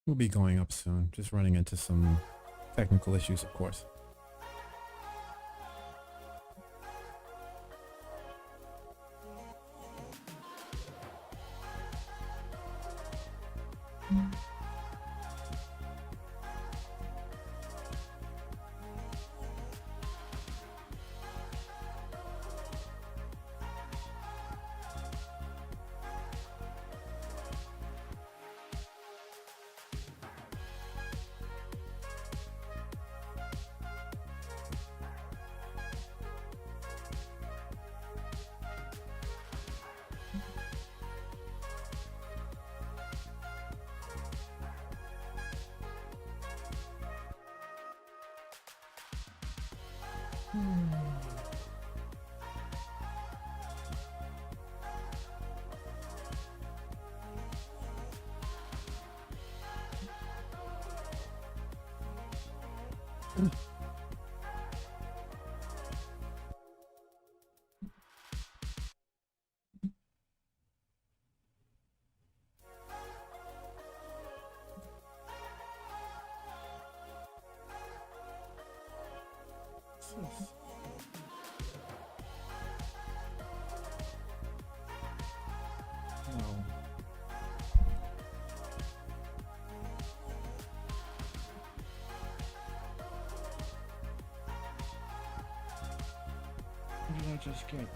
We'll be going up soon. Just running into some technical issues, of course. No. What did I just get?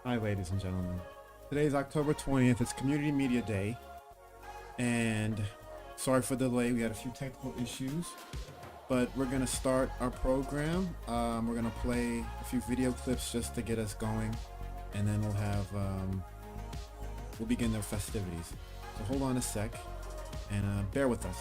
Hi, ladies and gentlemen. Today is October 20th. It's Community Media Day. And sorry for the delay. We had a few technical issues. But we're going to start our program. We're going to play a few video clips just to get us going. And then we'll begin the festivities. So hold on a sec and bear with us.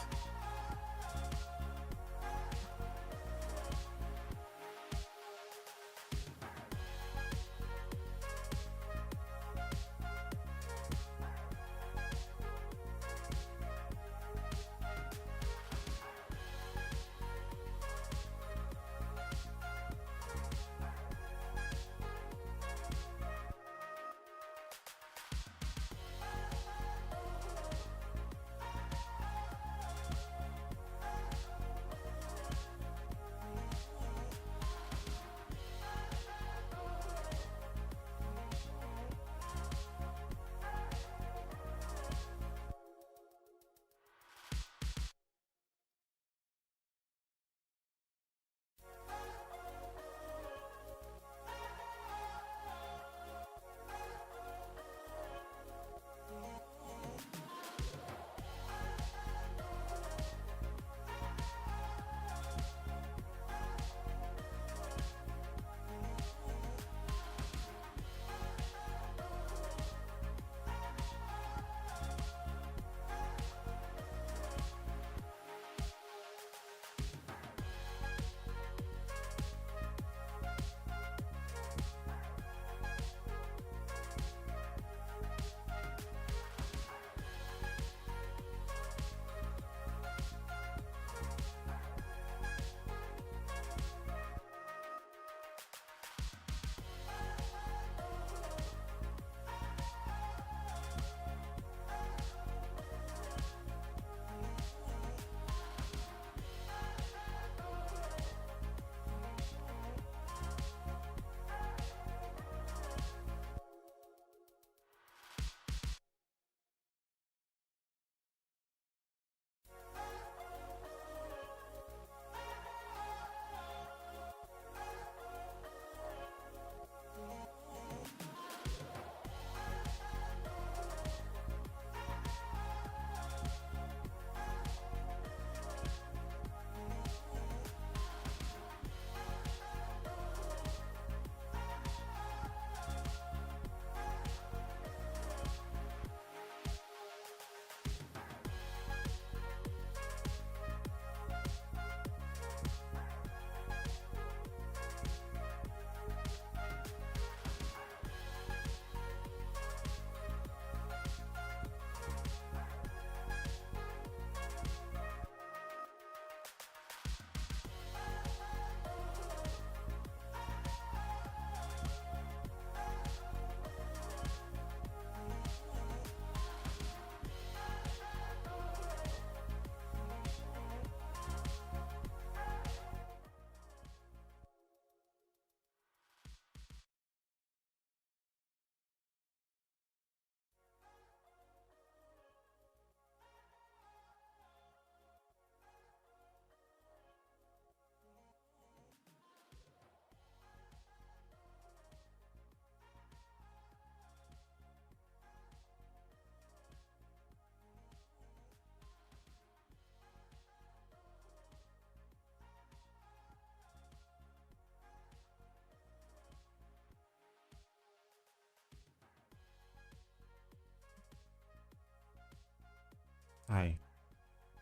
Hi.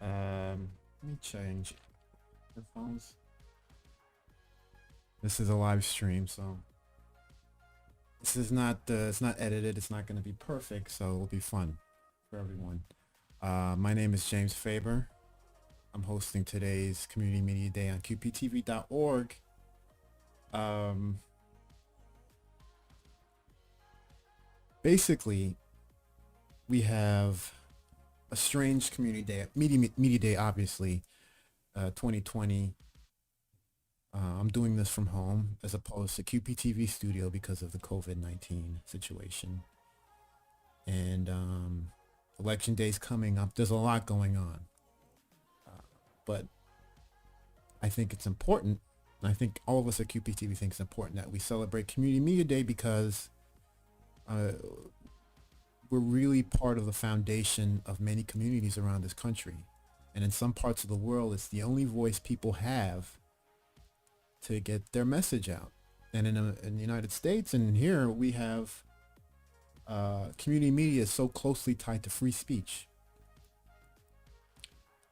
Let me change headphones. This is a live stream, so this is not it's not edited. It's not going to be perfect, so it'll be fun for everyone. My name is James Faber. I'm hosting today's Community Media Day on QPTV.org. Basically, we have a strange community day, media day, obviously, 2020. I'm doing this from home as opposed to QPTV studio because of the COVID-19 situation. And election day's coming up. There's a lot going on. But I think it's important. And I think all of us at QPTV think it's important that we celebrate Community Media Day because Uh, we're really part of the foundation of many communities around this country. And in some parts of the world, it's the only voice people have to get their message out. And in the United States and here, we have community media is so closely tied to free speech.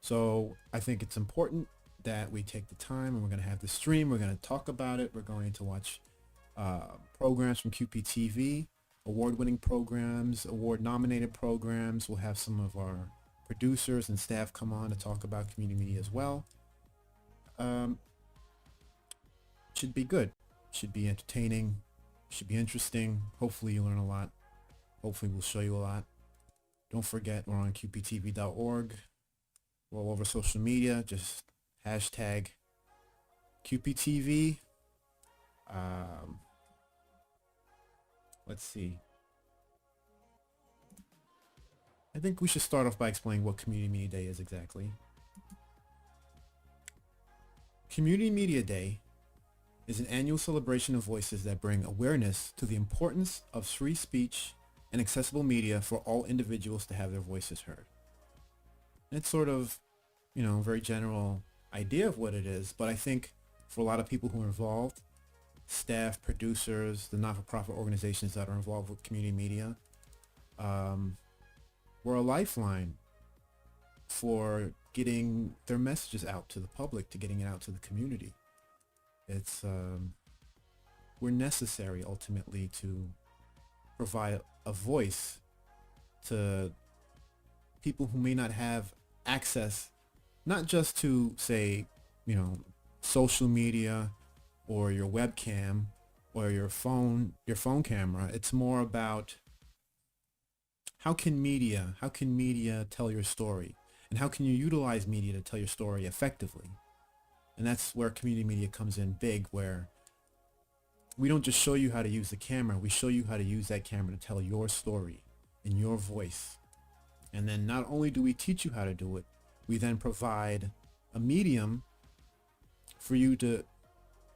So I think it's important that we take the time, and we're going to have the stream. We're going to talk about it. We're going to watch programs from QPTV, award-winning programs, award-nominated programs. We'll have some of our producers and staff come on to talk about community media as well. Should be good. Should be entertaining. Should be interesting. Hopefully you learn a lot. Hopefully we'll show you a lot. Don't forget, we're on qptv.org. We're all over social media. Just hashtag QPTV. Let's see. I think we should start off by explaining what Community Media Day is exactly. Community Media Day is an annual celebration of voices that bring awareness to the importance of free speech and accessible media for all individuals to have their voices heard. And it's sort of, very general idea of what it is, but I think for a lot of people who are involved, staff, producers, the not-for-profit organizations that are involved with community media, we're a lifeline for getting their messages out to the public, to getting it out to the community. It's we're necessary ultimately to provide a voice to people who may not have access, not just to say, social media or your webcam or your phone camera. It's more about how can media tell your story, and how can you utilize media to tell your story effectively? And that's where community media comes in big, where we don't just show you how to use the camera, we show you how to use that camera to tell your story in your voice. And then not only do we teach you how to do it, we then provide a medium for you to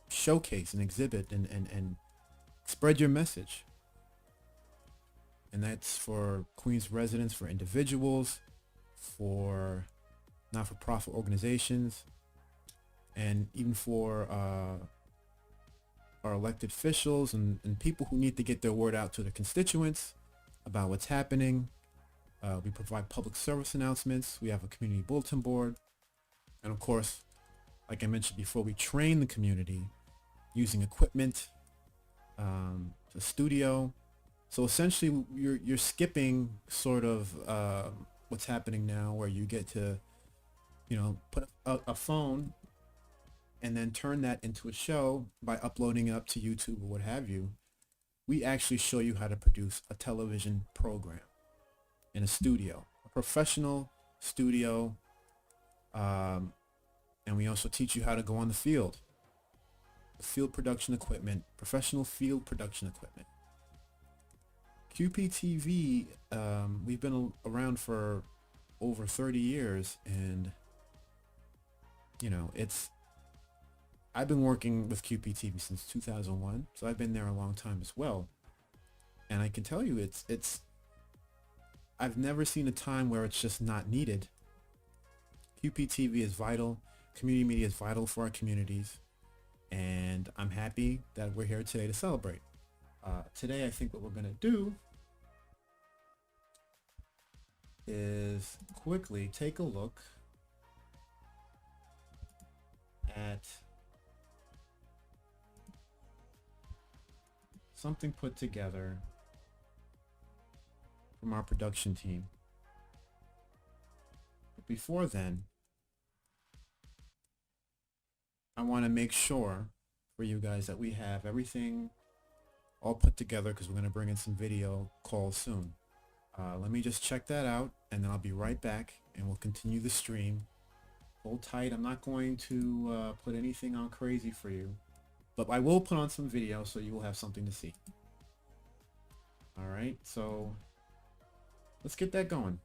showcase and exhibit and spread your message. And that's for Queens residents, for individuals, for not-for-profit organizations, and even for our elected officials and people who need to get their word out to their constituents about what's happening. We provide public service announcements. We have a community bulletin board. And of course, like I mentioned before, we train the community using equipment, the studio. So essentially, you're skipping sort of what's happening now, where you get to, put a phone and then turn that into a show by uploading it up to YouTube or what have you. We actually show you how to produce a television program in a studio, a professional studio, and we also teach you how to go on the field production equipment, professional field production equipment. QPTV, we've been around for over 30 years, and I've been working with QPTV since 2001, so I've been there a long time as well. And I can tell you, I've never seen a time where it's just not needed. QPTV is vital. Community media is vital for our communities. And I'm happy that we're here today to celebrate. Today, I think what we're going to do is quickly take a look at something put together from our production team. But before then, I want to make sure for you guys that we have everything all put together, because we're going to bring in some video calls soon. Let me just check that out, and then I'll be right back, and we'll continue the stream. Hold tight. I'm not going to put anything on crazy for you, but I will put on some video so you will have something to see. All right, so let's get that going.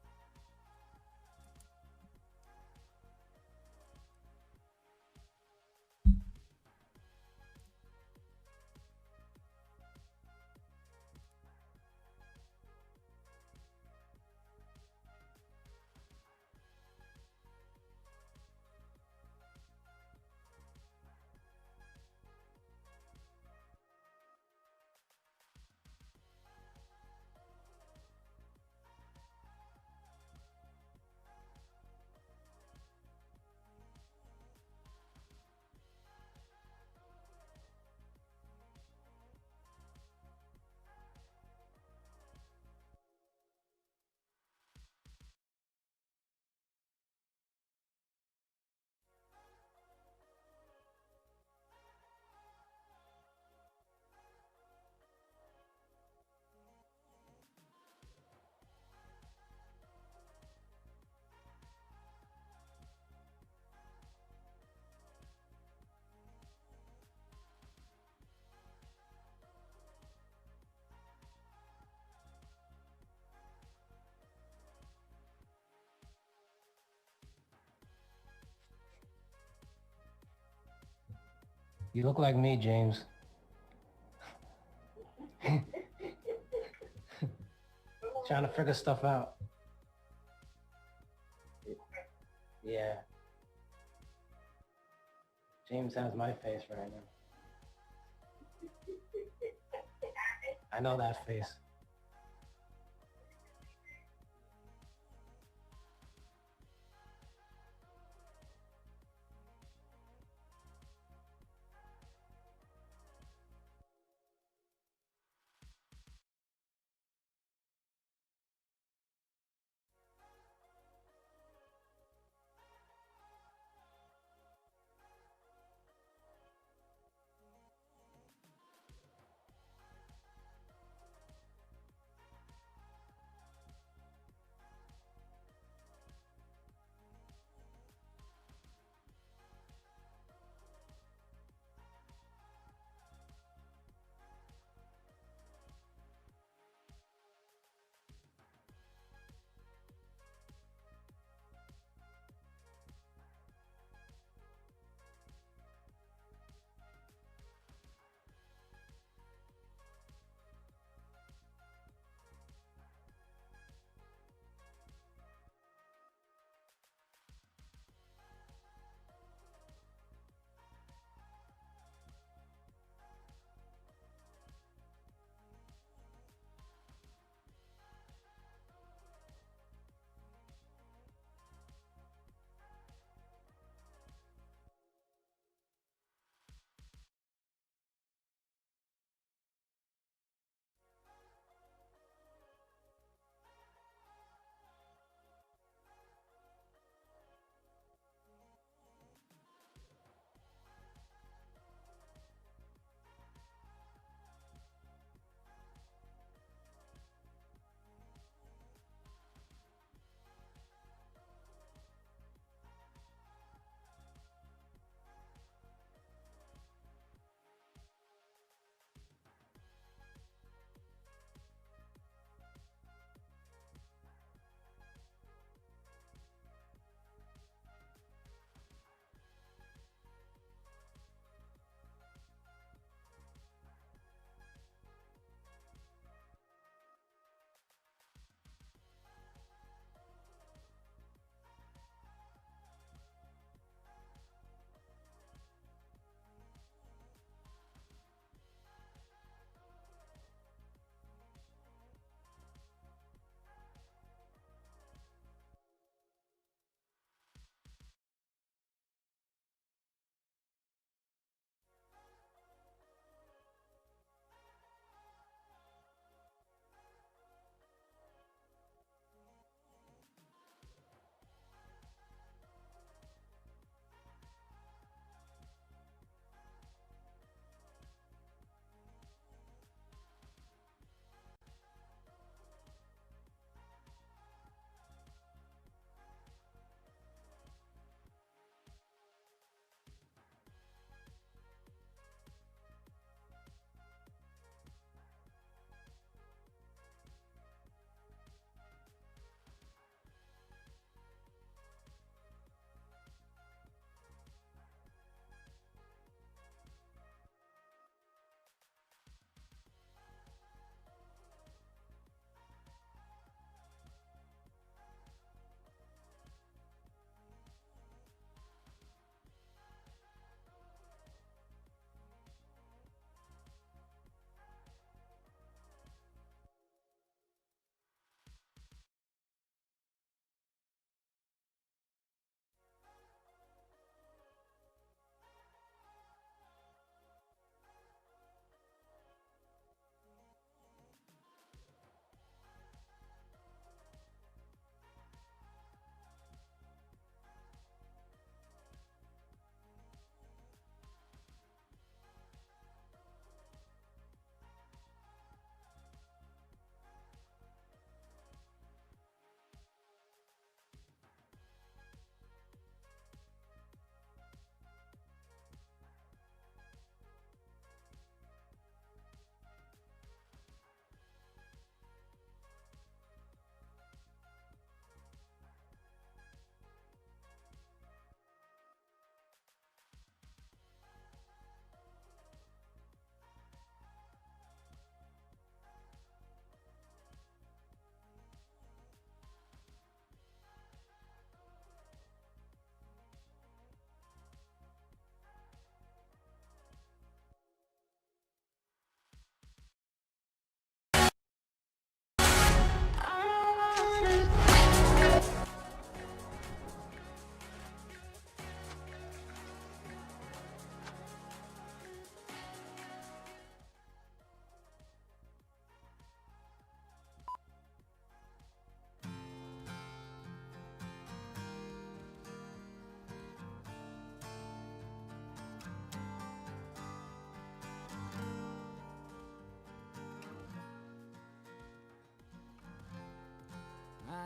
You look like me, James. Trying to figure stuff out. Yeah. James has my face right now. I know that face.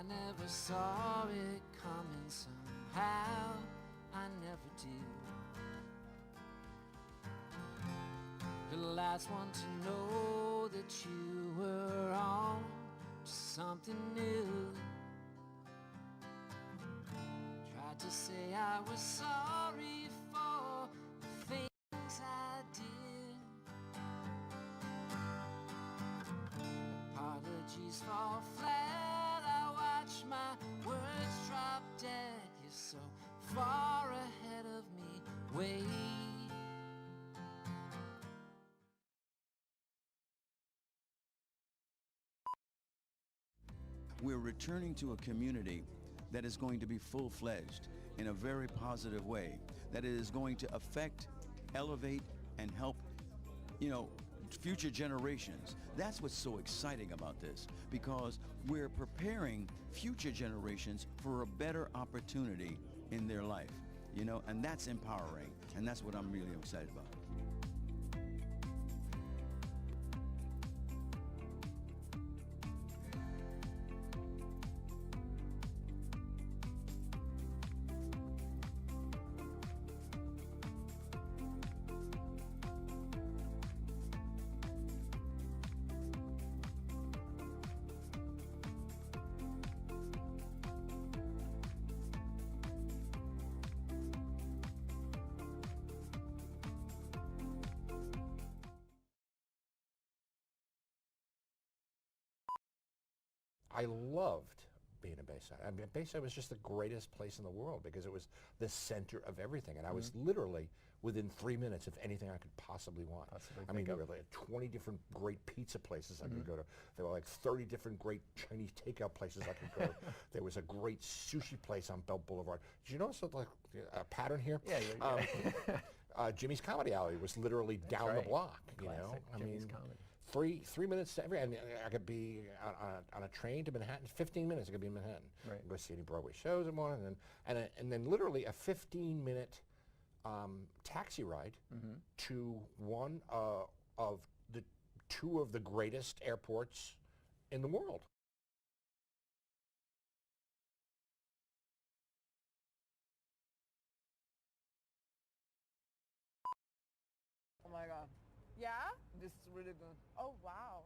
never saw it coming somehow. I never did. The last one to know that you were on to something new. Tried to say I was sorry for the things I did. Apologies fall flat. I watch my words drop dead. You're so far ahead of me. Wait. We're returning to a community that is going to be full-fledged in a very positive way, that is going to affect, elevate, and help, future generations. That's what's so exciting about this, because we're preparing future generations for a better opportunity in their life, and that's empowering, and that's what I'm really excited about. I loved being in Bayside. I mean, Bayside was just the greatest place in the world because it was the center of everything. And I was literally within 3 minutes of anything I could possibly want. I mean, there were like 20 different great pizza places I could go to. There were like 30 different great Chinese takeout places I could go to. There was a great sushi place on Belt Boulevard. Did you notice a pattern here? Yeah. Jimmy's Comedy Alley was literally down the block. Classic Jimmy's Comedy. 3 minutes to every. I mean, I could be on a train to Manhattan. 15 minutes, I could be in Manhattan. Right. Go see any Broadway shows and one, and then literally a 15-minute taxi ride to one of the two of the greatest airports in the world. Oh my god. Yeah? This is really good. Oh wow.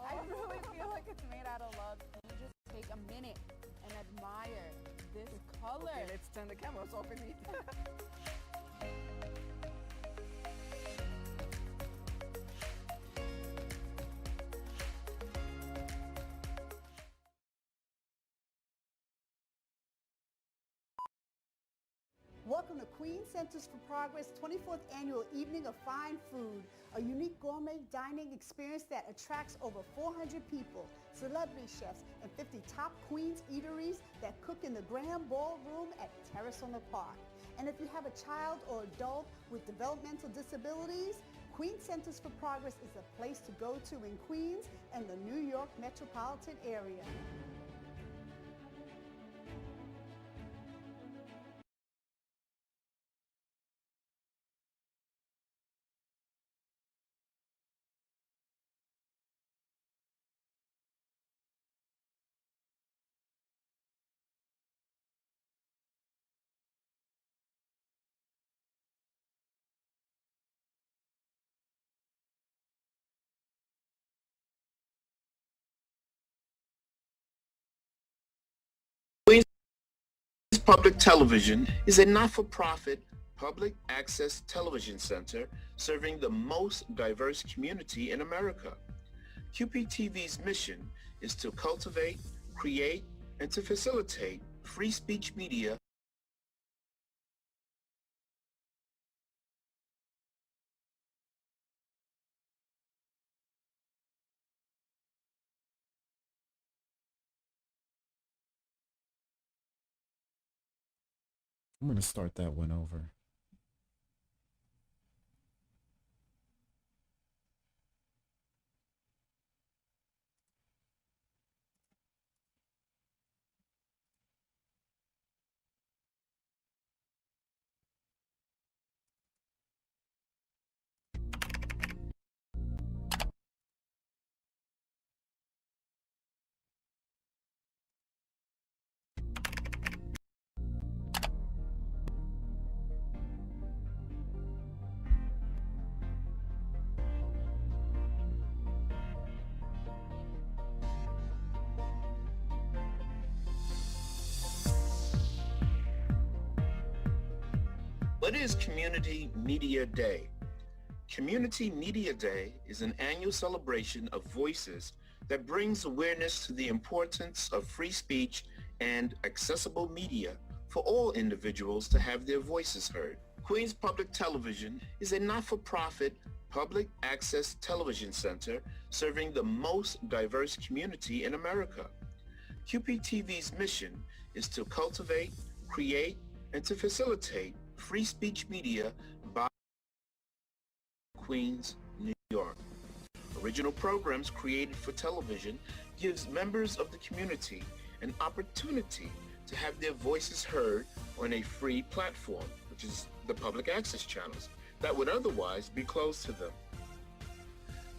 I really feel like it's made out of love. You just take a minute and admire this color. Okay, let's turn the cameras off in it. Welcome to Queen Centers for Progress 24th Annual Evening of Fine Food, a unique gourmet dining experience that attracts over 400 people, celebrity chefs, and 50 top Queens eateries that cook in the Grand Ballroom at Terrace on the Park. And if you have a child or adult with developmental disabilities, Queen Centers for Progress is the place to go to in Queens and the New York metropolitan area. Queens Public Television is a not-for-profit public access television center serving the most diverse community in America. QPTV's mission is to cultivate, create, and to facilitate free speech media. I'm going to start that one over. What is Community Media Day? Community Media Day is an annual celebration of voices that brings awareness to the importance of free speech and accessible media for all individuals to have their voices heard. Queens Public Television is a not-for-profit public access television center serving the most diverse community in America. QPTV's mission is to cultivate, create, and to facilitate free speech media by Queens, New York. Original programs created for television gives members of the community an opportunity to have their voices heard on a free platform, which is the public access channels that would otherwise be closed to them.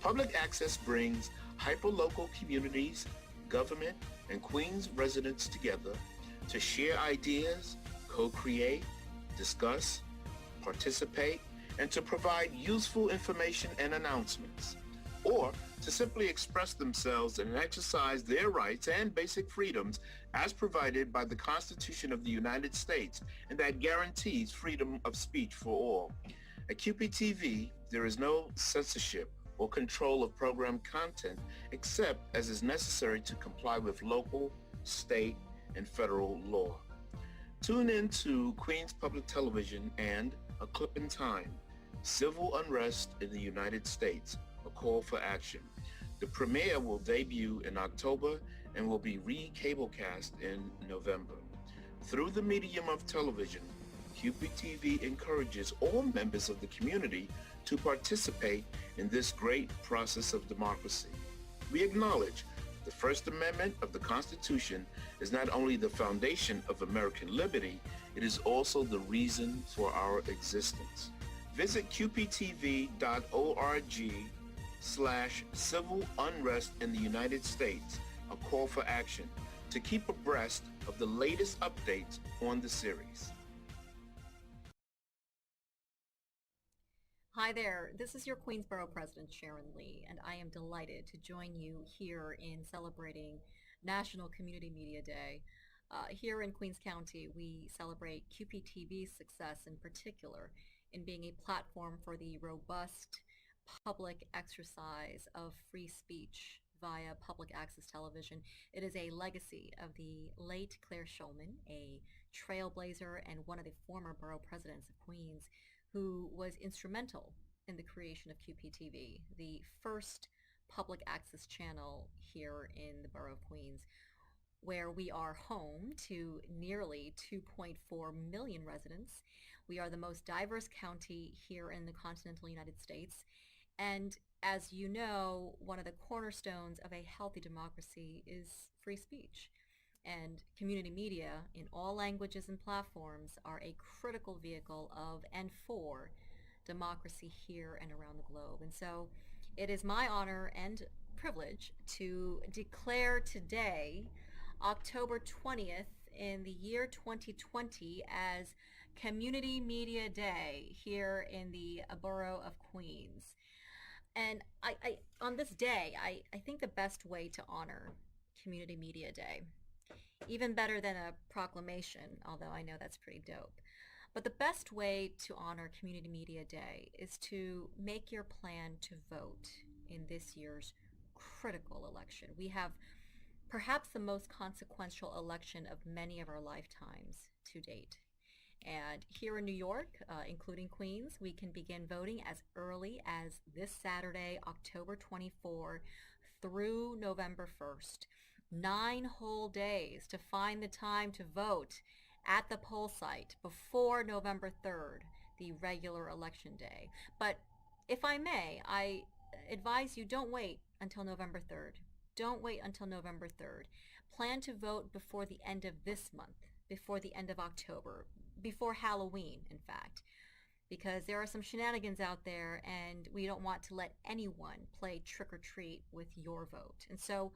Public access brings hyperlocal communities, government, and Queens residents together to share ideas, co-create, discuss, participate, and to provide useful information and announcements, or to simply express themselves and exercise their rights and basic freedoms as provided by the Constitution of the United States, and that guarantees freedom of speech for all. At QPTV, there is no censorship or control of program content except as is necessary to comply with local, state, and federal law. Tune in to Queens Public Television and A Clip in Time, Civil Unrest in the United States, A Call for Action. The premiere will debut in October and will be re-cablecast in November. Through the medium of television, QPTV encourages all members of the community to participate in this great process of democracy. We acknowledge the First Amendment of the Constitution is not only the foundation of American liberty, it is also the reason for our existence. Visit qptv.org/civil unrest in the United States, A Call for Action, to keep abreast of the latest updates on the series. Hi there, this is your Queensborough President Sharon Lee, and I am delighted to join you here in celebrating National Community Media Day. Here in Queens County, we celebrate QPTV's success in particular in being a platform for the robust public exercise of free speech via public access television. It is a legacy of the late Claire Schulman, a trailblazer and one of the former borough presidents of Queens, who was instrumental in the creation of QPTV, the first public access channel here in the borough of Queens, where we are home to nearly 2.4 million residents. We are the most diverse county here in the continental United States. And as you know, one of the cornerstones of a healthy democracy is free speech. And community media in all languages and platforms are a critical vehicle of and for democracy here and around the globe. And so it is my honor and privilege to declare today, October 20th in the year 2020, as Community Media Day here in the borough of Queens. And I on this day, I think the best way to honor Community Media Day, even better than a proclamation, although I know that's pretty dope. But the best way to honor Community Media Day is to make your plan to vote in this year's critical election. We have perhaps the most consequential election of many of our lifetimes to date. And here in New York, including Queens, we can begin voting as early as this Saturday, October 24, through November 1st. 9 whole days to find the time to vote at the poll site before November 3rd, the regular election day. But if I may, I advise you don't wait until November 3rd. Don't wait until November 3rd. Plan to vote before the end of this month, before the end of October, before Halloween, in fact, because there are some shenanigans out there and we don't want to let anyone play trick or treat with your vote. And so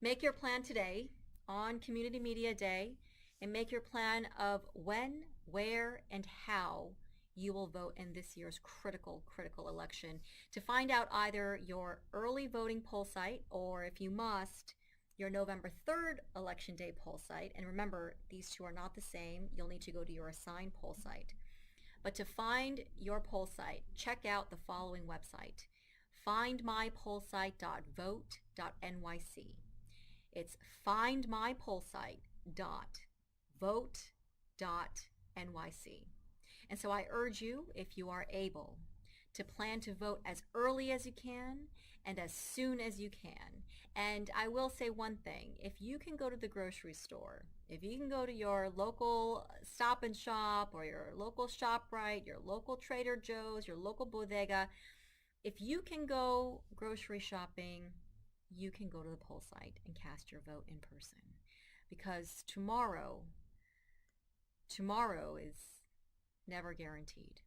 make your plan today on Community Media Day, and make your plan of when, where, and how you will vote in this year's critical election. To find out either your early voting poll site, or if you must, your November 3rd election day poll site. And remember, these two are not the same. You'll need to go to your assigned poll site. But to find your poll site, check out the following website: findmypollsite.vote.nyc. It's findmypollsite.vote.nyc. And so I urge you, if you are able, to plan to vote as early as you can and as soon as you can. And I will say one thing: if you can go to the grocery store, if you can go to your local Stop and Shop or your local ShopRite, your local Trader Joe's, your local bodega, if you can go grocery shopping, you can go to the poll site and cast your vote in person. Because tomorrow is never guaranteed.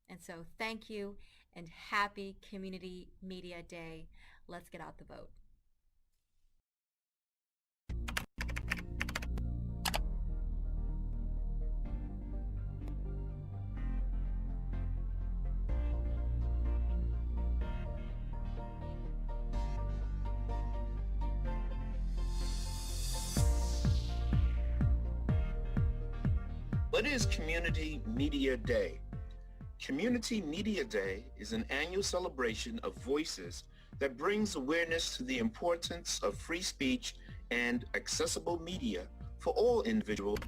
And so thank you and happy Community Media Day. Let's get out the vote. What is Community Media Day? Community Media Day is an annual celebration of voices that brings awareness to the importance of free speech and accessible media for all individuals.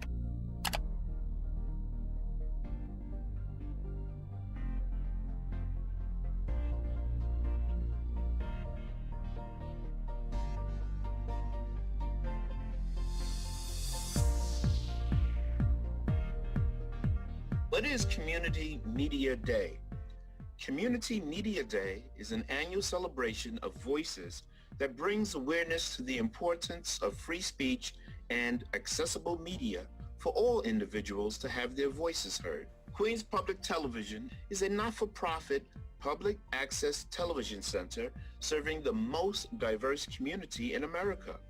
What is Community Media Day? Community Media Day is an annual celebration of voices that brings awareness to the importance of free speech and accessible media for all individuals to have their voices heard. Queens Public Television is a not-for-profit public access television center serving the most diverse community in America.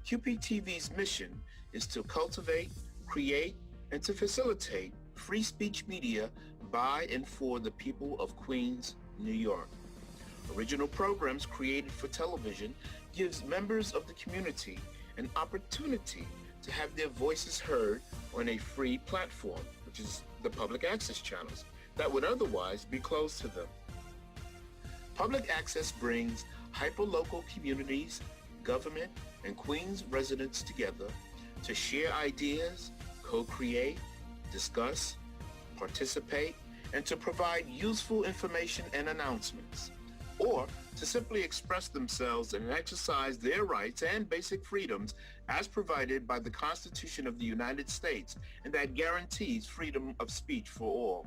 QPTV's mission is to cultivate, create, and to facilitate free speech media by and for the people of Queens, New York. Original programs created for television gives members of the community an opportunity to have their voices heard on a free platform, which is the public access channels that would otherwise be closed to them. Public access brings hyperlocal communities, government, and Queens residents together to share ideas, co-create, discuss, participate, and to provide useful information and announcements, or to simply express themselves and exercise their rights and basic freedoms as provided by the Constitution of the United States, and that guarantees freedom of speech for all.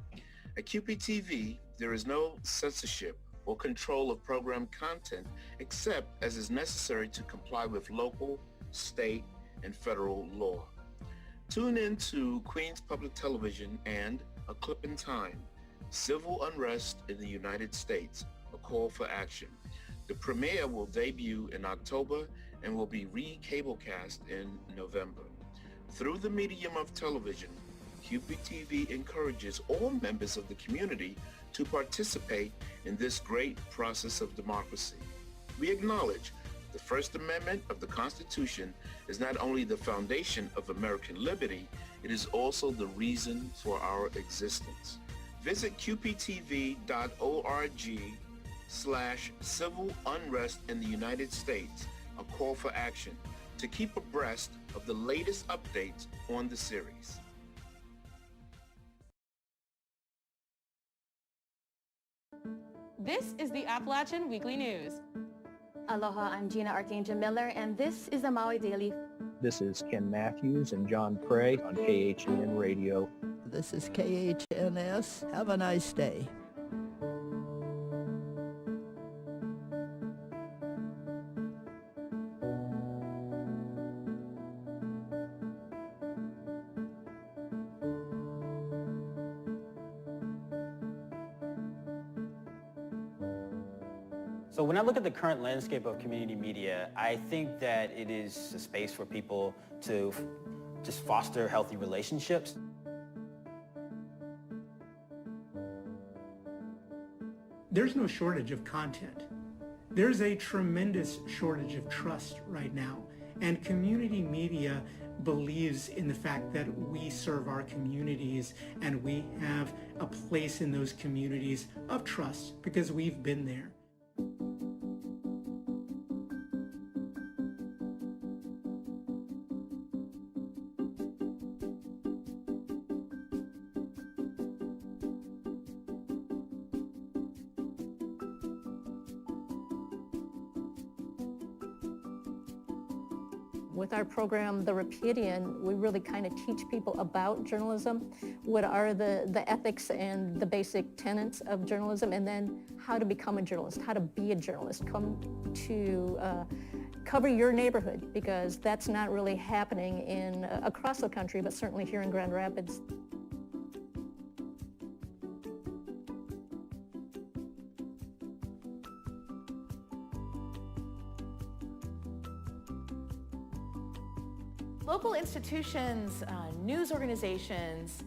At QPTV, there is no censorship or control of program content except as is necessary to comply with local, state, and federal law. Tune in to Queens Public Television and A Clip in Time, Civil Unrest in the United States, A Call for Action. The premiere will debut in October and will be re-cablecast in November. Through the medium of television, QPTV encourages all members of the community to participate in this great process of democracy. We acknowledge the First Amendment of the Constitution is not only the foundation of American liberty, it is also the reason for our existence. Visit qptv.org/civil unrest in the United States, A Call for Action, to keep abreast of the latest updates on the series. This is the Appalachian Weekly News. Aloha, I'm Gina Archangel Miller, and this is the Maui Daily. This is Ken Matthews and John Prey on KHN Radio. This is KHNS. Have a nice day. So when I look at the current landscape of community media, I think that it is a space for people to just foster healthy relationships. There's no shortage of content. There's a tremendous shortage of trust right now. And community media believes in the fact that we serve our communities and we have a place in those communities of trust because we've been there. With our program, The Repudian, we really kind of teach people about journalism, what are the ethics and the basic tenets of journalism, and then how to become a journalist, how to be a journalist, come to cover your neighborhood, because that's not really happening across the country, but certainly here in Grand Rapids. Local institutions, news organizations,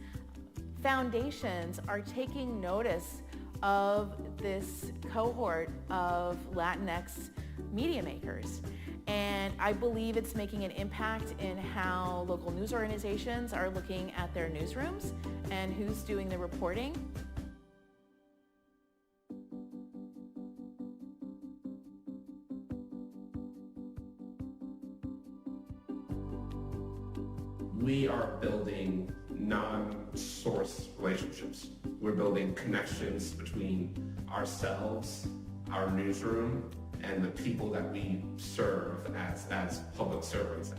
foundations are taking notice of this cohort of Latinx media makers. And I believe it's making an impact in how local news organizations are looking at their newsrooms and who's doing the reporting. We are building non-source relationships. We're building connections between ourselves, our newsroom, and the people that we serve as public servants.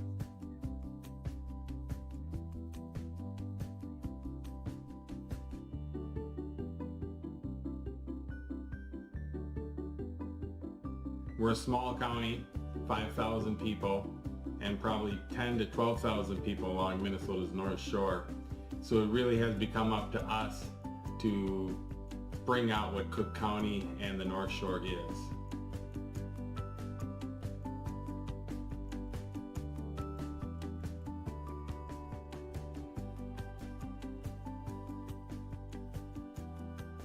We're a small county, 5,000 people, and probably 10 to 12,000 people along Minnesota's North Shore. So it really has become up to us to bring out what Cook County and the North Shore is.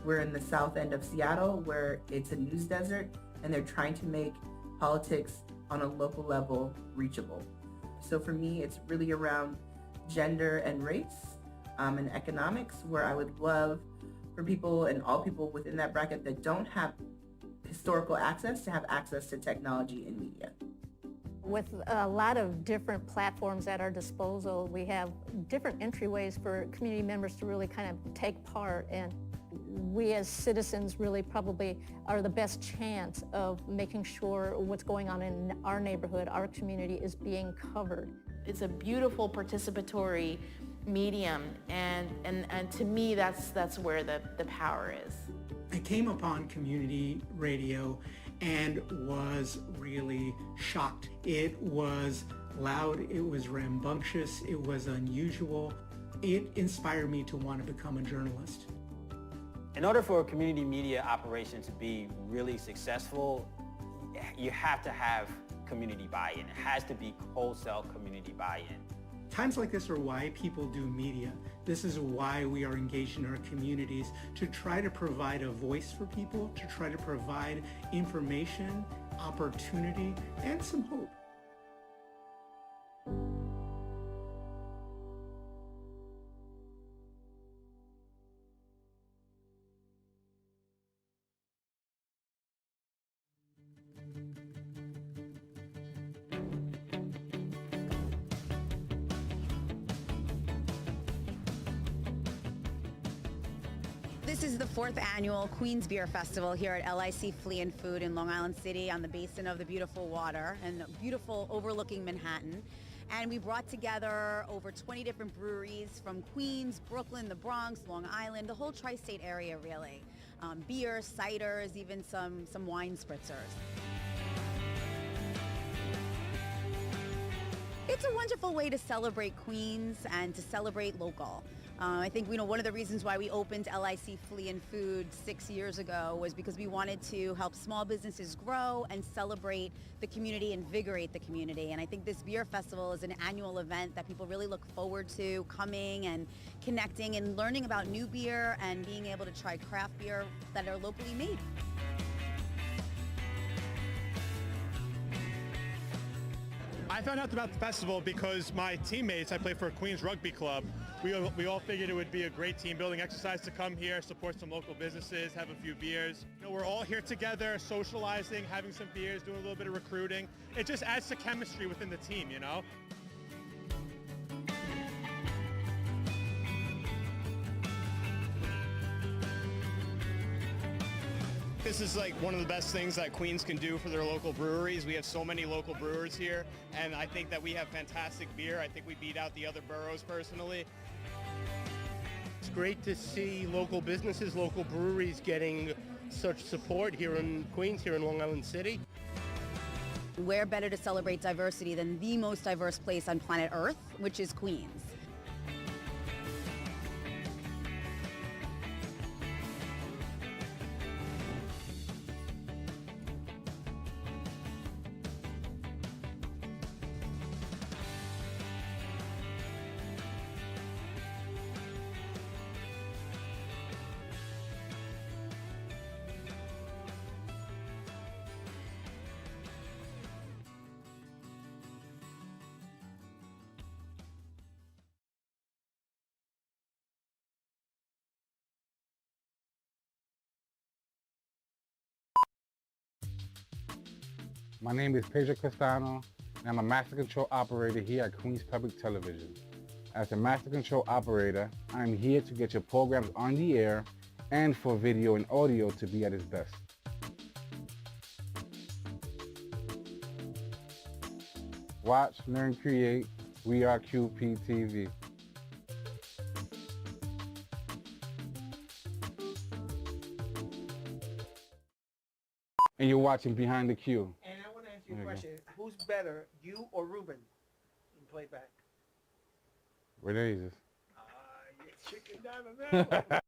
We're in the south end of Seattle, where it's a news desert, and they're trying to make politics on a local level reachable. So for me, it's really around gender and race and economics, where I would love for people and all people within that bracket that don't have historical access to have access to technology and media. With a lot of different platforms at our disposal, we have different entryways for community members to really kind of take part, and we as citizens really probably are the best chance of making sure what's going on in our neighborhood, our community, is being covered. It's a beautiful participatory medium, and to me that's where the power is. I came upon community radio and was really shocked. It was loud, it was rambunctious, it was unusual. It inspired me to want to become a journalist. In order for a community media operation to be really successful, you have to have community buy-in. It has to be wholesale community buy-in. Times like this are why people do media. This is why we are engaged in our communities, to try to provide a voice for people, to try to provide information, opportunity, and some hope. This is the 4th annual Queens Beer Festival here at LIC Flea and Food in Long Island City on the basin of the beautiful water and beautiful overlooking Manhattan. And we brought together over 20 different breweries from Queens, Brooklyn, the Bronx, Long Island, the whole tri-state area really. Beer, ciders, even some wine spritzers. It's a wonderful way to celebrate Queens and to celebrate local. I think one of the reasons why we opened LIC Flea and Food 6 years ago was because we wanted to help small businesses grow and celebrate the community, invigorate the community. And I think this beer festival is an annual event that people really look forward to coming and connecting and learning about new beer and being able to try craft beer that are locally made. I found out about the festival because my teammates, I play for a Queens Rugby Club, we all figured it would be a great team building exercise to come here, support some local businesses, have a few beers. You know, we're all here together, socializing, having some beers, doing a little bit of recruiting. It just adds to chemistry within the team, you know? This is like one of the best things that Queens can do for their local breweries. We have so many local brewers here, and I think that we have fantastic beer. I think we beat out the other boroughs personally. It's great to see local businesses, local breweries getting such support here in Queens, here in Long Island City. Where better to celebrate diversity than the most diverse place on planet Earth, which is Queens. My name is Pedro Castano, and I'm a master control operator here at Queens Public Television. As a master control operator, I'm here to get your programs on the air and for video and audio to be at its best. Watch, learn, create. We are QPTV. And you're watching Behind the Cue. And I want to ask you a There you go. question. Who's better, you or Ruben, in playback? Where is this? You're chicken down the middle.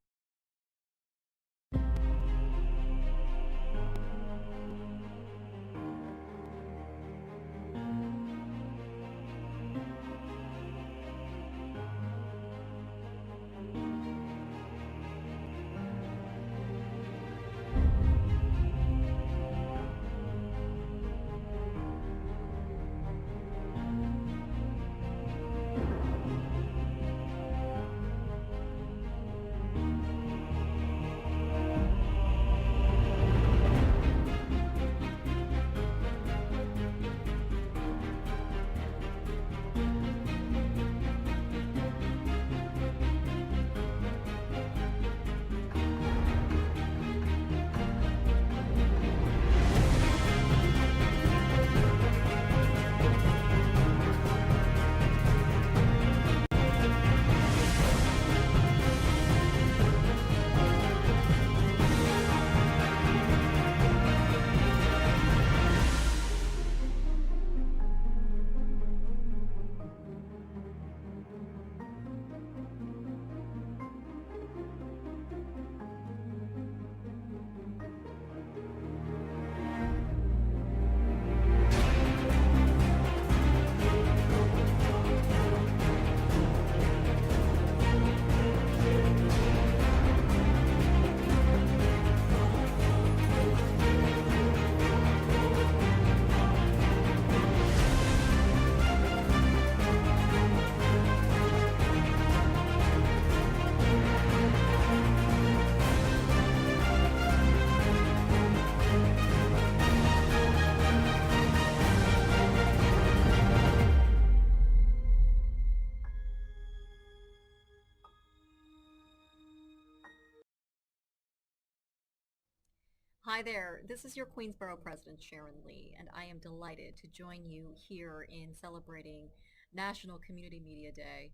Hi there, this is your Queensborough President Sharon Lee, and I am delighted to join you here in celebrating National Community Media Day.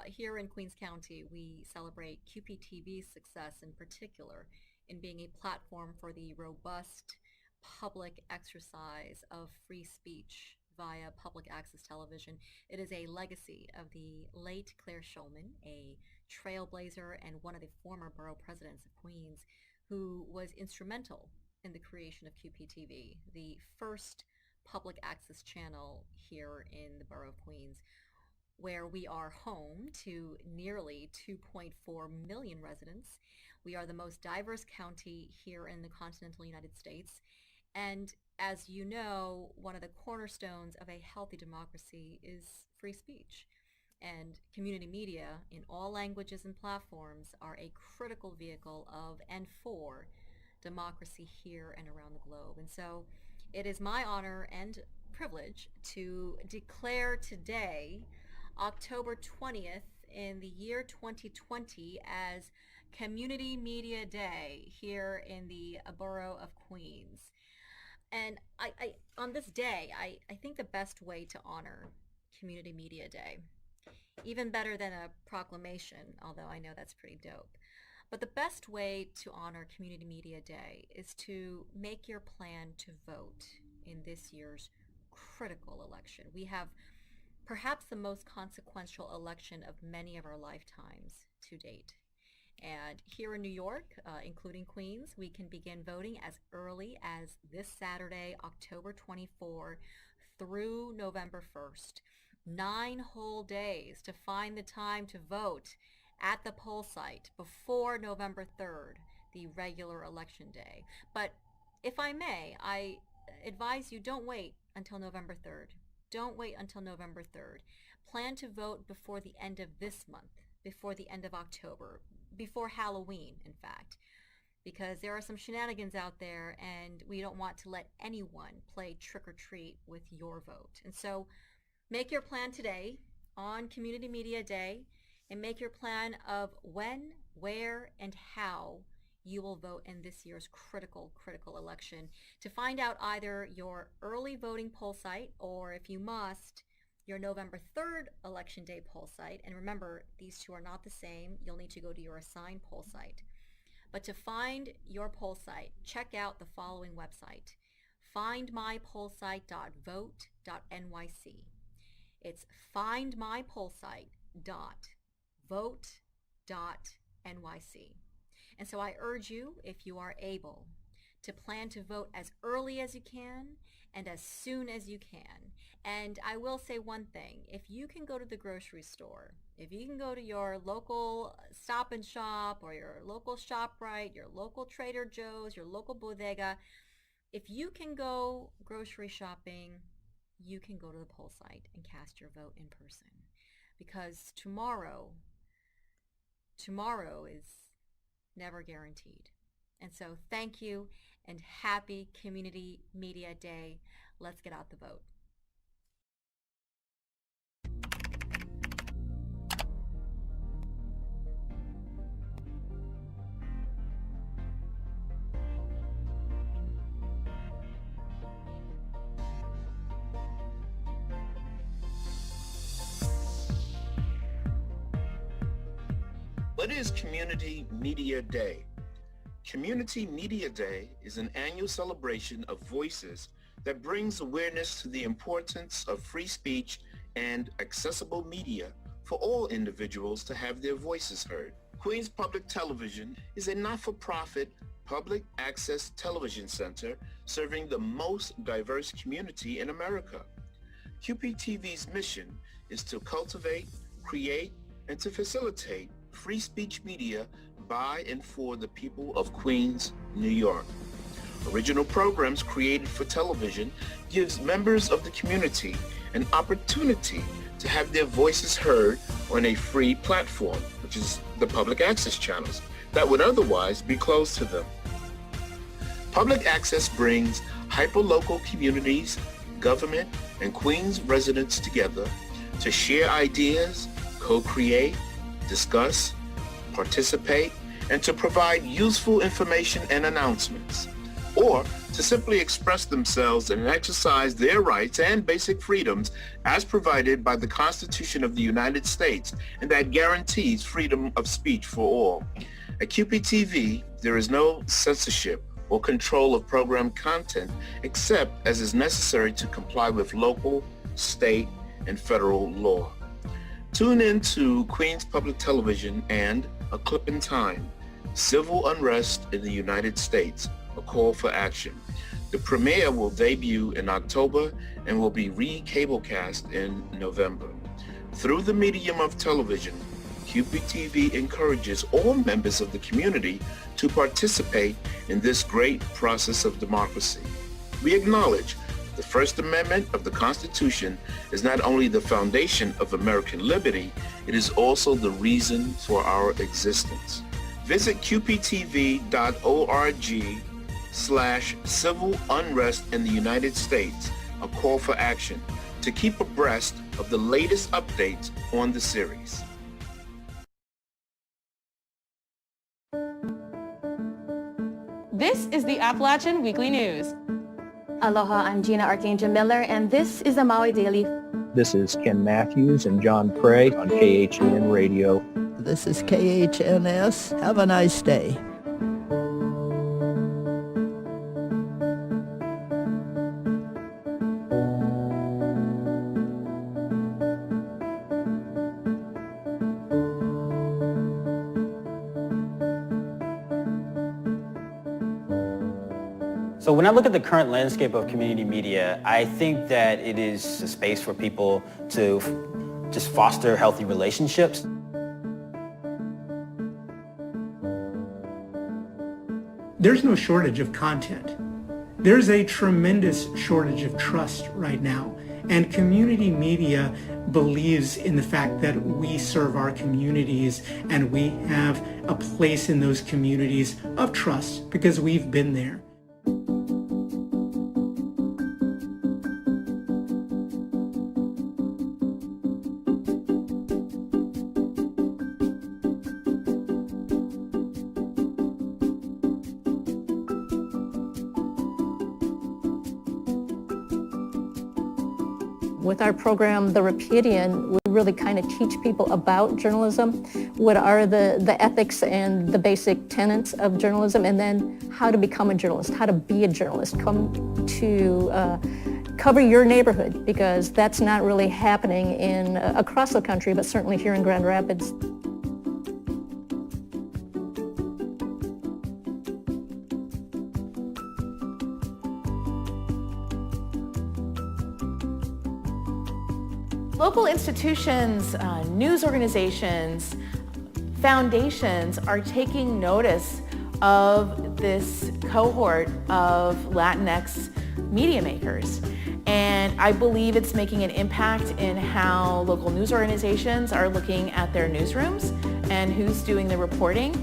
Here in Queens County, we celebrate QPTV's success in particular in being a platform for the robust public exercise of free speech via public access television. It is a legacy of the late Claire Schulman, a trailblazer and one of the former borough presidents of Queens, who was instrumental in the creation of QPTV, the first public access channel here in the borough of Queens, where we are home to nearly 2.4 million residents. We are the most diverse county here in the continental United States. And as you know, one of the cornerstones of a healthy democracy is free speech. And community media in all languages and platforms are a critical vehicle of and for democracy here and around the globe. And so it is my honor and privilege to declare today, October 20th in the year 2020, as Community Media Day here in the borough of Queens. And I on this day, I think the best way to honor Community Media Day, even better than a proclamation, although I know that's pretty dope, but the best way to honor Community Media Day is to make your plan to vote in this year's critical election. We have perhaps the most consequential election of many of our lifetimes to date. And here in New York, including Queens, we can begin voting as early as this Saturday, October 24, through November 1st. 9 whole days to find the time to vote at the poll site before November 3rd, the regular election day. But if I may, I advise you don't wait until November 3rd. Don't wait until November 3rd. Plan to vote before the end of this month, before the end of October, before Halloween, in fact, because there are some shenanigans out there and we don't want to let anyone play trick or treat with your vote. And so make your plan today on Community Media Day, and make your plan of when, where, and how you will vote in this year's critical election. To find out either your early voting poll site, or if you must, your November 3rd election day poll site. And remember, these two are not the same. You'll need to go to your assigned poll site. But to find your poll site, check out the following website: findmypollsite.vote.nyc. It's findmypollsite.vote.nyc. And so I urge you, if you are able, to plan to vote as early as you can and as soon as you can. And I will say one thing: if you can go to the grocery store, if you can go to your local Stop and Shop or your local ShopRite, your local Trader Joe's, your local bodega, if you can go grocery shopping, you can go to the poll site and cast your vote in person. Because tomorrow is never guaranteed. And so thank you and happy Community Media Day. Let's get out the vote. What is Community Media Day? Community Media Day is an annual celebration of voices that brings awareness to the importance of free speech and accessible media for all individuals to have their voices heard. Queens Public Television is a not-for-profit public access television center serving the most diverse community in America. QPTV's mission is to cultivate, create, and to facilitate free speech media by and for the people of Queens, New York. Original programs created for television gives members of the community an opportunity to have their voices heard on a free platform, which is the public access channels that would otherwise be closed to them. Public access brings hyperlocal communities, government, and Queens residents together to share ideas, co-create, discuss, participate, and to provide useful information and announcements, or to simply express themselves and exercise their rights and basic freedoms as provided by the Constitution of the United States, and that guarantees freedom of speech for all. At QPTV, there is no censorship or control of program content except as is necessary to comply with local, state, and federal law. Tune in to Queens Public Television and A Clip in Time, Civil Unrest in the United States, A Call for Action. The premiere will debut in October and will be re-cablecast in November. Through the medium of television, QPTV encourages all members of the community to participate in this great process of democracy. We acknowledge the First Amendment of the Constitution is not only the foundation of American liberty, it is also the reason for our existence. Visit qptv.org/civil unrest in the United States, a call for action, to keep abreast of the latest updates on the series. This is the Appalachian Weekly News. Aloha, I'm Gina Archangel Miller, and this is the Maui Daily. This is Ken Matthews and John Prey on KHN Radio. This is KHNS. Have a nice day. So when I look at the current landscape of community media, I think that it is a space for people to just foster healthy relationships. There's no shortage of content. There's a tremendous shortage of trust right now. And community media believes in the fact that we serve our communities and we have a place in those communities of trust because we've been there. With our program, The Repudian, we really kind of teach people about journalism, what are the ethics and the basic tenets of journalism, and then how to become a journalist, how to be a journalist, come to cover your neighborhood, because that's not really happening across the country, but certainly here in Grand Rapids. Local institutions, news organizations, foundations are taking notice of this cohort of Latinx media makers. And I believe it's making an impact in how local news organizations are looking at their newsrooms and who's doing the reporting.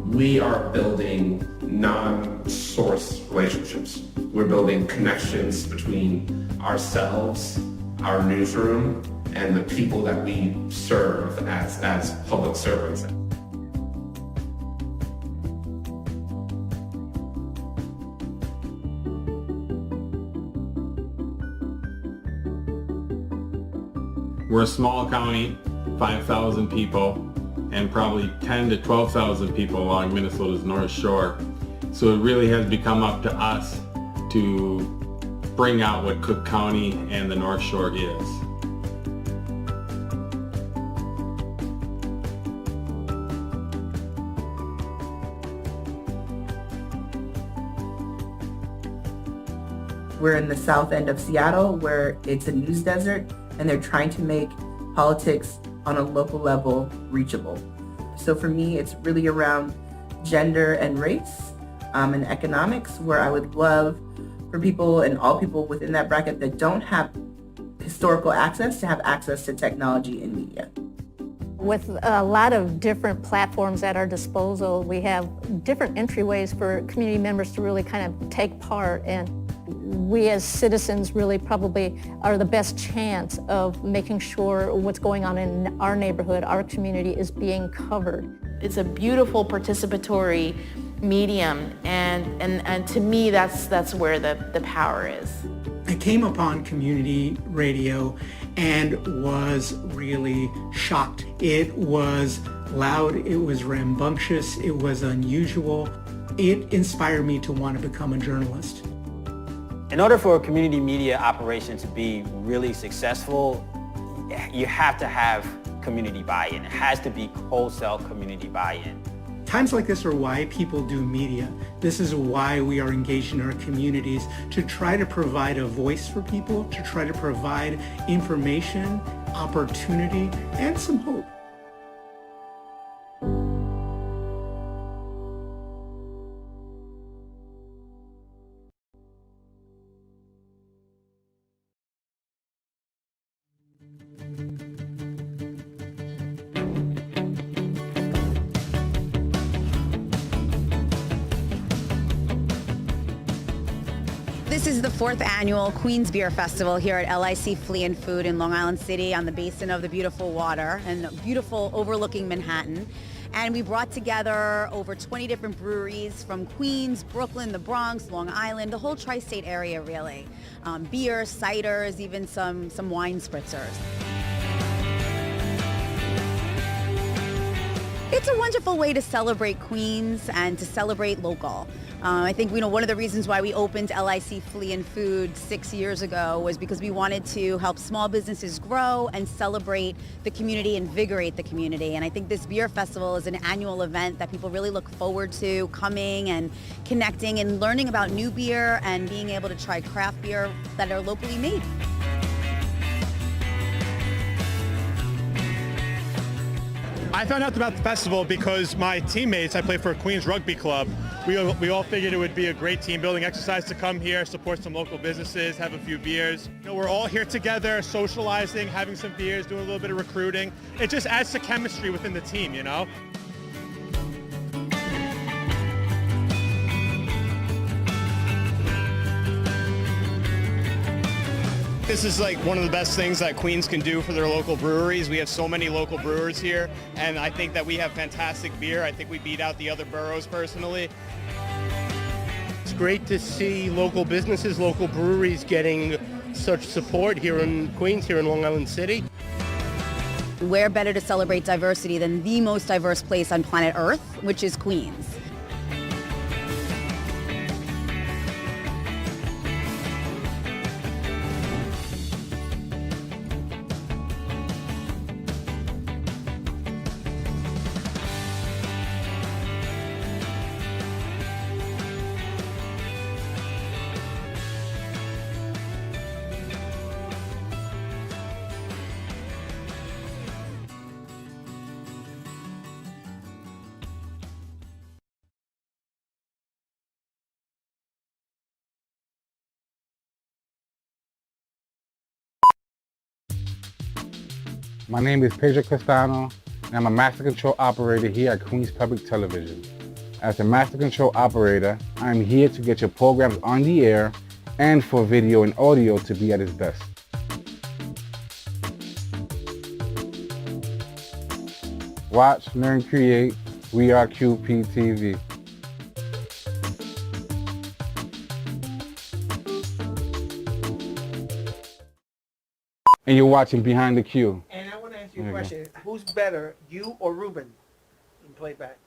We are building non-source relationships. We're building connections between ourselves, our newsroom, and the people that we serve as public servants. We're a small county, 5,000 people, and probably 10 to 12,000 people along Minnesota's North Shore. So it really has become up to us to bring out what Cook County and the North Shore is. We're in the south end of Seattle where it's a news desert and they're trying to make politics on a local level reachable. So for me, it's really around gender and race and economics, where I would love for people and all people within that bracket that don't have historical access to have access to technology and media. With a lot of different platforms at our disposal, we have different entryways for community members to really kind of take part, and we as citizens really probably are the best chance of making sure what's going on in our neighborhood, our community, is being covered. It's a beautiful participatory medium, and to me that's where the power is. I came upon community radio and was really shocked. It was loud, it was rambunctious, it was unusual. It inspired me to want to become a journalist. In order for a community media operation to be really successful, you have to have community buy-in. It has to be wholesale community buy-in. Times like this are why people do media. This is why we are engaged in our communities, to try to provide a voice for people, to try to provide information opportunity, and some hope. This is the 4th annual Queens Beer Festival here at LIC Flea and Food in Long Island City on the basin of the beautiful water and beautiful overlooking Manhattan. And we brought together over 20 different breweries from Queens, Brooklyn, the Bronx, Long Island, the whole tri-state area really. Beer, ciders, even some wine spritzers. It's a wonderful way to celebrate Queens and to celebrate local. I think one of the reasons why we opened LIC Flea and Food 6 years ago was because we wanted to help small businesses grow and celebrate the community, invigorate the community. And I think this beer festival is an annual event that people really look forward to coming and connecting and learning about new beer and being able to try craft beer that are locally made. I found out about the festival because my teammates, I play for a Queens rugby club, we all figured it would be a great team building exercise to come here, support some local businesses, have a few beers. We're all here together, socializing, having some beers, doing a little bit of recruiting. It just adds to chemistry within the team, This is like one of the best things that Queens can do for their local breweries. We have so many local brewers here, and I think that we have fantastic beer. I think we beat out the other boroughs personally. It's great to see local businesses, local breweries getting such support here in Queens, here in Long Island City. Where better to celebrate diversity than the most diverse place on planet Earth, which is Queens. My name is Pedro Castano, and I'm a master control operator here at Queens Public Television. As a master control operator, I'm here to get your programs on the air and for video and audio to be at its best. Watch, learn, create. We are QPTV. And you're watching Behind the Cue. And I want to ask you a question. Who's better, you or Ruben, in playback?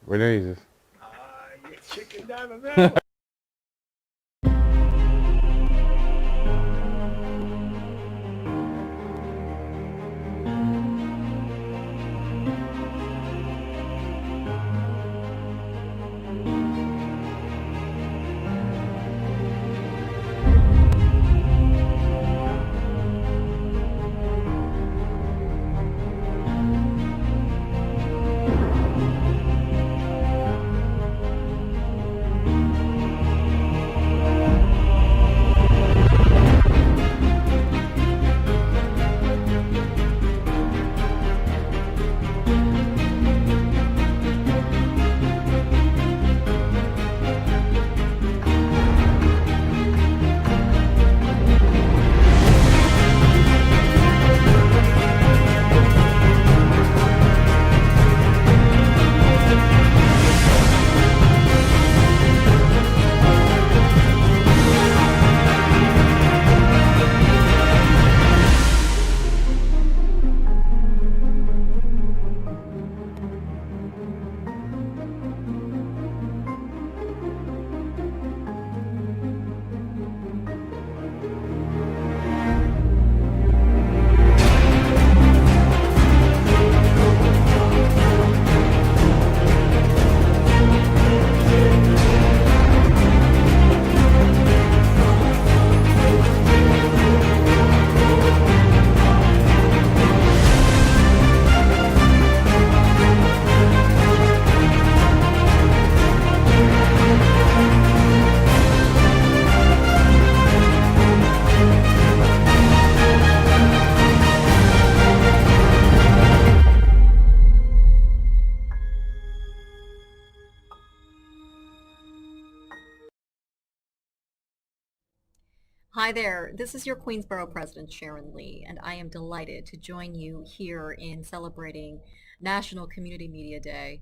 What is this? You're chicken down on that one. Hi there, this is your Queensboro President Sharon Lee, and I am delighted to join you here in celebrating National Community Media Day.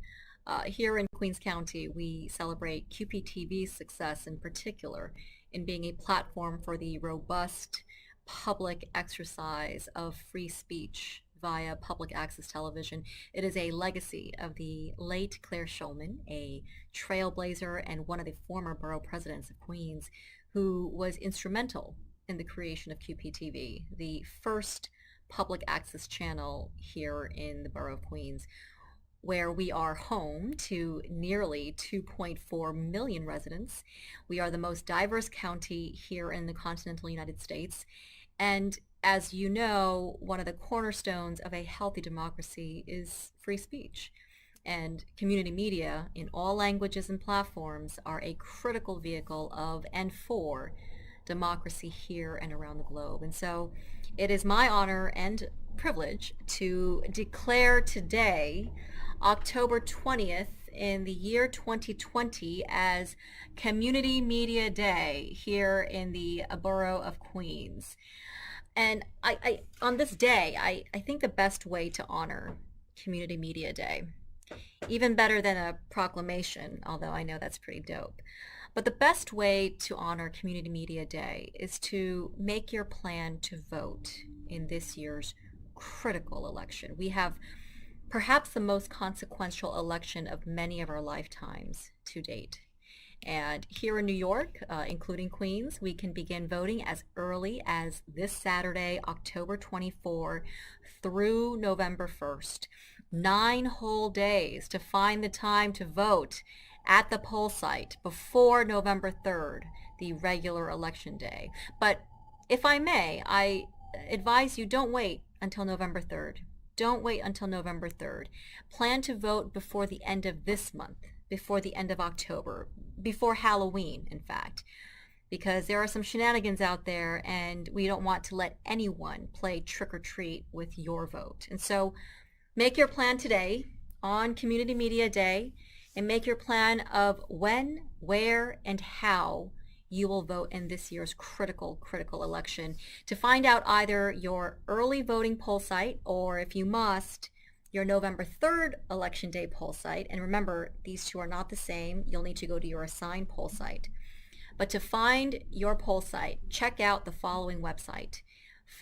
Here in Queens County, we celebrate QPTV's success in particular in being a platform for the robust public exercise of free speech via public access television. It is a legacy of the late Claire Shulman, a trailblazer and one of the former borough presidents of Queens, who was instrumental in the creation of QPTV, the first public access channel here in the borough of Queens, where we are home to nearly 2.4 million residents. We are the most diverse county here in the continental United States. And as you know, one of the cornerstones of a healthy democracy is free speech. And community media in all languages and platforms are a critical vehicle of and for democracy here and around the globe. And so it is my honor and privilege to declare today, October 20th in the year 2020, as Community Media Day here in the borough of Queens. And I on this day, I think the best way to honor Community Media Day, even better than a proclamation, although I know that's pretty dope, but the best way to honor Community Media Day is to make your plan to vote in this year's critical election. We have perhaps the most consequential election of many of our lifetimes to date. And here in New York, including Queens, we can begin voting as early as this Saturday, October 24, through November 1st. 9 whole days to find the time to vote at the poll site before November 3rd, the regular election day. But if I may, I advise you don't wait until November 3rd. Don't wait until November 3rd. Plan to vote before the end of this month, before the end of October, before Halloween, in fact, because there are some shenanigans out there and we don't want to let anyone play trick or treat with your vote. And so make your plan today on Community Media Day, and make your plan of when, where, and how you will vote in this year's critical election. To find out either your early voting poll site, or if you must, your November 3rd election day poll site, and remember, these two are not the same, you'll need to go to your assigned poll site. But to find your poll site, check out the following website: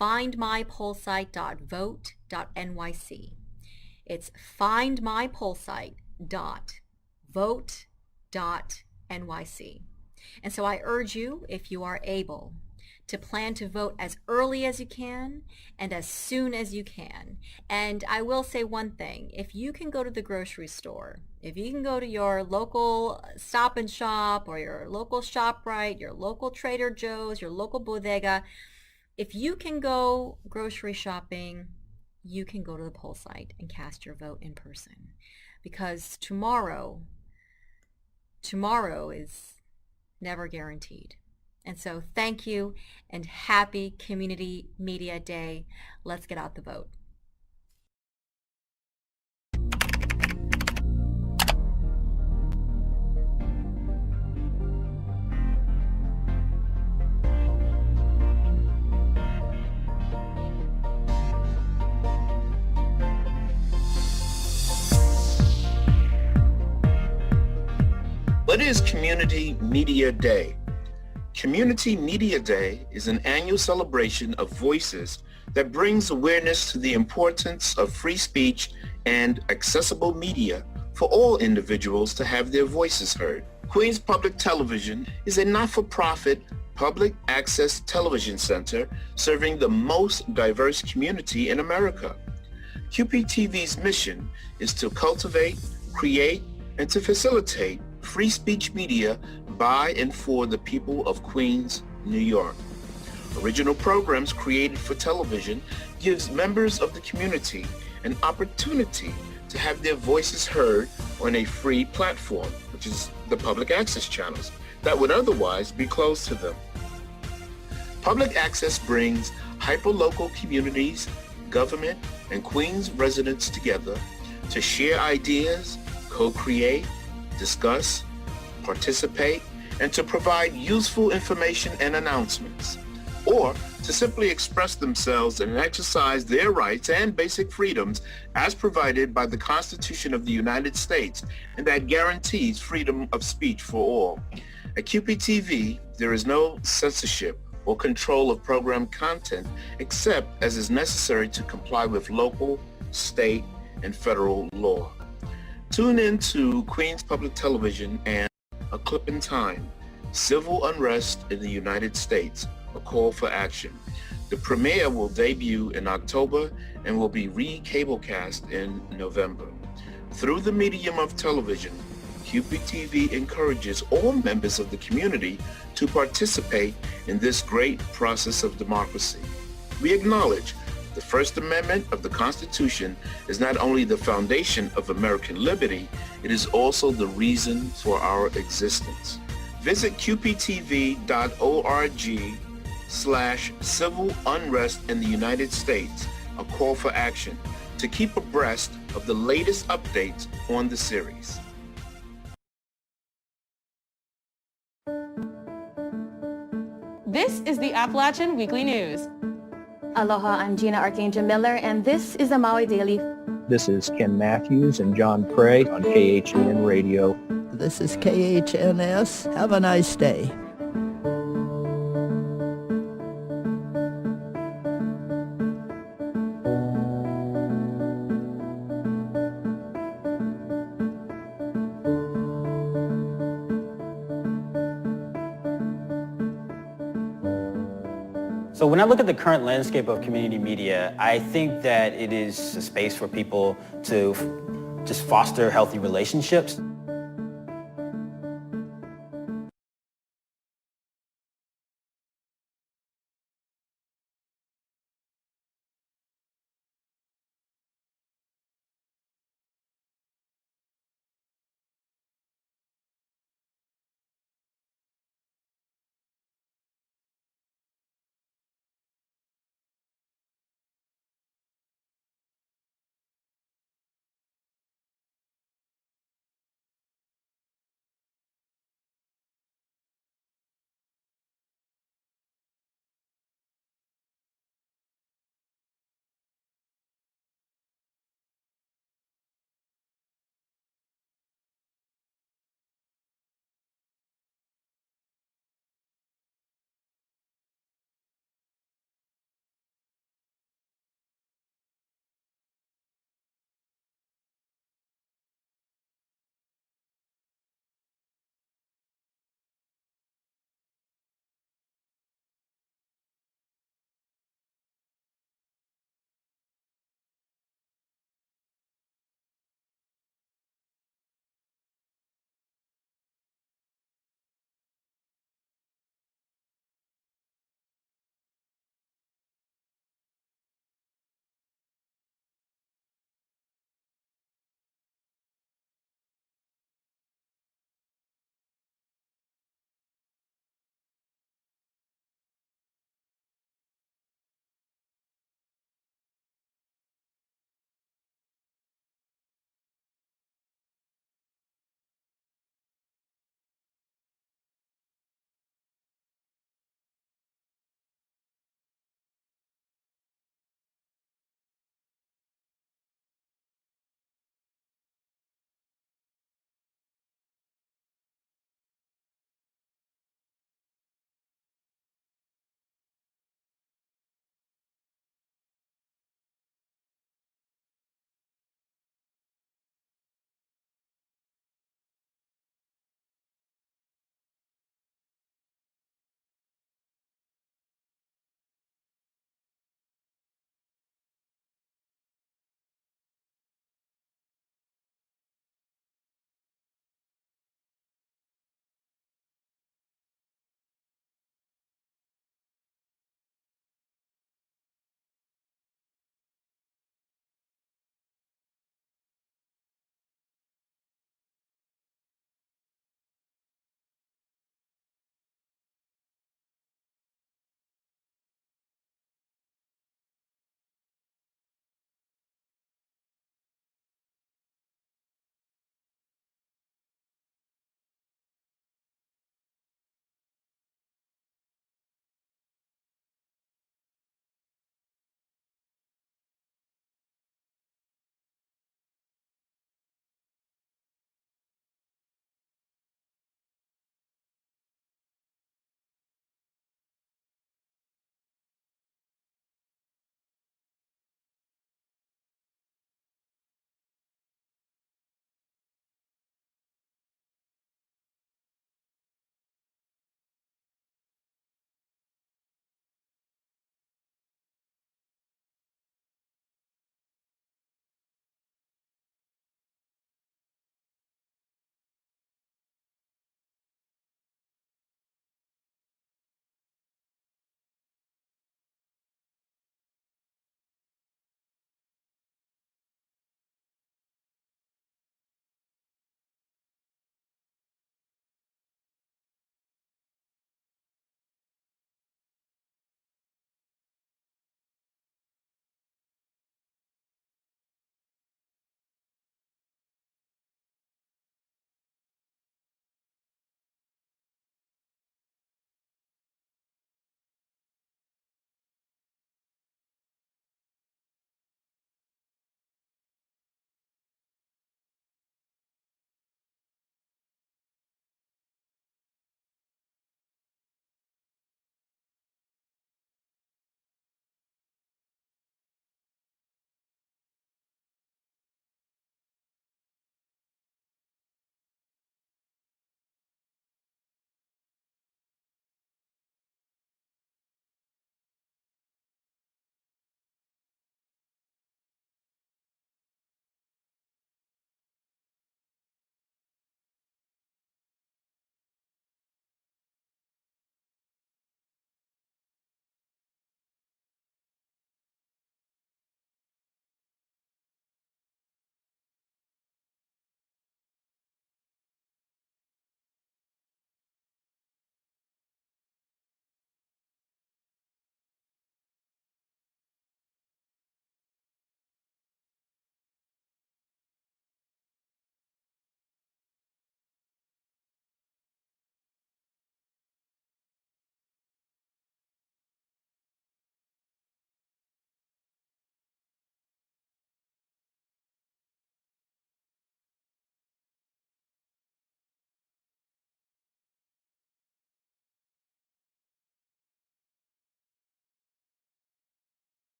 findmypollsite.vote.nyc. It's findmypollsite.vote.nyc. And so I urge you, if you are able, to plan to vote as early as you can and as soon as you can. And I will say one thing: if you can go to the grocery store, if you can go to your local Stop and Shop or your local ShopRite, your local Trader Joe's, your local bodega, if you can go grocery shopping, you can go to the poll site and cast your vote in person. Because tomorrow is never guaranteed. And so thank you and happy Community Media Day. Let's get out the vote. What is Community Media Day? Community Media Day is an annual celebration of voices that brings awareness to the importance of free speech and accessible media for all individuals to have their voices heard. Queens Public Television is a not-for-profit public access television center serving the most diverse community in America. QPTV's mission is to cultivate, create, and to facilitate free speech media by and for the people of Queens, New York. Original programs created for television gives members of the community an opportunity to have their voices heard on a free platform, which is the public access channels, that would otherwise be closed to them. Public access brings hyperlocal communities, government, and Queens residents together to share ideas, co-create, discuss, participate, and to provide useful information and announcements. or to simply express themselves and exercise their rights and basic freedoms as provided by the Constitution of the United States and that guarantees freedom of speech for all. At QPTV, there is no censorship or control of program content except as is necessary to comply with local, state, and federal law. Tune in to Queens Public Television and A Clip in Time, Civil Unrest in the United States, A Call for Action. The premiere will debut in October and will be re-cablecast in November. Through the medium of television, QPTV encourages all members of the community to participate in this great process of democracy. We acknowledge the First Amendment of the Constitution is not only the foundation of American liberty, it is also the reason for our existence. Visit qptv.org/civil unrest in the United States, a call for action, to keep abreast of the latest updates on the series. This is the Appalachian Weekly News. Aloha, I'm Gina Archangel Miller, and this is the Maui Daily. This is Ken Matthews and John Prey on KHEN Radio. This is KHNS. Have a nice day. So when I look at the current landscape of community media, I think that it is a space for people to just foster healthy relationships.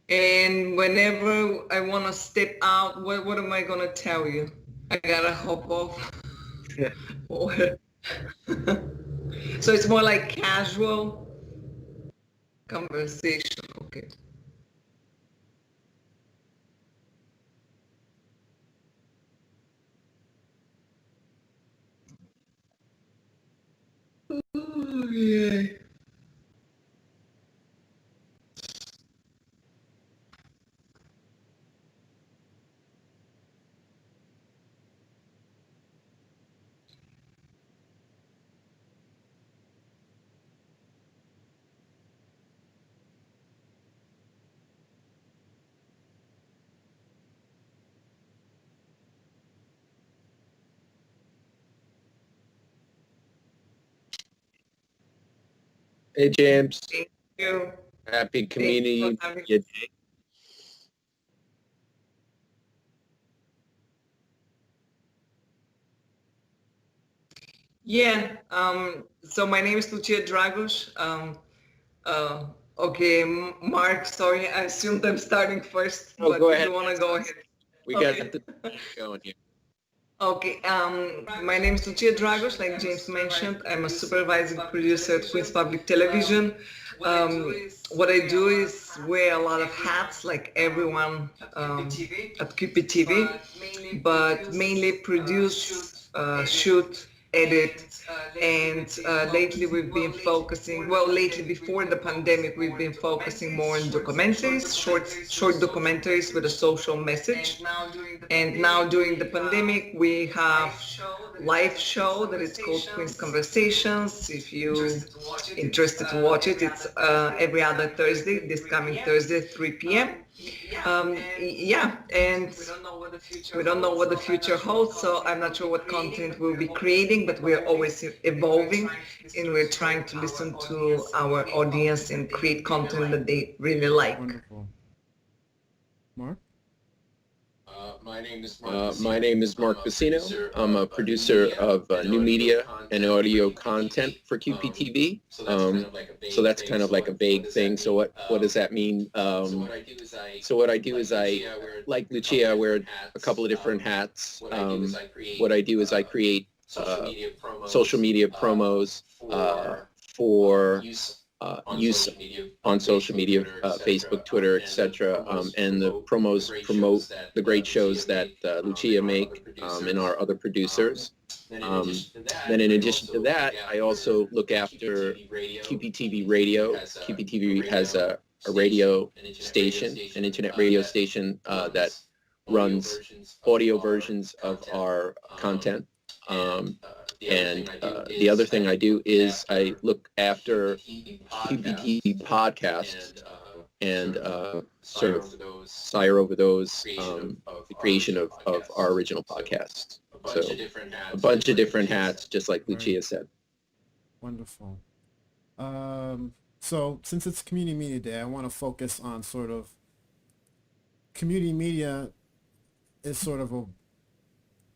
And whenever I want to step out, what am I going to tell you? I got to hop off. Or so it's more like casual conversation. Okay. Oh, yeah. Hey, James. Thank you. Happy Community Media Day. Yeah. So my name is Lucia Dragos. Okay, Mark. Sorry, I assumed I'm starting first, Oh, but go if ahead. you want to go ahead. We Okay. got the going here. Okay, my name is Lucia Dragos, like James mentioned. I'm a supervising producer at Queens Public Television. What I do is wear a lot of hats, like everyone at QPTV, but mainly produce, shoot, edit, and lately we've been focusing, well, lately before the pandemic, we've been focusing more on documentaries, short documentaries with a social message. And now during the pandemic, we have live show that is called Queen's Conversations. If you're interested to watch it, it's every other Thursday, this coming Thursday, 3 p.m. Yeah, and we don't know what the future holds, so I'm not sure what content we'll be creating, but we're always evolving, and we're trying to listen to our audience and create content that they really like. Wonderful. Mark? My name is Mark Bassino. I'm a producer of new media and audio content for QPTV. So that's kind of like a vague thing. So what does that mean? So what I do is I, like Lucia, I wear a couple of different hats. What I do is I create social media promos for use on social media, Facebook, Twitter, etc. And the promos promote the great shows that Lucia make and our other producers. Then in addition to that, I also look after QPTV Radio. QPTV has a radio station, an internet radio station that runs audio versions of our content. And the other thing I do is I look after QPTV podcasts and sort of sire over those, the creation of our original podcasts. So a bunch of different hats, just like Lucia said. Wonderful. So since it's Community Media Day, I want to focus on sort of community media is sort of a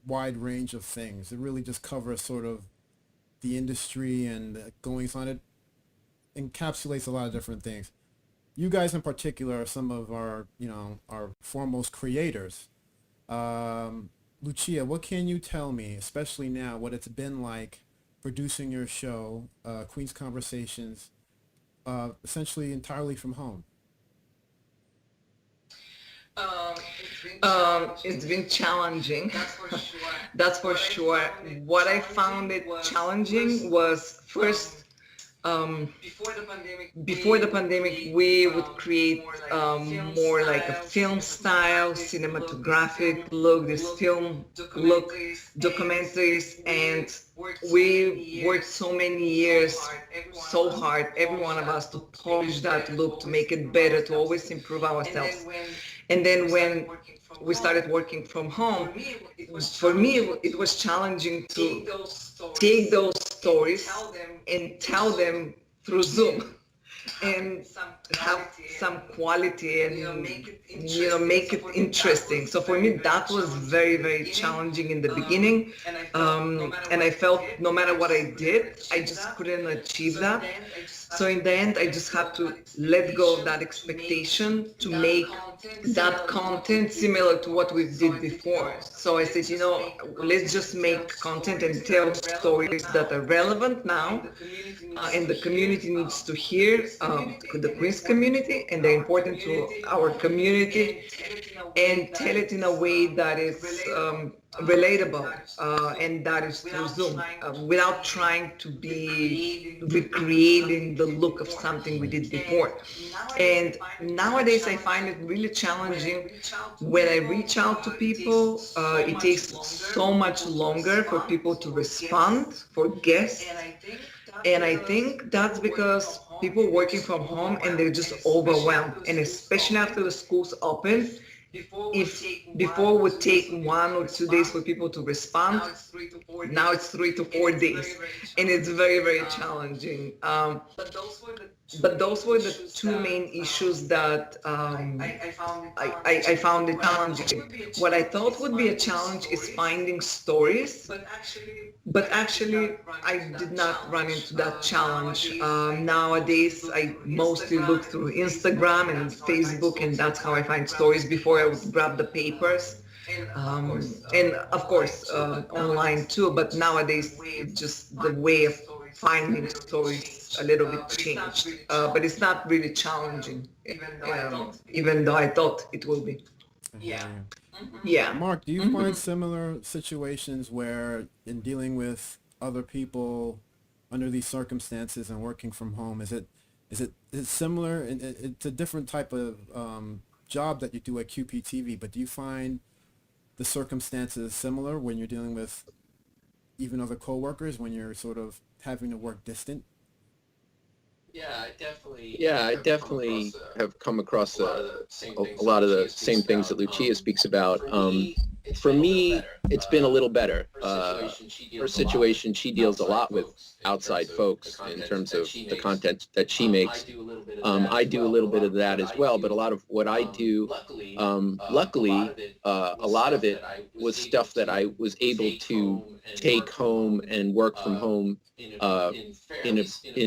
wide range of things. It really just covers sort of the industry and the goings on. It encapsulates a lot of different things. You guys in particular are some of our, our foremost creators. Lucia, what can you tell me, especially now, what it's been like producing your show, Queen's Conversations, essentially entirely from home? It's been challenging. That's for sure. What I found it challenging was first, before the pandemic, we would create more like a film style, cinematographic look, this film look, documentaries, and we worked so many years, so hard, every one of us, to polish that look, to make it better, to always improve ourselves. And then when we started working from home, for me, it was challenging to take those stories and tell them through Zoom and have some quality and make it interesting. So for me, that was very, very challenging in the beginning, and I felt no matter what I did, I just couldn't achieve that. So in the end, I just have to let go of that expectation to make that content similar to what we did before. So I said, let's just make content and tell stories that are relevant now, and the community needs to hear, the Queens community, and they're important to our community, and tell it in a way that is relatable, and that is through Zoom, without trying to be recreating the look of something we did before. And nowadays I find it really challenging when I reach out to people. It takes so much longer for people to respond, for guests. And I think that's because people working from home and they're just overwhelmed. And especially after the schools open, if before would take 1 or 2 days for people to respond, now it's 3 to 4 days, and it's very, very challenging. But those were the two main issues that I found it challenging. What I thought would be a challenge is finding stories, but actually I did not run into that challenge. Nowadays, I mostly look through Instagram and Facebook, and that's how I find stories. Before I would grab the papers, and of course online too, but nowadays just the way of finding stories a little bit changed, but it's not really challenging, even though I thought it will be. Yeah. Mark, do you find similar situations where in dealing with other people under these circumstances and working from home, is it similar? And it's a different type of job that you do at QPTV, but do you find the circumstances similar when you're dealing with even other coworkers, when you're sort of having to work distant? Yeah, I definitely have come across a lot of the same things that Lucia speaks about. For me, it's been a little better. Her situation, she deals a lot with outside folks in terms of the content that she makes. I do a little bit of that as well, but a lot of what I do, luckily, a lot of it was stuff that I was able to take home and work from home in a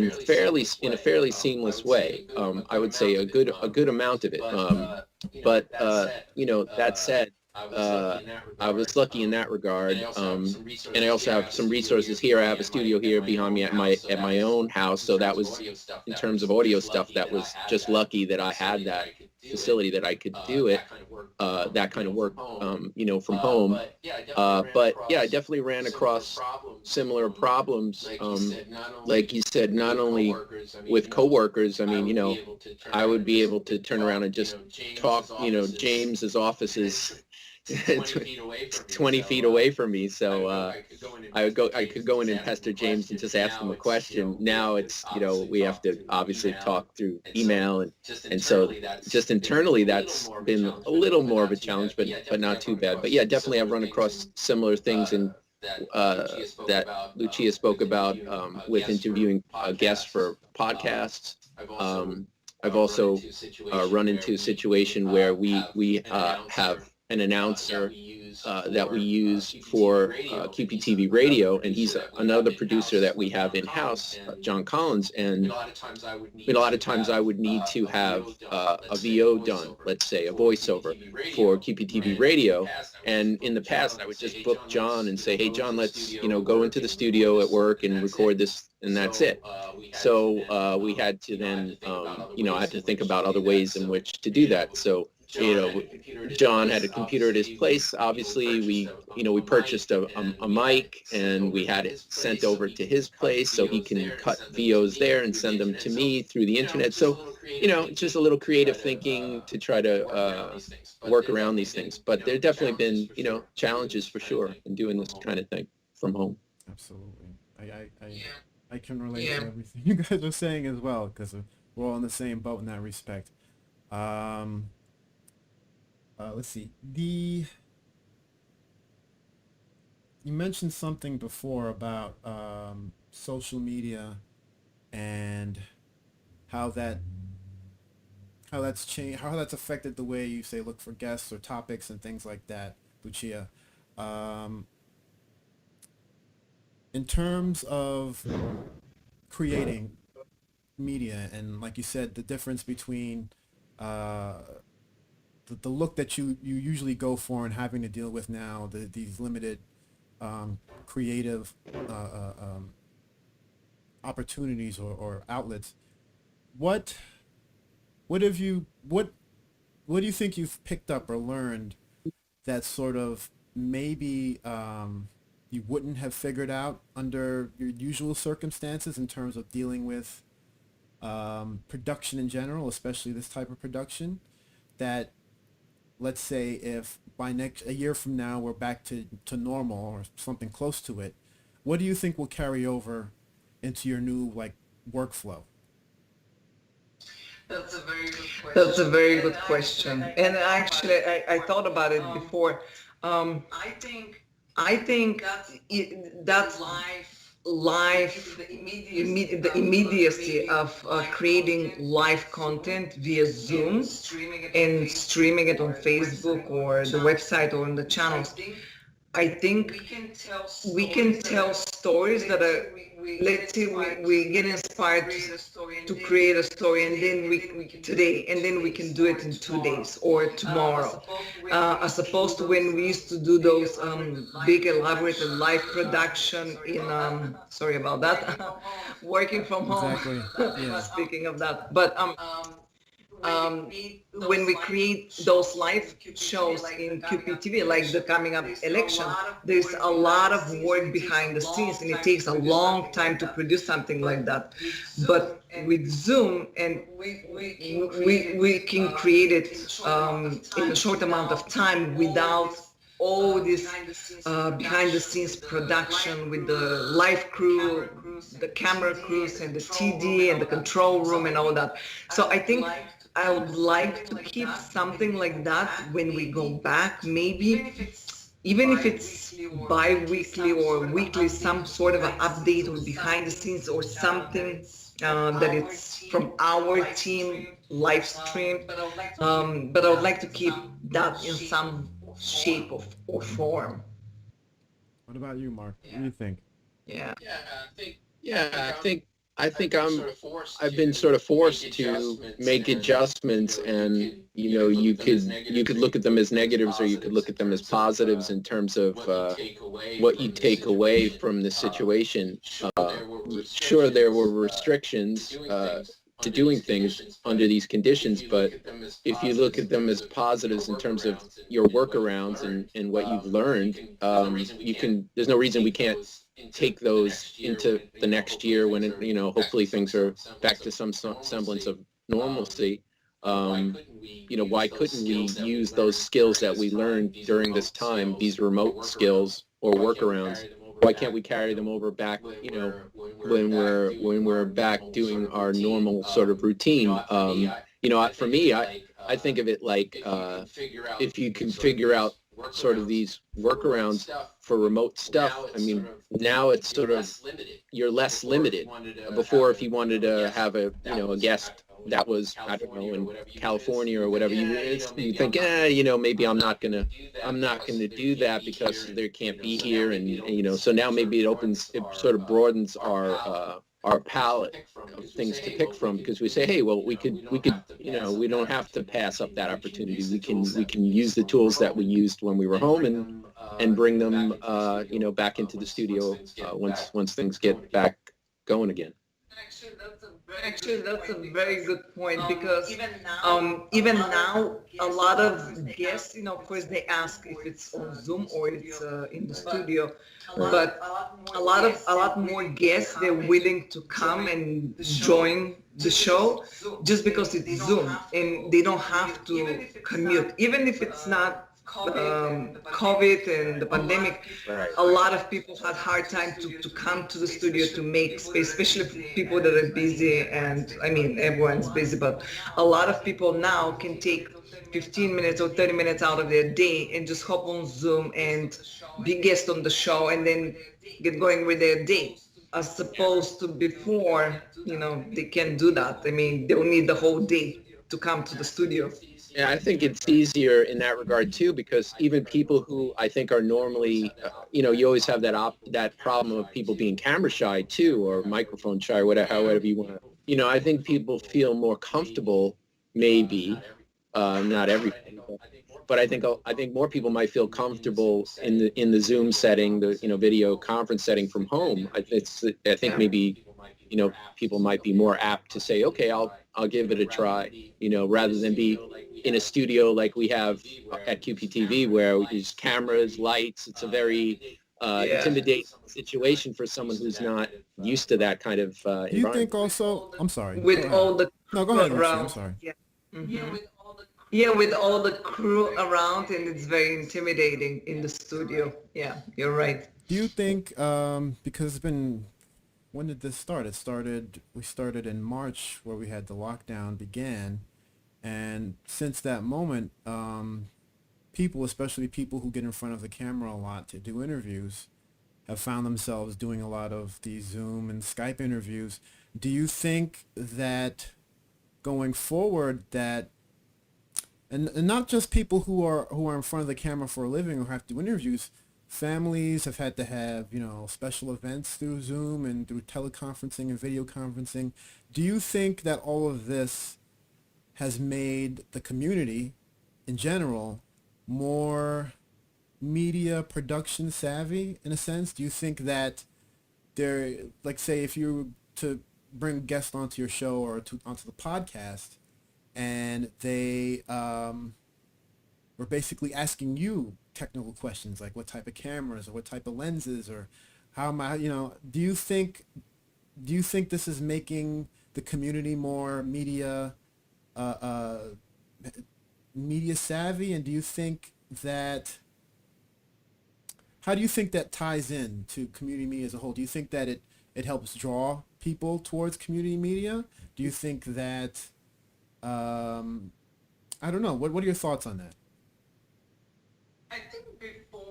fairly seamless way. I would say a good amount of it. But that said, I was lucky in that regard, and I also have some resources here. I have a studio here behind me at my own house, so that was, in terms of audio stuff, that was just lucky that I had that facility that I could do it, that kind of work, from home. But yeah, I definitely ran across similar problems, like you said, not only with coworkers. I mean, I would be able to turn around and just talk. James's office is 20 feet away from me, so I could go in and pester James and just ask him a question. Now it's, we have to obviously talk through email, and so just internally that's been a little more of a challenge, but not too bad. But yeah, definitely I've run across similar things that Lucia spoke about, with interviewing guests for podcasts. I've also run into a situation where we have an announcer that we use for QPTV radio, and he's another producer that we have in-house, John Collins, and a lot of times I would need to have a VO done, let's say, a voiceover for QPTV radio, and in the past I would just book John and say, hey John, let's go into the studio at work and record this, and that's it. So we had to then, I had to think about other ways in which to do that. So, John had a computer at his place. Obviously, we purchased a mic, and we had it sent over to his place so he can cut VOs there and send them to me through the internet. So, just a little creative thinking to try to work around these things. But there definitely been, challenges for sure in doing this kind of thing from home. Absolutely. I can relate to everything you guys are saying as well, because we're all in the same boat in that respect. Let's see. You mentioned something before about social media and how that's changed, how that's affected the way you say look for guests or topics and things like that, Lucia. In terms of creating media, and like you said, the difference between the look that you usually go for and having to deal with now, these limited creative opportunities or outlets. What what have you what do you think you've picked up or learned that sort of maybe you wouldn't have figured out under your usual circumstances in terms of dealing with production in general, especially this type of production, that let's say if by next a year from now we're back to normal or something close to it, what do you think will carry over into your new like workflow? That's a very good question. And actually, I thought about it before. I think that's live, the immediacy of creating live content via Zoom and streaming it on Facebook or the website or on the channels. I think we can tell stories that are, let's say we get inspired to create a story, and then today, and then we can do it in 2 days or tomorrow, as opposed to when we used to do those big elaborate live production in sorry about that, working from home. Exactly. Yeah. Speaking of that, but when we create those live shows in QPTV, like the coming up election, there's a lot of work behind the scenes, and it takes a long time to produce something like that. But with Zoom, and we can create it in a short amount of time without all this behind the scenes production with the live crew, the camera crews, and the TD and the control room and all that. So I think I would like to keep something like that when we go back, maybe, even if it's bi-weekly or weekly, some sort of an update or behind the scenes or something that it's from our team live stream. But I would like to keep that in some shape or form. What about you, Mark? What do you think? Yeah. I think I've been sort of forced to make adjustments, and you could look at them as negatives or you could look at them as positives in terms of what you take away from the situation. Sure, there were restrictions to doing things under these conditions, but if you look at them as positives in terms of your workarounds and what you've learned, there's no reason we can't take those into the next year when hopefully things are back to some semblance of normalcy. Why couldn't we use those skills that we learned during this time, these remote skills or workarounds? Why can't we carry them over back, when we're back doing our normal sort of routine? For me, I think of it like if you can figure out sort of these workarounds for remote stuff. I mean, now it's sort of, you're less limited. Before, if you wanted to have a guest that was, I don't know, in California or whatever, you think, maybe I'm not gonna do that because they can't be here, and so now maybe it sort of broadens our palette of things to pick from, because we say, hey, well, we could we don't have to pass up that opportunity. We can use the tools that we used when we were home and bring them back into the studio once things get back going again. Actually, that's a very good point, because even now, a lot of guests, of course, they ask if it's on Zoom or it's in the studio, but a lot more guests, they're willing to come and join the show just because it's Zoom, and they don't have to commute, even if it's not COVID and the pandemic. Right. A lot of people had hard time to come to the studio to make space, especially people that are busy, and I mean, everyone's busy, but a lot of people now can take 15 minutes or 30 minutes out of their day and just hop on Zoom and be guest on the show and then get going with their day, as opposed to before, they can't do that. I mean, they'll need the whole day to come to the studio. Yeah, I think it's easier in that regard too, because even people who I think are normally, you always have that problem of people being camera shy too, or microphone shy, or whatever, however you want to I think people feel more comfortable, maybe, not everybody, but I think more people might feel comfortable in the Zoom setting, the video conference setting from home. I think maybe people might be more apt to say, okay, I'll give it a try, rather than be in a studio like we have at QPTV where there's cameras, lights. It's a very intimidating situation for someone who's not used to that kind of Do you environment. think also? I'm sorry. Go With ahead. all the No, go crew ahead, Lucia. I'm around. sorry. Yeah. Mhm. Yeah, with all the crew around, and it's very intimidating in the studio. Yeah, you're right. Do you think because it's been when did this start? We started in March where we had the lockdown began, and since that moment, people, especially people who get in front of the camera a lot to do interviews, have found themselves doing a lot of these Zoom and Skype interviews. Do you think that going forward that and not just people who are in front of the camera for a living or have to do interviews, families have had to have special events through Zoom and through teleconferencing and video conferencing. Do you think that all of this has made the community in general more media production savvy in a sense? Do you think that they're, like, say if you were to bring guests onto your show or onto the podcast and they were basically asking you technical questions like what type of cameras or what type of lenses or how am I, do you think this is making the community more uh, media savvy, and do you think that how do you think that ties in to community media as a whole? Do you think that it helps draw people towards community media? Do you think that I don't know. What are your thoughts on that?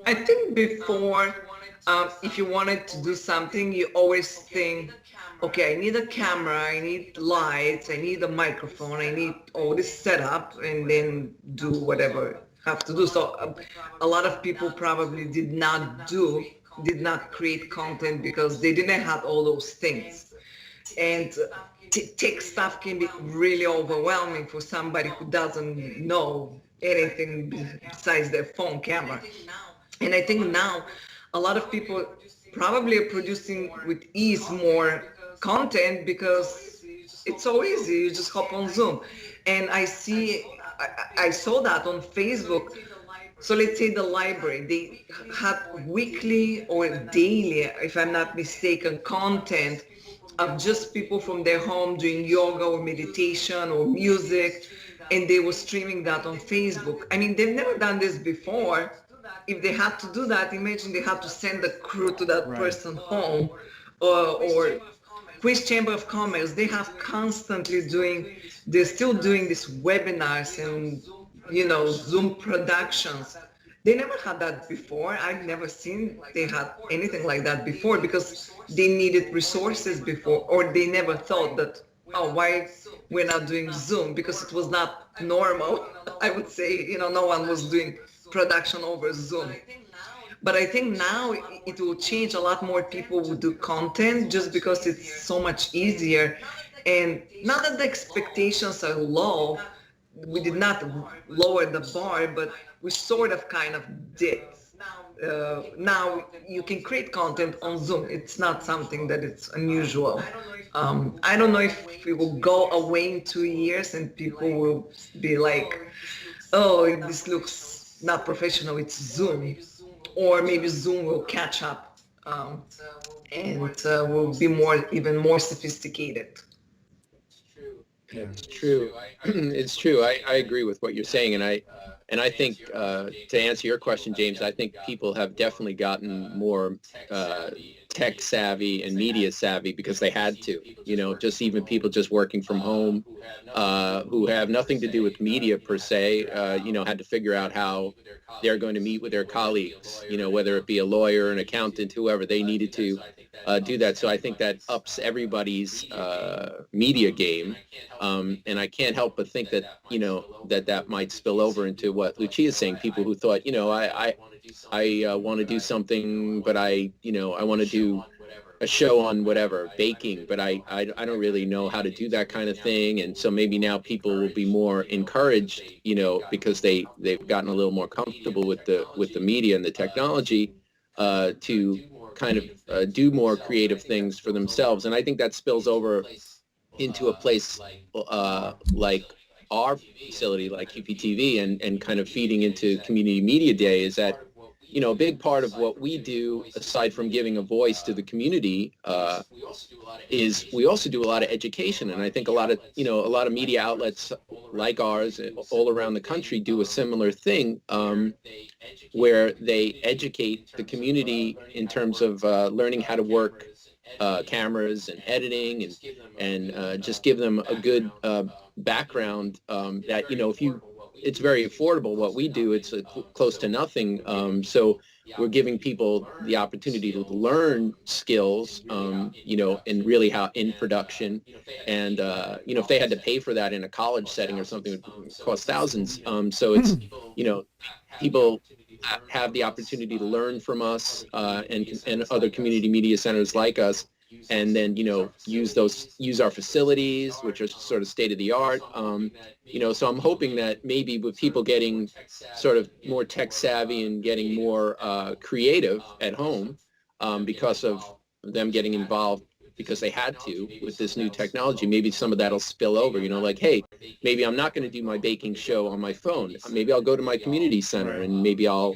I think before, if you wanted to do something, you always think, okay, I need a camera, I need lights, I need a microphone, I need all this setup, and then do whatever I have to do. So a lot of people probably did not create content because they didn't have all those things. And tech stuff can be really overwhelming for somebody who doesn't know anything besides their phone camera. And I think now a lot of people probably are producing with ease more content because it's so easy. You just hop on Zoom. And I saw that on Facebook. So let's say the library, they had weekly or daily, if I'm not mistaken, content of just people from their home doing yoga or meditation or music, and they were streaming that on Facebook. I mean, they've never done this before. If they had to do that, imagine they had to send the crew to that person home, or Queen's Chamber of Commerce. They have constantly they're still doing these webinars and Zoom productions. They never had that before. I've never seen they had anything like that before because they needed resources before, or they never thought that, oh, why we're not doing Zoom, because it was not normal. I would say, no one was doing production over Zoom. But I think now it will change. A lot more people will do content just because it's so much easier. And not that the expectations are low, we did not lower the bar, but we sort of kind of did. Now you can create content on Zoom. It's not something that it's unusual. I don't know if we will go away in 2 years and people will be like, oh, this looks not professional, it's Zoom. Or maybe Zoom will catch up and will be even more sophisticated. It's true. It's true. I agree with what you're saying, and I think to answer your question, James, I think people have definitely gotten more tech savvy and media savvy because they had to. Just even people just working from home who have nothing to do with media per se. Had to figure out how they're going to meet with their colleagues. Whether it be a lawyer, an accountant, whoever, they needed to do that. So I think that ups everybody's media game. And I can't help but think that, that might spill over into what Lucia is saying. People who thought, I want to do something, but I want to do a show on whatever baking, but I don't really know how to do that kind of thing, and so maybe now people will be more encouraged, because they've gotten a little more comfortable with the media and the technology, to kind of do more creative things for themselves, and I think that spills over into a place like our facility, like QPTV, and kind of feeding into Community Media Day is that, a big part of what we do, aside from giving a voice to the community, is we also do a lot of education. And I think a lot of media outlets like ours all around the country do a similar thing, where they educate the community in terms of learning how to work cameras and editing, and just give them a good background, that, it's very affordable what we do. It's close to nothing. So we're giving people the opportunity to learn skills, and really how in production. And, if they had to pay for that in a college setting or something, it would cost thousands. So it's, people have the opportunity to learn from us, and other community media centers like us, and then, use our facilities, which are sort of state of the art. So I'm hoping that maybe with people getting sort of more tech savvy and getting more creative at home, because of them getting involved because they had to with this new technology, maybe some of that'll spill over, like, hey, maybe I'm not going to do my baking show on my phone. Maybe I'll go to my community center and maybe I'll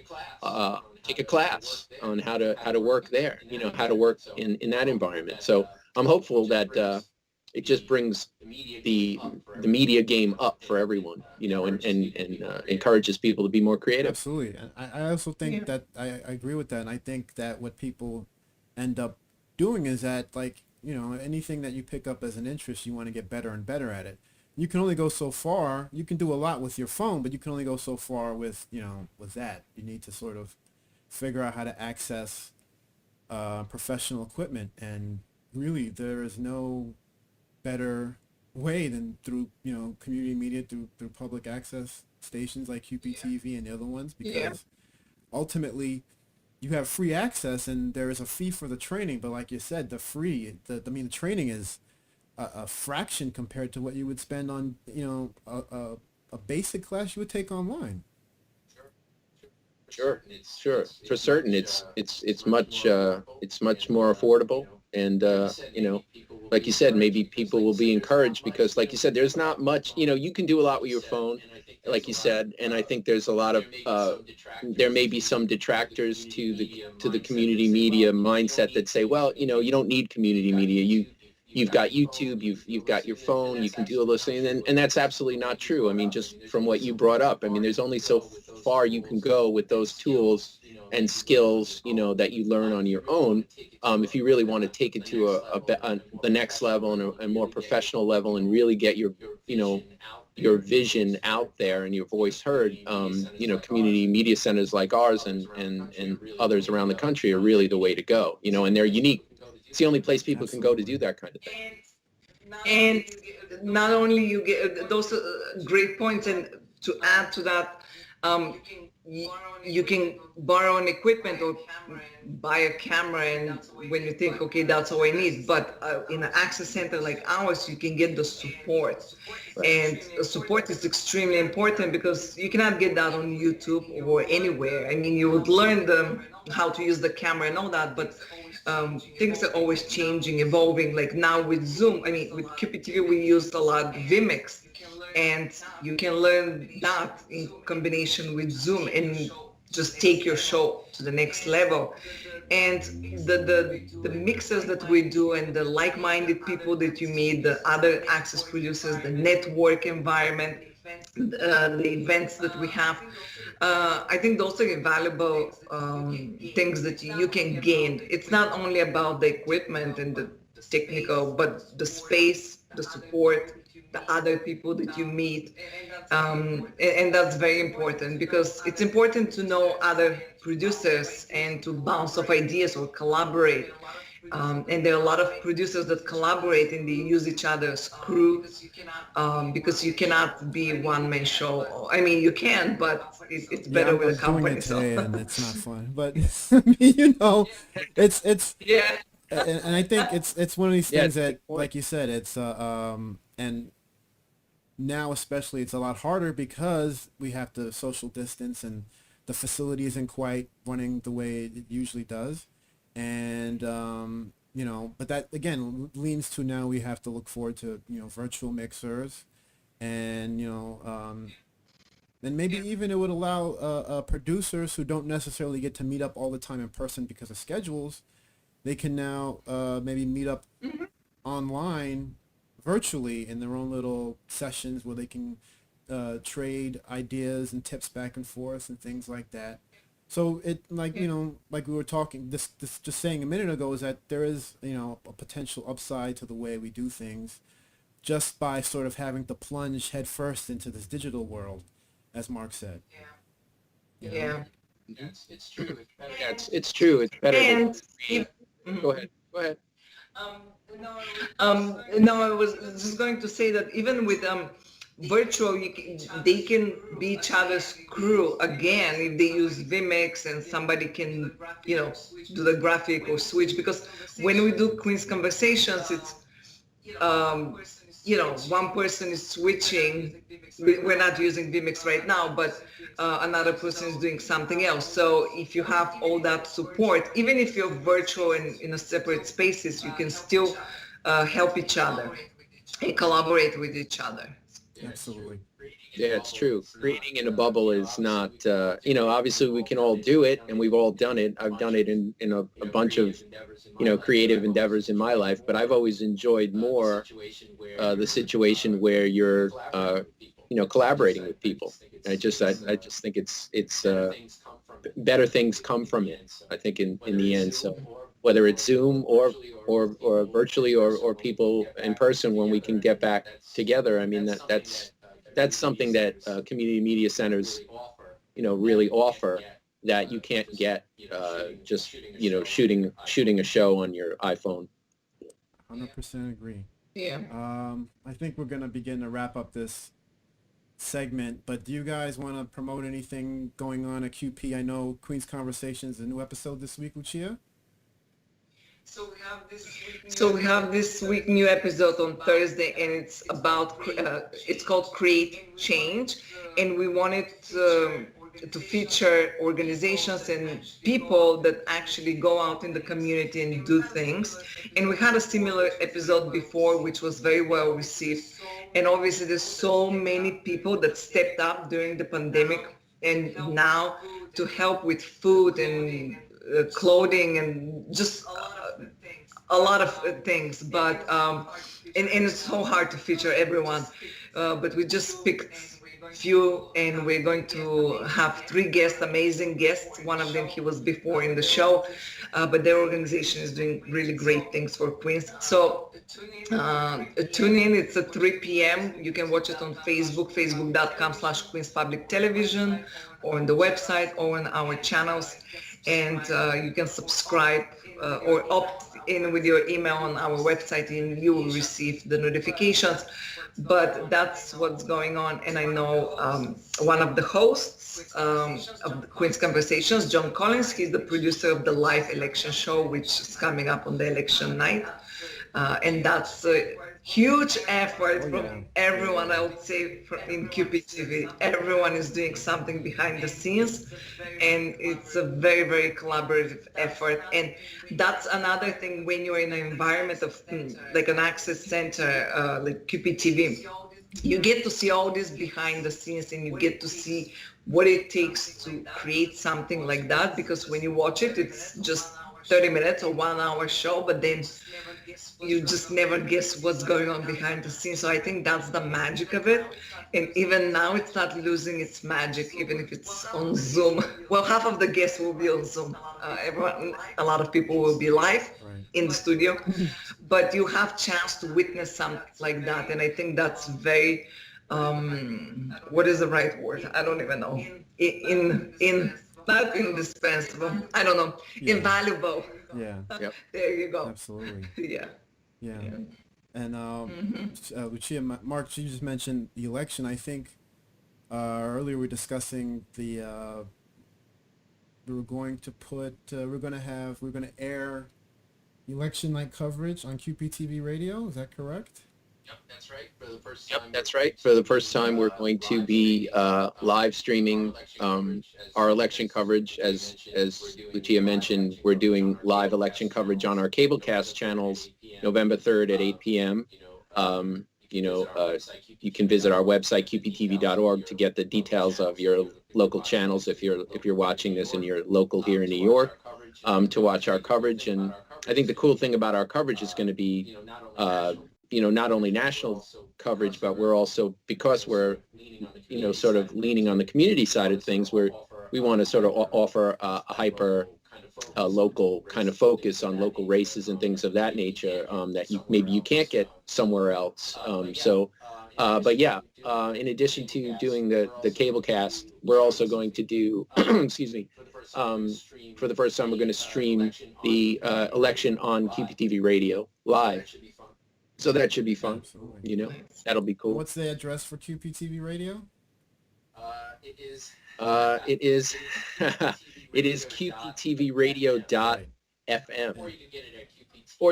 take a class on how to work there, how to work in that environment. So I'm hopeful that it just brings the media game up for everyone, and encourages people to be more creative. Absolutely. And I also think that I agree with that. And I think that what people end up doing is that, like, anything that you pick up as an interest, you want to get better and better at it. You can only go so far. You can do a lot with your phone, but you can only go so far with, with that. You need to sort of figure out how to access professional equipment. And really, there is no better way than through, community media, through public access stations like QPTV and the other ones, because ultimately you have free access and there is a fee for the training. But like you said, the training is a fraction compared to what you would spend on, a basic class you would take online. Sure, for certain, it's much more affordable, and like you said, maybe people will be encouraged because, like you said, there's not much. You can do a lot with your phone, like you said, and I think there's a lot of there may be some detractors to the community media mindset that say, well, you don't need community media. You've got YouTube, you've got your phone, you can do all those things, and that's absolutely not true. I mean, just from what you brought up, I mean, there's only so far you can go with those tools and skills, that you learn on your own. If you really want to take it to the next level and a more professional level, and really get your vision out there and your voice heard, community media centers like ours and others around the country are really the way to go. And they're unique. It's the only place people can go to do that kind of thing. And not only you get those great points, and to add to that, you can borrow an equipment or buy a camera, and when you think, okay, that's all I need. But in an access center like ours, you can get the support. And support is extremely important because you cannot get that on YouTube or anywhere. I mean, you would learn how to use the camera and all that, but things are always changing, evolving. Like now with Zoom, with QPTV, we used a lot vMix, and you can learn that in combination with Zoom and just take your show to the next level. And the mixes that we do and the like-minded people that you meet, the other access producers, the network environment, the events that we have, I think those are valuable things that you can gain. It's not only about the equipment and the technical, but the space, the support, the other people that you meet. And that's very important because it's important to know other producers and to bounce off ideas or collaborate. And there are a lot of producers that collaborate and they use each other's crew, because you cannot be one-man show. I mean, you can, but it's better with a company. Doing it today, and it's not fun. But it's yeah. and I think it's one of these Yeah, things it's a that, good point. like you said, and now especially it's a lot harder because we have to social distance and the facility isn't quite running the way it usually does, and but that again leans to now we have to look forward to virtual mixers, and and maybe even it would allow producers who don't necessarily get to meet up all the time in person because of schedules, they can now maybe meet up online virtually in their own little sessions where they can trade ideas and tips back and forth and things like that. So it like like we were talking this just saying a minute ago is that there is a potential upside to the way we do things just by sort of having to plunge headfirst into this digital world, as Mark said. Yeah. It's true. It's true. It's better to And create. Go ahead. Go ahead. no, I was just going to say that even with virtual, they can be each other's crew again if they use Vimix and somebody can, do the graphic or switch. Because when we do Queen's Conversations, it's one person is switching. We're not using Vimix right now, but another person is doing something else. So if you have all that support, even if you're virtual and in a separate spaces, you can still help each other and collaborate with each other. Absolutely. Yeah, it's true. Creating in a bubble is not, obviously we can all do it and we've all done it. I've done it in a bunch of, creative endeavors in my life, but I've always enjoyed more the situation where you're, collaborating with people. I just think it's better things come from it, I think in the end. So whether it's Zoom or virtually or people in person, when we can get back together, I mean, that's something that community media centers, really offer that you can't get just, shooting a show on your iPhone. 100% agree. Yeah. I think we're going to begin to wrap up this segment, but do you guys want to promote anything going on at QP? I know Queen's Conversations, a new episode this week, Lucia? So we have this week new episode on Thursday, and it's about it's called Create Change, and we wanted to feature organizations and people that actually go out in the community and do things. And we had a similar episode before, which was very well received. And obviously, there's so many people that stepped up during the pandemic, and now to help with food and clothing and just a lot of things, but and it's so hard to feature everyone, but we just picked few, and we're going to have 3 guests, amazing guests. One of them, he was before in the show, but their organization is doing really great things for Queens. So tune in. It's at 3 p.m. You can watch it on Facebook, facebook.com/Queens Public Television, or on the website, or on our channels. And you can subscribe or opt in with your email on our website, and you will receive the notifications. But that's what's going on. And I know one of the hosts of the Queen's Conversations, John Collins, he's the producer of the live election show, which is coming up on the election night. And that's a huge effort from everyone, I would say, in QPTV. Everyone is doing something behind the scenes, and it's a very, very collaborative effort. And that's another thing when you're in an environment of like an access center, like QPTV. You get to see all this behind the scenes, and you get to see what it takes to create something like that, because when you watch it, it's just 30 minutes or 1 hour show, but then you just never guess what's going on behind the scenes. So I think that's the magic of it. And even now it's not losing its magic, even if it's on Zoom. Well, half of the guests will be on Zoom. A lot of people will be live in the studio, but you have chance to witness something like that. And I think that's very, what is the right word? I don't even know. Not indispensable. I don't know. Yeah. Invaluable. Yeah. Yep. There you go. Absolutely. Yeah. Yeah. And Lucia, Mark, you just mentioned the election. I think earlier we were discussing the we're going to air election night coverage on QPTV radio. Is that correct? Yep, that's right. For the first time, we're going to be live streaming our election coverage. As Lucia mentioned, we're doing live election coverage on our cablecast channels November 3rd at 8 p.m. You can visit our website qptv.org to get the details of your local channels if you're watching this in your local here in New York, to watch our coverage. And I think the cool thing about our coverage is going to be not only national coverage, but we're also, because we're, sort of leaning on the community side of things, we want to sort of offer a hyper local kind of focus on local races and things of that nature that maybe you can't get somewhere else. But yeah, in addition to doing the cable cast, we're also going to do, excuse me, for the first time, we're going to stream the election on QPTV radio live. So that should be fun. Absolutely. That'll be cool. What's the address for QPTV radio? It is it is qptvradio.fm, or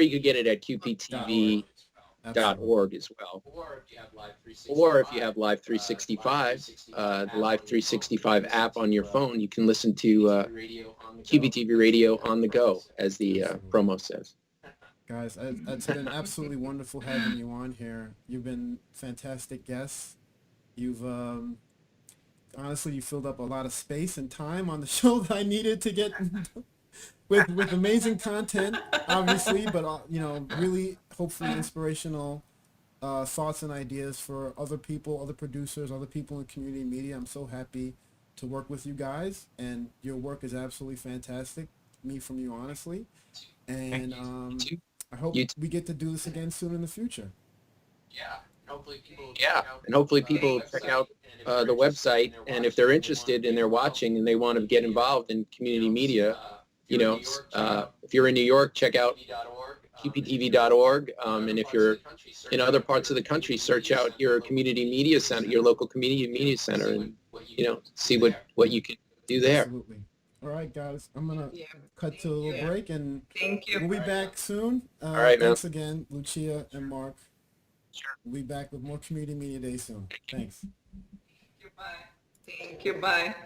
you could get it at qptv.org as well. Or if you have Live 365, the Live 365 app on your phone, you can listen to QPTV radio on the go, as the promo says. Guys, it's been absolutely wonderful having you on here. You've been fantastic guests. You've honestly, you filled up a lot of space and time on the show that I needed to get with amazing content, obviously, but really hopefully inspirational thoughts and ideas for other people, other producers, other people in community media. I'm so happy to work with you guys, and your work is absolutely fantastic. Me from you, honestly, and I hope we get to do this again soon in the future. Yeah, and hopefully people check out the website, and if they're interested and they're watching and they want to get involved in community media, if you're in New York, check out qptv.org, and if you're in other parts of the country, search out your community media center, your local community media center, and see what you can do there. Absolutely. All right, guys, I'm gonna cut to a little break, and Thank you. we'll be back soon. All right, man. Thanks again, Lucia and Mark. Sure. We'll be back with more Community Media Day soon. Thanks. Thank you. Bye.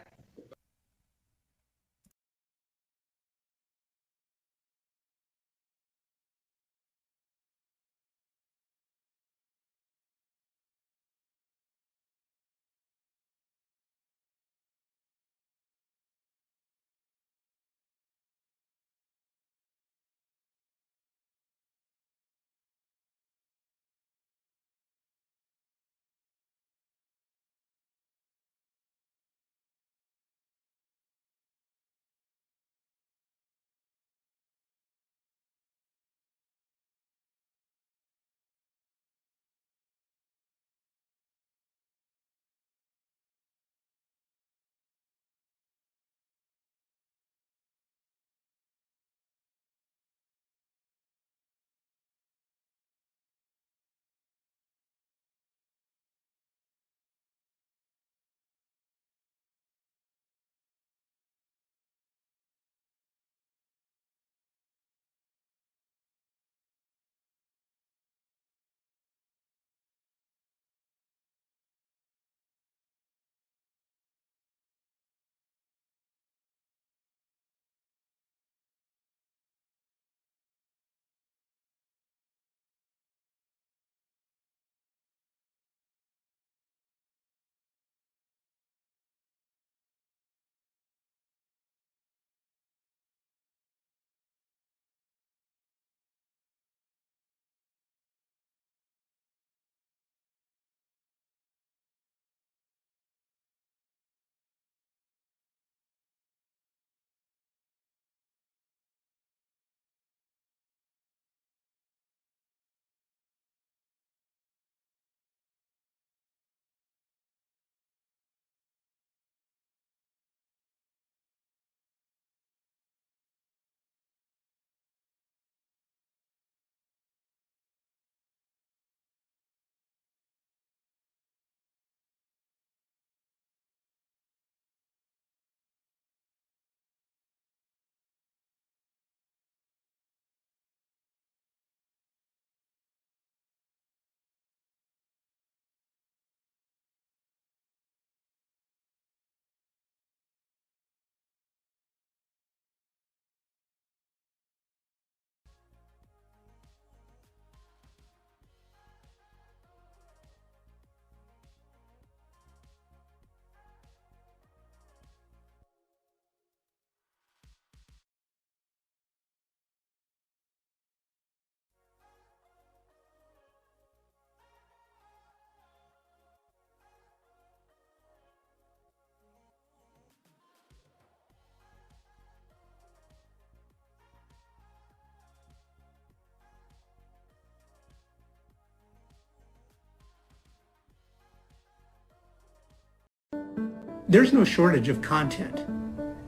There's no shortage of content.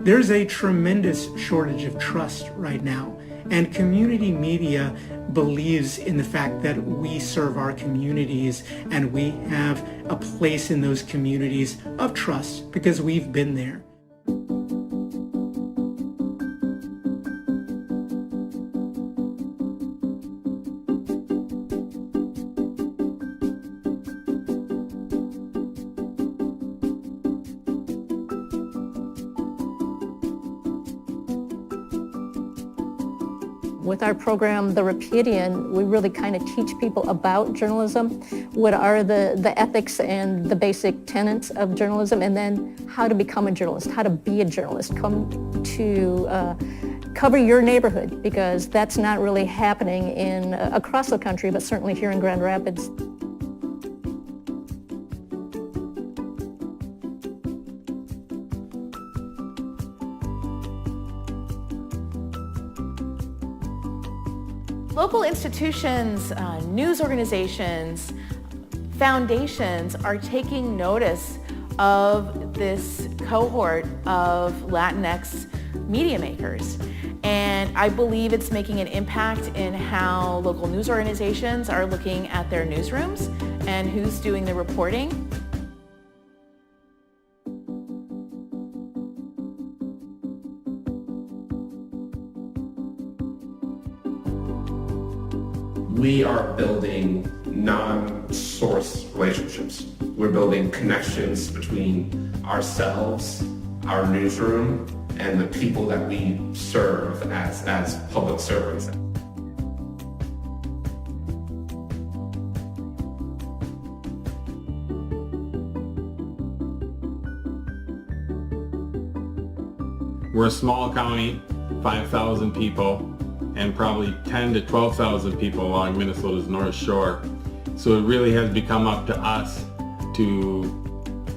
There's a tremendous shortage of trust right now. And community media believes in the fact that we serve our communities and we have a place in those communities of trust because we've been there. With our program, The Repudian, we really kind of teach people about journalism, what are the ethics and the basic tenets of journalism, and then how to become a journalist, how to be a journalist, come to cover your neighborhood, because that's not really happening across the country, but certainly here in Grand Rapids. Local institutions, news organizations, foundations are taking notice of this cohort of Latinx media makers. And I believe it's making an impact in how local news organizations are looking at their newsrooms and who's doing the reporting. We are building non-source relationships. We're building connections between ourselves, our newsroom, and the people that we serve as public servants. We're a small county, 5,000 people, and probably 10 to 12,000 people along Minnesota's North Shore. So it really has become up to us to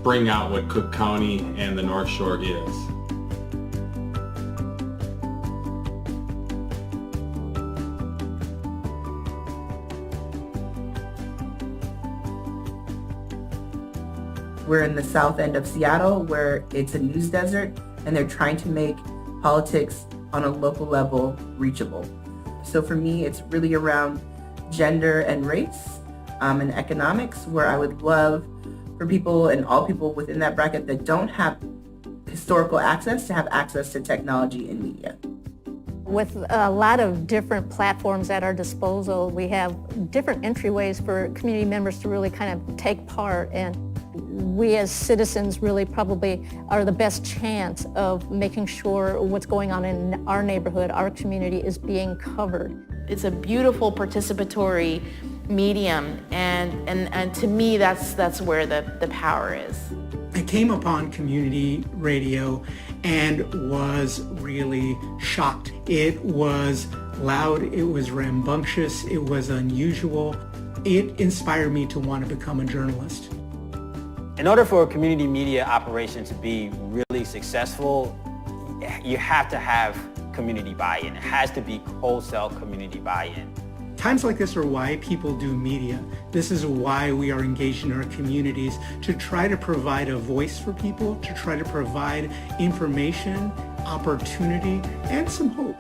bring out what Cook County and the North Shore is. We're in the south end of Seattle, where it's a news desert, and they're trying to make politics on a local level reachable. So for me, it's really around gender and race and economics, where I would love for people and all people within that bracket that don't have historical access to have access to technology and media. With a lot of different platforms at our disposal, we have different entryways for community members to really kind of take part, and we as citizens really probably are the best chance of making sure what's going on in our neighborhood, our community, is being covered. It's a beautiful participatory medium, and to me that's where the power is. I came upon community radio and was really shocked. It was loud, it was rambunctious, it was unusual. It inspired me to want to become a journalist. In order for a community media operation to be really successful, you have to have community buy-in. It has to be wholesale community buy-in. Times like this are why people do media. This is why we are engaged in our communities, to try to provide a voice for people, to try to provide information, opportunity, and some hope.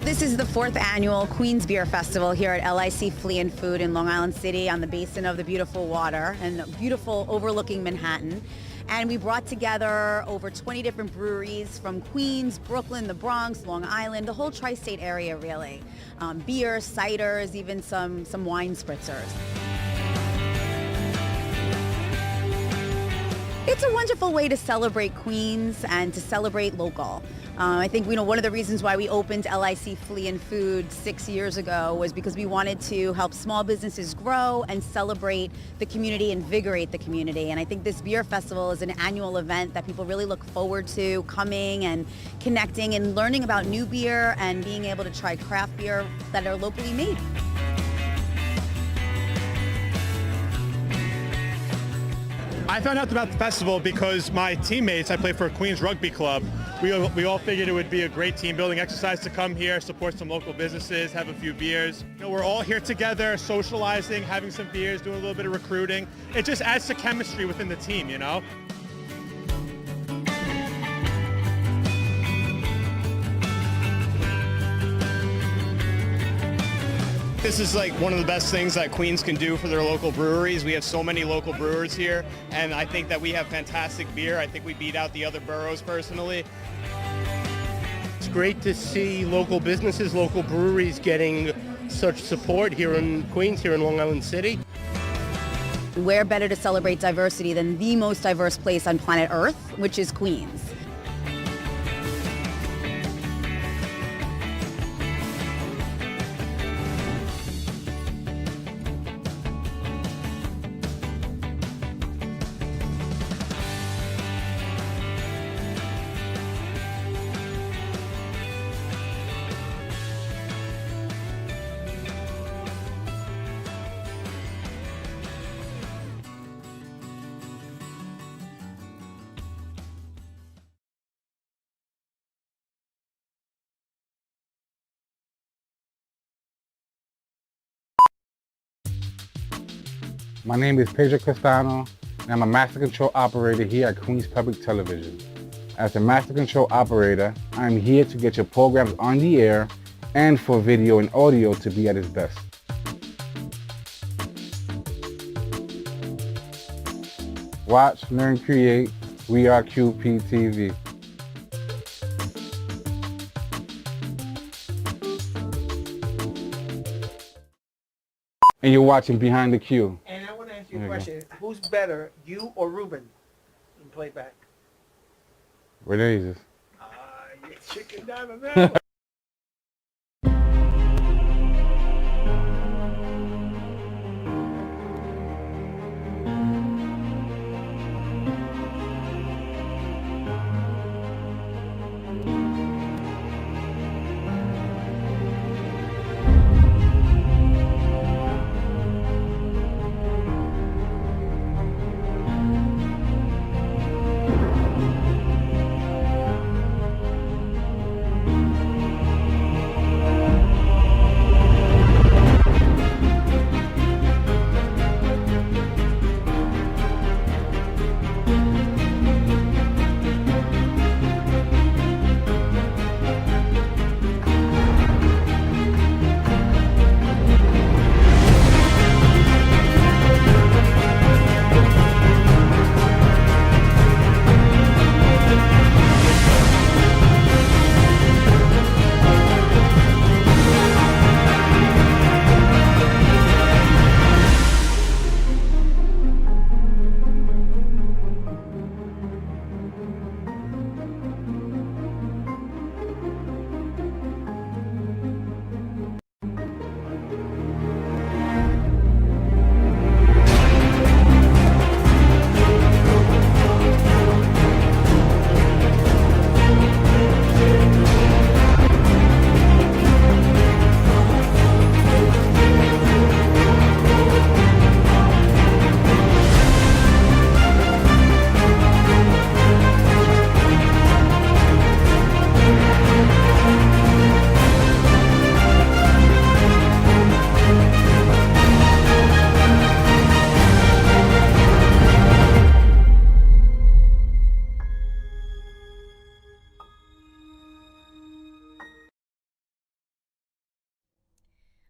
This is the 4th annual Queens Beer Festival here at LIC Flea and Food in Long Island City on the basin of the beautiful water and beautiful overlooking Manhattan. And we brought together over 20 different breweries from Queens, Brooklyn, the Bronx, Long Island, the whole tri-state area really. Beer, ciders, even some wine spritzers. It's a wonderful way to celebrate Queens and to celebrate local. I think one of the reasons why we opened LIC Flea and Food 6 years ago was because we wanted to help small businesses grow and celebrate the community, invigorate the community. And I think this beer festival is an annual event that people really look forward to coming and connecting and learning about new beer and being able to try craft beer that are locally made. I found out about the festival because my teammates, I play for Queens Rugby Club, we all figured it would be a great team building exercise to come here, support some local businesses, have a few beers. We're all here together, socializing, having some beers, doing a little bit of recruiting. It just adds to chemistry within the team, This is like one of the best things that Queens can do for their local breweries. We have so many local brewers here, and I think that we have fantastic beer. I think we beat out the other boroughs personally. It's great to see local businesses, local breweries getting such support here in Queens, here in Long Island City. Where better to celebrate diversity than the most diverse place on planet Earth, which is Queens. My name is Pedro Castano, and I'm a master control operator here at Queens Public Television. As a master control operator, I'm here to get your programs on the air and for video and audio to be at its best. Watch, learn, create. We are QPTV. And you're watching Behind the Cue. And I want to ask you a There you question. Who's better, you or Ruben, in playback? What is this? You're chicken down on that one.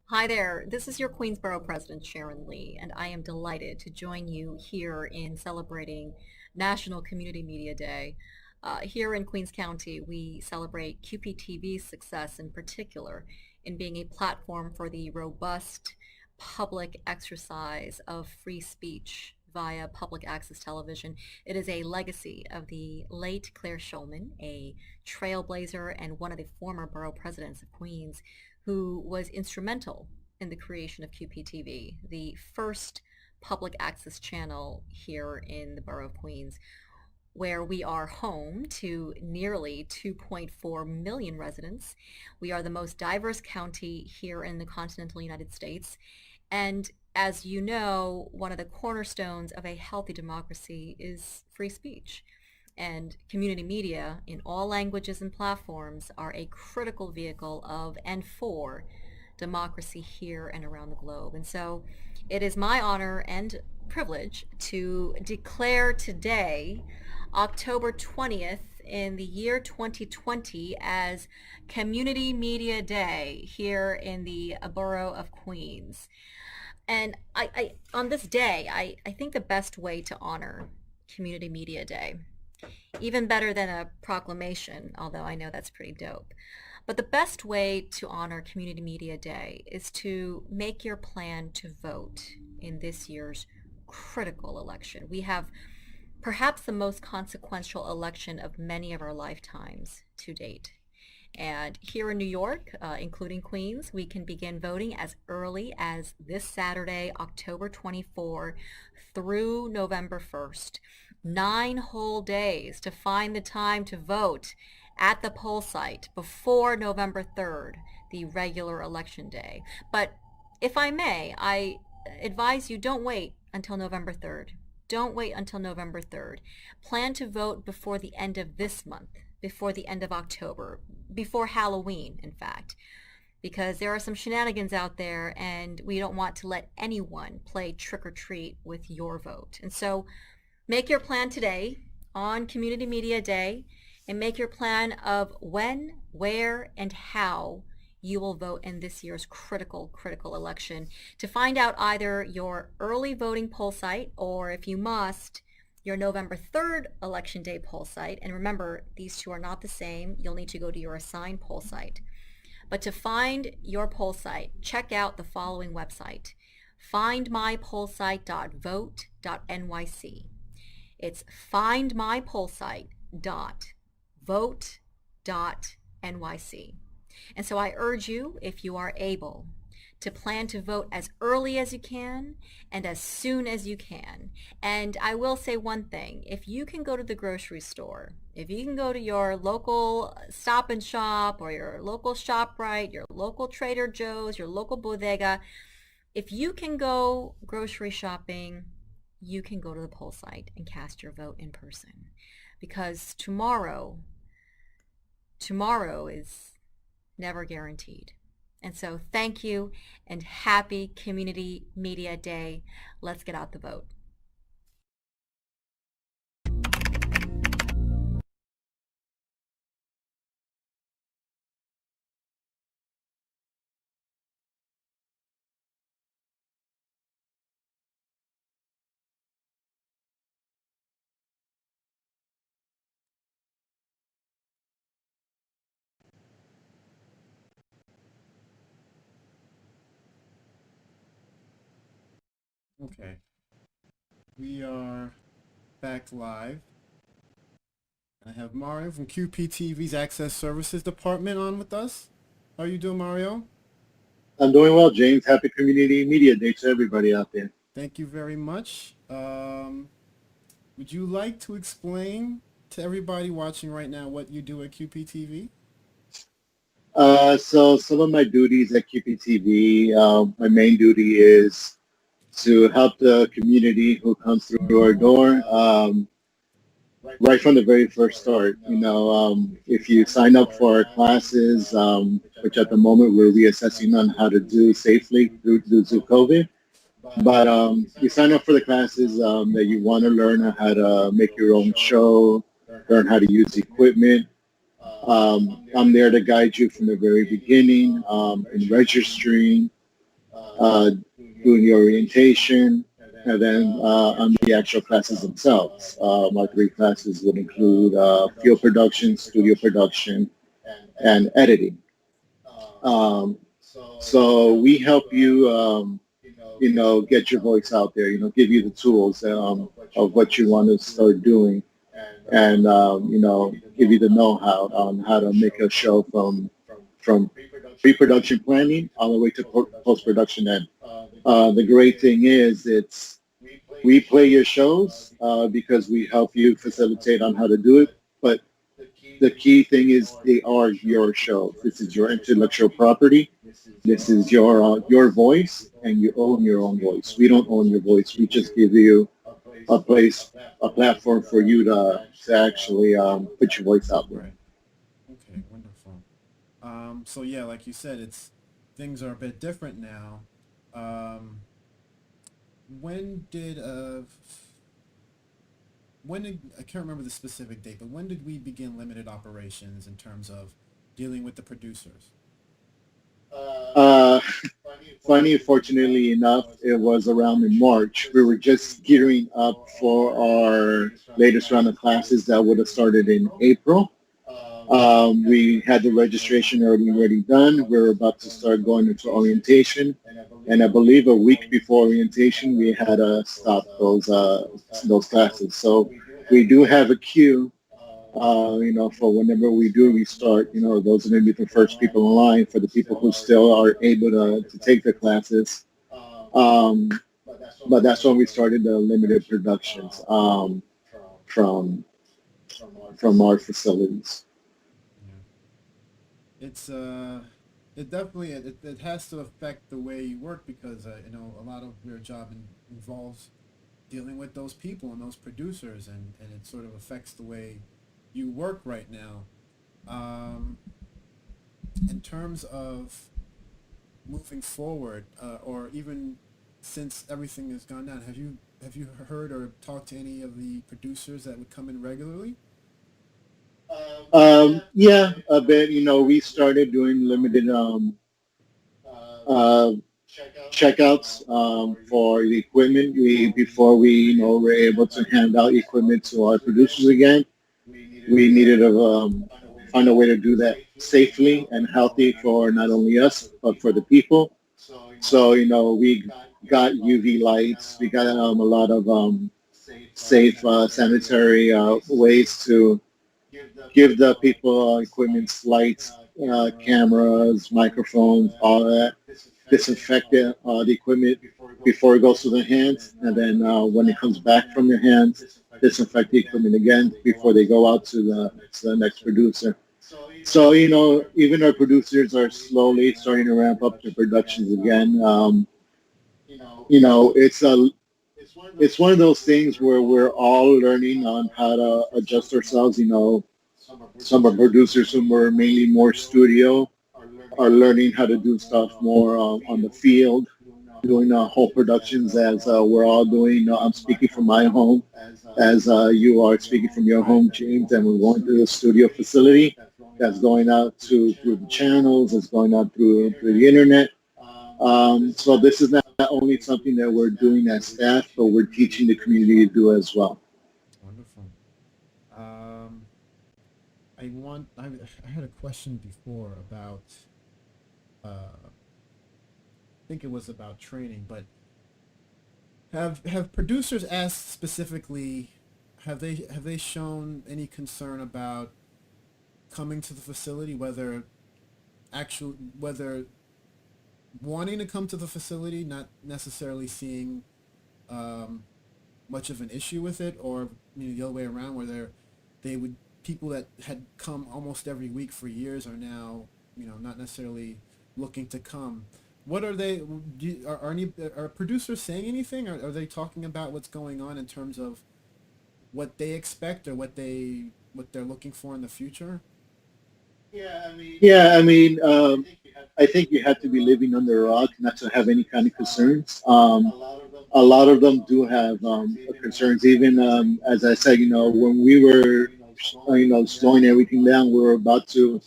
Hi there, this is your Queensborough President Sharon Lee, and I am delighted to join you here in celebrating National Community Media Day. Here in Queens County, we celebrate QPTV's success in particular in being a platform for the robust public exercise of free speech via public access television. It is a legacy of the late Claire Schulman, a trailblazer and one of the former borough presidents of Queens, who was instrumental in the creation of QPTV, the first public access channel here in the borough of Queens, where we are home to nearly 2.4 million residents. We are the most diverse county here in the continental United States. And as you know, one of the cornerstones of a healthy democracy is free speech. And community media in all languages and platforms are a critical vehicle of and for democracy here and around the globe. And so it is my honor and privilege to declare today, October 20th in the year 2020, as Community Media Day here in the borough of Queens. And I on this day, I think the best way to honor Community Media Day, even better than a proclamation, although I know that's pretty dope, but the best way to honor Community Media Day is to make your plan to vote in this year's critical election. We have perhaps the most consequential election of many of our lifetimes to date. And here in New York, including Queens, we can begin voting as early as this Saturday, October 24, through November 1st. 9 whole days to find the time to vote at the poll site before November 3rd, the regular election day. But if I may, I advise you don't wait until November 3rd. Don't wait until November 3rd. Plan to vote before the end of this month, before the end of October, before Halloween, in fact, because there are some shenanigans out there and we don't want to let anyone play trick or treat with your vote. And so make your plan today on Community Media Day, and make your plan of when, where, and how you will vote in this year's critical election. To find out either your early voting poll site, or if you must, your November 3rd election day poll site. And remember, these two are not the same. You'll need to go to your assigned poll site. But to find your poll site, check out the following website: findmypollsite.vote.nyc. It's findmypollsite.vote.nyc. And so I urge you, if you are able, to plan to vote as early as you can and as soon as you can. And I will say one thing: if you can go to the grocery store, if you can go to your local Stop and Shop or your local ShopRite, your local Trader Joe's, your local bodega, if you can go grocery shopping, you can go to the poll site and cast your vote in person. Because tomorrow is never guaranteed. And so thank you and happy Community Media Day. Let's get out the vote. Okay. We are back live. I have Mario from QPTV's Access Services Department on with us. How are you doing, Mario? I'm doing well, James. Happy Community Media Day to everybody out there. Thank you very much. Would you like to explain to everybody watching right now what you do at QPTV? So some of my duties at QPTV, my main duty is to help the community who comes through our door right from the very first start. You know, if you sign up for our classes, which at the moment we're reassessing on how to do safely due to COVID, but you sign up for the classes that you want to learn how to make your own show, learn how to use equipment. I'm there to guide you from the very beginning in registering, doing the orientation, and then on the actual classes themselves. My 3 classes would include field production, studio production, and editing. So we help you get your voice out there, give you the tools of what you want to start doing, and give you the know-how on how to make a show from pre-production planning all the way to post-production end. The great thing is we play your shows because we help you facilitate on how to do it, but the key thing is they are your show. This is your intellectual property. This is your voice, and you own your own voice. We don't own your voice. We just give you a place, a platform for you to actually put your voice out there. Okay, wonderful. So yeah, like you said, things are a bit different now. Um, when did I can't remember the specific date, but when did we begin limited operations in terms of dealing with the producers? Uh, Funny, fortunately enough, it was around in March. We were just gearing up for our latest round of classes that would have started in April. We had the registration already done. We were about to start going into orientation, and I believe a week before orientation, we had to stop those classes. So we do have a queue. For whenever we do restart, those are going to be the first people in line for the people who still are able to take the classes. Um, but that's when we started the limited productions from from our facilities. It's it definitely it has to affect the way you work because a lot of your job involves dealing with those people and those producers, and it sort of affects the way you work right now. Um, in terms of moving forward, or even since everything has gone down, have you heard or talked to any of the producers that would come in regularly? Yeah, a bit. We started doing limited uh, checkouts for the equipment. Before we were able to hand out equipment to our producers again, we needed to find a way to do that safely and healthy for not only us but for the people. So we got UV lights. We got a lot of safe sanitary ways to give the people equipment, lights, cameras, microphones, all that. Disinfect the equipment before it goes to the hands, and then when it comes back from your hands, disinfect the equipment again before they go out to the next producer. So even our producers are slowly starting to ramp up their productions again. It's one of those things where we're all learning on how to adjust ourselves. Some are producers who were mainly more studio are learning how to do stuff more on the field, doing whole productions as we're all doing. I'm speaking from my home, as you are speaking from your home, James, and we're going to the studio facility that's going out through the channels, it's going out through the internet. So this is not only something that we're doing as staff, but we're teaching the community to do as well. Wonderful. Um, I had a question before about I think it was about training, but have producers asked specifically, have they shown any concern about coming to the facility, whether wanting to come to the facility, not necessarily seeing um, much of an issue with it, or the other way around, where they would people that had come almost every week for years are now not necessarily looking to come. What are they? Are producers saying anything? Are they talking about what's going on in terms of what they expect or what they're looking for in the future? Yeah, I think you have to be living under a rock not to have any kind of concerns. A lot of them do have concerns. Even as I said, when we were, slowing everything down, we were about to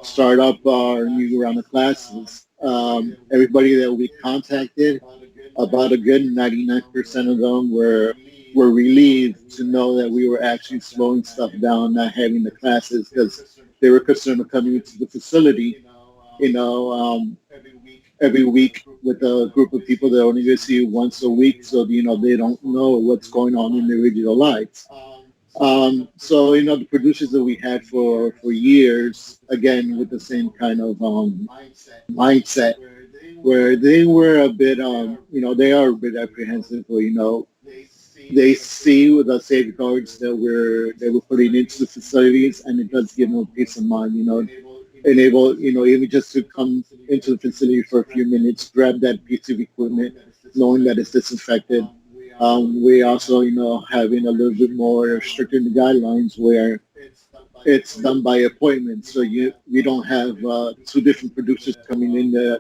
start up our new round of classes. Everybody that we contacted, about a good 99% of them were relieved to know that we were actually slowing stuff down, not having the classes, because they were concerned of coming into the facility, you know, um, every week with a group of people that only get to see you once a week, so they don't know what's going on in their regular lives. So the producers that we had for years, again with the same kind of mindset, where they were a bit they are a bit apprehensive, or they see with the safeguards that we're putting into the facilities, and it does give them peace of mind, enable, even just to come into the facility for a few minutes, grab that piece of equipment, knowing that it's disinfected. We also, having a little bit more stricter guidelines where it's done by appointment. So we don't have two different producers coming in there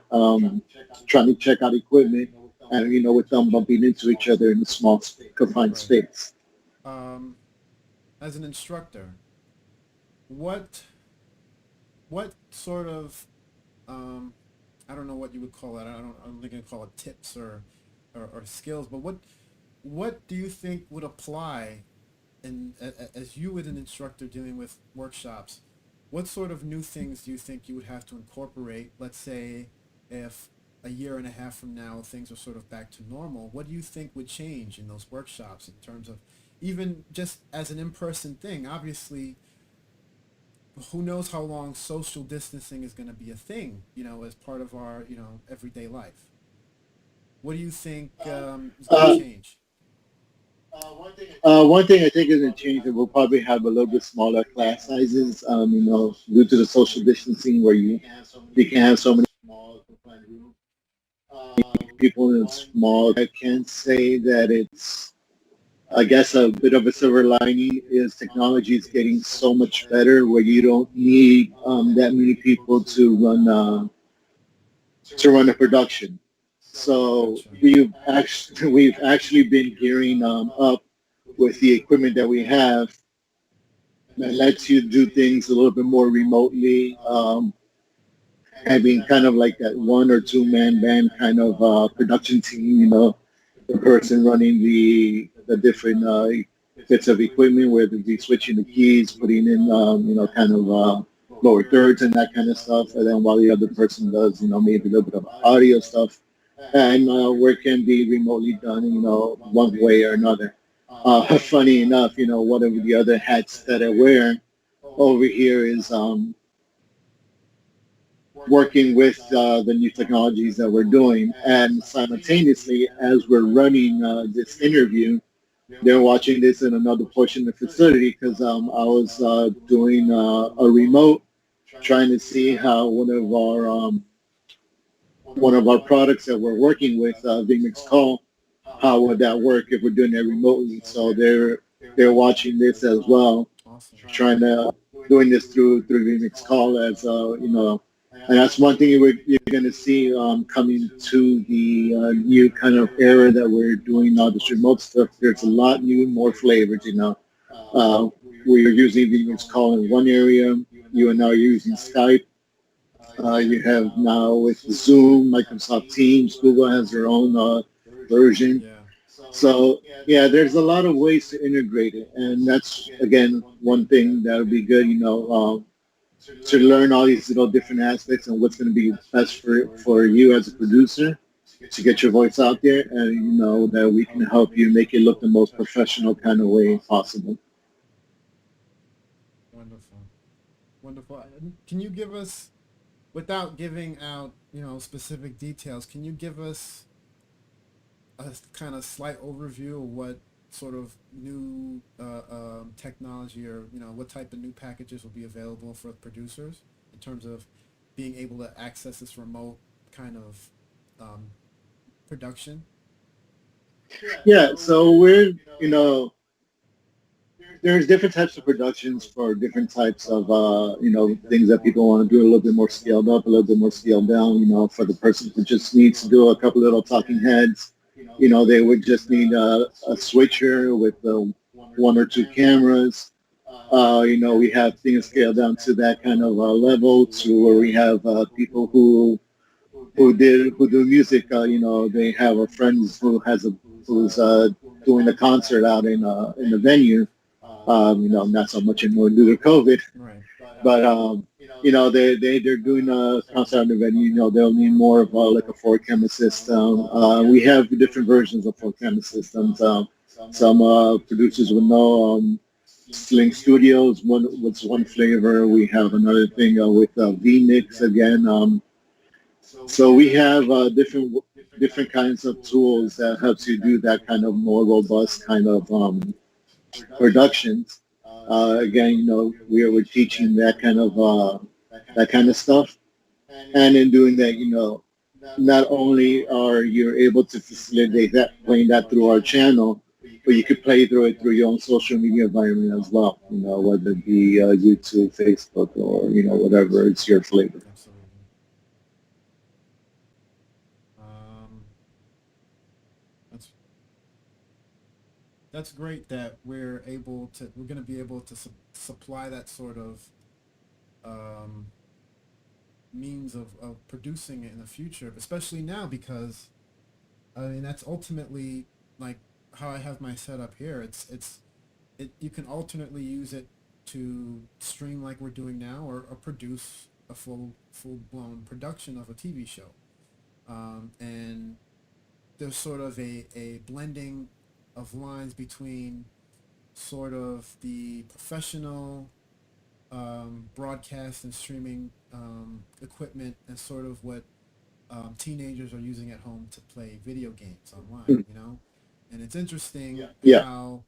trying to check out equipment, and with them bumping into each other in a small confined space. As an instructor, what sort of I don't know what you would call it. I'm thinking call it tips or skills, but what do you think would apply as you as an instructor dealing with workshops? What sort of new things do you think you would have to incorporate? Let's say if a year and a half from now things are sort of back to normal, what do you think would change in those workshops in terms of even just as an in-person thing? Obviously, who knows how long social distancing is going to be a thing, as part of our, everyday life. What do you think is going to change? One thing I think is going to change is we'll probably have a little bit smaller class sizes, due to the social distancing, where you can have so many people in a small. I can't say that it's, I guess, a bit of a silver lining is technology is getting so much better, where you don't need that many people to run a production. So we've actually been gearing up with the equipment that we have that lets you do things a little bit more remotely, having kind of like that one or two man band kind of production team, the person running the different bits of equipment, whether it be switching the keys, putting in, kind of lower thirds and that kind of stuff, and then while the other person does, maybe a little bit of audio stuff, and work can be remotely done, one way or another. Funny enough, one of the other hats that I wear over here is working with the new technologies that we're doing, and simultaneously, as we're running this interview, they're watching this in another portion of the facility, because I was doing a remote, trying to see how one of our products that we're working with, VMix Call, how would that work if we're doing it remotely? So they're watching this as well, trying to doing this through VMix Call, as and that's one thing you're going to see coming to the new kind of era that we're doing all this remote stuff. There's a lot new, more flavors. We're using VMix Call in one area. You are now using Skype. You have now with Zoom, Microsoft Teams, Google has their own version. So yeah, there's a lot of ways to integrate it, and that's again one thing that would be good, to learn all these different aspects and what's going to be best for you as a producer to get your voice out there, and that we can help you make it look the most professional kind of way possible. Wonderful. Can you give us, without giving out specific details, can you give us a kind of slight overview of what sort of new technology, or what type of new packages will be available for producers in terms of being able to access this remote kind of production? Yeah, so we're there's different types of productions for different types of things that people want to do a little bit more scaled up, a little bit more scaled down. For the person who just needs to do a couple little talking heads, they would just need a switcher with one or two cameras. We have things scaled down to that kind of level, to where we have people who do music. They have a friend who's doing a concert out in the venue. Not so much anymore due to COVID, but they're doing a concert event. They'll need more of like a four camera system. We have different versions of four camera systems. Some producers will know. Sling Studios, one flavor. We have another thing with vMix again. So we have different kinds of tools that helps you do that kind of more robust kind of productions. Again, we're teaching that kind of stuff, and in doing that, not only are you able to facilitate that playing that through our channel, but you could play through it through your own social media environment as well. Whether it be YouTube, Facebook, or whatever it's your flavor. Absolutely. That's great that we're going to be able to supply that sort of um, means of producing it in the future, especially now because I mean that's ultimately like how I have my setup here. You can alternately use it to stream like we're doing now, or produce a full blown production of a TV show, and there's sort of a blending of lines between sort of the professional broadcast and streaming equipment and sort of what teenagers are using at home to play video games online, And it's interesting how,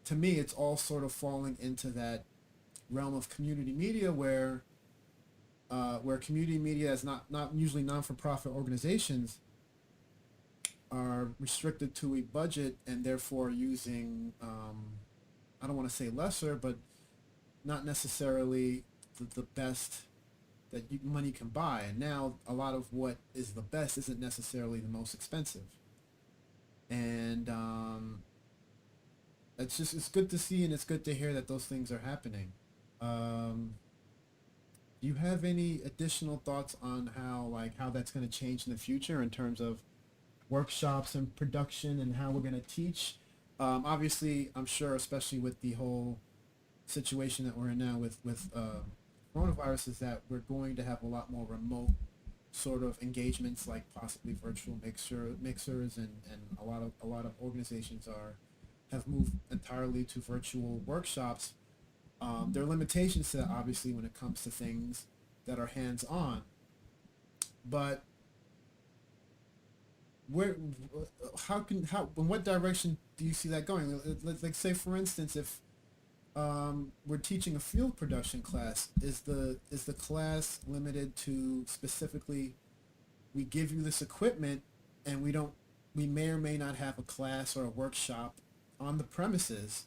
to me, it's all sort of falling into that realm of community media where community media is not usually non-for-profit organizations are restricted to a budget and therefore using, I don't want to say lesser, but not necessarily the best that money can buy. And now a lot of what is the best isn't necessarily the most expensive. And it's good to see, and it's good to hear that those things are happening. Do you have any additional thoughts on how that's going to change in the future in terms of workshops and production and how we're going to teach? Obviously, I'm sure, especially with the whole situation that we're in now with coronavirus, is that we're going to have a lot more remote sort of engagements, like possibly virtual mixers, and a lot of organizations have moved entirely to virtual workshops. There are limitations to that, obviously, when it comes to things that are hands-on. But in what direction do you see that going? Like say, for instance, if we're teaching a field production class, is the class limited to specifically, we give you this equipment and we may or may not have a class or a workshop on the premises,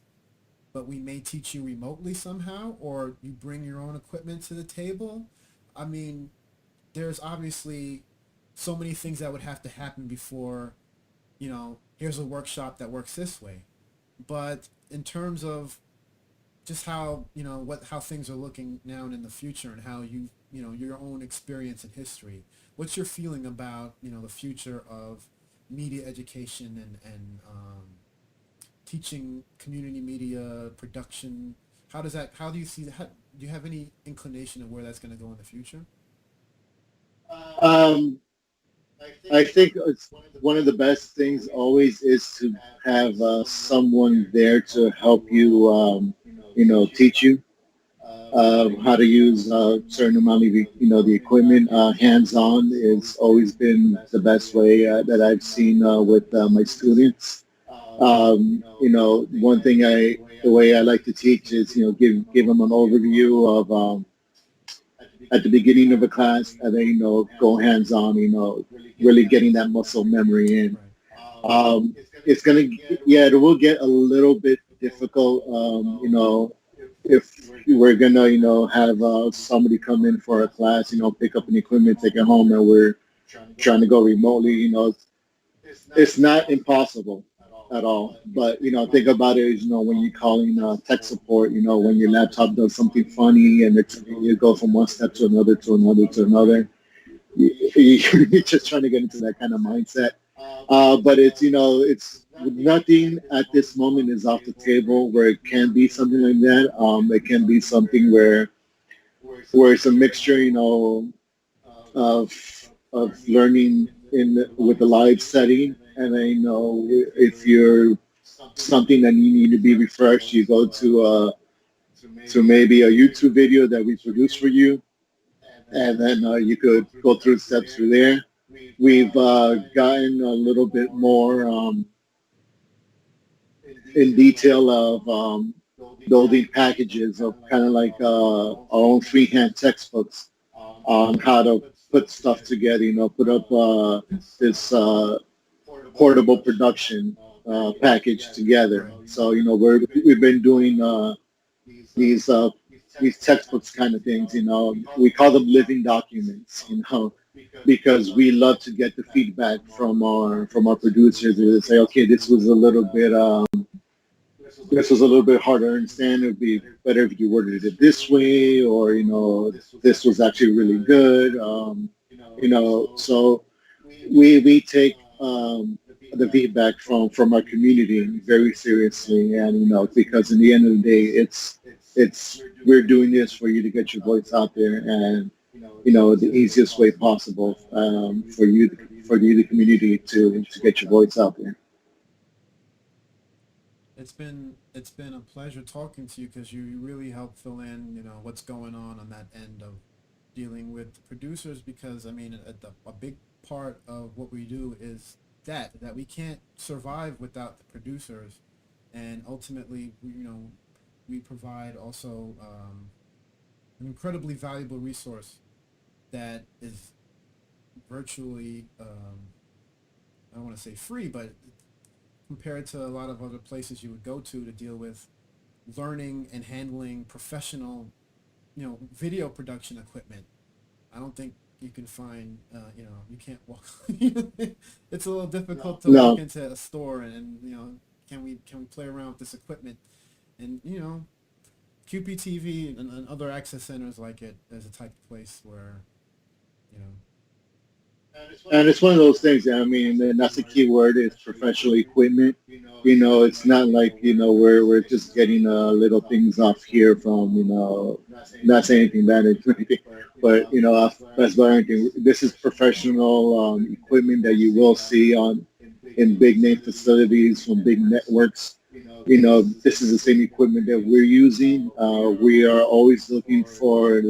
but we may teach you remotely somehow, or you bring your own equipment to the table? I mean, there's obviously so many things that would have to happen before, here's a workshop that works this way. But in terms of just how, how things are looking now and in the future, and how your own experience and history, what's your feeling about, the future of media education and teaching community media production? How do you see that? Do you have any inclination of where that's going to go in the future? I think it's one of the best things always is to have someone there to help you, teach you how to use a certain amount of the equipment. Hands-on has always been the best way that I've seen with my students. One thing the way I like to teach is, give them an overview of at the beginning of a class, and then, go hands-on, really getting that muscle memory in. It's it will get a little bit difficult, if we're gonna, have somebody come in for a class, pick up an equipment, take it home, and we're trying to go remotely, it's not impossible at all. But, think about it, when you're calling tech support, when your laptop does something funny and you go from one step to another, to another, to another, you're just trying to get into that kind of mindset. But it's, it's nothing at this moment is off the table where it can be something like that. It can be something where where it's a mixture, you know, of learning in with the live setting, and then you know if you're something that you need to be refreshed, you go to maybe a YouTube video that we produce for you, and then you could go through steps through there. We've gotten a little bit more in detail of building packages of kind of like our own freehand textbooks on how to put stuff together, you know, put up this portable production package together. So, you know, we've been doing these uh, these textbooks kind of things, you know. We call them living documents, you know, because we love to get the feedback from our producers to say, okay, this was a little bit harder to understand. It would be better if you worded it this way, or you know, this was actually really good. You know, so we take the feedback from our community very seriously, and you know, because in the end of the day, it's we're doing this for you to get your voice out there, and you know, the easiest way possible for you, the community, to get your voice out there. It's been a pleasure talking to you because you really help fill in, you know, what's going on that end of dealing with the producers, because I mean a big part of what we do is that we can't survive without the producers, and ultimately we provide also an incredibly valuable resource that is virtually I don't want to say free, but compared to a lot of other places you would go to deal with learning and handling professional, you know, video production equipment. I don't think you can find, you know, you can't walk. It's a little difficult to walk into a store and you know, can we play around with this equipment? And you know, QPTV and other access centers like it is a type of place where, you know. And it's one of those things. I mean, and that's the key word is professional equipment. You know, it's not like, you know, we're just getting little things off here from, you know, not saying anything bad or anything, but you know, that's about anything. This is professional equipment that you will see in big name facilities from big networks. You know, this is the same equipment that we're using. We are always looking for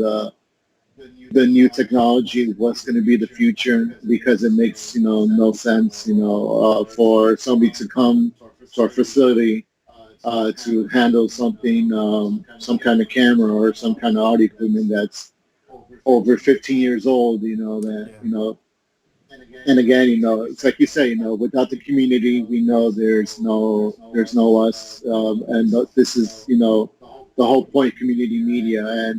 the new technology, what's going to be the future, because it makes, you know, no sense, you know, for somebody to come to our facility to handle something, some kind of camera or some kind of audio equipment that's over 15 years old, you know, that, you know, and again, you know, it's like you say, you know, without the community, we know there's no us, and this is, you know, the whole point of community media.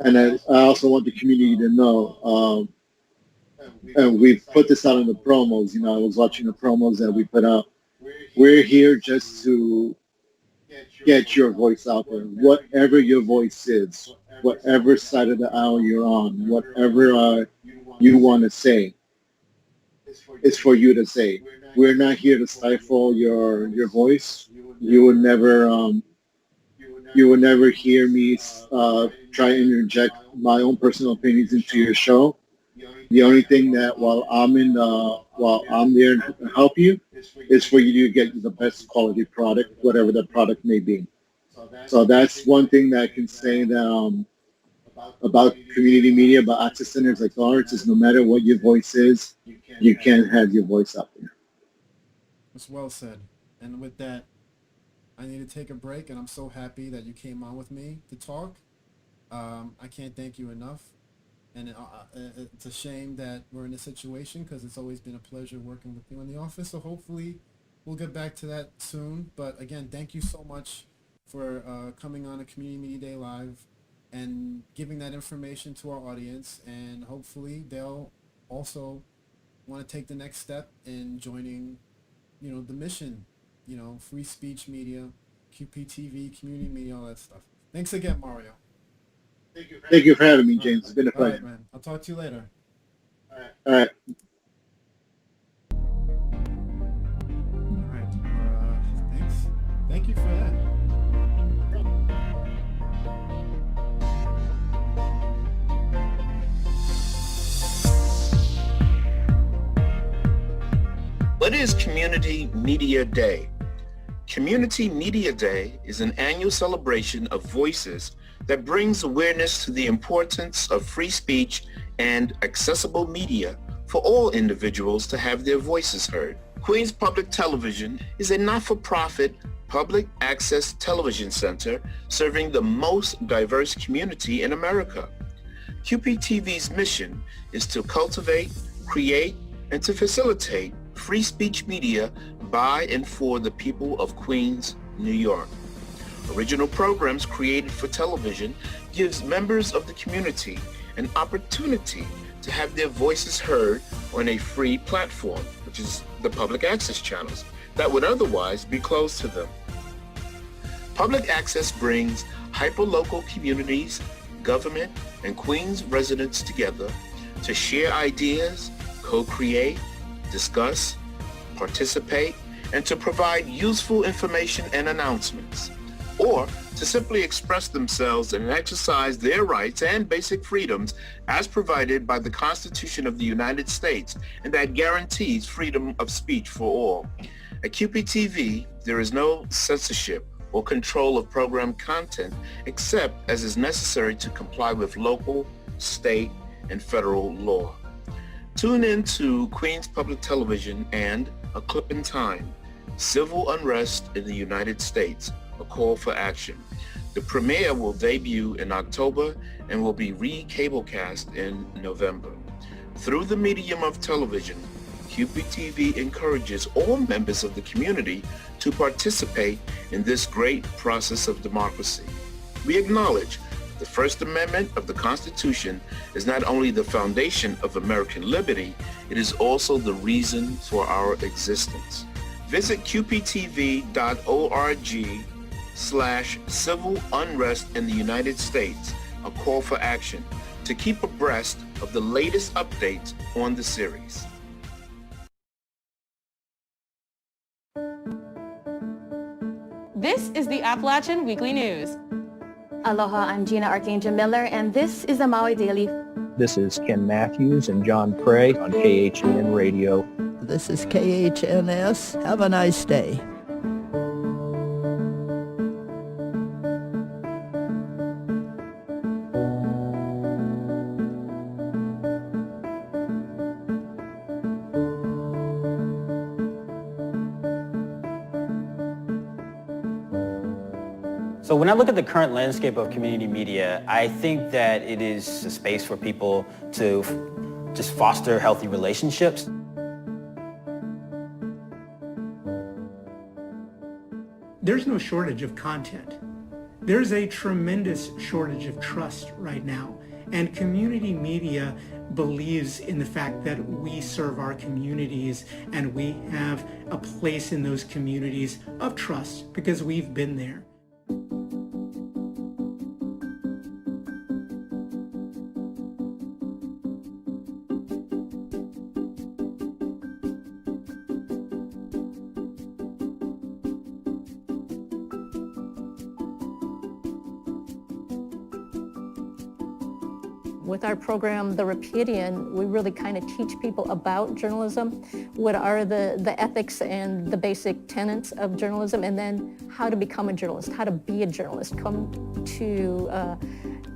And I also want the community to know, and we've put this out in the promos, you know, I was watching the promos that we put out. We're here just to get your voice out there, whatever your voice is, whatever side of the aisle you're on, whatever you want to say, it's for you to say. We're not here to stifle your voice. You would never hear me try and interject my own personal opinions into your show. The only thing that while I'm there to help you is for you to get the best quality product, whatever the product may be. So that's one thing that I can say that about community media, about access centers like ours, is no matter what your voice is, you can have your voice out there. That's well said. And with that, I need to take a break, and I'm so happy that you came on with me to talk. I can't thank you enough, and it's a shame that we're in this situation because it's always been a pleasure working with you in the office. So hopefully we'll get back to that soon. But again, thank you so much for coming on a Community Media Day Live and giving that information to our audience, and hopefully they'll also want to take the next step in joining, you know, the mission. You know, free speech media, QPTV, community media, all that stuff. Thanks again, Mario. Thank you for having me, James. It's been a pleasure. All right, man. I'll talk to you later. All right. All right. Thanks. Thank you for that. What is Community Media Day? Community Media Day is an annual celebration of voices that brings awareness to the importance of free speech and accessible media for all individuals to have their voices heard. Queens Public Television is a not-for-profit public access television center serving the most diverse community in America. QPTV's mission is to cultivate, create, and to facilitate free speech media by and for the people of Queens, New York. Original programs created for television gives members of the community an opportunity to have their voices heard on a free platform, which is the public access channels, that would otherwise be closed to them. Public access brings hyperlocal communities, government, and Queens residents together to share ideas, co-create, discuss, participate, and to provide useful information and announcements, or to simply express themselves and exercise their rights and basic freedoms as provided by the Constitution of the United States, and that guarantees freedom of speech for all. At QPTV, there is no censorship or control of program content except as is necessary to comply with local, state, and federal law. Tune in to Queens Public Television and A Clip in Time, Civil Unrest in the United States, A Call for Action. The premiere will debut in October and will be re-cablecast in November. Through the medium of television, QPTV encourages all members of the community to participate in this great process of democracy. We acknowledge the First Amendment of the Constitution is not only the foundation of American liberty, it is also the reason for our existence. Visit qptv.org/civil unrest in the United States, a call for action, to keep abreast of the latest updates on the series. This is the Appalachian Weekly News. Aloha, I'm Gina Archangel Miller, and this is the Maui Daily. This is Ken Matthews and John Prey on KHN Radio. This is KHNS. Have a nice day. So when I look at the current landscape of community media, I think that it is a space for people to just foster healthy relationships. There's no shortage of content. There's a tremendous shortage of trust right now. And community media believes in the fact that we serve our communities and we have a place in those communities of trust because we've been there. With our program, The Repudian, we really kind of teach people about journalism, what are the ethics and the basic tenets of journalism, and then how to become a journalist, how to be a journalist, come to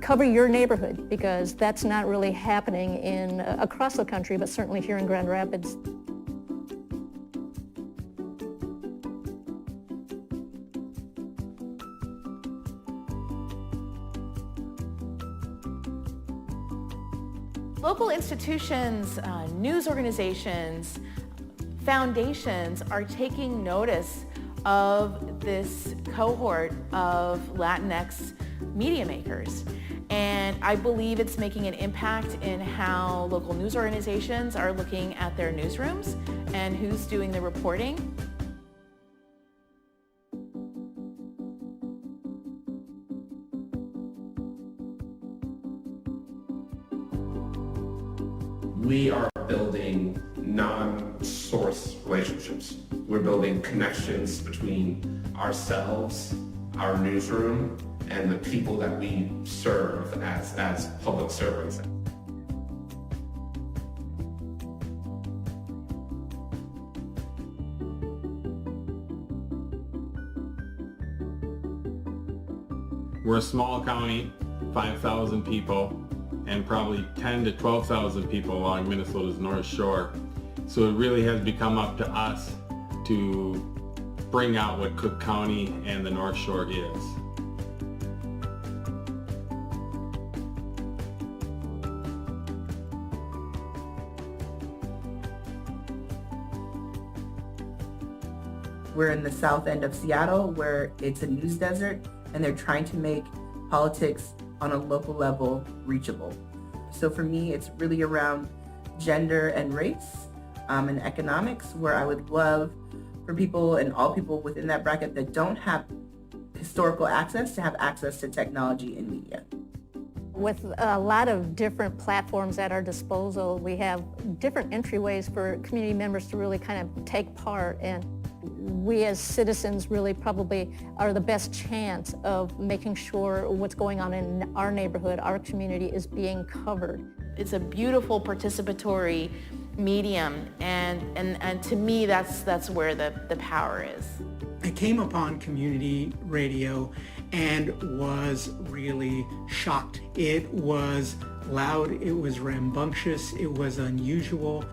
cover your neighborhood, because that's not really happening across the country, but certainly here in Grand Rapids. Local institutions, news organizations, foundations are taking notice of this cohort of Latinx media makers. And I believe it's making an impact in how local news organizations are looking at their newsrooms and who's doing the reporting. We are building non-source relationships. We're building connections between ourselves, our newsroom, and the people that we serve as public servants. We're a small county, 5,000 people, and probably 10 to 12,000 people along Minnesota's North Shore. So it really has become up to us to bring out what Cook County and the North Shore is. We're in the south end of Seattle, where it's a news desert, and they're trying to make politics on a local level reachable. So for me, it's really around gender and race and economics, where I would love for people and all people within that bracket that don't have historical access to have access to technology and media. With a lot of different platforms at our disposal, we have different entryways for community members to really kind of take part, and we as citizens really probably are the best chance of making sure what's going on in our neighborhood, our community, is being covered. It's a beautiful participatory medium, and to me that's where the power is. I came upon community radio and was really shocked. It was loud, it was rambunctious, it was unusual.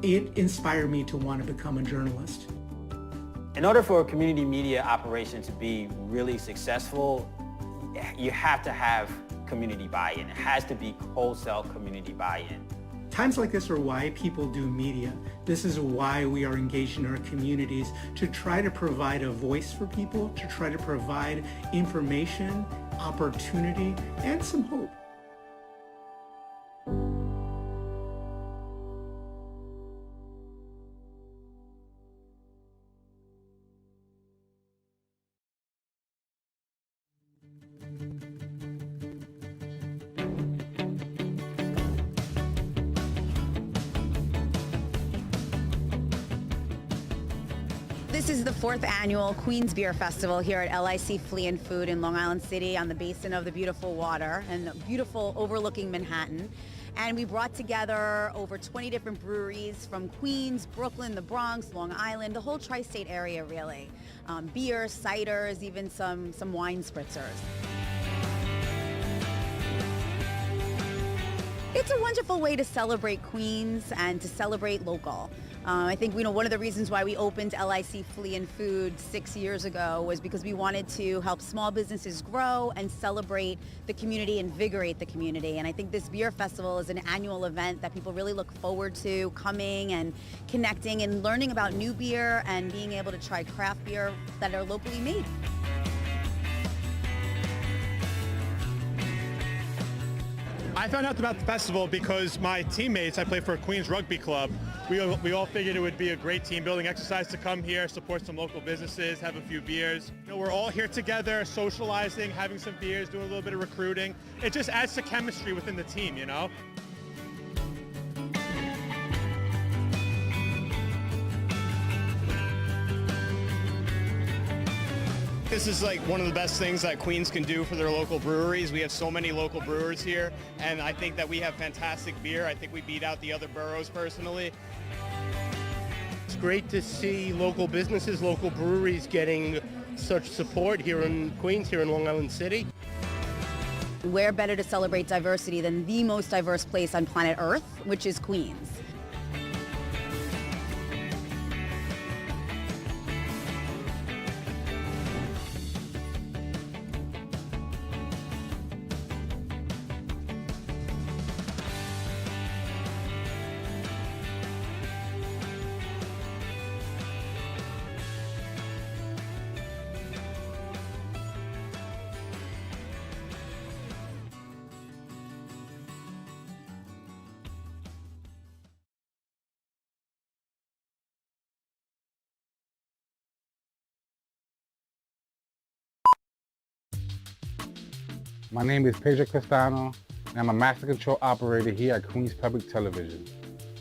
It inspired me to want to become a journalist. In order for a community media operation to be really successful, you have to have community buy-in. It has to be wholesale community buy-in. Times like this are why people do media. This is why we are engaged in our communities, to try to provide a voice for people, to try to provide information, opportunity, and some hope. This is the fourth annual Queens Beer Festival here at LIC Flea and Food in Long Island City on the basin of the beautiful water and the beautiful overlooking Manhattan. And we brought together over 20 different breweries from Queens, Brooklyn, the Bronx, Long Island, the whole tri-state area really. Beer, ciders, even some wine spritzers. It's a wonderful way to celebrate Queens and to celebrate local. I think one of the reasons why we opened LIC Flea and Food 6 years ago was because we wanted to help small businesses grow and celebrate the community, invigorate the community. And I think this beer festival is an annual event that people really look forward to coming and connecting and learning about new beer and being able to try craft beer that are locally made. I found out about the festival because my teammates, I play for Queens Rugby Club, we all figured it would be a great team building exercise to come here, support some local businesses, have a few beers. We're all here together, socializing, having some beers, doing a little bit of recruiting. It just adds to chemistry within the team, This is like one of the best things that Queens can do for their local breweries. We have so many local brewers here, and I think that we have fantastic beer. I think we beat out the other boroughs personally. It's great to see local businesses, local breweries getting such support here in Queens, here in Long Island City. Where better to celebrate diversity than the most diverse place on planet Earth, which is Queens. My name is Pedro Castano, and I'm a master control operator here at Queens Public Television.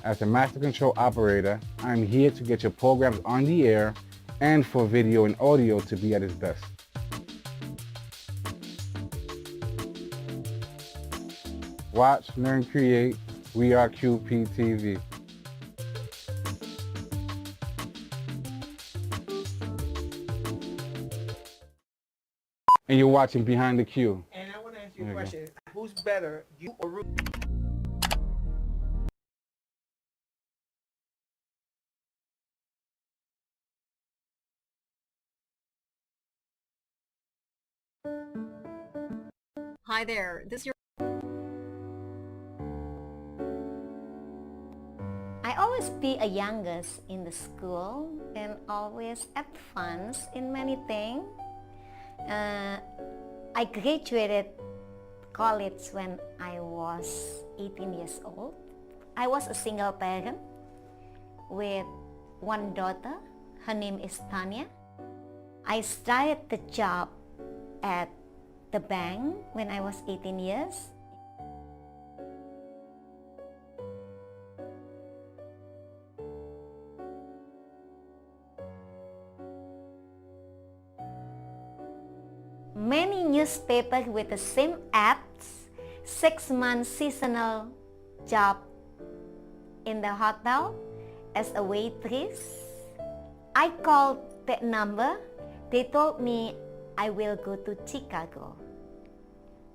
As a master control operator, I'm here to get your programs on the air and for video and audio to be at its best. Watch, learn, create. We are QPTV. and you're watching Behind the Cue. And I want to ask you a There you go. question. Who's better, you or Ruben? Hi there. This is your I always be a youngest in the school and always advance in many things. I graduated college when I was 18 years old. I was a single parent with one daughter. Her name is Tanya. I started the job at the bank when I was 18 years. Many newspapers with the same ads, 6-month seasonal job in the hotel as a waitress. I called that number. They told me I will go to Chicago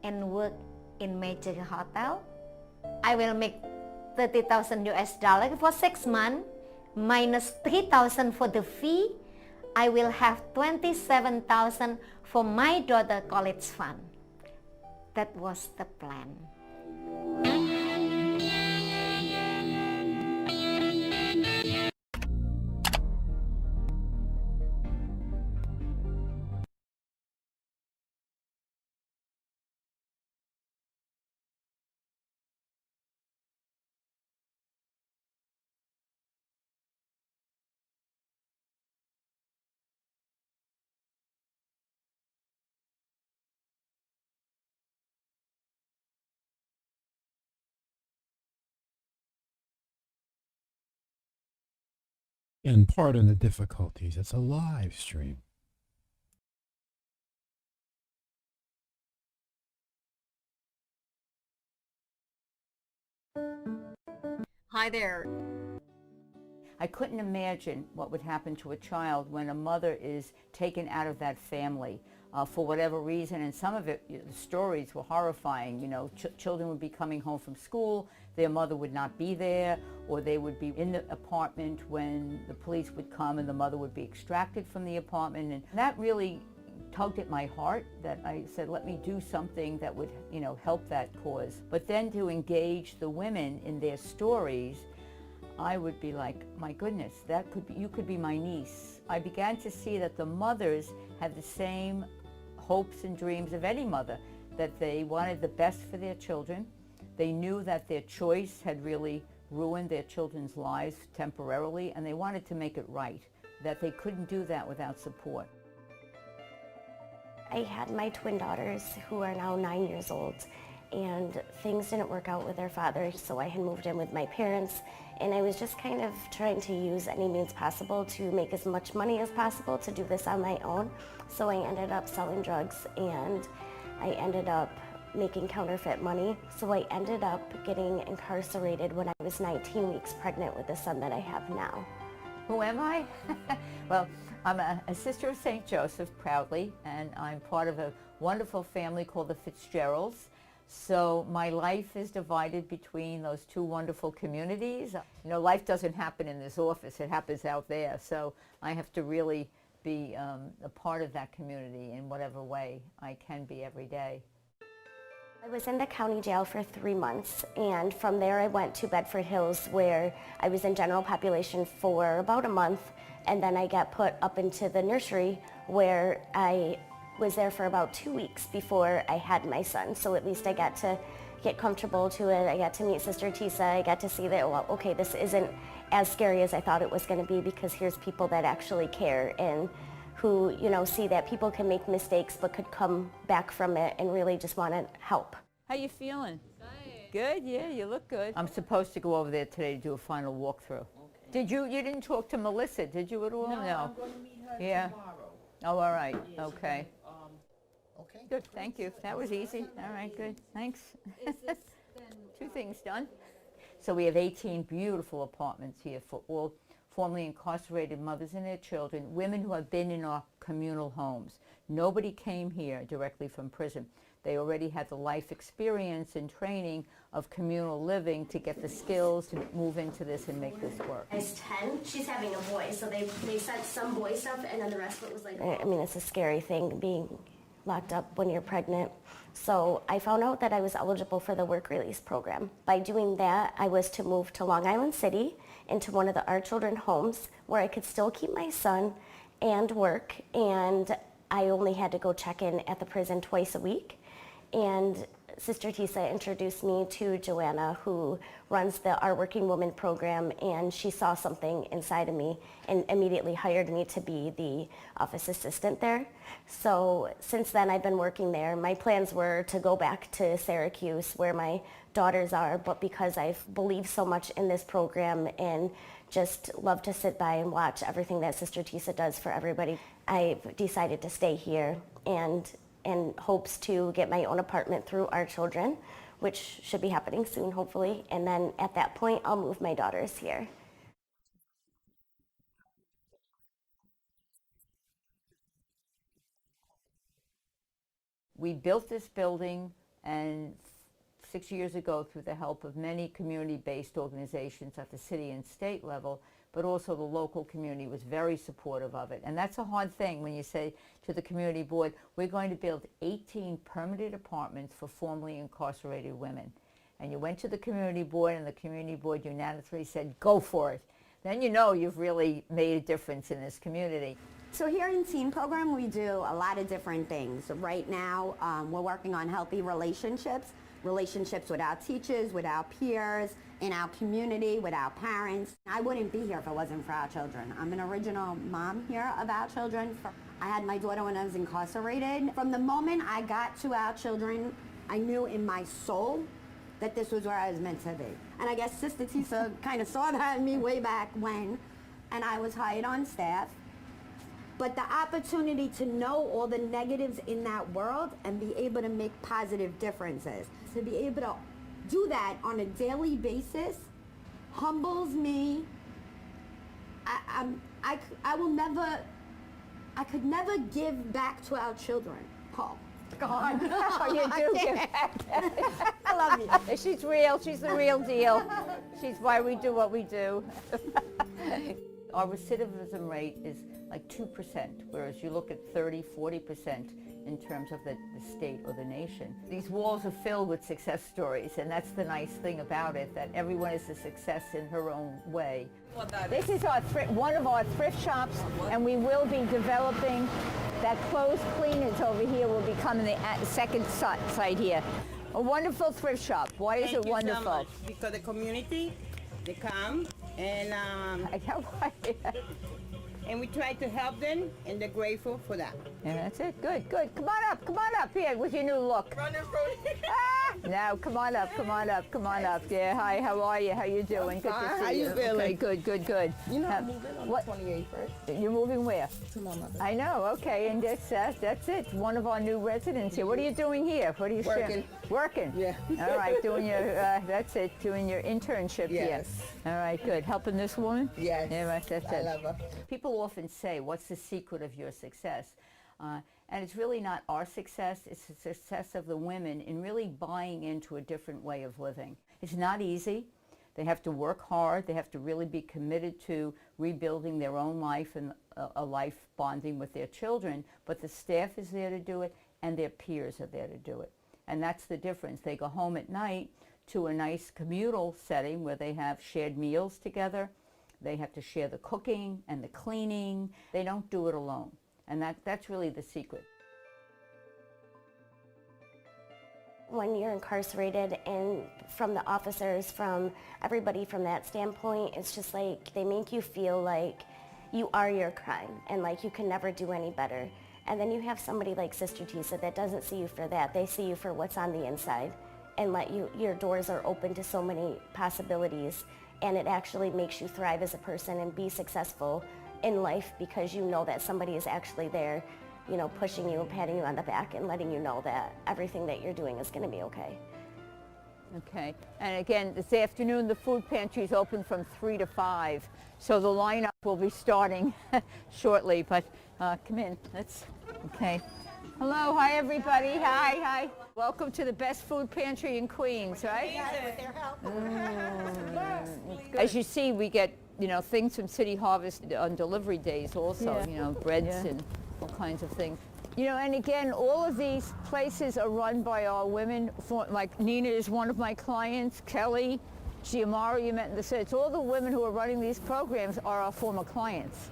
and work in major hotel. I will make 30,000 US dollars for 6 months, minus 3,000 for the fee. I will have 27,000 for my daughter college fund. That was the plan. And pardon the difficulties. It's a live stream. Hi there. I couldn't imagine what would happen to a child when a mother is taken out of that family for whatever reason, and some of it, the stories were horrifying. You know, children would be coming home from school, their mother would not be there, or they would be in the apartment when the police would come and the mother would be extracted from the apartment, and that really tugged at my heart, that I said, let me do something that would, you know, help that cause. But then to engage the women in their stories, I would be like, my goodness, that could be, you could be my niece. I began to see that the mothers had the same hopes and dreams of any mother, that they wanted the best for their children. They knew that their choice had really ruined their children's lives temporarily, and they wanted to make it right, that they couldn't do that without support. I had my twin daughters who are now 9 years old, and things didn't work out with their father, so I had moved in with my parents, and I was just kind of trying to use any means possible to make as much money as possible to do this on my own. So I ended up selling drugs, and I ended up making counterfeit money. So I ended up getting incarcerated when I was 19 weeks pregnant with the son that I have now. Who am I? Well, I'm a sister of St. Joseph, proudly, and I'm part of a wonderful family called the Fitzgeralds. So my life is divided between those two wonderful communities. You know, life doesn't happen in this office, it happens out there. So I have to really be a part of that community in whatever way I can be every day. I was in the county jail for 3 months, and from there I went to Bedford Hills, where I was in general population for about a month, and then I got put up into the nursery, where I was there for about 2 weeks before I had my son. So at least I got to get comfortable to it. I got to meet Sister Tisa. I got to see that, well, okay, this isn't as scary as I thought it was going to be, because here's people that actually care and who, you know, see that people can make mistakes but could come back from it and really just want to help. How you feeling? Good, yeah, you look good. I'm supposed to go over there today to do a final walkthrough. Okay. You didn't talk to Melissa, did you at all? No. I'm going to meet her tomorrow. Oh, all right, okay. Okay. Good, thank you. That was easy. All right, good, thanks. Two things done. So we have 18 beautiful apartments here for formerly incarcerated mothers and their children, women who have been in our communal homes. Nobody came here directly from prison. They already had the life experience and training of communal living to get the skills to move into this and make this work. She's 10, she's having a boy, so they sent some boy stuff and then the rest of it was like... I mean, it's a scary thing being locked up when you're pregnant. So I found out that I was eligible for the work release program. By doing that, I was to move to Long Island City into one of the Our Children homes where I could still keep my son and work, and I only had to go check in at the prison twice a week. And Sister Tisa introduced me to Joanna, who runs the Our Working Woman program, and she saw something inside of me and immediately hired me to be the office assistant there. So since then I've been working there. My plans were to go back to Syracuse where my daughters are, but because I've believed so much in this program and just love to sit by and watch everything that Sister Tisa does for everybody, I've decided to stay here and in hopes to get my own apartment through Our Children, which should be happening soon, hopefully. And then at that point, I'll move my daughters here. We built this building, and 6 years ago, through the help of many community-based organizations at the city and state level, but also the local community was very supportive of it. And that's a hard thing when you say to the community board, we're going to build 18 permanent apartments for formerly incarcerated women. And you went to the community board, and the community board unanimously said, go for it. Then you know you've really made a difference in this community. So here in Teen Program, we do a lot of different things. Right now, we're working on healthy relationships with our teachers, with our peers, in our community, with our parents. I wouldn't be here if it wasn't for Our Children. I'm an original mom here of Our Children. I had my daughter when I was incarcerated. From the moment I got to Our Children, I knew in my soul that this was where I was meant to be. And I guess Sister Tisa kind of saw that in me way back when, and I was hired on staff. But the opportunity to know all the negatives in that world and be able to make positive differences, to be able to do that on a daily basis humbles me. I could never give back to Our Children, Paul. God, you do give back. I love you. She's real. She's the real deal. She's why we do what we do. Our recidivism rate is like 2%, whereas you look at 30, 40% in terms of the state or the nation. These walls are filled with success stories, and that's the nice thing about it, that everyone is a success in her own way. This is one of our thrift shops, and we will be developing that clothes cleaners over here will become the second site here. A wonderful thrift shop. Why is it wonderful? So much, because the community, they come and and we try to help them, and they're grateful for that. Yeah, that's it. Good, good. Come on up here with your new look. Now, come on up. Yeah, hi, how are you? How you doing? Good to see How you feeling? Okay, good. You know, I'm moving on the 28th, right? You're moving where? To my mother. I know, okay, and that's it. One of our new residents here. What are you doing here? What are you Working? Yeah. All right, doing your, doing your internship here. Yes. All right, good. Helping this woman? Yes. Yeah, right, that's it. I love her. People often say, what's the secret of your success? And it's really not our success, it's the success of the women in really buying into a different way of living. It's not easy. They have to work hard. They have to really be committed to rebuilding their own life and a life bonding with their children, but the staff is there to do it and their peers are there to do it. And that's the difference. They go home at night to a nice communal setting where they have shared meals together. They have to share the cooking and the cleaning. They don't do it alone. And that's really the secret. When you're incarcerated, and from the officers, from everybody from that standpoint, it's just like they make you feel like you are your crime and like you can never do any better. And then you have somebody like Sister Tisa that doesn't see you for that. They see you for what's on the inside and your doors are open to so many possibilities, and it actually makes you thrive as a person and be successful in life because you know that somebody is actually there, you know, pushing you and patting you on the back and letting you know that everything that you're doing is going to be okay. Okay, and again, this afternoon the food pantry is open from 3 to 5, so the lineup will be starting shortly, but come in, okay. Hello, hi everybody, hi. Welcome to the best food pantry in Queens, right? As you see, we get, things from City Harvest on delivery days also, breads and all kinds of things. And again, all of these places are run by our women. Like Nina is one of my clients, Kelly, Giamara you met in the set. It's all the women who are running these programs are our former clients.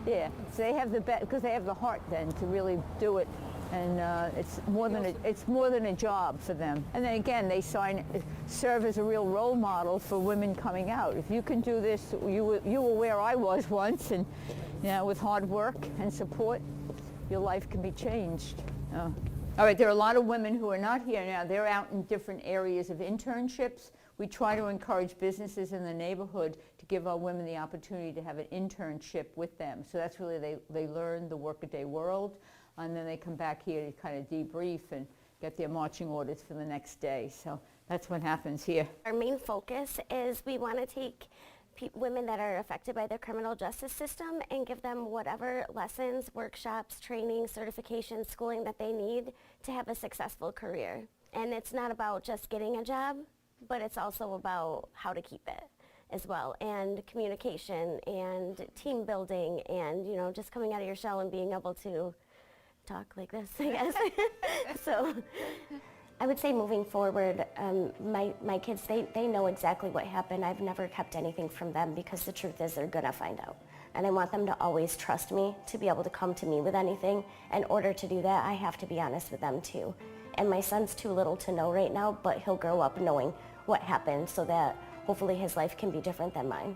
Yeah, so they have because they have the heart then to really do it. And it's more than a job for them. And then again, they serve as a real role model for women coming out. If you can do this, you were where I was once, and with hard work and support, your life can be changed. All right, there are a lot of women who are not here now. They're out in different areas of internships. We try to encourage businesses in the neighborhood to give our women the opportunity to have an internship with them. So that's really, they learn the workaday world, and then they come back here to kind of debrief and get their marching orders for the next day. So that's what happens here. Our main focus is we want to take women that are affected by the criminal justice system and give them whatever lessons, workshops, training, certification, schooling that they need to have a successful career. And it's not about just getting a job, but it's also about how to keep it as well, and communication and team building and, just coming out of your shell and being able to talk like this, I guess. So I would say moving forward, my kids, they know exactly what happened. I've never kept anything from them because the truth is they're gonna find out. And I want them to always trust me, to be able to come to me with anything. In order to do that, I have to be honest with them too. And my son's too little to know right now, but he'll grow up knowing what happened so that hopefully his life can be different than mine.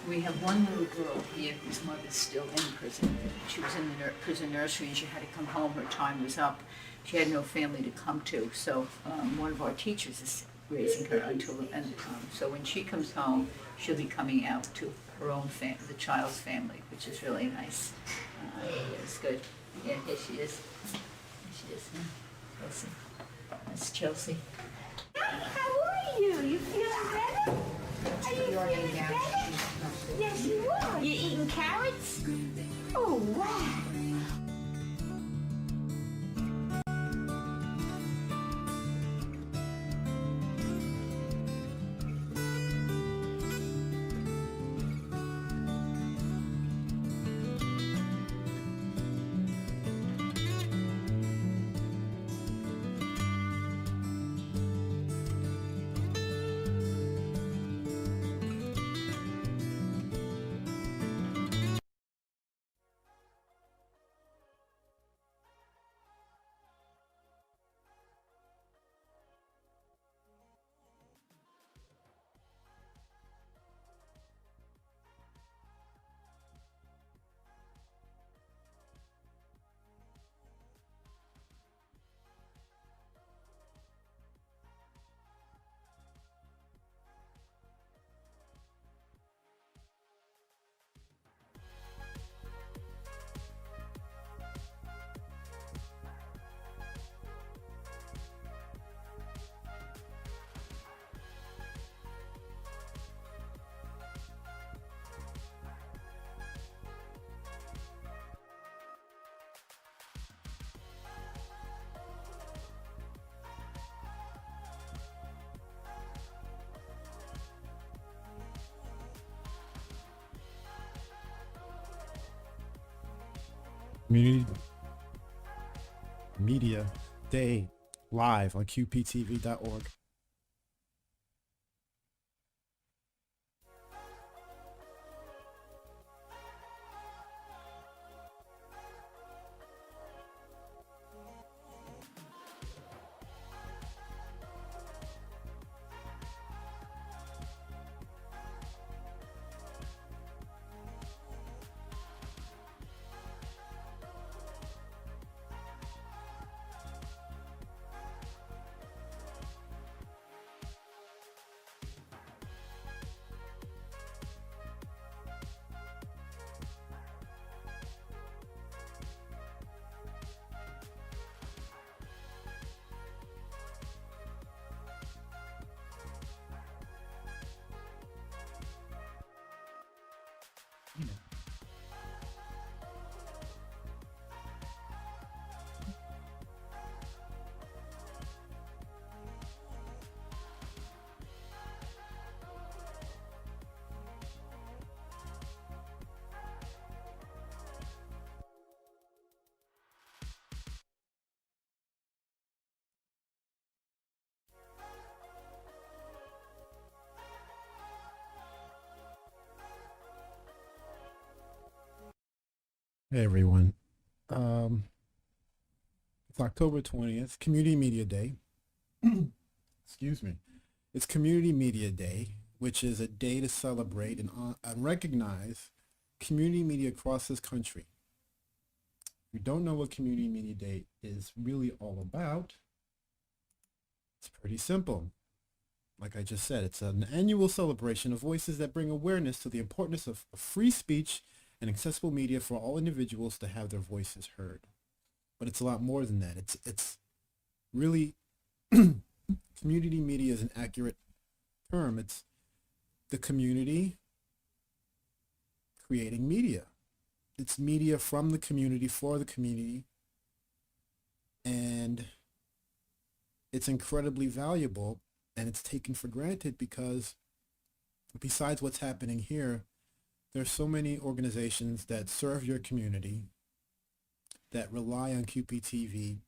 We have one little girl here whose mother's still in prison. She was in the prison nursery and she had to come home. Her time was up. She had no family to come to, so one of our teachers is raising her until the end. So when she comes home, she'll be coming out to her own the child's family, which is really nice. It's good. Yeah, here she is. Here she is. Chelsea. That's Chelsea. How are you? You feeling better? Are you feeling better? Yes, you are. You eating carrots? Oh, wow. Community Media Day live on QPTV.org. Hey everyone. Um, it's October 20th, Community Media Day. Excuse me. It's Community Media Day, which is a day to celebrate and recognize community media across this country. If you don't know what Community Media Day is really all about, it's pretty simple. Like I just said, it's an annual celebration of voices that bring awareness to the importance of free speech and accessible media for all individuals to have their voices heard. But it's a lot more than that. It's really community media is an accurate term. It's the community creating media. It's media from the community for the community, and it's incredibly valuable, and it's taken for granted because besides what's happening here, there's so many organizations that serve your community that rely on QPTV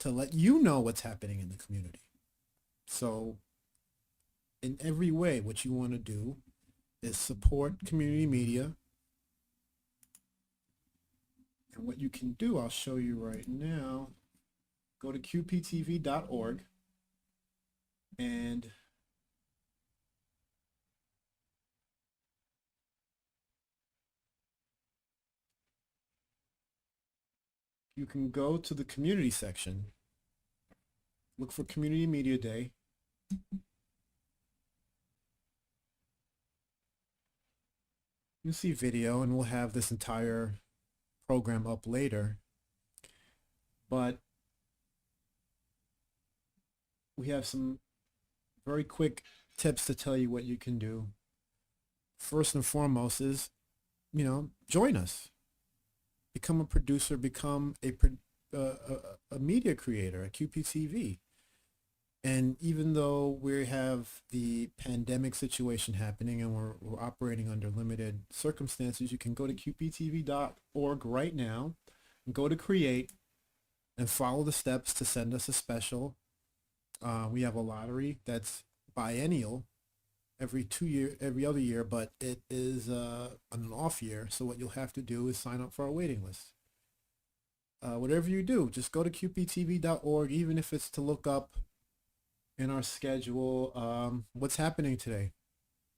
to let you know what's happening in the community. So in every way, what you want to do is support community media. And what you can do, I'll show you right now. Go to qptv.org and you can go to the community section, look for Community Media Day. You'll see video, and we'll have this entire program up later. But we have some very quick tips to tell you what you can do. First and foremost is, join us. Become a producer, become a media creator at QPTV. And even though we have the pandemic situation happening and we're operating under limited circumstances, you can go to qptv.org right now and go to create and follow the steps to send us a special. We have a lottery that's biennial every other year, but it is an off year. So what you'll have to do is sign up for our waiting list. Whatever you do, just go to qptv.org, even if it's to look up in our schedule what's happening today.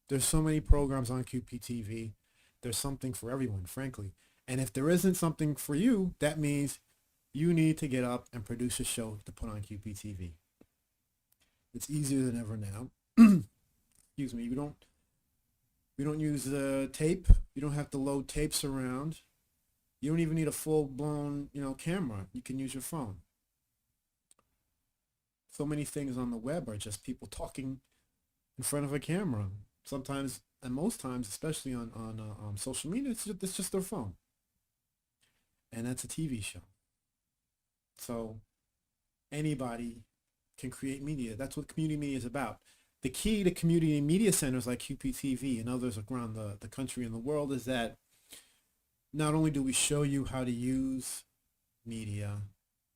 There's so many programs on QPTV. There's something for everyone, frankly. And if there isn't something for you, that means you need to get up and produce a show to put on QPTV. It's easier than ever now. Excuse me. We don't use tape. You don't have to load tapes around. You don't even need a full-blown, camera. You can use your phone. So many things on the web are just people talking in front of a camera. Sometimes, and most times, especially on social media, it's just their phone. And that's a TV show. So anybody can create media. That's what community media is about. The key to community media centers like QPTV and others around the country and the world is that not only do we show you how to use media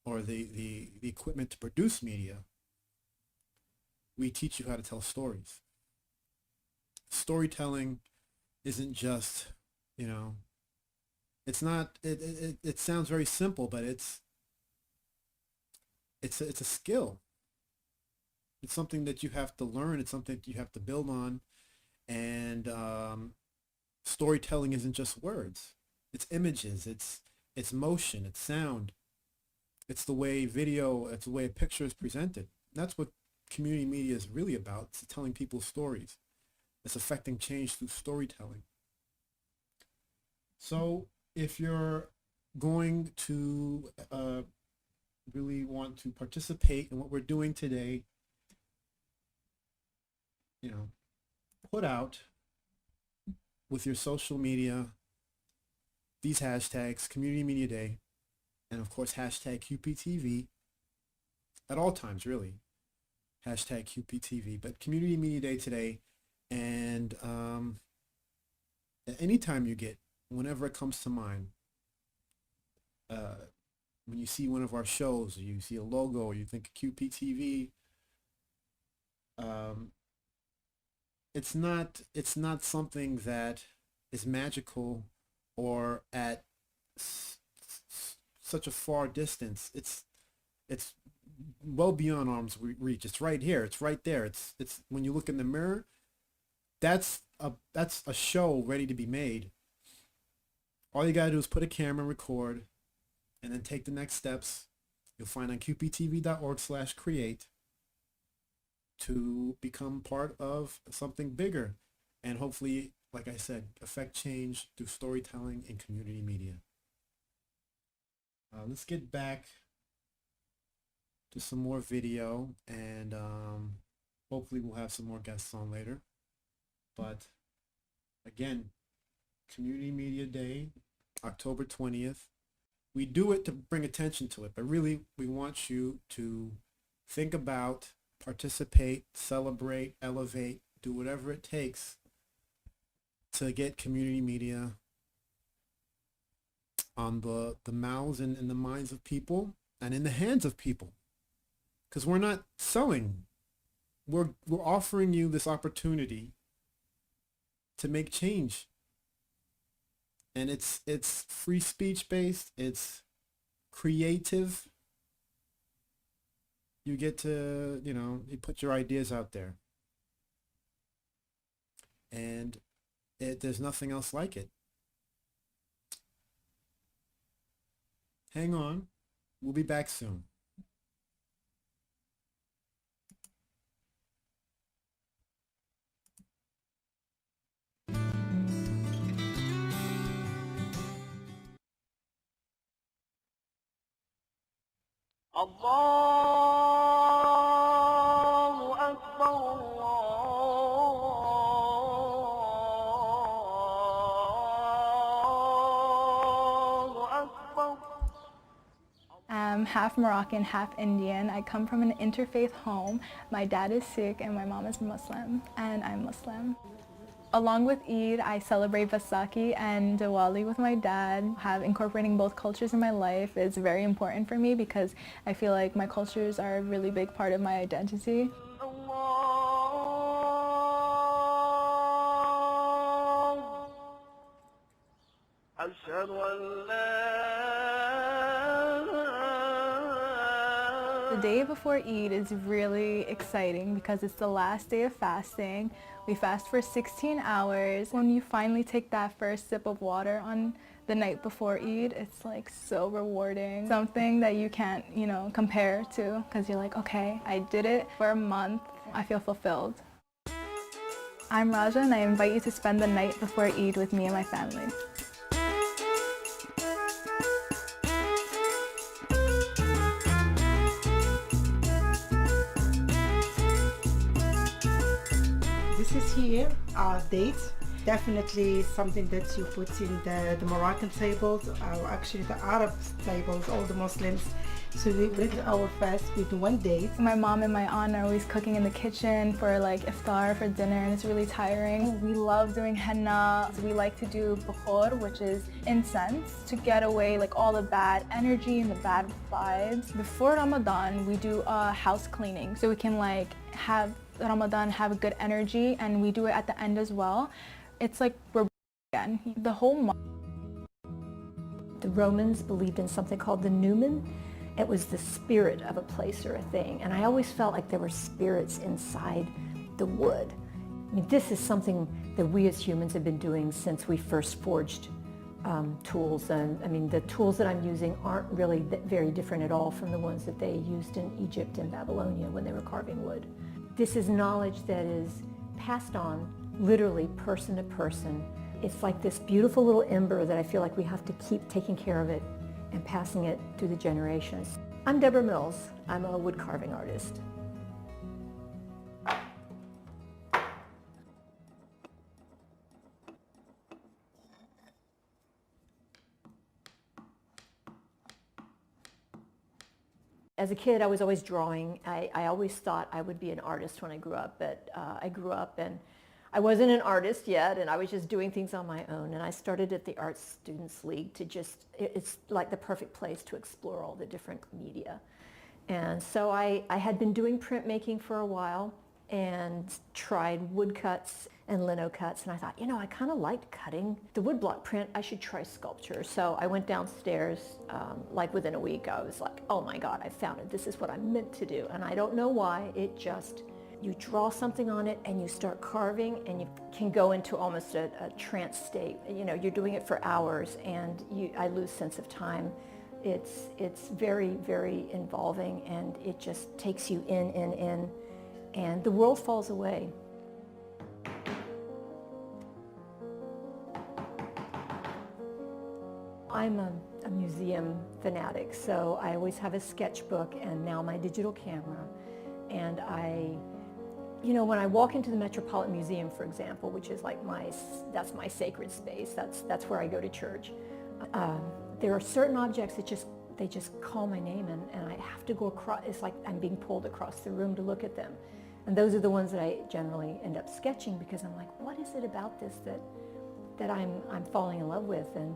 or the equipment to produce media, we teach you how to tell stories. Storytelling isn't just, it's not, it sounds very simple, but it's a skill. It's something that you have to learn. It's something that you have to build on. And storytelling isn't just words. It's images. It's motion. It's sound. It's the way video. It's the way a picture is presented. That's what community media is really about. It's telling people stories. It's affecting change through storytelling. So if you're going to really want to participate in what we're doing today, put out with your social media these hashtags, Community Media Day, and of course hashtag QPTV at all times, really. Hashtag QPTV, but Community Media Day today, and at any time you get, whenever it comes to mind, when you see one of our shows, or you see a logo, or you think QPTV, it's not something that is magical or at such a far distance. It's well beyond arm's reach. It's right here. It's right there. It's when you look in the mirror, that's a show ready to be made. All you gotta do is put a camera, record, and then take the next steps. You'll find on qptv.org/create to become part of something bigger and hopefully, like I said, affect change through storytelling and community media. Let's get back to some more video, and hopefully we'll have some more guests on later. But again, Community Media Day, October 20th. We do it to bring attention to it, but really we want you to think about, participate, celebrate, elevate, do whatever it takes to get community media on the mouths and in the minds of people and in the hands of people. Because we're not selling. We're offering you this opportunity to make change. And it's free speech based, it's creative. You get to, you put your ideas out there. And there's nothing else like it. Hang on. We'll be back soon. الله أكبر الله أكبر. I'm half Moroccan, half Indian. I come from an interfaith home. My dad is Sikh and my mom is Muslim, and I'm Muslim. Along with Eid, I celebrate Vaisakhi and Diwali with my dad. Incorporating both cultures in my life is very important for me because I feel like my cultures are a really big part of my identity. The day before Eid is really exciting because it's the last day of fasting. We fast for 16 hours. When you finally take that first sip of water on the night before Eid, it's like so rewarding. Something that you can't, compare to, because you're like, okay, I did it for a month. I feel fulfilled. I'm Raja and I invite you to spend the night before Eid with me and my family. This is here our date. Definitely something that you put in the Moroccan tables, or actually the Arab tables, all the Muslims. So we break our fast with one date. My mom and my aunt are always cooking in the kitchen for like iftar, for dinner, and it's really tiring. We love doing henna. We like to do bukhor, which is incense, to get away like all the bad energy and the bad vibes. Before Ramadan, we do a house cleaning, so we can like have Ramadan have a good energy, and we do it at the end as well. It's like we're again. The whole month. The Romans believed in something called the numen. It was the spirit of a place or a thing, and I always felt like there were spirits inside the wood. I mean, this is something that we as humans have been doing since we first forged tools, and I mean the tools that I'm using aren't really very different at all from the ones that they used in Egypt and Babylonia when they were carving wood. This is knowledge that is passed on literally person to person. It's like this beautiful little ember that I feel like we have to keep taking care of it and passing it through the generations. I'm Deborah Mills. I'm a wood carving artist. As a kid, I was always drawing. I always thought I would be an artist when I grew up, but I grew up and I wasn't an artist yet, and I was just doing things on my own. And I started at the Arts Students League to it's like the perfect place to explore all the different media. And so I had been doing printmaking for a while and tried woodcuts. and lino cuts, and I thought, I kind of liked cutting the woodblock print. I should try sculpture. So I went downstairs, like within a week, I was like, oh my God, I found it. This is what I'm meant to do. And I don't know why, you draw something on it and you start carving, and you can go into almost a trance state. You're doing it for hours, and I lose sense of time. It's very, very involving, and it just takes you in, and the world falls away. I'm a museum fanatic, so I always have a sketchbook and now my digital camera. And when I walk into the Metropolitan Museum, for example, which is like that's my sacred space, that's where I go to church. There are certain objects that they just call my name, and I have to go across. It's like I'm being pulled across the room to look at them. And those are the ones that I generally end up sketching, because I'm like, what is it about this that I'm falling in love with? And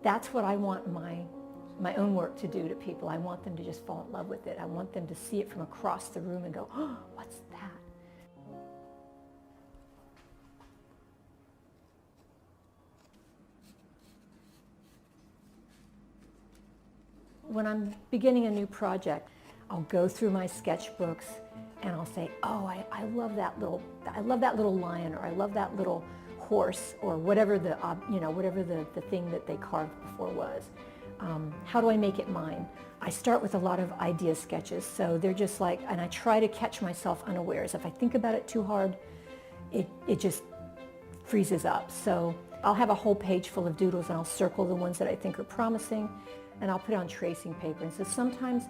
that's what I want my own work to do to people. I want them to just fall in love with it. I want them to see it from across the room and go, oh, what's that? When I'm beginning a new project, I'll go through my sketchbooks and I'll say, oh, I love that little lion, or I love that little horse, or whatever the thing that they carved before was. How do I make it mine? I start with a lot of idea sketches, so they're just like, and I try to catch myself unawares. If I think about it too hard, it just freezes up. So I'll have a whole page full of doodles, and I'll circle the ones that I think are promising, and I'll put it on tracing paper. And so sometimes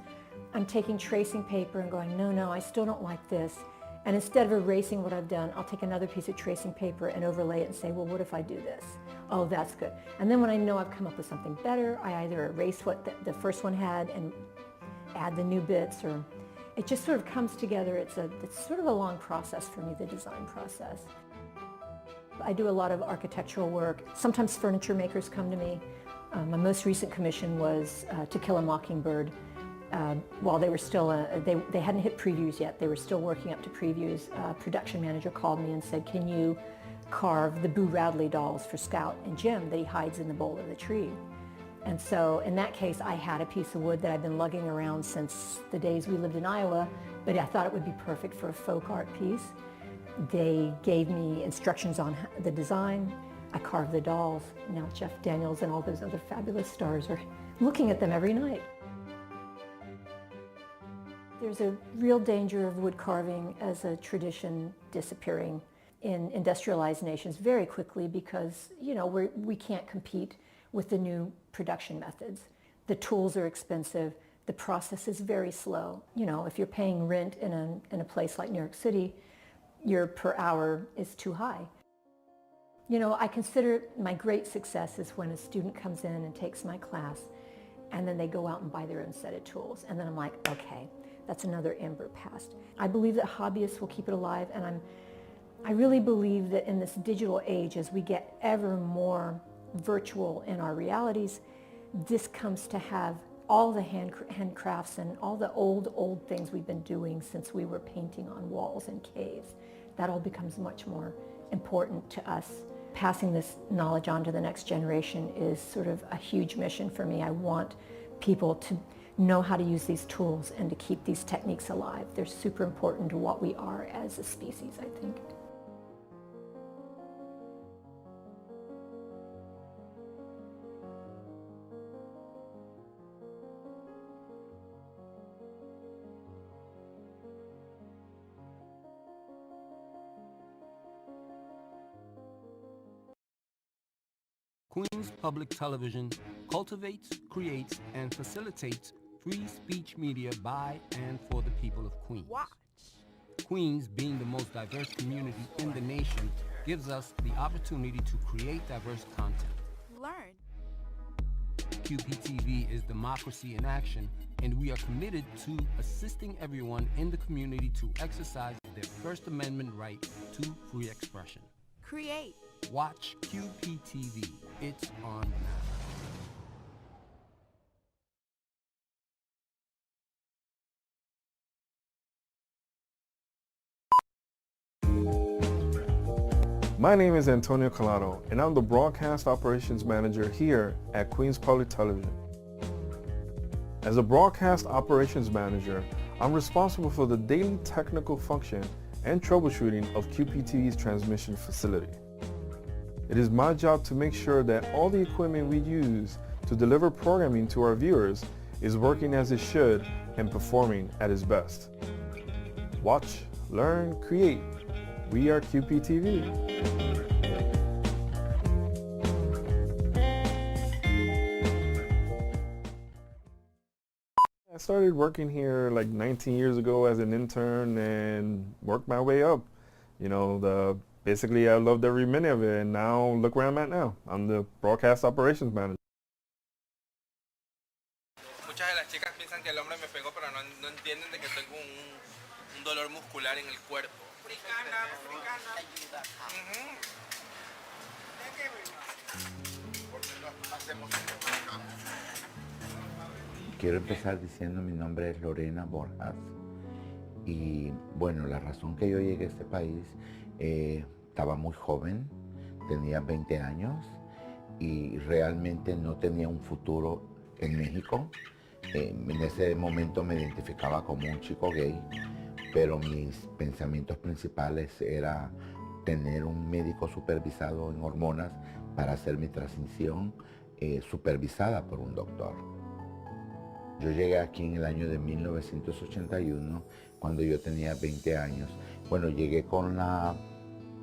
I'm taking tracing paper and going, no, I still don't like this. And instead of erasing what I've done, I'll take another piece of tracing paper and overlay it and say, well, what if I do this? Oh, that's good. And then when I know I've come up with something better, I either erase what the first one had and add the new bits, or it just sort of comes together. It's sort of a long process for me, the design process. I do a lot of architectural work. Sometimes furniture makers come to me. My most recent commission was To Kill a Mockingbird. While they were still, they hadn't hit previews yet. They were still working up to previews. Production manager called me and said, can you carve the Boo Radley dolls for Scout and Jim that he hides in the bole of the tree? And so in that case, I had a piece of wood that I've been lugging around since the days we lived in Iowa, but I thought it would be perfect for a folk art piece. They gave me instructions on the design. I carved the dolls. Now Jeff Daniels and all those other fabulous stars are looking at them every night. There's a real danger of wood carving as a tradition disappearing in industrialized nations very quickly, because we can't compete with the new production methods. The tools are expensive. The process is very slow. If you're paying rent in a place like New York City, your per hour is too high. I consider my great success is when a student comes in and takes my class, and then they go out and buy their own set of tools. And then I'm like, okay, that's another ember passed. I believe that hobbyists will keep it alive, and I really believe that in this digital age, as we get ever more virtual in our realities, this comes to have all the handcrafts and all the old things we've been doing since we were painting on walls in caves. That all becomes much more important to us. Passing this knowledge on to the next generation is sort of a huge mission for me. I want people to know how to use these tools and to keep these techniques alive. They're super important to what we are as a species, I think. Queens Public Television cultivates, creates, and facilitates free speech media by and for the people of Queens. Watch. Queens, being the most diverse community in the nation, gives us the opportunity to create diverse content. Learn. QPTV is democracy in action, and we are committed to assisting everyone in the community to exercise their First Amendment right to free expression. Create. Watch QPTV. It's on now. My name is Antonio Collado, and I'm the Broadcast Operations Manager here at Queens Public Television. As a Broadcast Operations Manager, I'm responsible for the daily technical function and troubleshooting of QPTV's transmission facility. It is my job to make sure that all the equipment we use to deliver programming to our viewers is working as it should and performing at its best. Watch, learn, create. We are QPTV. I started working here like 19 years ago as an intern and worked my way up. Basically I loved every minute of it, and now look where I'm at now. I'm the Broadcast Operations Manager. Muchas de las chicas piensan que el hombre me pegó, pero no entienden de que tengo un dolor muscular en el cuerpo. Quiero empezar diciendo mi nombre es Lorena Borjas y bueno, la razón que yo llegué a este país, estaba muy joven, tenía 20 años y realmente no tenía un futuro en México. En ese momento me identificaba como un chico gay, pero mis pensamientos principales era tener un médico supervisado en hormonas para hacer mi transición supervisada por un doctor. Yo llegué aquí en el año de 1981, cuando yo tenía 20 años. Bueno, llegué con la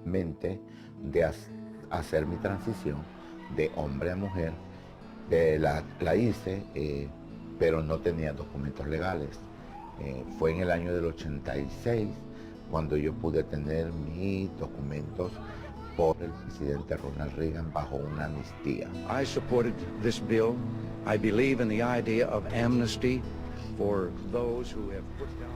mente de hacer mi transición de hombre a mujer. La hice, pero no tenía documentos legales. Fue en el año del 86 cuando yo pude tener mis documentos por el presidente Ronald Reagan bajo una amnistía. I supported this bill. I believe in the idea of amnesty for those who have put down.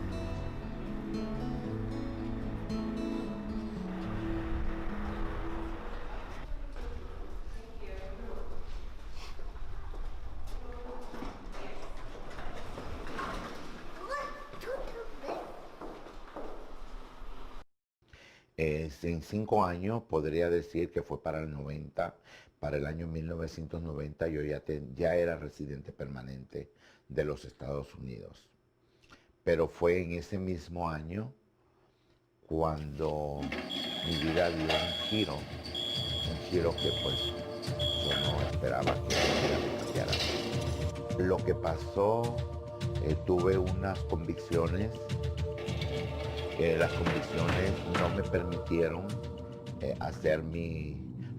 En 5 años podría decir que fue para el 90, para el año 1990 yo ya era residente permanente de los Estados Unidos. Pero fue en ese mismo año cuando mi vida dio un giro que pues yo no esperaba que mi vida me cambiara. Lo que pasó, tuve unas convicciones. Las convicciones no me permitieron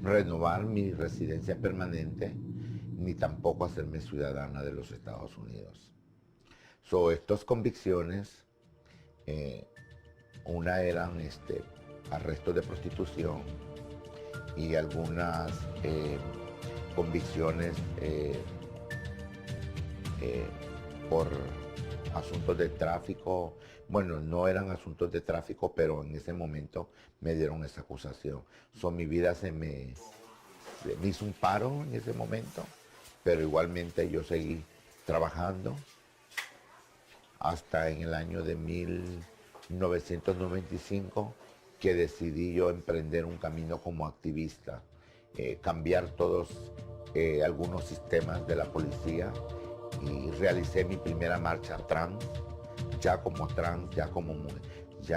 renovar mi residencia permanente, ni tampoco hacerme ciudadana de los Estados Unidos. Estas convicciones, una eran arrestos de prostitución y algunas convicciones por asuntos de tráfico. Bueno, no eran asuntos de tráfico, pero en ese momento me dieron esa acusación. Mi vida se me hizo un paro en ese momento, pero igualmente yo seguí trabajando hasta en el año de 1995 que decidí yo emprender un camino como activista, cambiar algunos sistemas de la policía, y realicé mi primera marcha trans, ya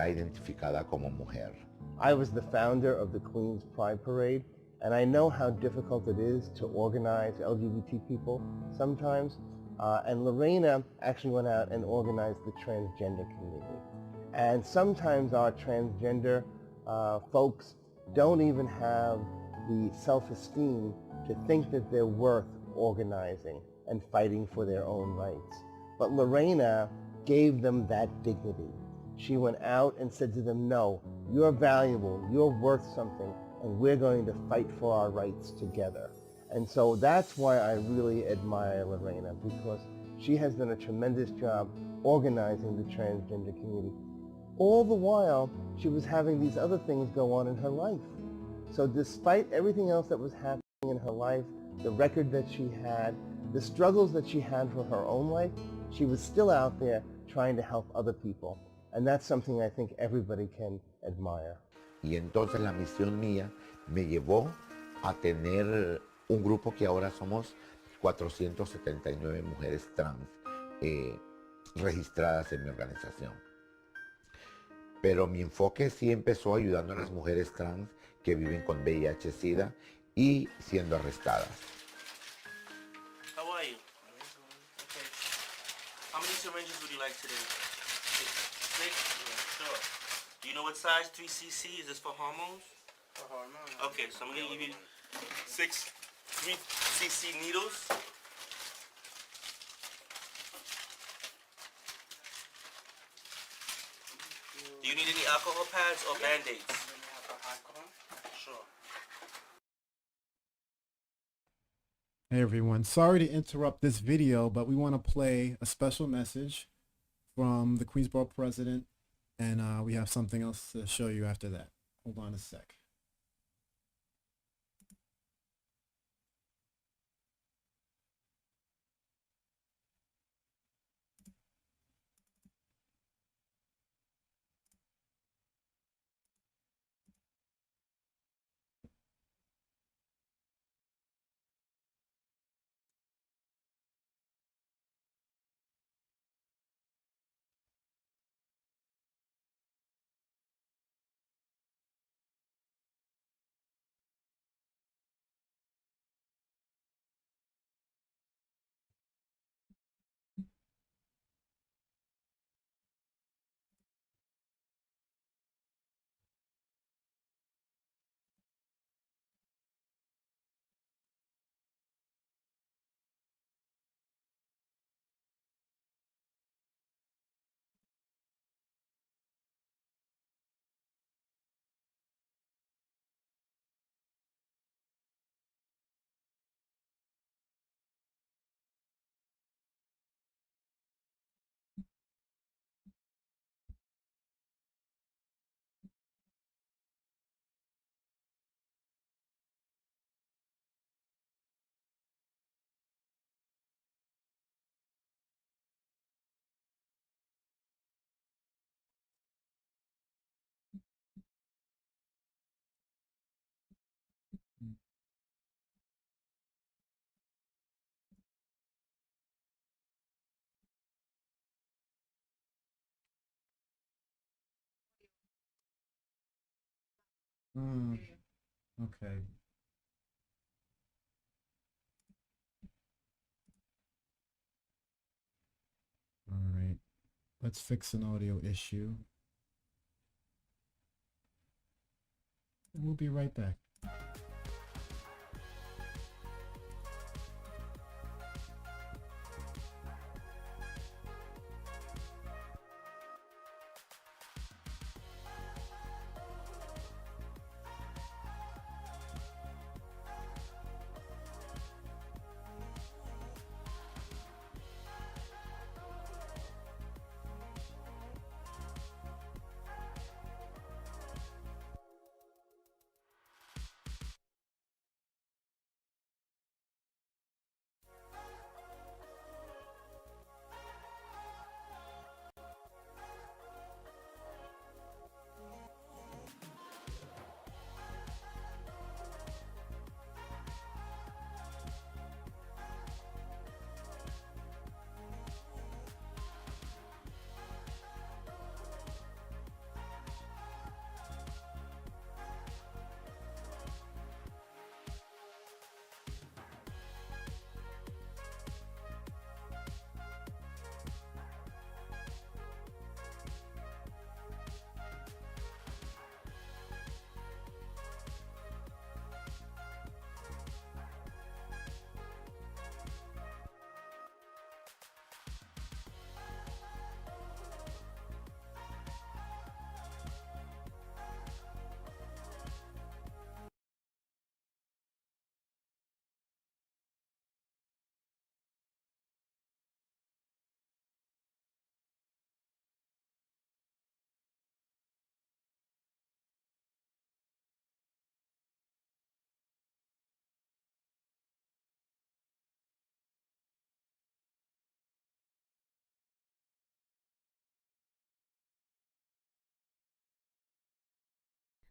identificada como mujer. I was the founder of the Queens Pride Parade, and I know how difficult it is to organize LGBT people sometimes. And Lorena actually went out and organized the transgender community. And sometimes our transgender folks don't even have the self-esteem to think that they're worth organizing and fighting for their own rights. But Lorena gave them that dignity. She went out and said to them, no, you're valuable, you're worth something, and we're going to fight for our rights together. And so that's why I really admire Lorena, because she has done a tremendous job organizing the transgender community. All the while, she was having these other things go on in her life. So despite everything else that was happening in her life, the record that she had, the struggles that she had for her own life, she was still out there trying to help other people. And that's something I think everybody can admire. Y entonces la misión mía me llevó a tener un grupo que ahora somos 479 mujeres trans registradas en mi organización. Pero mi enfoque sí empezó ayudando a las mujeres trans que viven con VIH-Sida y siendo arrestadas. How are you? Okay. How many syringes would you like today? Six? Yeah, sure. Do you know what size 3cc? Is this for hormones? For hormones. Okay, so I'm going to give you 6 3cc needles. Do you need any alcohol pads or Band-Aids? Alcohol? Sure. Hey everyone, sorry to interrupt this video, but we want to play a special message from the Queensboro president, and we have something else to show you after that. Hold on a sec. Okay. All right. Let's fix an audio issue. And we'll be right back.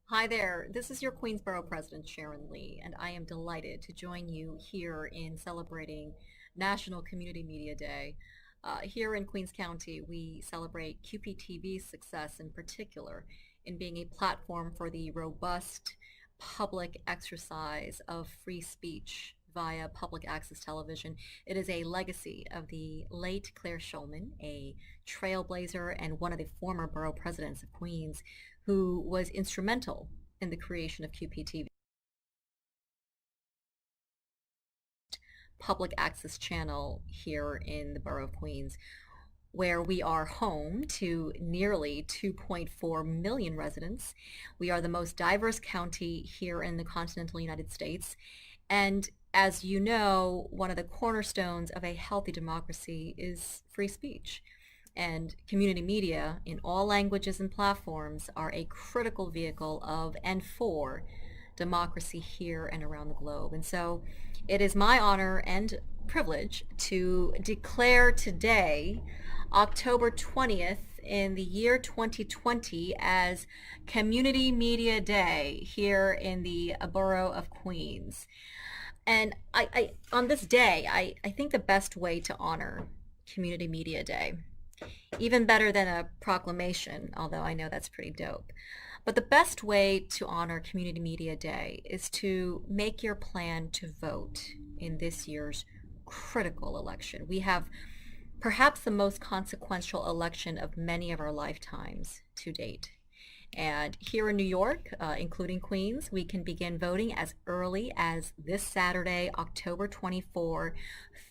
Hi there, this is your Queensborough President Sharon Lee, and I am delighted to join you here in celebrating National Community Media Day. Here in Queens County, we celebrate QPTV's success in particular in being a platform for the robust public exercise of free speech via public access television. It is a legacy of the late Claire Schulman, a trailblazer and one of the former borough presidents of Queens, who was instrumental in the creation of QPTV, public access channel here in the borough of Queens, where we are home to nearly 2.4 million residents. We are the most diverse county here in the continental United States. And as you know, one of the cornerstones of a healthy democracy is free speech. And community media in all languages and platforms are a critical vehicle of and for democracy here and around the globe. And so it is my honor and privilege to declare today, October 20th in the year 2020, as Community Media Day here in the borough of Queens. And I on this day, I think the best way to honor Community Media Day, even better than a proclamation, although I know that's pretty dope, but the best way to honor Community Media Day is to make your plan to vote in this year's critical election. We have perhaps the most consequential election of many of our lifetimes to date. And here in New York, including Queens, we can begin voting as early as this Saturday, October 24,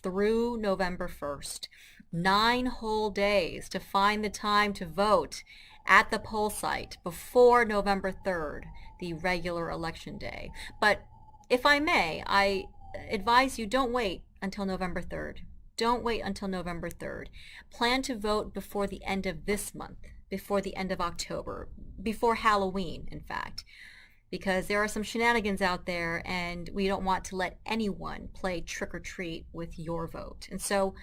through November 1st. 9 whole days to find the time to vote at the poll site before November 3rd, the regular election day. But if I may, I advise you don't wait until November 3rd. Don't wait until November 3rd. Plan to vote before the end of this month, before the end of October, before Halloween, in fact, because there are some shenanigans out there and we don't want to let anyone play trick or treat with your vote. And so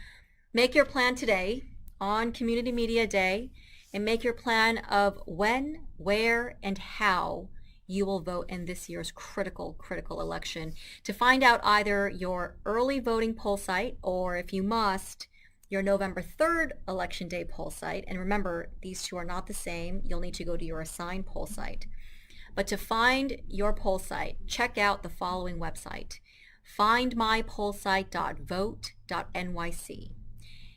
make your plan today on Community Media Day, and make your plan of when, where, and how you will vote in this year's critical election. To find out either your early voting poll site, or if you must, your November 3rd election day poll site. And remember, these two are not the same. You'll need to go to your assigned poll site. But to find your poll site, check out the following website: findmypollsite.vote.nyc.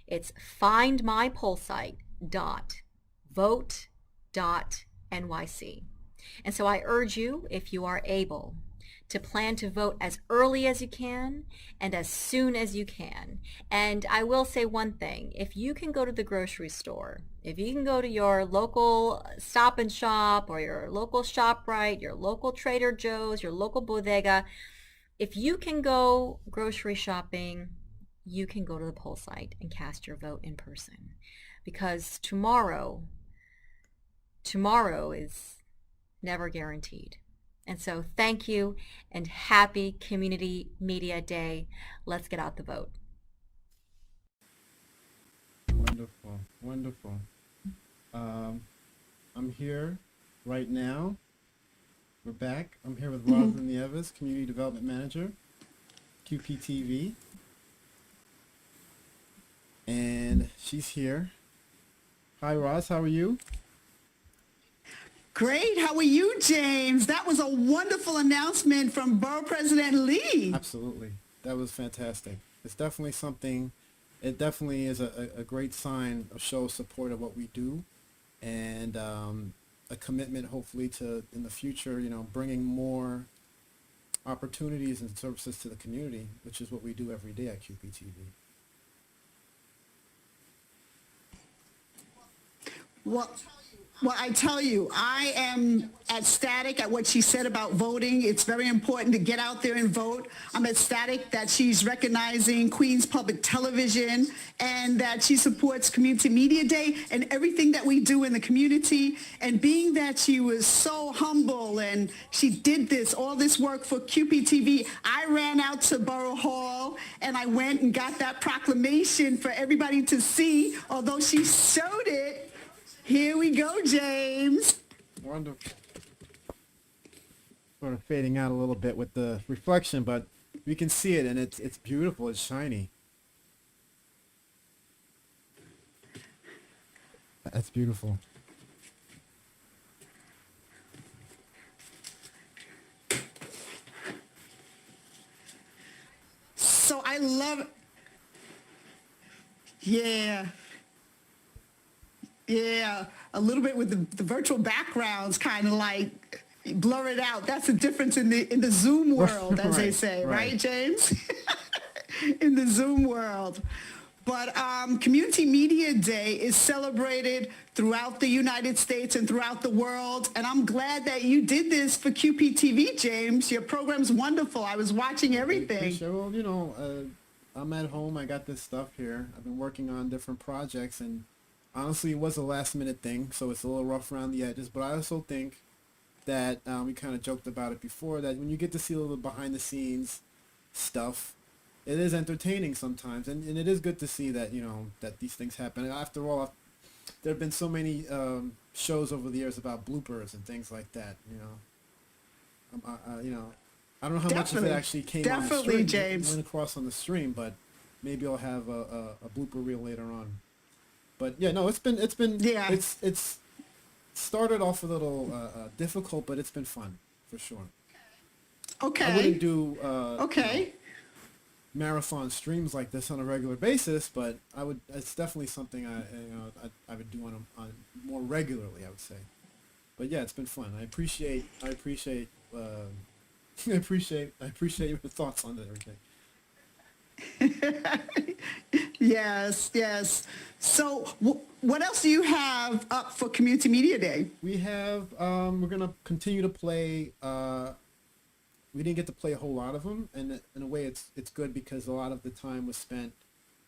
It's findmypollsite.vote.nyc. And so I urge you, if you are able, to plan to vote as early as you can and as soon as you can. And I will say one thing: if you can go to the grocery store, if you can go to your local Stop and Shop or your local ShopRite, your local Trader Joe's, your local bodega, if you can go grocery shopping, you can go to the poll site and cast your vote in person. Because tomorrow is never guaranteed. And so thank you and happy Community Media Day. Let's get out the vote. Wonderful, wonderful. I'm here right now. We're back. I'm here with Rosalind Nieves, Community Development Manager, QPTV. And she's here. Hi, Roz. How are you? Great. How are you, James? That was a wonderful announcement from Borough President Lee. Absolutely. That was fantastic. It's definitely something, it definitely is a great sign of show support of what we do, and a commitment hopefully to, in the future, bringing more opportunities and services to the community, which is what we do every day at QPTV. Well, I tell you, I am ecstatic at what she said about voting. It's very important to get out there and vote. I'm ecstatic that she's recognizing Queens Public Television and that she supports Community Media Day and everything that we do in the community. And being that she was so humble and she did all this work for QPTV, I ran out to Borough Hall and I went and got that proclamation for everybody to see, although she showed it. Here we go, James. Wonderful. sort of fading out a little bit with the reflection, but we can see it, and it's beautiful. It's shiny. That's beautiful. So I love, yeah. Yeah, a little bit with the virtual backgrounds, kind of like blur it out. That's the difference in the Zoom world, as they say, right, James? In the Zoom world. But Community Media Day is celebrated throughout the United States and throughout the world. And I'm glad that you did this for QPTV, James. Your program's wonderful. I was watching everything. Sure. Well, you know, I'm at home. I got this stuff here. I've been working on different projects, and honestly, it was a last-minute thing, so it's a little rough around the edges. But I also think that we kind of joked about it before, that when you get to see a little behind-the-scenes stuff, it is entertaining sometimes, and it is good to see that, you know, that these things happen. And after all, there have been so many shows over the years about bloopers and things like that. You know, I don't know how much of it actually came on the stream, James. went across on the stream, but maybe I'll have a blooper reel later on. But yeah, no, it's started off a little difficult, but it's been fun for sure. Okay. I wouldn't do marathon streams like this on a regular basis, but I would. It's definitely something I would do on more regularly, I would say. But yeah, it's been fun. I appreciate your thoughts on everything. Yes. So what else do you have up for Community Media Day? We have, we're going to continue to play, we didn't get to play a whole lot of them, and in a way it's good because a lot of the time was spent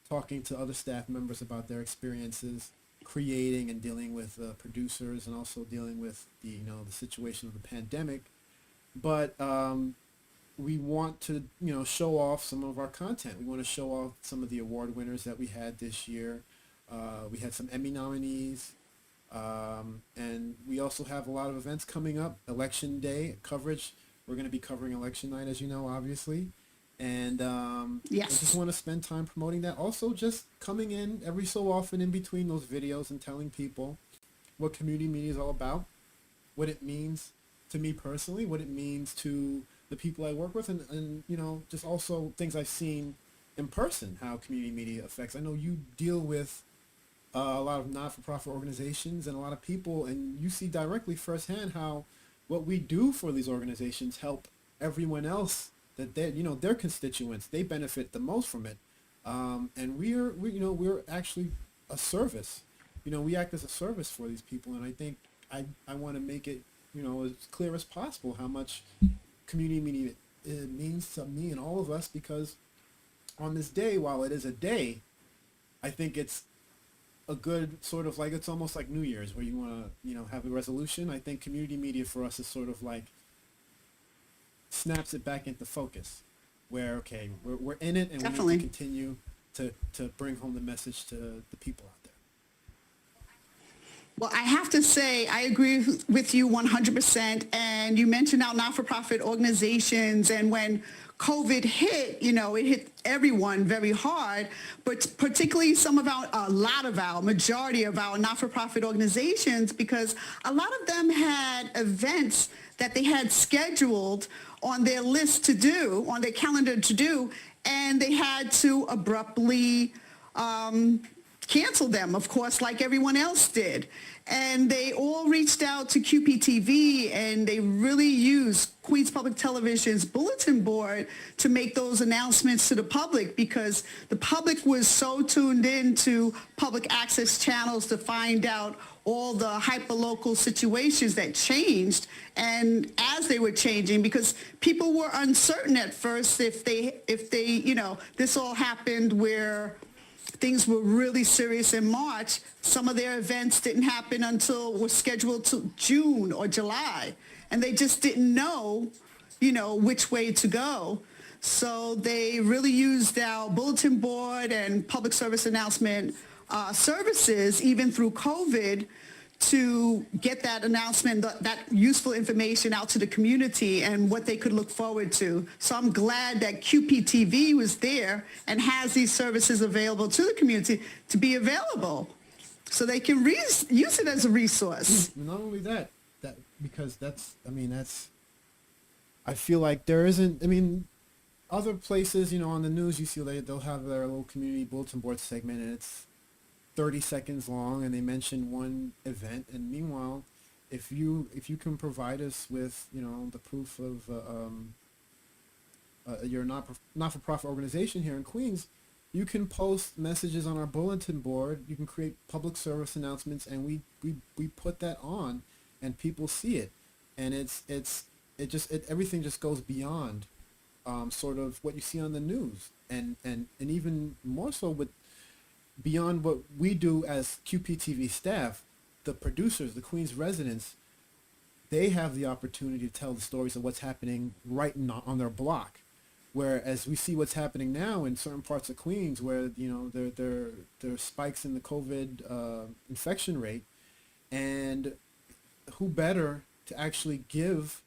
talking to other staff members about their experiences creating and dealing with producers, and also dealing with the situation of the pandemic. But we want to, show off some of our content. We want to show off some of the award winners that we had this year. We had some Emmy nominees, and we also have a lot of events coming up. Election Day coverage. We're going to be covering election night, as you know, obviously. And yes. I just want to spend time promoting that. Also, just coming in every so often in between those videos and telling people what community media is all about, what it means to me personally, what it means to the people I work with, and just also things I've seen in person, how community media affects. I know you deal with a lot of not-for-profit organizations and a lot of people, and you see directly firsthand how what we do for these organizations help everyone else, that their constituents, they benefit the most from it. And we're actually a service. We act as a service for these people, and I think I want to make it as clear as possible how much community media means to me and all of us, because on this day, while it is a day, I think it's a good sort of like, it's almost like New Year's, where you want to have a resolution. I think community media for us is sort of like snaps it back into focus, where okay, we're in it, and Definitely. we need to continue to bring home the message to the people out there. Well, I have to say, I agree with you 100%. And you mentioned our not-for-profit organizations, and when COVID hit, it hit everyone very hard, but particularly majority of our not-for-profit organizations, because a lot of them had events that they had scheduled on their list to do, on their calendar to do, and they had to abruptly cancel them, of course, like everyone else did. And they all reached out to QPTV, and they really used Queens Public Television's bulletin board to make those announcements to the public, because the public was so tuned in to public access channels to find out all the hyperlocal situations that changed, and as they were changing, because people were uncertain at first if they this all happened where things were really serious in March. Some of their events didn't happen until were scheduled to June or July, and they just didn't know, which way to go. So they really used our bulletin board and public service announcement services, even through COVID, to get that announcement, that useful information out to the community and what they could look forward to. So I'm glad that QPTV was there and has these services available to the community to be available so they can use it as a resource. Not only that, because I feel like there isn't, other places, on the news, you see they'll have their little community bulletin board segment, and it's 30 seconds long, and they mention one event. And meanwhile, if you can provide us with, the proof of you're a not-for-profit organization here in Queens, you can post messages on our bulletin board. You can create public service announcements, and we put that on, and people see it, and everything just goes beyond sort of what you see on the news, and even more so with beyond what we do as QPTV staff. The producers, the Queens residents, they have the opportunity to tell the stories of what's happening right on their block. Whereas we see what's happening now in certain parts of Queens where, there are spikes in the COVID infection rate, and who better to actually give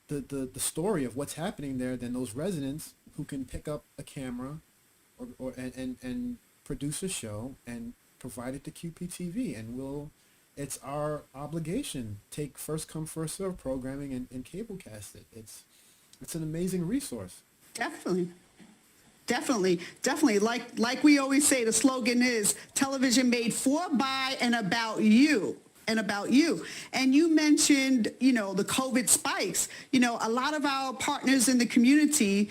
the story of what's happening there than those residents who can pick up a camera and produce a show and provide it to QPTV, and it's our obligation, take first come first serve programming and cablecast it. It's an amazing resource. Definitely. Like we always say, the slogan is television made for, by, and about you. And you mentioned, the COVID spikes. A lot of our partners in the community,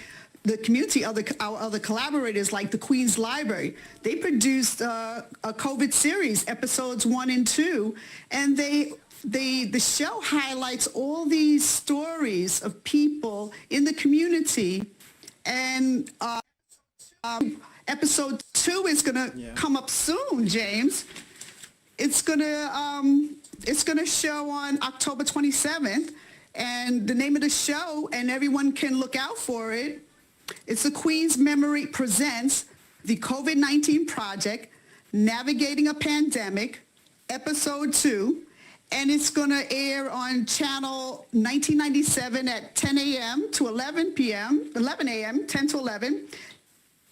our other collaborators like the Queens Library, they produced a COVID series, episodes 1 and 2, and the show highlights all these stories of people in the community. And episode 2 is going to come up soon, James. It's gonna show on October 27th, and the name of the show, and everyone can look out for it. It's the Queen's Memory Presents the COVID-19 Project, Navigating a Pandemic, Episode 2, and it's going to air on channel 1997 at 10 a.m. to 11 a.m., 10 to 11,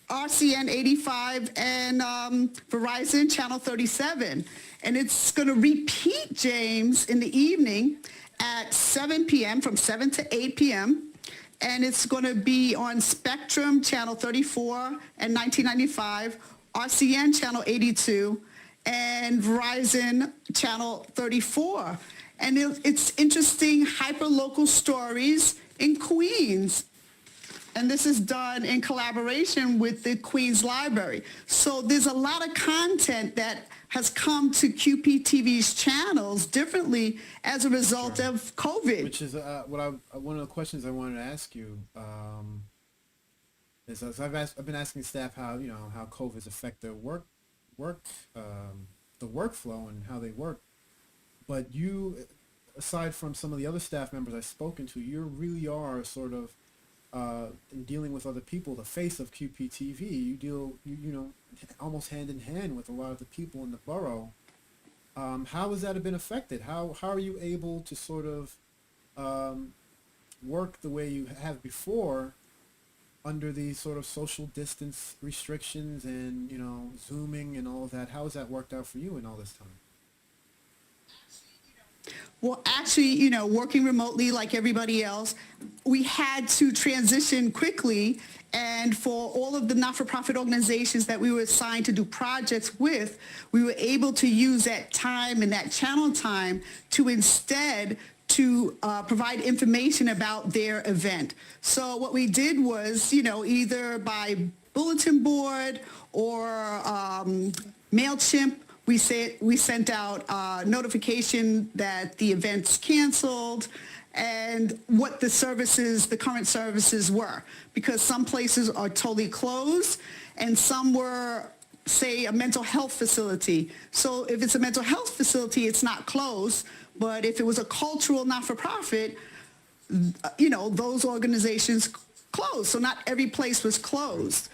RCN 85, and Verizon channel 37. And it's going to repeat, James, in the evening at 7 p.m., from 7 to 8 p.m., and it's going to be on Spectrum channel 34 and 1995, RCN channel 82, and Verizon channel 34. And it's interesting hyper-local stories in Queens. And this is done in collaboration with the Queens Library. So there's a lot of content that has come to QPTV's channels differently as a result of COVID. Which is one of the questions I wanted to ask you. Is I've been asking staff how COVID's affect their the workflow and how they work. But you, aside from some of the other staff members I've spoken to, you really are sort of in dealing with other people, the face of QPTV. You deal, almost hand in hand with a lot of the people in the borough. How has that been affected? How are you able to sort of work the way you have before under these sort of social distance restrictions and, Zooming and all of that? How has that worked out for you in all this time? Well, actually, working remotely like everybody else, we had to transition quickly. And for all of the not-for-profit organizations that we were assigned to do projects with, we were able to use that time and that channel time to instead provide information about their event. So what we did was, either by bulletin board or MailChimp, we sent out notification that the event's canceled and what the current services were, because some places are totally closed and some were, say, a mental health facility. So if it's a mental health facility, it's not closed, but if it was a cultural not-for-profit, those organizations closed. So not every place was closed.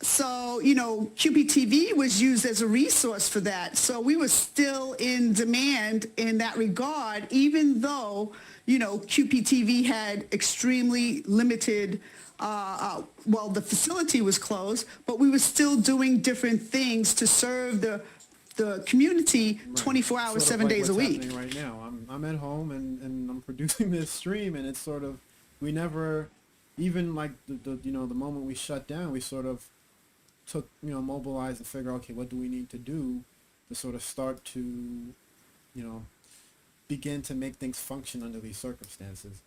So, you know, QPTV was used as a resource for that. So we were still in demand in that regard, even though, you know, QPTV had extremely limited, well, the facility was closed, but we were still doing different things to serve the community 24 hours, Sort of 7 like days a what's week. happening right now. I'm at home and I'm producing this stream, and it's sort of, we never, even like the you know, the moment we shut down, we sort of took, you know, mobilized and figure, okay, what do we need to do to sort of start to, you know, begin to make things function under these circumstances.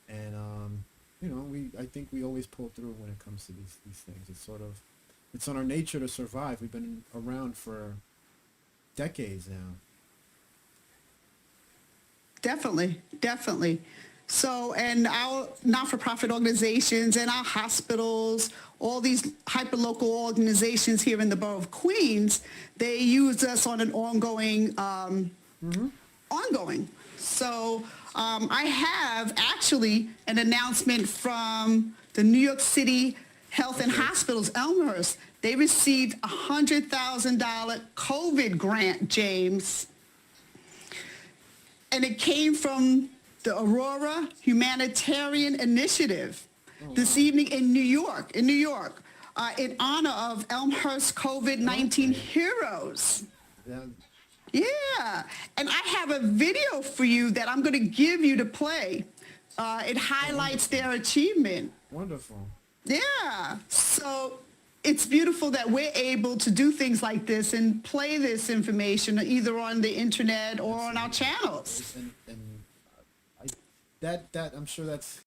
And you know, I think we always pull through when it comes to these things. It's sort of, it's on our nature to survive. We've been around for decades now. Definitely, definitely. So, and our not-for-profit organizations and our hospitals, all these hyperlocal organizations here in the borough of Queens, they use us on an ongoing, ongoing. So I have actually an announcement from the New York City Health and Hospitals, Elmhurst. They received a $100,000 COVID grant, James. And it came from the Aurora Humanitarian Initiative this evening in New York, in honor of Elmhurst COVID-19 heroes. Yeah, and I have a video for you that I'm going to give you to play. It highlights their achievement. Wonderful. Yeah, so it's beautiful that we're able to do things like this and play this information either on the internet or on our channels. And that I'm sure that's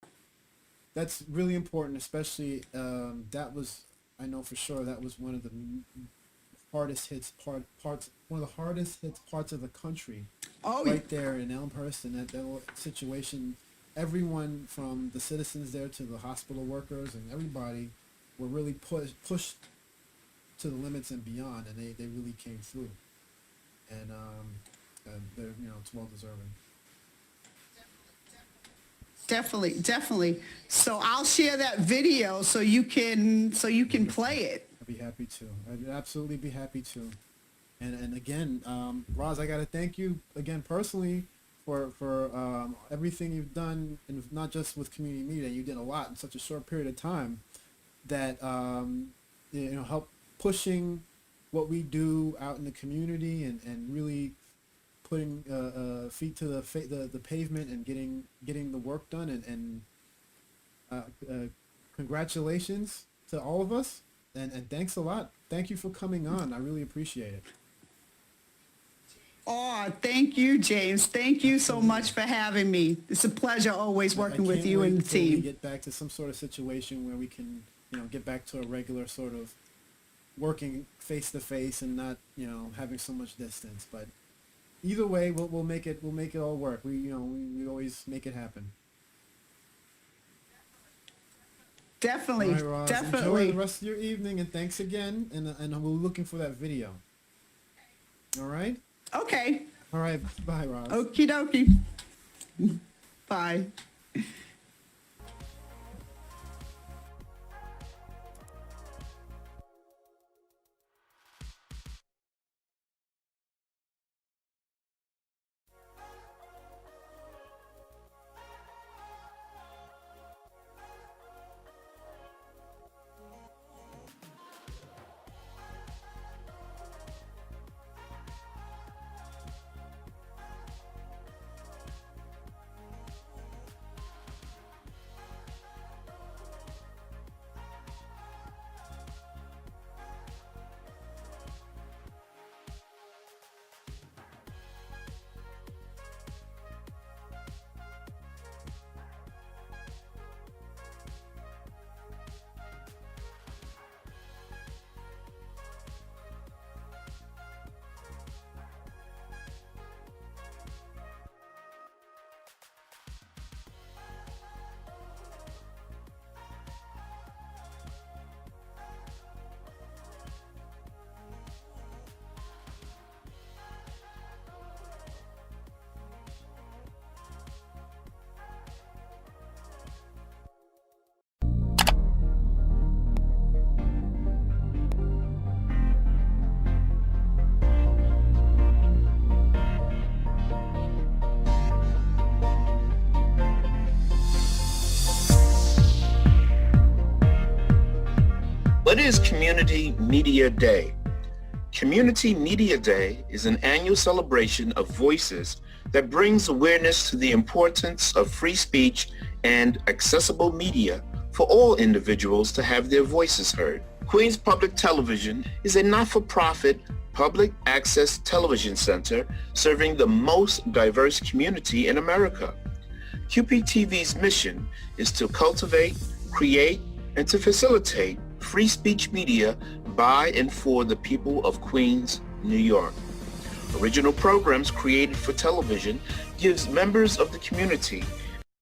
really important, especially that was, I know for sure that was one of the hardest hits parts, one of the hardest hits parts of the country. Oh, right there in Elmhurst, and that whole situation, everyone from the citizens there to the hospital workers and everybody were really pushed to the limits and beyond, and they really came through. And they're, you know, it's well deserving. Definitely, definitely. So I'll share that video so you can play it. I'd be happy to. I'd absolutely be happy to. And again, Roz, I gotta thank you again personally for everything you've done, and not just with community media. You did a lot in such a short period of time that you know, help pushing what we do out in the community, and really putting feet to the pavement and getting the work done, and congratulations to all of us, and thanks a lot. Thank you for coming on. I really appreciate it. Oh, thank you, James. Thank you so much for having me. It's a pleasure always working with you and the We team. get back to some sort of situation where we can, you know, get back to a regular sort of working face to face and not, you know, having so much distance. But either way, we'll make it all work. We always make it happen. Definitely, all right, Roz, definitely. enjoy the rest of your evening, and thanks again. And we're looking for that video. All right. Okay. All right. Bye, Roz. Okie dokie. Bye. is Community Media Day? Community Media Day is an annual celebration of voices that brings awareness to the importance of free speech and accessible media for all individuals to have their voices heard. Queens Public Television is a not-for-profit public access television center serving the most diverse community in America. QPTV's mission is to cultivate, create, and to facilitate free speech media by and for the people of Queens, New York. Original programs created for television gives members of the community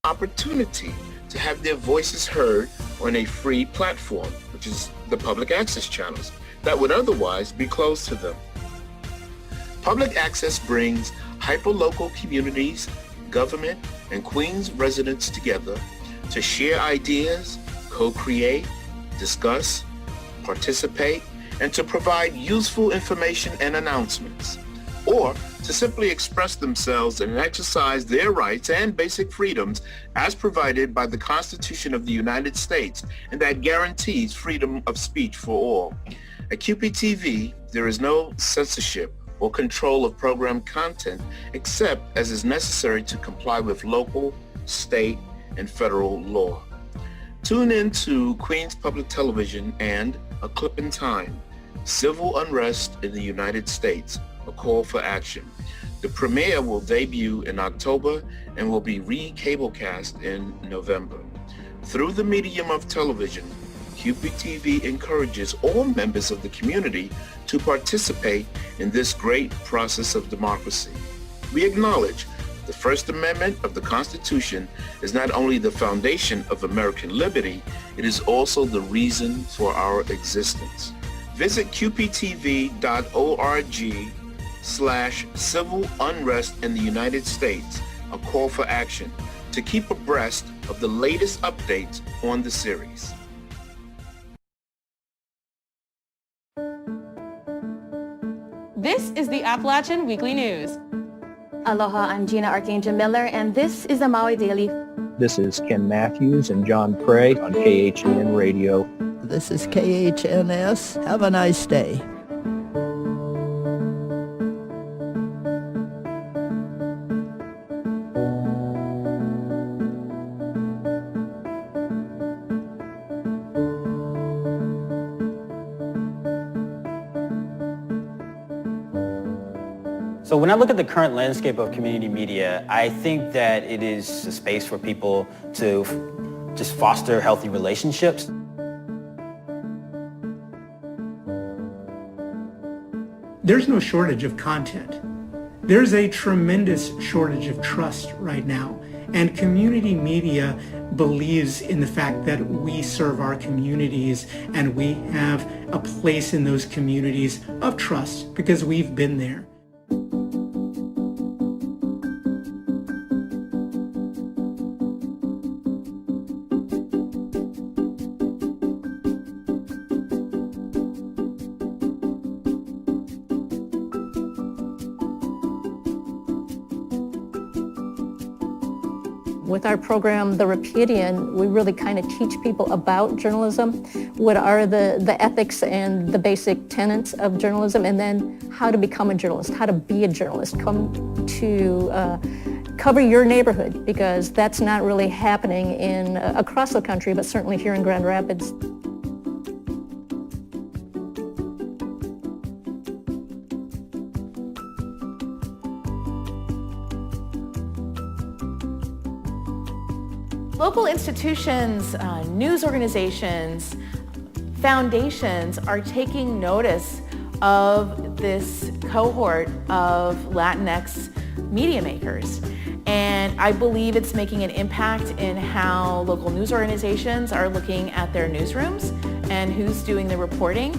opportunity to have their voices heard on a free platform, which is the public access channels, that would otherwise be closed to them. Public access brings hyperlocal communities, government, and Queens residents together to share ideas, co-create, discuss, participate, and to provide useful information and announcements, or to simply express themselves and exercise their rights and basic freedoms as provided by the Constitution of the United States, and that guarantees freedom of speech for all. At QPTV, there is no censorship or control of program content except as is necessary to comply with local, state, and federal law. Tune in to Queens Public Television and A Clip in Time, Civil Unrest in the United States, A Call for Action. The premiere will debut in October and will be re-cablecast in November. Through the medium of television, QPTV encourages all members of the community to participate in this great process of democracy. We acknowledge that the First Amendment of the Constitution is not only the foundation of American liberty, it is also the reason for our existence. Visit qptv.org/civil unrest in the United States, A Call for Action, to keep abreast of the latest updates on the series. This is the Appalachian Weekly News. Aloha, I'm Gina Archangel Miller, and this is the Maui Daily. This is Ken Matthews and John Prey on KHN Radio. This is KHNS. Have a nice day. So when I look at the current landscape of community media, I think that it is a space for people to just foster healthy relationships. There's no shortage of content. There's a tremendous shortage of trust right now. And community media believes in the fact that we serve our communities and we have a place in those communities of trust because we've been there. With our program, The Repudian, we really kind of teach people about journalism, what are the ethics and the basic tenets of journalism, and then how to become a journalist, how to be a journalist, come to cover your neighborhood, because that's not really happening across the country, but certainly here in Grand Rapids. Local institutions, news organizations, foundations are taking notice of this cohort of Latinx media makers. And I believe it's making an impact in how local news organizations are looking at their newsrooms and who's doing the reporting.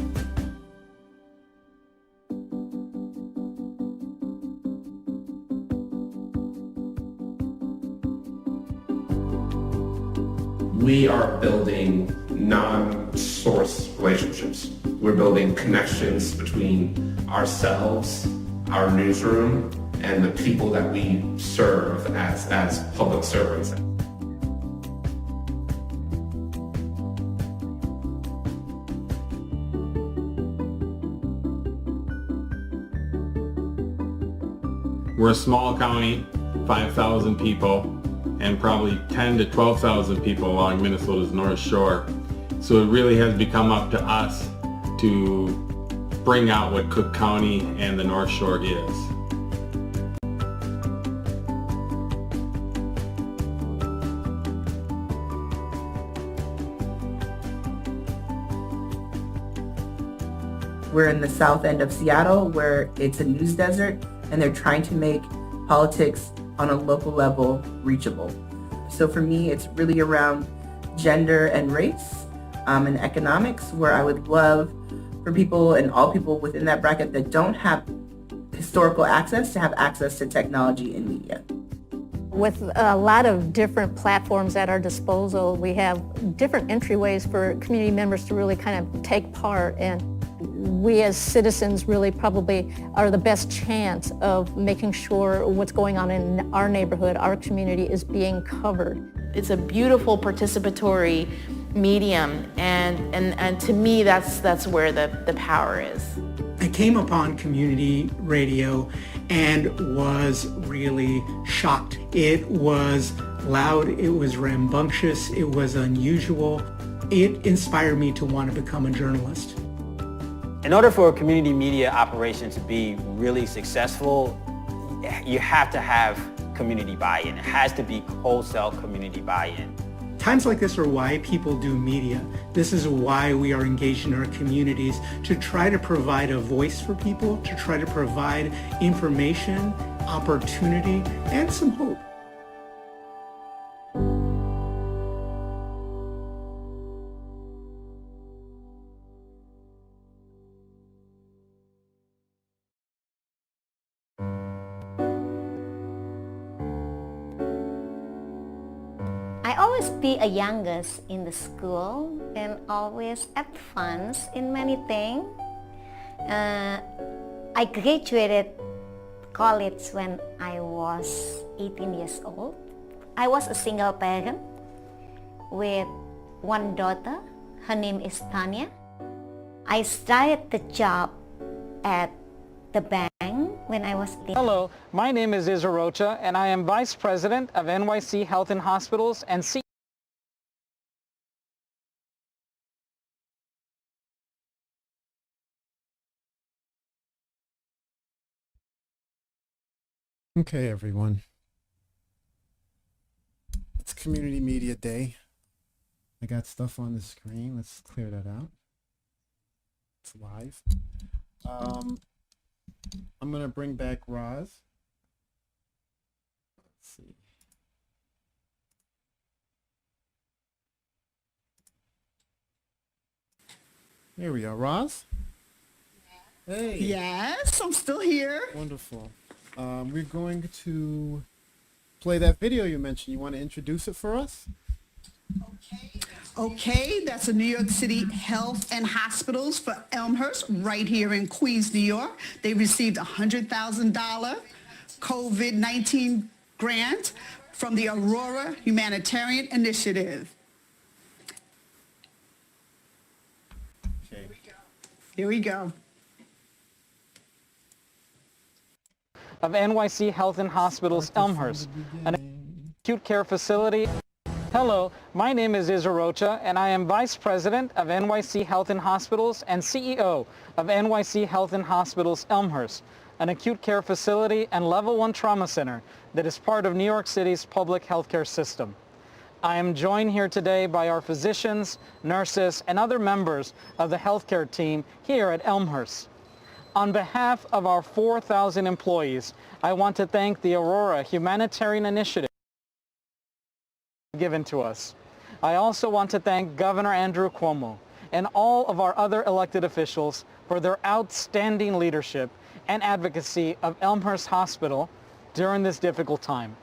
We are building non-source relationships. We're building connections between ourselves, our newsroom, and the people that we serve as public servants. We're a small county, 5,000 people, and probably 10 to 12,000 people along Minnesota's North Shore. So it really has become up to us to bring out what Cook County and the North Shore is. We're in the south end of Seattle, where it's a news desert, and they're trying to make politics on a local level reachable. So for me, it's really around gender and race and economics, where I would love for people and all people within that bracket that don't have historical access to have access to technology and media. With a lot of different platforms at our disposal, we have different entryways for community members to really kind of take part, and we as citizens really probably are the best chance of making sure what's going on in our neighborhood, our community, is being covered. It's a beautiful participatory medium, and to me that's where the power is. I came upon community radio and was really shocked. It was loud, it was rambunctious, it was unusual. It inspired me to want to become a journalist. In order for a community media operation to be really successful, you have to have community buy-in. It has to be wholesale community buy-in. Times like this are why people do media. This is why we are engaged in our communities, to try to provide a voice for people, to try to provide information, opportunity, and some hope. I always be a youngest in the school and always advance in many things. I graduated college when I was 18 years old. I was a single parent with one daughter. Her name is Tanya. I started the job at the bank when I was 18. Hello, my name is Israel Rocha, and I am Vice President of NYC Health and Hospitals and CEO. Okay, everyone. It's Community Media Day. I got stuff on the screen. Let's clear that out. It's live. I'm going to bring back Roz. Let's see. Here we are. Roz? Hey. Yes, I'm still here. Wonderful. We're going to play that video you mentioned. You want to introduce it for us? Okay, that's a New York City Health and Hospitals for Elmhurst right here in Queens, New York. They received a $100,000 COVID-19 grant from the Aurora Humanitarian Initiative. Okay. Here we go. Of NYC Health and Hospitals Elmhurst, an acute care facility. Hello, my name is Israel Rocha, and I am Vice President of NYC Health and Hospitals and CEO of NYC Health and Hospitals Elmhurst, an acute care facility and level 1 trauma center that is part of New York City's public healthcare system. I am joined here today by our physicians, nurses, and other members of the healthcare team here at Elmhurst. On behalf of our 4,000 employees, I want to thank the Aurora Humanitarian Initiative given to us. I also want to thank Governor Andrew Cuomo and all of our other elected officials for their outstanding leadership and advocacy of Elmhurst Hospital during this difficult time.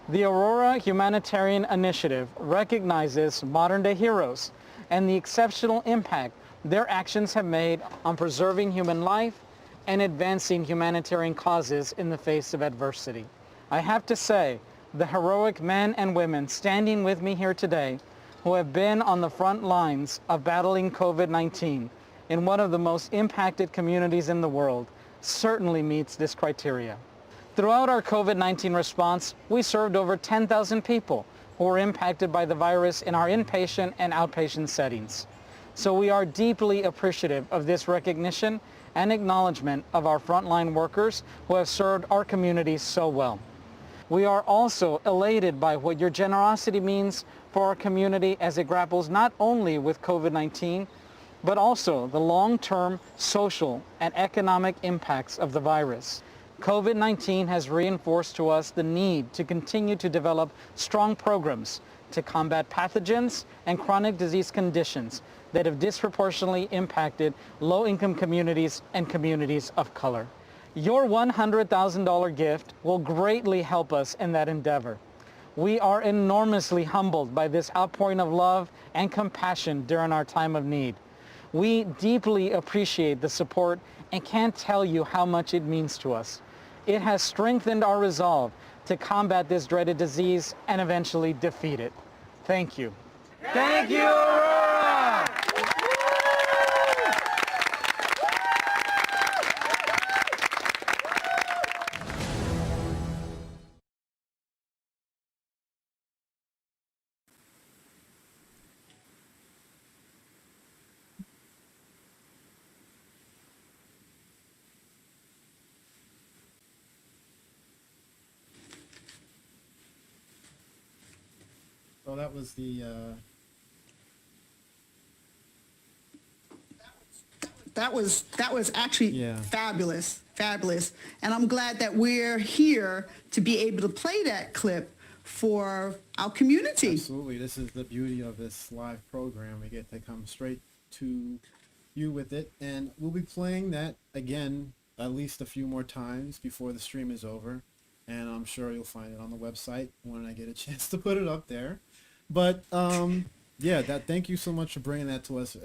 The Aurora Humanitarian Initiative recognizes modern-day heroes and the exceptional impact their actions have made on preserving human life and advancing humanitarian causes in the face of adversity. I have to say, the heroic men and women standing with me here today who have been on the front lines of battling COVID-19 in one of the most impacted communities in the world certainly meets this criteria. Throughout our COVID-19 response, we served over 10,000 people who were impacted by the virus in our inpatient and outpatient settings. So we are deeply appreciative of this recognition and acknowledgement of our frontline workers who have served our communities so well. We are also elated by what your generosity means for our community as it grapples not only with COVID-19, but also the long-term social and economic impacts of the virus. COVID-19 has reinforced to us the need to continue to develop strong programs to combat pathogens and chronic disease conditions that have disproportionately impacted low-income communities and communities of color. Your $100,000 gift will greatly help us in that endeavor. We are enormously humbled by this outpouring of love and compassion during our time of need. We deeply appreciate the support and can't tell you how much it means to us. It has strengthened our resolve to combat this dreaded disease and eventually defeat it. Thank you. Thank you, Aurora! So that was the That was actually Yeah. fabulous, and I'm glad that we're here to be able to play that clip for our community. Absolutely. This is the beauty of this live program. We get to come straight to you with it. And we'll be playing that again at least a few more times before the stream is over. And I'm sure you'll find it on the website when I get a chance to put it up there. But yeah, thank you so much for bringing that to us.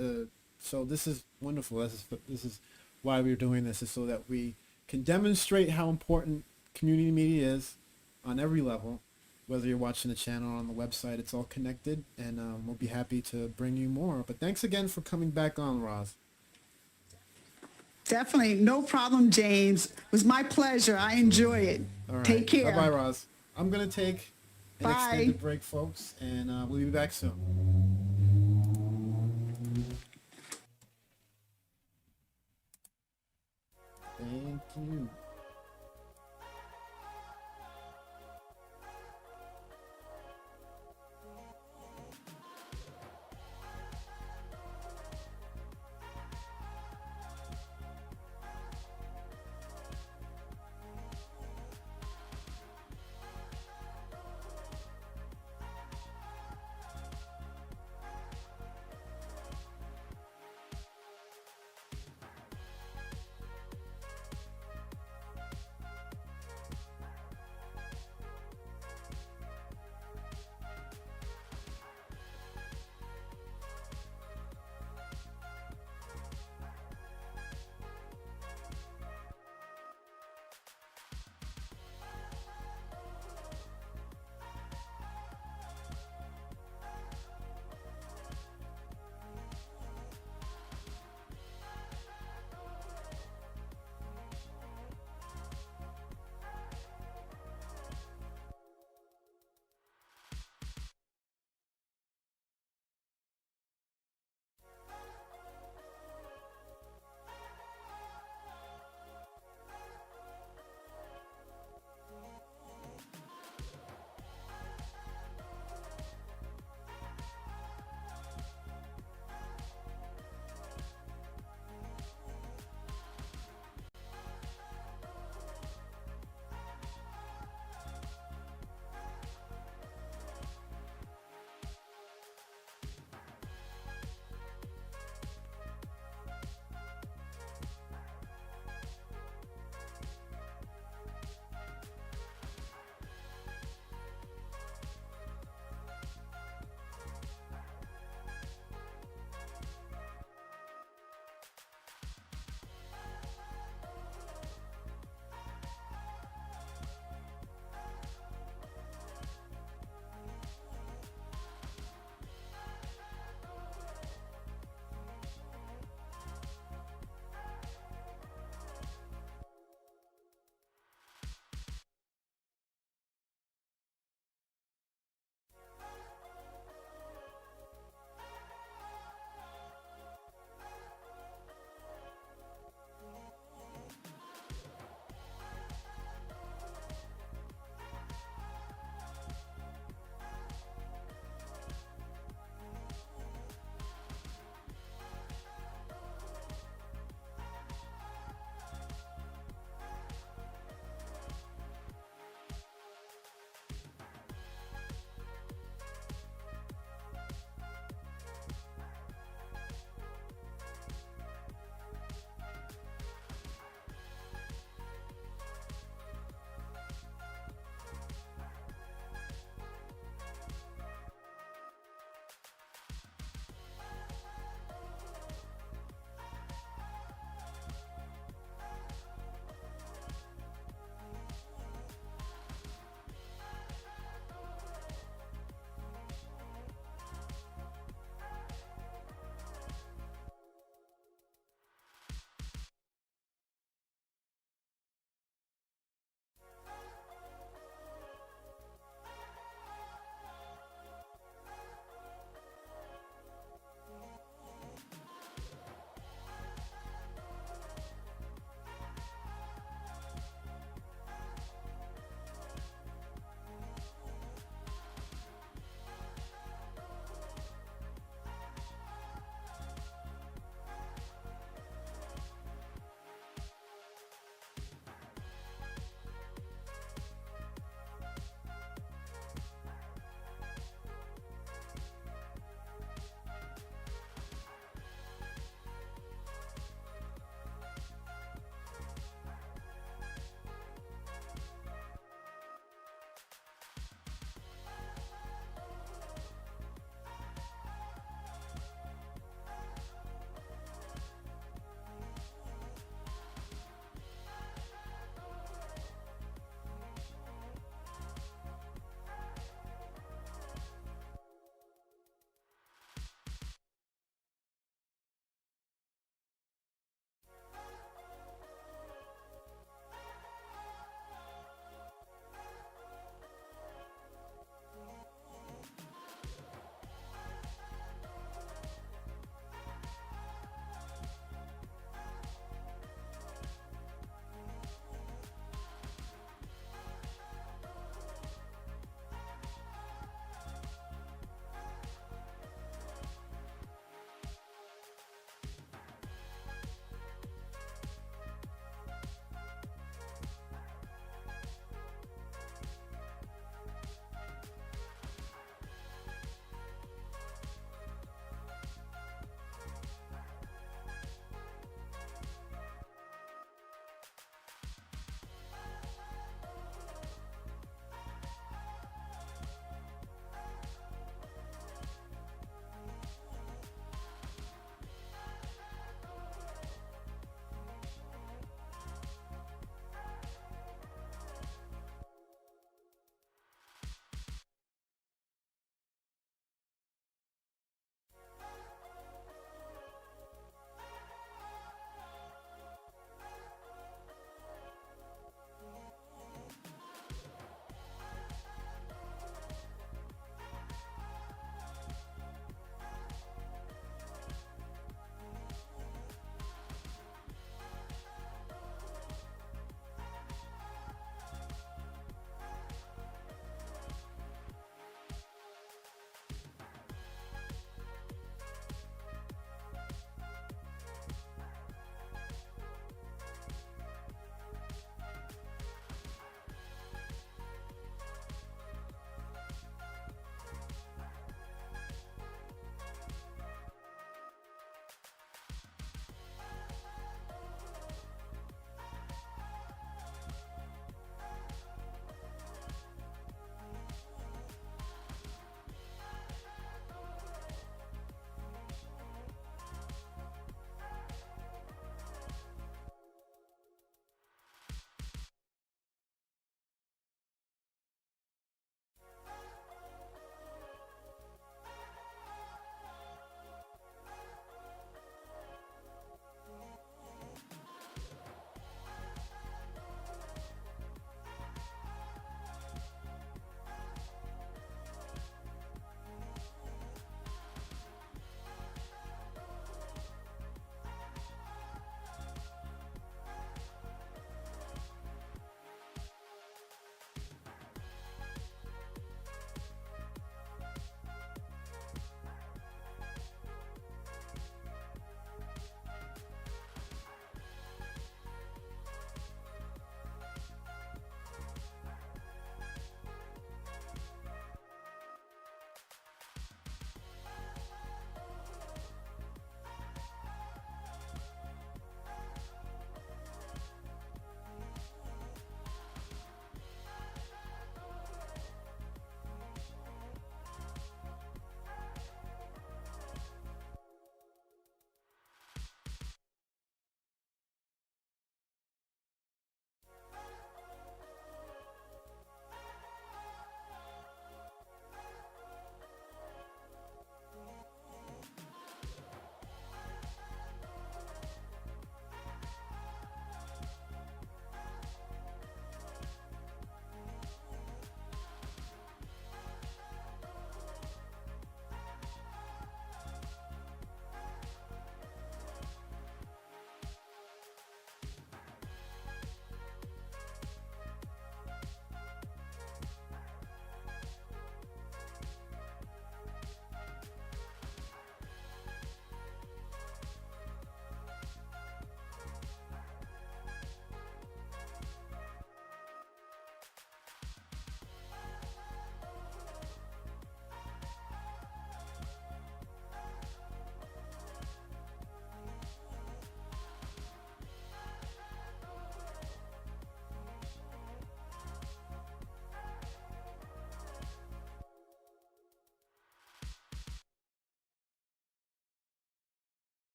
So this is wonderful. This is why we're doing this, is so that we can demonstrate how important community media is on every level. Whether you're watching the channel or on the website, it's all connected, and we'll be happy to bring you more. But thanks again for coming back on, Roz. Definitely, no problem, James. It was my pleasure. I enjoy it. All right. Take care. Bye-bye, Roz. I'm going to take an Bye. extended break, folks, and we'll be back soon. Thank you.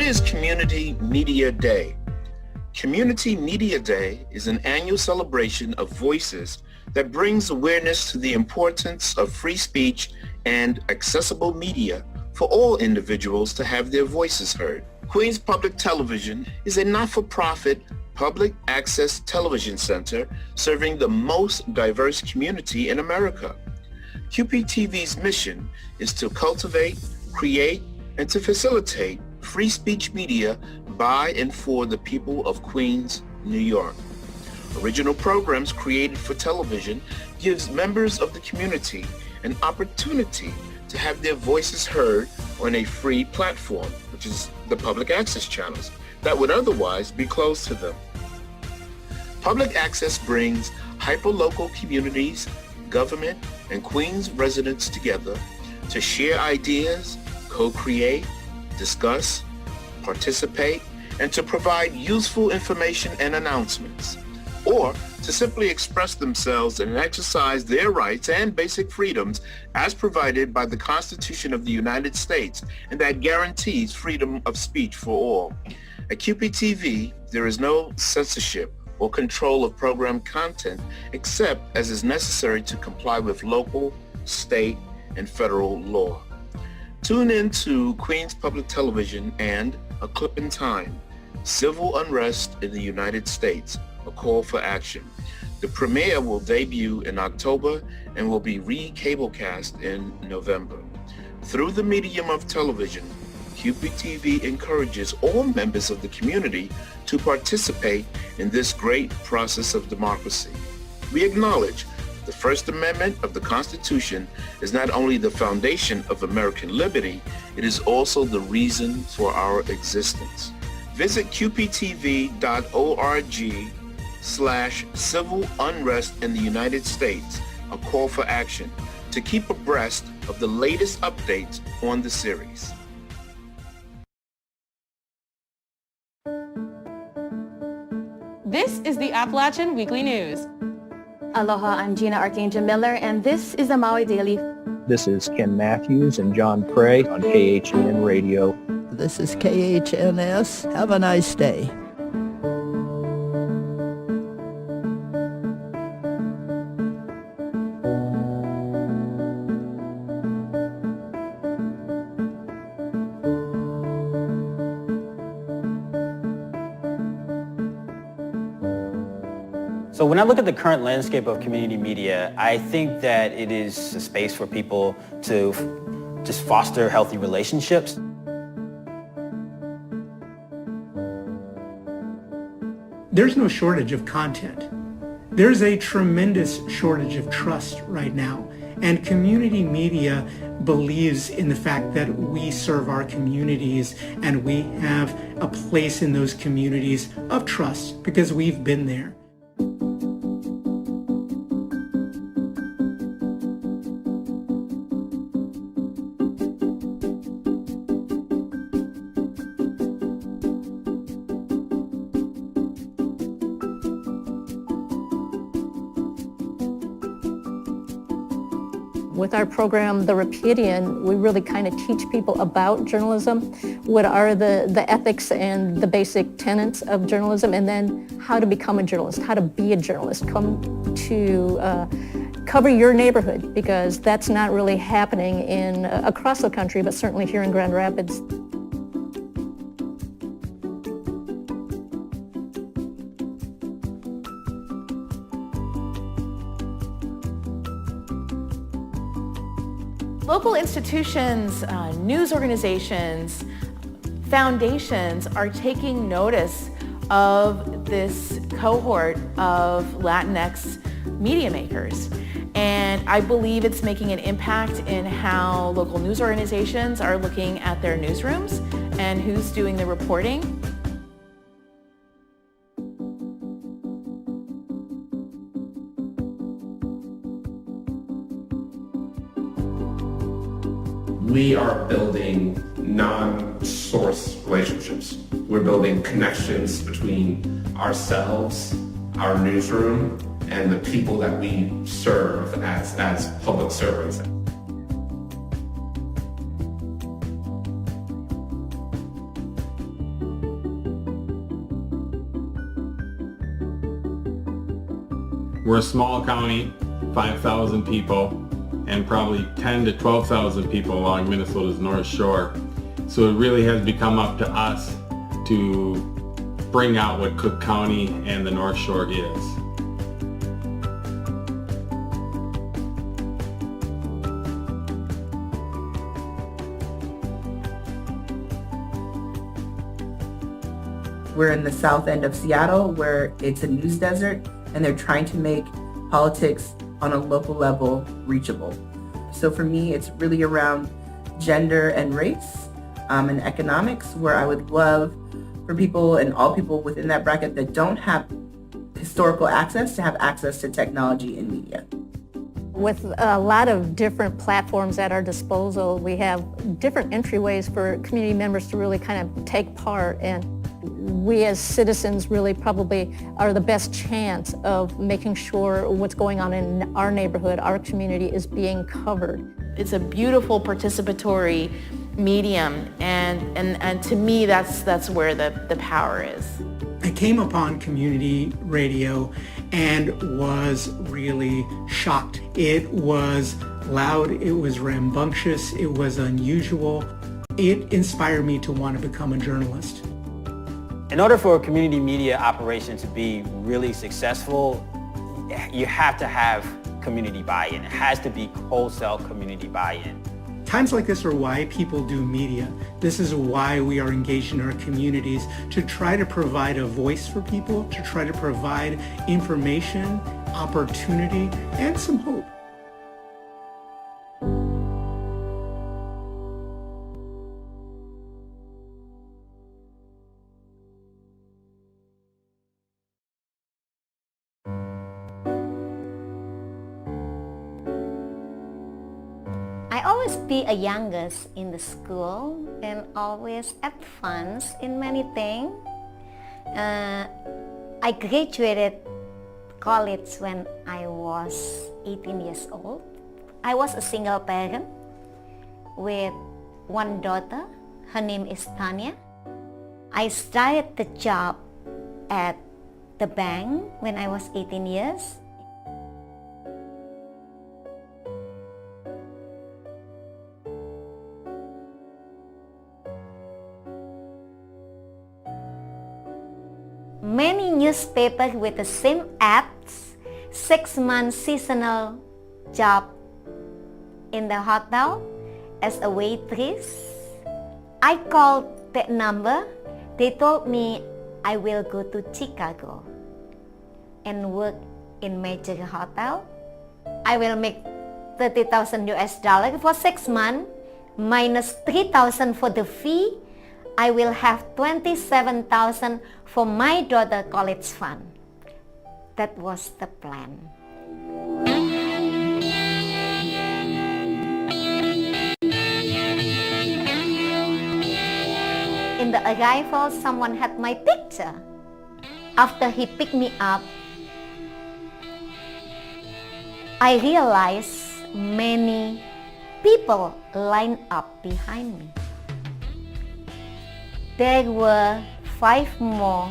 is Community Media Day? Community Media Day is an annual celebration of voices that brings awareness to the importance of free speech and accessible media for all individuals to have their voices heard. Queens Public Television is a not-for-profit public access television center serving the most diverse community in America. QPTV's mission is to cultivate, create, and to facilitate free speech media by and for the people of Queens, New York. Original programs created for television gives members of the community an opportunity to have their voices heard on a free platform, which is the public access channels, that would otherwise be closed to them. Public access brings hyperlocal communities, government, and Queens residents together to share ideas, co-create, discuss, participate, and to provide useful information and announcements, or to simply express themselves and exercise their rights and basic freedoms as provided by the Constitution of the United States, and that guarantees freedom of speech for all. At QPTV, there is no censorship or control of program content except as is necessary to comply with local, state, and federal law. Tune in to Queens Public Television and A Clip in Time, Civil Unrest in the United States, A Call for Action. The premiere will debut in October and will be re-cablecast in November. Through the medium of television, QPTV encourages all members of the community to participate in this great process of democracy. We acknowledge the First Amendment of the Constitution is not only the foundation of American liberty, it is also the reason for our existence. Visit qptv.org/civil unrest in the United States, A Call for Action, to keep abreast of the latest updates on the series. This is the Appalachian Weekly News. Aloha, I'm Gina Archangel Miller, and this is the Maui Daily. This is Ken Matthews and John Prey on KHNN Radio. This is KHNS. Have a nice day. So when I look at the current landscape of community media, I think that it is a space for people to just foster healthy relationships. There's no shortage of content. There's a tremendous shortage of trust right now. And community media believes in the fact that we serve our communities and we have a place in those communities of trust because we've been there. With our program, The Repudian, we really kind of teach people about journalism, what are the ethics and the basic tenets of journalism, and then how to become a journalist, how to be a journalist, come to cover your neighborhood, because that's not really happening in across the country, but certainly here in Grand Rapids. Local institutions, news organizations, foundations are taking notice of this cohort of Latinx media makers. And I believe it's making an impact in how local news organizations are looking at their newsrooms and who's doing the reporting. We are building non-source relationships. We're building connections between ourselves, our newsroom, and the people that we serve as public servants. We're a small county, 5,000 people, and probably 10 to 12,000 people along Minnesota's North Shore. So it really has become up to us to bring out what Cook County and the North Shore is. We're in the south end of Seattle where it's a news desert and they're trying to make politics on a local level reachable. So for me, it's really around gender and race and economics, where I would love for people and all people within that bracket that don't have historical access to have access to technology and media. With a lot of different platforms at our disposal, we have different entryways for community members to really kind of take part, and we as citizens really probably are the best chance of making sure what's going on in our neighborhood, our community, is being covered. It's a beautiful participatory medium, and to me that's where the power is. I came upon community radio and was really shocked. It was loud, it was rambunctious, it was unusual. It inspired me to want to become a journalist. In order for a community media operation to be really successful, you have to have community buy-in. It has to be wholesale community buy-in. Times like this are why people do media. This is why we are engaged in our communities, to try to provide a voice for people, to try to provide information, opportunity, and some hope. I always be a youngest in the school and always have fun in many things. I graduated college when I was 18 years old. I was a single parent with one daughter. Her name is Tanya. I started the job at the bank when I was 18 years. Many newspapers with the same ads, 6-month seasonal job in the hotel as a waitress. I called that number. They told me I will go to Chicago and work in major hotel. I will make $30,000 US for 6 months, minus $3,000 for the fee. I will have $27,000 for my daughter college fund. That was the plan. In the arrival, someone had my picture. After he picked me up, I realized many people lined up behind me. There were 5 more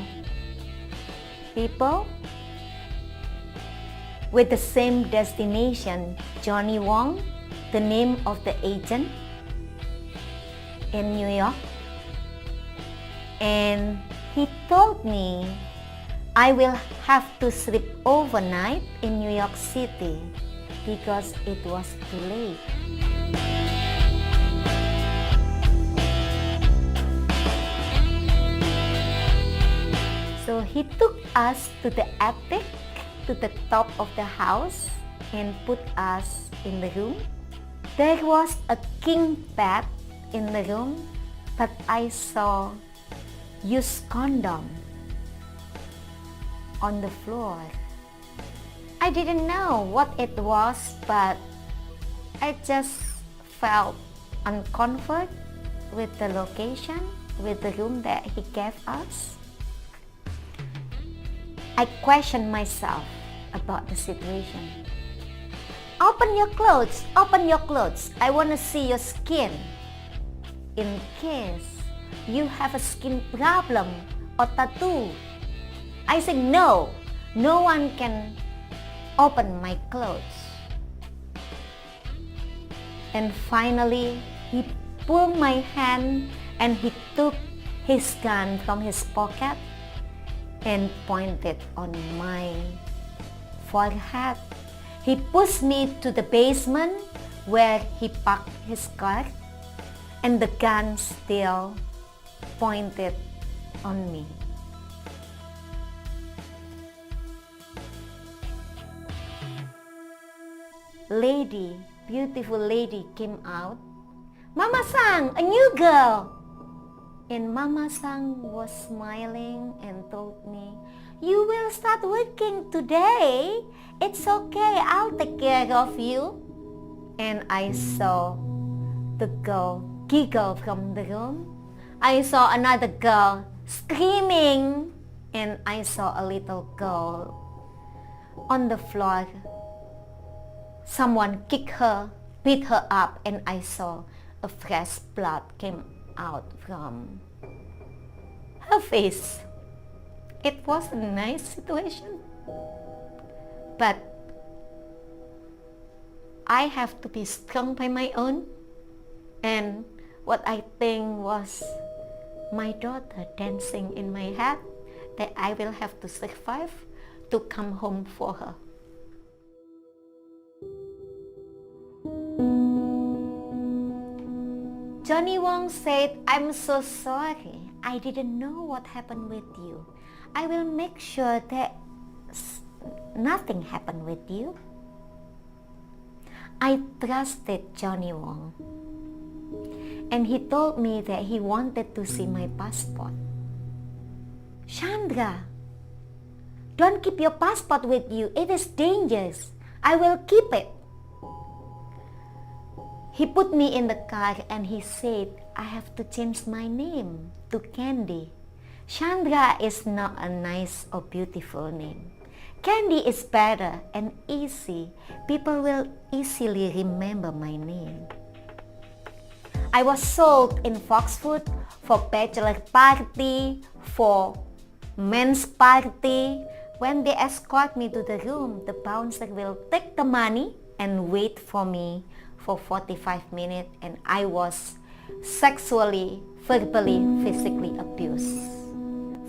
people with the same destination, Johnny Wong, the name of the agent in New York. And he told me I will have to sleep overnight in New York City because it was too late. So he took us to the attic, to the top of the house, and put us in the room. There was a king bed in the room, but I saw used condom on the floor. I didn't know what it was, but I just felt uncomfort with the location, with the room that he gave us. I questioned myself about the situation. Open your clothes, open your clothes. I want to see your skin. In case you have a skin problem or tattoo. I said no one can opened my clothes. And finally, he pulled my hand and he took his gun from his pocket and pointed on my forehead. He pushed me to the basement where he parked his car, and the gun still pointed on me. Lady, beautiful lady came out. Mama Sang, a new girl! And Mama Sang was smiling and told me, you will start working today. It's okay, I'll take care of you. And I saw the girl giggle from the room. I saw another girl screaming, and I saw a little girl on the floor. Someone kicked her, beat her up, and I saw a fresh blood came out from her face. It was a nice situation, but I have to be strong by my own. And what I think was my daughter dancing in my head, that I will have to survive to come home for her. Johnny Wong said, I'm so sorry. I didn't know what happened with you. I will make sure that nothing happened with you. I trusted Johnny Wong. And he told me that he wanted to see my passport. Chandra, don't keep your passport with you. It is dangerous. I will keep it. He put me in the car and he said, I have to change my name to Candy. Chandra is not a nice or beautiful name. Candy is better and easy. People will easily remember my name. I was sold in Foxwood for bachelor party, for men's party. When they escort me to the room, the bouncer will take the money and wait for me for 45 minutes, and I was sexually, verbally, physically abused.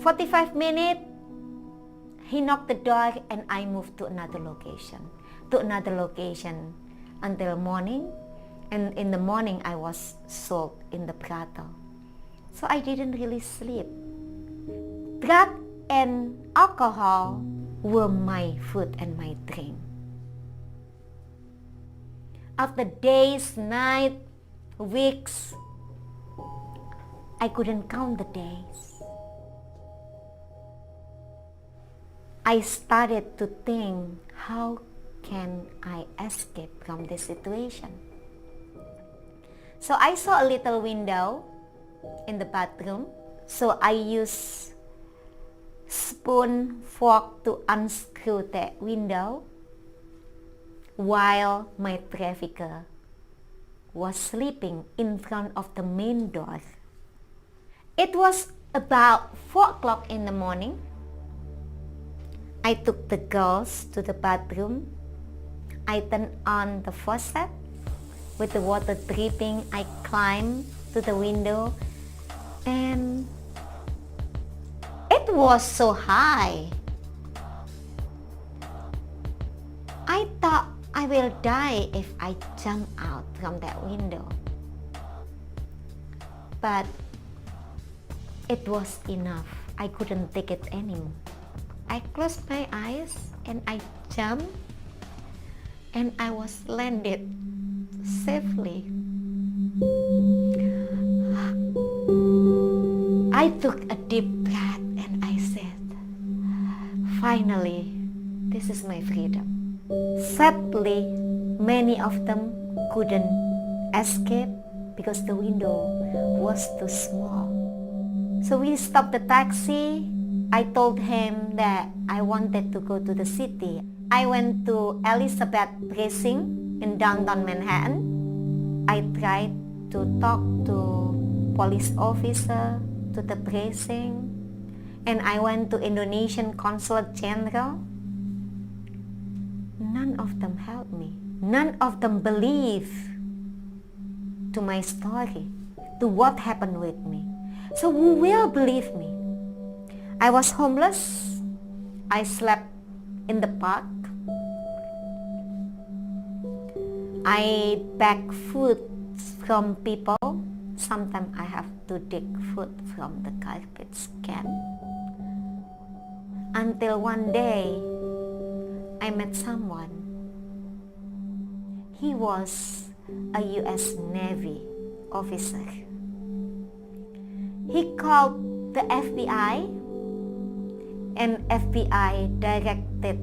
45 minutes, he knocked the door and I moved to another location until morning. And in the morning, I was sold in the brothel. So I didn't really sleep. Drug and alcohol were my food and my drink. After days, nights, weeks, I couldn't count the days. I started to think, how can I escape from this situation? So I saw a little window in the bathroom. So I used spoon, fork to unscrew that window while my trafficker was sleeping in front of the main door. It was about 4 o'clock in the morning. I took the girls to the bathroom. I turned on the faucet. With the water dripping, I climbed to the window, and it was so high. I thought I will die if I jump out from that window. But it was enough. I couldn't take it anymore. I closed my eyes and I jumped, and I was landed safely. I took a deep breath and I said, finally, this is my freedom. Sadly, many of them couldn't escape because the window was too small. So we stopped the taxi. I told him that I wanted to go to the city. I went to Elizabeth Precinct in downtown Manhattan. I tried to talk to police officer, to the precinct, and I went to Indonesian Consulate General. none of them helped me. None of them believe to my story, to what happened with me. So who will believe me? I was homeless. I slept in the park. I beg food from people. Sometimes I have to dig food from the garbage can. Until one day, I met someone. He was a U.S. Navy officer. He called the FBI, and FBI directed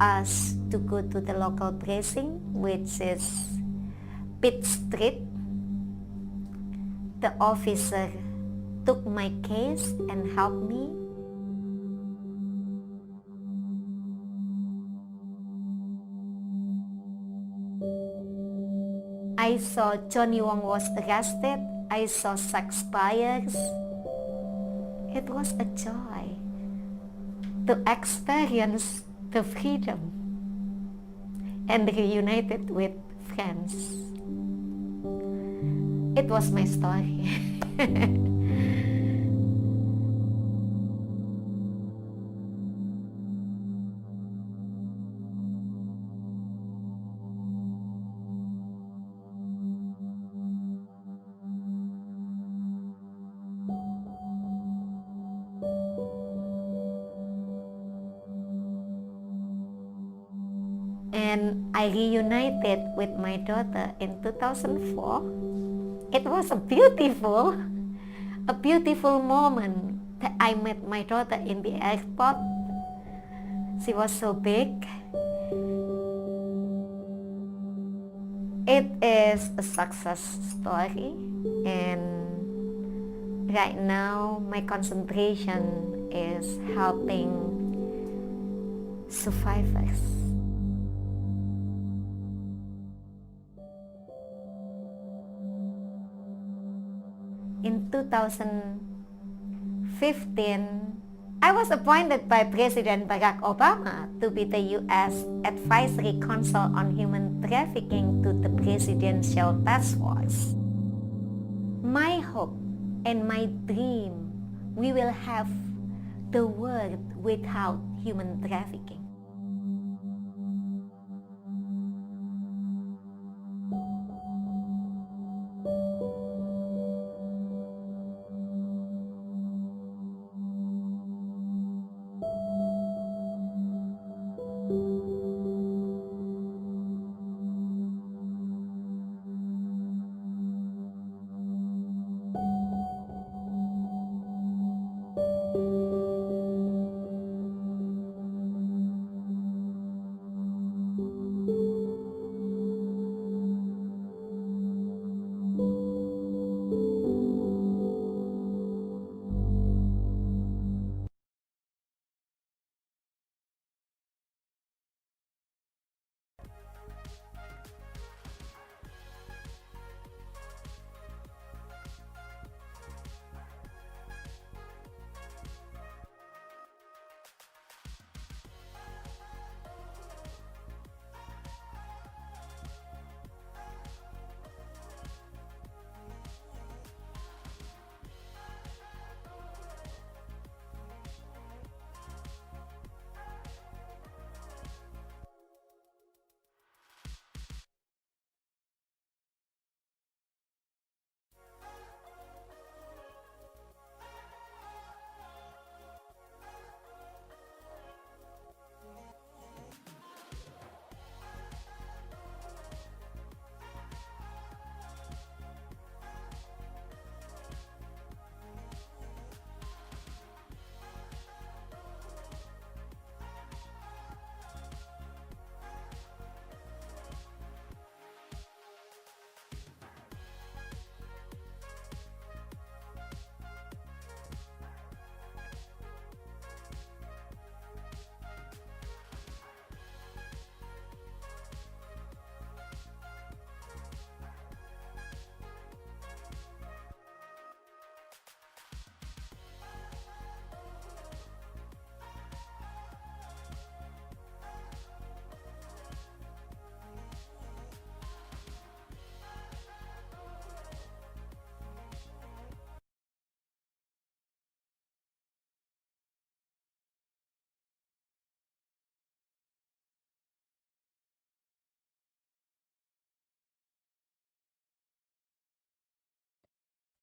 us to go to the local precinct, which is Pitt Street. The officer took my case and helped me. I saw Johnny Wong was arrested. I saw sex buyers. It was a joy to experience the freedom and reunited with friends. It was my story. And I reunited with my daughter in 2004. It was a beautiful moment that I met my daughter in the airport. She was so big. It is a success story, and right now my concentration is helping survivors. In 2015, I was appointed by President Barack Obama to be the U.S. Advisory Council on Human Trafficking to the Presidential Task Force. My hope and my dream, we will have the world without human trafficking.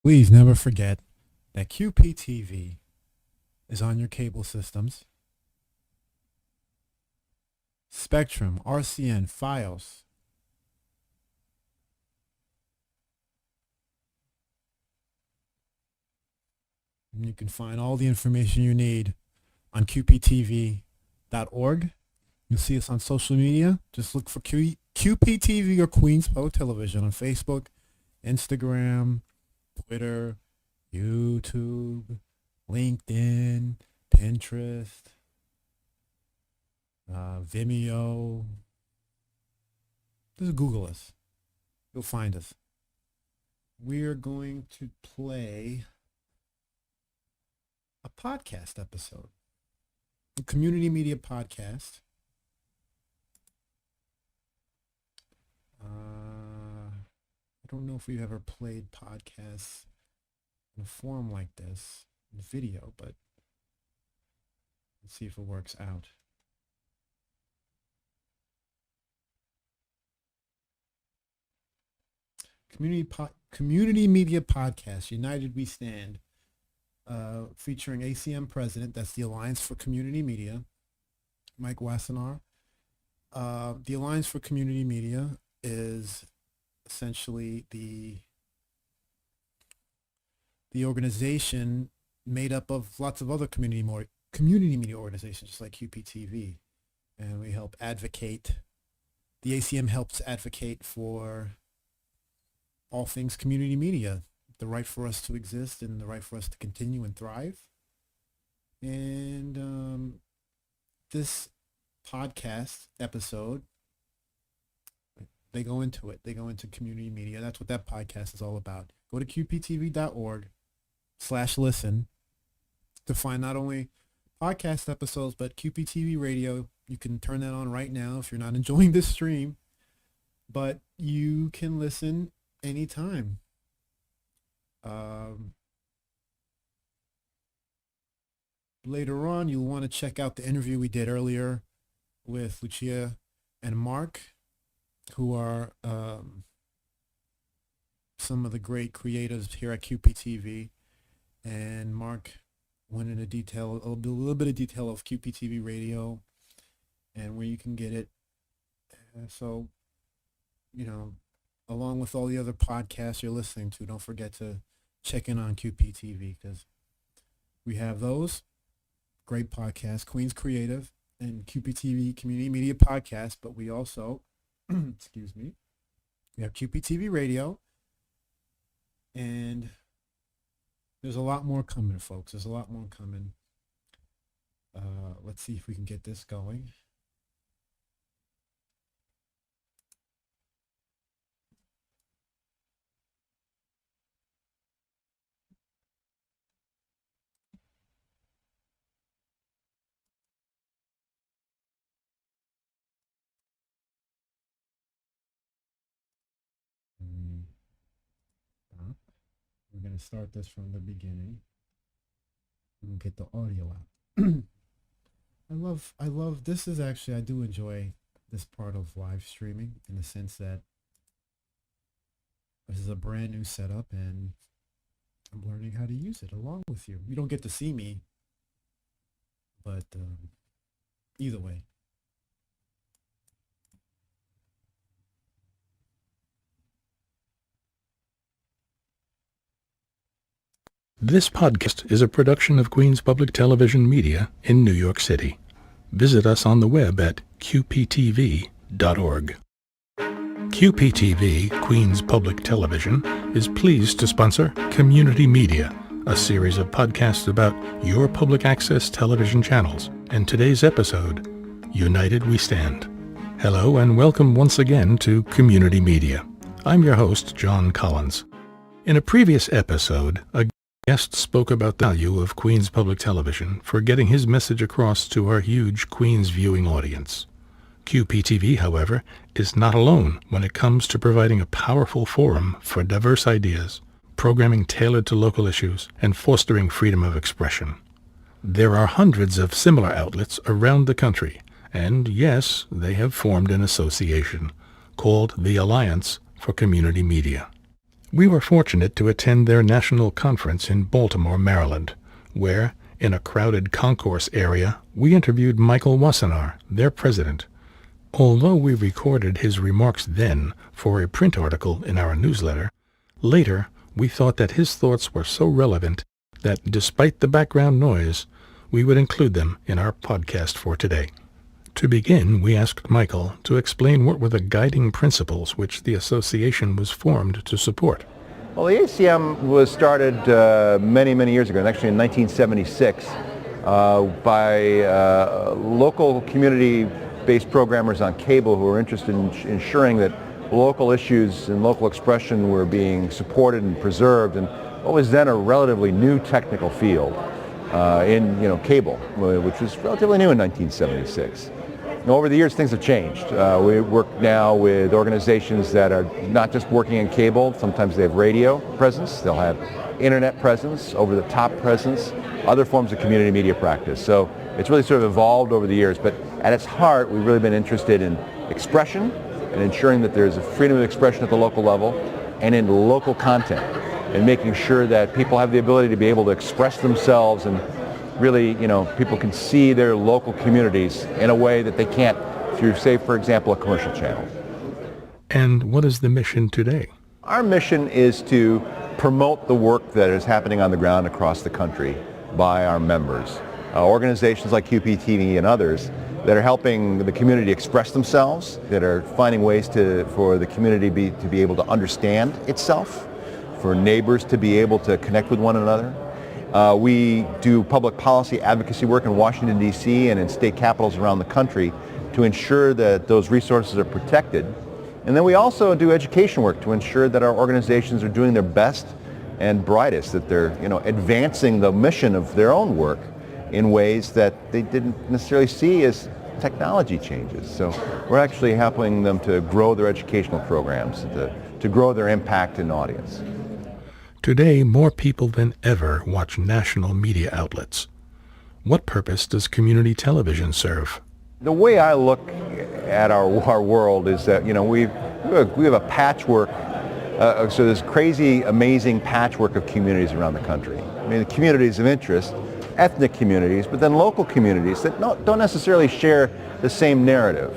Please never forget that QPTV is on your cable systems. Spectrum, RCN, Fios. And you can find all the information you need on QPTV.org. You'll see us on social media. Just look for QPTV or Queens Public Television on Facebook, Instagram, Twitter, YouTube, LinkedIn, Pinterest, Vimeo. Just Google us. You'll find us. We're going to play a podcast episode, a community media podcast. I don't know if we've ever played podcasts in a form like this, in video, but let's see if it works out. Community Media Podcast, United We Stand, featuring ACM President, that's the Alliance for Community Media, Mike Wassenaar. The Alliance for Community Media is essentially the organization made up of lots of other community media organizations, just like QPTV. And we help advocate, the ACM helps advocate for all things community media, the right for us to exist and the right for us to continue and thrive. And this podcast episode, they go into it. They go into community media. That's what that podcast is all about. Go to qptv.org/listen to find not only podcast episodes, but QPTV radio. You can turn that on right now if you're not enjoying this stream, but you can listen anytime. Later on, you'll want to check out the interview we did earlier with Lucia and Mark, who are some of the great creatives here at QPTV. And Mark went into detail, a little bit of detail of QPTV radio and where you can get it. So, you know, along with all the other podcasts you're listening to, don't forget to check in on QPTV, because we have those great podcasts, Queens Creative and QPTV Community Media Podcast, but we also, excuse me, we have QPTV Radio, and there's a lot more coming, folks. There's a lot more coming. Let's see if we can get this going. We're going to start this from the beginning. We'll get the audio out. I love, this is actually, I do enjoy this part of live streaming in the sense that this is a brand new setup and I'm learning how to use it along with you. You don't get to see me, but either way. This podcast is a production of Queens Public Television Media in New York City. Visit us on the web at qptv.org. QPTV, Queens Public Television, is pleased to sponsor Community Media, a series of podcasts about your public access television channels. And today's episode, United We Stand. Hello and welcome once again to Community Media. I'm your host, John Collins. In a previous episode, a guest spoke about the value of Queens Public Television for getting his message across to our huge Queens viewing audience. QPTV, however, is not alone when it comes to providing a powerful forum for diverse ideas, programming tailored to local issues, and fostering freedom of expression. There are hundreds of similar outlets around the country, and yes, they have formed an association called the Alliance for Community Media. We were fortunate to attend their national conference in Baltimore, Maryland, where, in a crowded concourse area, we interviewed Michael Wassenaar, their president. Although we recorded his remarks then for a print article in our newsletter, later we thought that his thoughts were so relevant that, despite the background noise, we would include them in our podcast for today. To begin, we asked Michael to explain what were the guiding principles which the association was formed to support. Well, the ACM was started many, many years ago, actually in 1976, by local community-based programmers on cable who were interested in ensuring that local issues and local expression were being supported and preserved in what was then a relatively new technical field in cable, which was relatively new in 1976. And over the years, things have changed. We work now with organizations that are not just working in cable. Sometimes they have radio presence. They'll have internet presence, over-the-top presence, other forms of community media practice. So it's really sort of evolved over the years. But at its heart, we've really been interested in expression and ensuring that there's a freedom of expression at the local level and in local content, and making sure that people have the ability to be able to express themselves and really, people can see their local communities in a way that they can't through, say, for example, a commercial channel. And what is the mission today? Our mission is to promote the work that is happening on the ground across the country by our members. Organizations like QPTV and others that are helping the community express themselves, that are finding ways for the community to be able to understand itself, for neighbors to be able to connect with one another. We do public policy advocacy work in Washington, D.C. and in state capitals around the country to ensure that those resources are protected. And then we also do education work to ensure that our organizations are doing their best and brightest, that they're advancing the mission of their own work in ways that they didn't necessarily see as technology changes. So we're actually helping them to grow their educational programs, to grow their impact and audience. Today, more people than ever watch national media outlets. What purpose does community television serve? The way I look at our world is that, we have a patchwork, so this crazy, amazing patchwork of communities around the country. I mean, the communities of interest, ethnic communities, but then local communities that don't necessarily share the same narrative,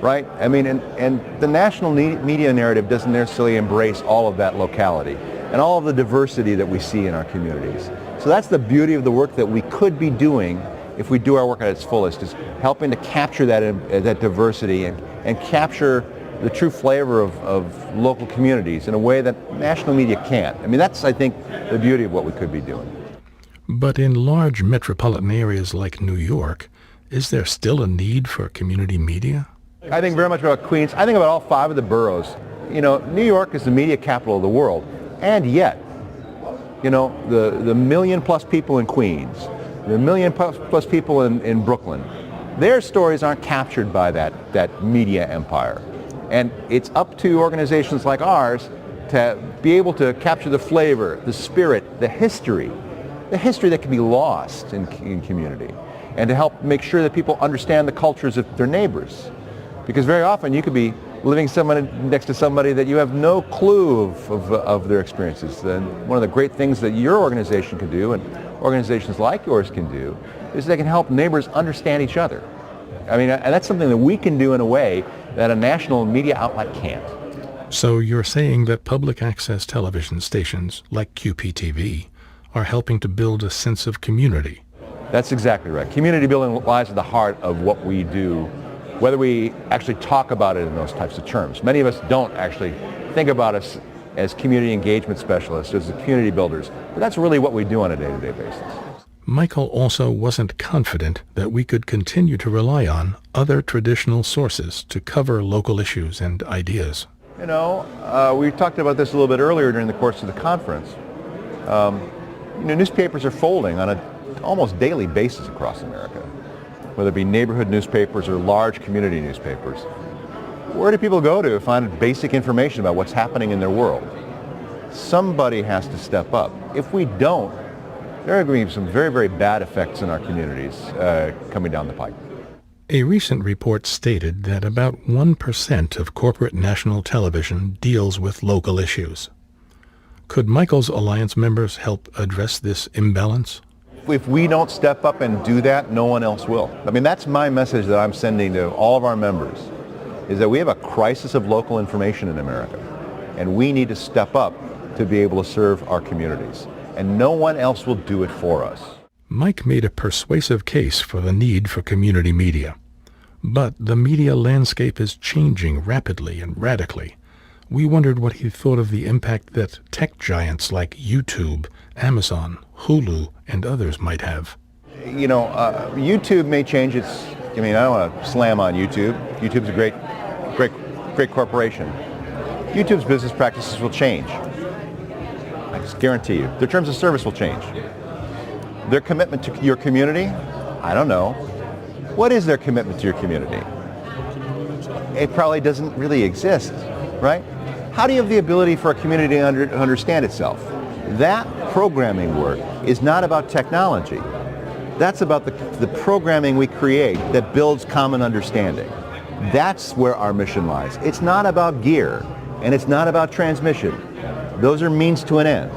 right? I mean, and the national media narrative doesn't necessarily embrace all of that locality and all of the diversity that we see in our communities. So that's the beauty of the work that we could be doing if we do our work at its fullest, is helping to capture that diversity and capture the true flavor of local communities in a way that national media can't. I mean, that's, I think, the beauty of what we could be doing. But in large metropolitan areas like New York, is there still a need for community media? I think very much about Queens. I think about all 5 of the boroughs. New York is the media capital of the world. And yet, the million-plus people in Queens, the million-plus people in Brooklyn, their stories aren't captured by that media empire. And it's up to organizations like ours to be able to capture the flavor, the spirit, the history that can be lost in community, and to help make sure that people understand the cultures of their neighbors. Because very often you could be living next to somebody that you have no clue of their experiences. And one of the great things that your organization can do, and organizations like yours can do, is they can help neighbors understand each other. I mean, and that's something that we can do in a way that a national media outlet can't. So you're saying that public access television stations like QPTV are helping to build a sense of community. That's exactly right. Community building lies at the heart of what we do, whether we actually talk about it in those types of terms. Many of us don't actually think about us as community engagement specialists, as community builders, but that's really what we do on a day-to-day basis. Michael also wasn't confident that we could continue to rely on other traditional sources to cover local issues and ideas. We talked about this a little bit earlier during the course of the conference. Newspapers are folding on an almost daily basis across America, whether it be neighborhood newspapers or large community newspapers. Where do people go to find basic information about what's happening in their world? Somebody has to step up. If we don't, there are going to be some very, very bad effects in our communities coming down the pike. A recent report stated that about 1% of corporate national television deals with local issues. Could Michael's alliance members help address this imbalance? If we don't step up and do that, no one else will. I mean, that's my message that I'm sending to all of our members, is that we have a crisis of local information in America, and we need to step up to be able to serve our communities. And no one else will do it for us. Mike made a persuasive case for the need for community media. But the media landscape is changing rapidly and radically. We wondered what he thought of the impact that tech giants like YouTube, Amazon, Hulu, and others might have. You know, YouTube may change its, I mean, I don't want to slam on YouTube. YouTube's a great corporation. YouTube's business practices will change. I just guarantee you. Their terms of service will change. Their commitment to your community, I don't know. What is their commitment to your community? It probably doesn't really exist, right? How do you have the ability for a community to understand itself? That programming work is not about technology. That's about the programming we create that builds common understanding. That's where our mission lies. It's not about gear, and it's not about transmission. Those are means to an end.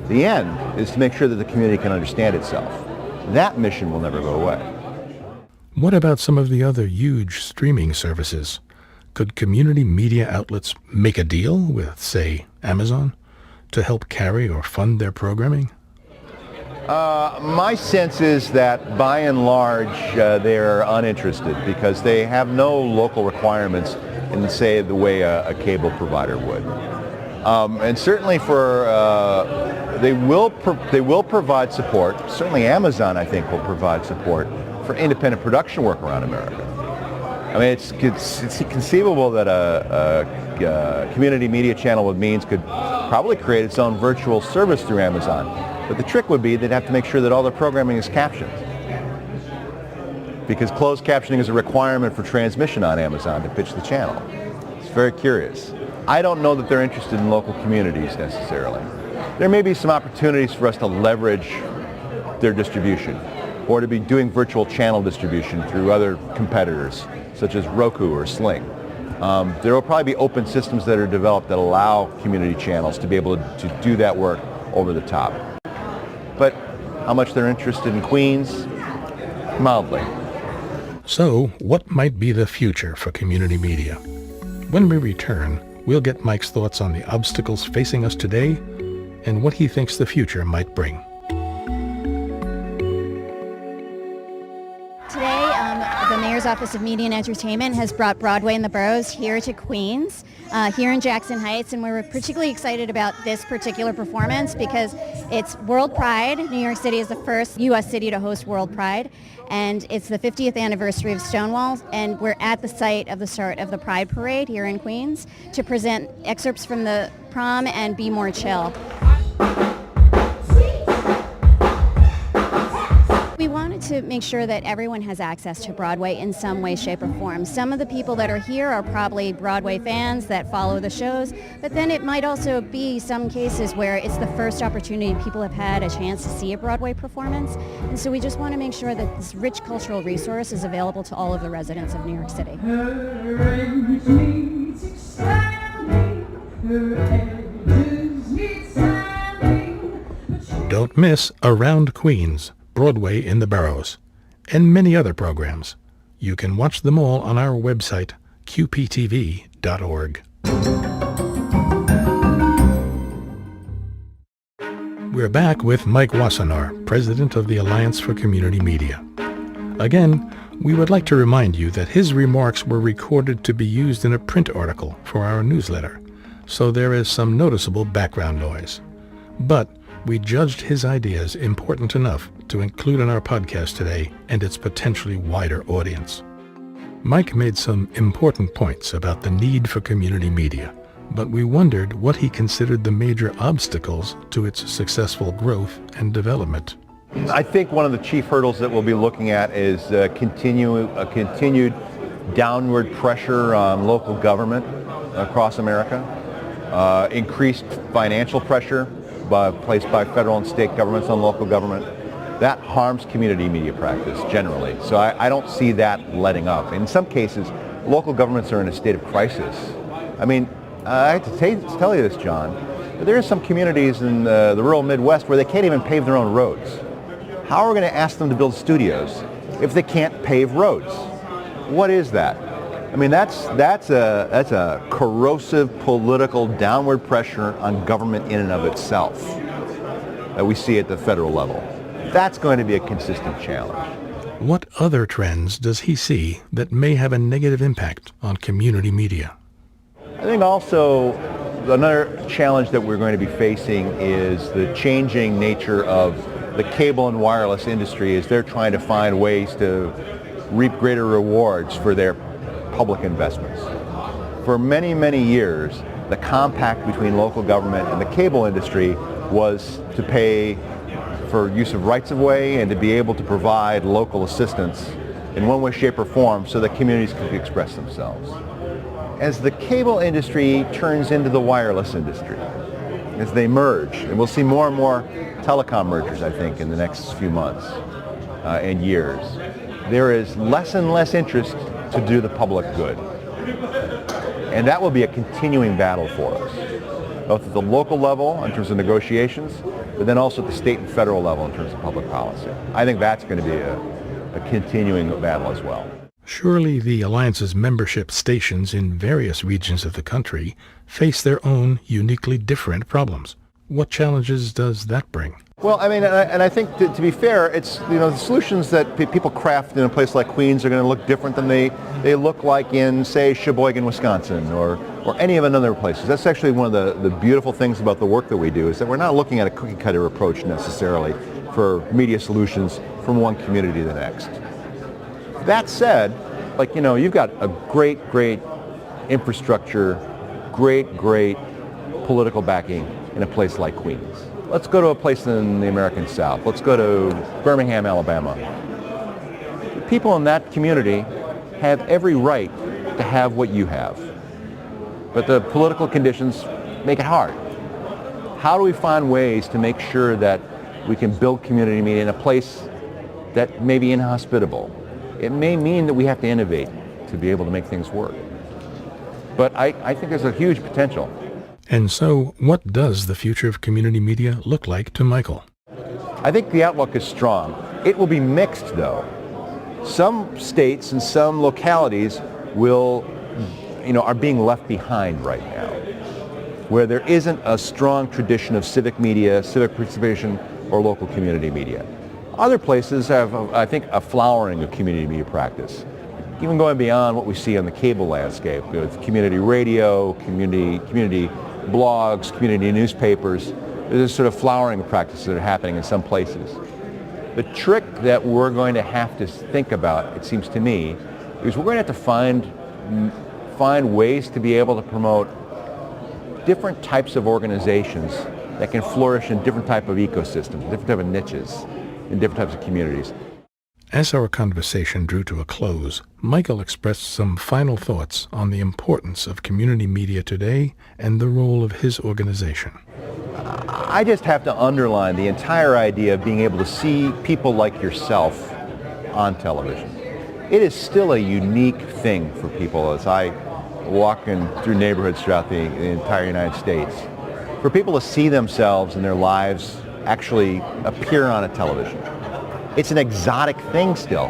The end is to make sure that the community can understand itself. That mission will never go away. What about some of the other huge streaming services? Could community media outlets make a deal with, say, Amazon to help carry or fund their programming? My sense is that by and large they're uninterested because they have no local requirements in, say, the way a cable provider would. And certainly they will provide support. Certainly Amazon, I think, will provide support for independent production work around America. I mean, it's conceivable that a community media channel with means could probably create its own virtual service through Amazon. But the trick would be they'd have to make sure that all their programming is captioned, because closed captioning is a requirement for transmission on Amazon to pitch the channel. It's very curious. I don't know that they're interested in local communities necessarily. There may be some opportunities for us to leverage their distribution or to be doing virtual channel distribution through other competitors such as Roku or Sling. There will probably be open systems that are developed that allow community channels to be able to do that work over the top. But how much they're interested in Queens? Mildly. So, what might be the future for community media? When we return, we'll get Mike's thoughts on the obstacles facing us today and what he thinks the future might bring. Today, the Mayor's Office of Media and Entertainment has brought Broadway in the Boroughs here to Queens, here in Jackson Heights, and we're particularly excited about this particular performance because it's World Pride. New York City is the first U.S. city to host World Pride, and it's the 50th anniversary of Stonewall, and we're at the site of the start of the Pride Parade here in Queens to present excerpts from the prom and Be More Chill. We wanted to make sure that everyone has access to Broadway in some way, shape, or form. Some of the people that are here are probably Broadway fans that follow the shows, but then it might also be some cases where it's the first opportunity people have had a chance to see a Broadway performance. And so we just want to make sure that this rich cultural resource is available to all of the residents of New York City. Don't miss Around Queens, Broadway in the Boroughs, and many other programs. You can watch them all on our website, qptv.org. We're back with Mike Wassenaar, President of the Alliance for Community Media. Again, we would like to remind you that his remarks were recorded to be used in a print article for our newsletter, so there is some noticeable background noise. But we judged his ideas important enough to include in our podcast today and its potentially wider audience. Mike made some important points about the need for community media, but we wondered what he considered the major obstacles to its successful growth and development. I think one of the chief hurdles that we'll be looking at is continued downward pressure on local government across America, increased financial pressure placed by federal and state governments on local government. That harms community media practice generally. So I don't see that letting up. In some cases, local governments are in a state of crisis. I mean, I have to tell you this, John. But there are some communities in the rural Midwest where they can't even pave their own roads. How are we going to ask them to build studios if they can't pave roads? What is that? I mean, that's a corrosive political downward pressure on government in and of itself that we see at the federal level. That's going to be a consistent challenge. What other trends does he see that may have a negative impact on community media? I think also another challenge that we're going to be facing is the changing nature of the cable and wireless industry as they're trying to find ways to reap greater rewards for their public investments. For many, many years, the compact between local government and the cable industry was to pay for use of rights-of-way and to be able to provide local assistance in one way, shape, or form so that communities could express themselves. As the cable industry turns into the wireless industry, as they merge, and we'll see more and more telecom mergers, I think, in the next few months and years, there is less and less interest to do the public good. And that will be a continuing battle for us, both at the local level in terms of negotiations, but then also at the state and federal level in terms of public policy. I think that's going to be a continuing battle as well. Surely the Alliance's membership stations in various regions of the country face their own uniquely different problems. What challenges does that bring? Well, I mean, and I think to be fair, it's, the solutions that people craft in a place like Queens are going to look different than they look like in, say, Sheboygan, Wisconsin, or any of another places. That's actually one of the beautiful things about the work that we do, is that we're not looking at a cookie-cutter approach necessarily for media solutions from one community to the next. That said, you've got a great infrastructure, great political backing in a place like Queens. Let's go to a place in the American South. Let's go to Birmingham, Alabama. People in that community have every right to have what you have. But the political conditions make it hard. How do we find ways to make sure that we can build community media in a place that may be inhospitable? It may mean that we have to innovate to be able to make things work. But I think there's a huge potential. And so, what does the future of community media look like to Michael? I think the outlook is strong. It will be mixed, though. Some states and some localities are being left behind right now, where there isn't a strong tradition of civic media, civic participation, or local community media. Other places have, I think, a flowering of community media practice, even going beyond what we see on the cable landscape with community radio, community blogs, community newspapers. There's sort of flowering practices that are happening in some places. The trick that we're going to have to think about, it seems to me, is we're going to have to find ways to be able to promote different types of organizations that can flourish in different type of ecosystems, different type of niches, in different types of communities. As our conversation drew to a close, Michael expressed some final thoughts on the importance of community media today and the role of his organization. I just have to underline the entire idea of being able to see people like yourself on television. It is still a unique thing for people as I walk through neighborhoods throughout the entire United States. For people to see themselves and their lives actually appear on a television. It's an exotic thing still.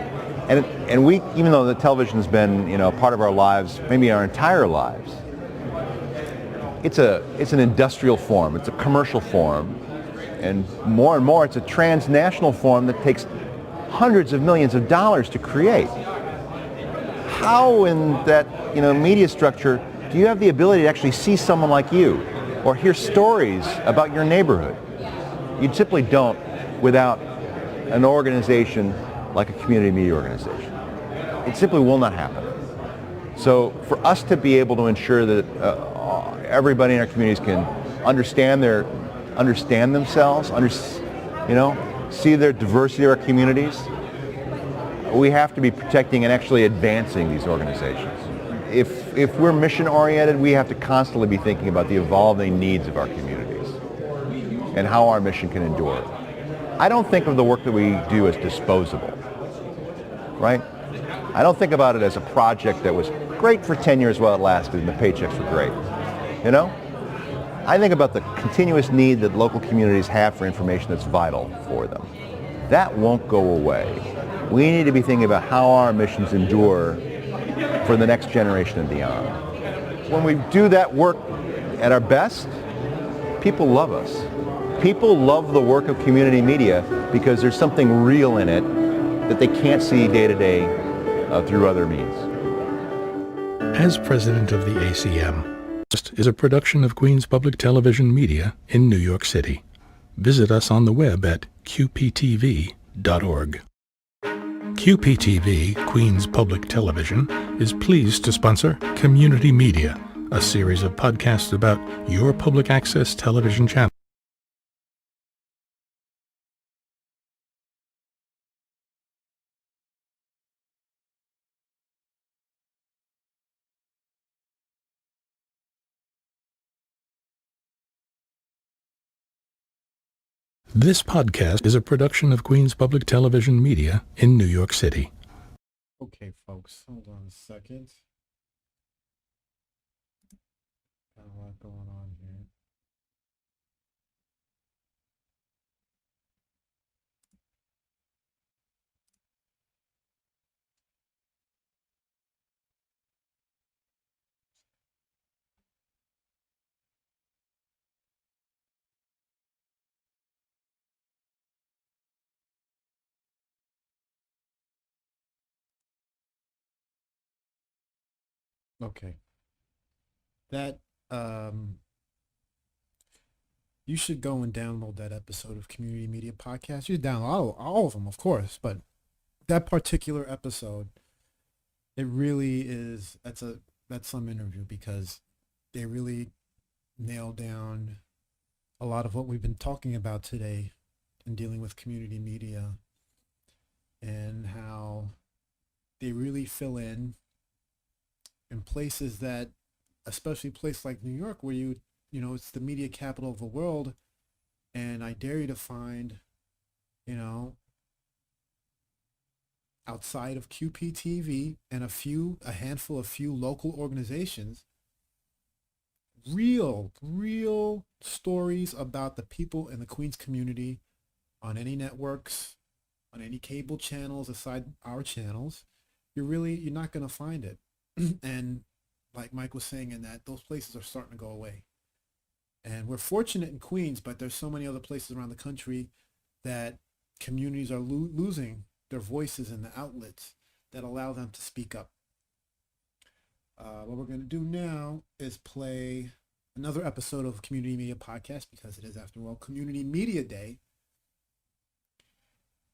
And we, even though the television's been, part of our lives, maybe our entire lives, it's an industrial form, it's a commercial form, and more it's a transnational form that takes hundreds of millions of dollars to create. How in that, media structure do you have the ability to actually see someone like you or hear stories about your neighborhood? You simply don't without an organization like a community media organization. It simply will not happen. So for us to be able to ensure that everybody in our communities can understand themselves, see their diversity of our communities, we have to be protecting and actually advancing these organizations. If we're mission oriented, we have to constantly be thinking about the evolving needs of our communities and how our mission can endure. I don't think of the work that we do as disposable, right? I don't think about it as a project that was great for 10 years while it lasted and the paychecks were great. I think about the continuous need that local communities have for information that's vital for them. That won't go away. We need to be thinking about how our missions endure for the next generation and beyond. When we do that work at our best, people love us. People love the work of community media because there's something real in it that they can't see day to day through other means. As president of the ACM, is a production of Queens Public Television Media in New York City. Visit us on the web at qptv.org. QPTV, Queens Public Television, is pleased to sponsor Community Media, a series of podcasts about your public access television channel. This podcast is a production of Queens Public Television Media in New York City. Okay, folks, hold on a second. Got a lot going on here. Okay. That, you should go and download that episode of Community Media Podcast. You should download all of them, of course, but that particular episode, it really is, that's some interview because they really nail down a lot of what we've been talking about today in dealing with community media and how they really fill in places that, especially a place like New York where you know, it's the media capital of the world, and I dare you to find, you know, outside of QPTV and a handful of few local organizations, real stories about the people in the Queens community on any networks, on any cable channels aside our channels. You're not going to find it. And like Mike was saying, in that those places are starting to go away. And we're fortunate in Queens, but there's so many other places around the country that communities are losing their voices and the outlets that allow them to speak up. What we're going to do now is play another episode of Community Media Podcast, because it is, after all, Community Media Day.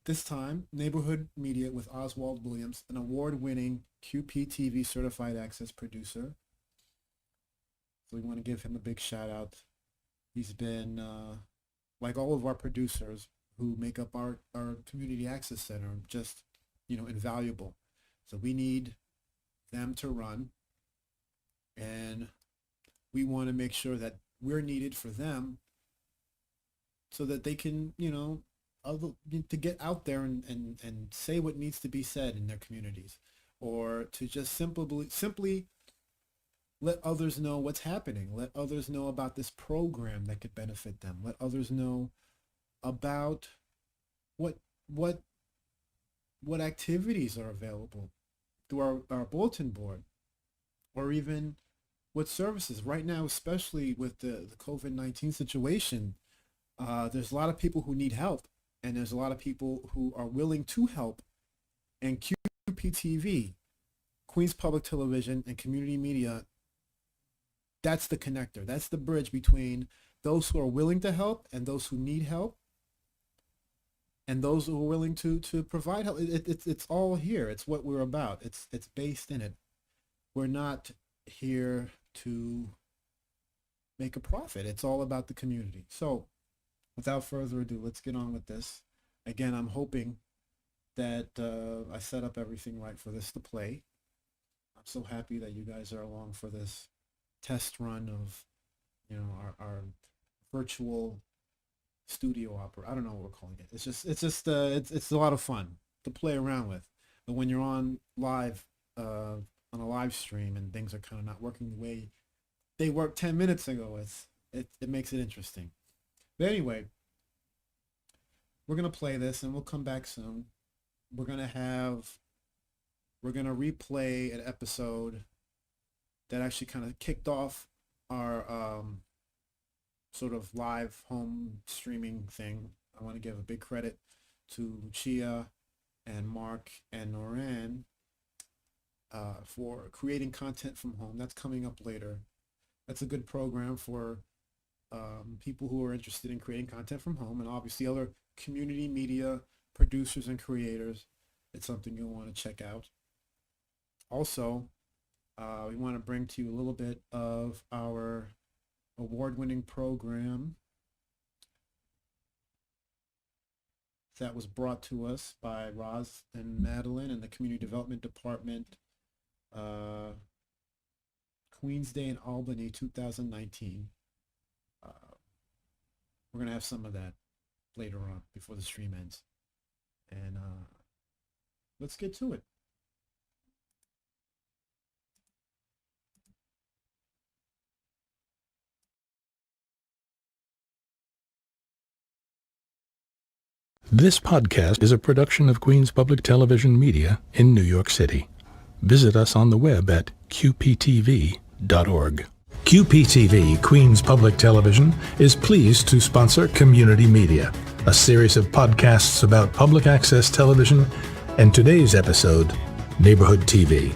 This time, Neighborhood Media with Oswald Williams, an award-winning QPTV certified access producer. So we want to give him a big shout out. He's been, like all of our producers who make up our Community Access Center, just, you know, invaluable. So we need them to run, and we want to make sure that we're needed for them so that they can, you know, to get out there and say what needs to be said in their communities, or to just simply let others know what's happening. Let others know about this program that could benefit them. Let others know about what activities are available through our bulletin board, or even what services. Right now, especially with the COVID-19 situation, there's a lot of people who need help, and there's a lot of people who are willing to help. And QPTV, Queens Public Television, and Community Media, that's the connector. That's the bridge between those who are willing to help and those who need help, and those who are willing to provide help. It's all here. It's what we're about. It's based in it. We're not here to make a profit. It's all about the community. So without further ado, let's get on with this. Again, I'm hoping that I set up everything right for this to play. I'm so happy that you guys are along for this test run of, you know, our virtual studio opera. I don't know what we're calling it. It's a lot of fun to play around with. But when you're on live, on a live stream, and things are kind of not working the way they worked 10 minutes ago, it makes it interesting. But anyway, we're gonna play this and we'll come back soon. We're gonna replay an episode that actually kind of kicked off our sort of live home streaming thing. I want to give a big credit to Lucia and Mark and Noran for creating content from home. That's coming up later. That's a good program for people who are interested in creating content from home, and obviously other community media producers and creators. It's something you'll want to check out. Also, we want to bring to you a little bit of our award-winning program that was brought to us by Roz and Madeline in the Community Development Department, Queen's Day in Albany 2019. We're going to have some of that later on before the stream ends. And let's get to it. This podcast is a production of Queens Public Television Media in New York City. Visit us on the web at qptv.org. QPTV, Queens Public Television, is pleased to sponsor Community Media, a series of podcasts about public access television, and today's episode, Neighborhood TV.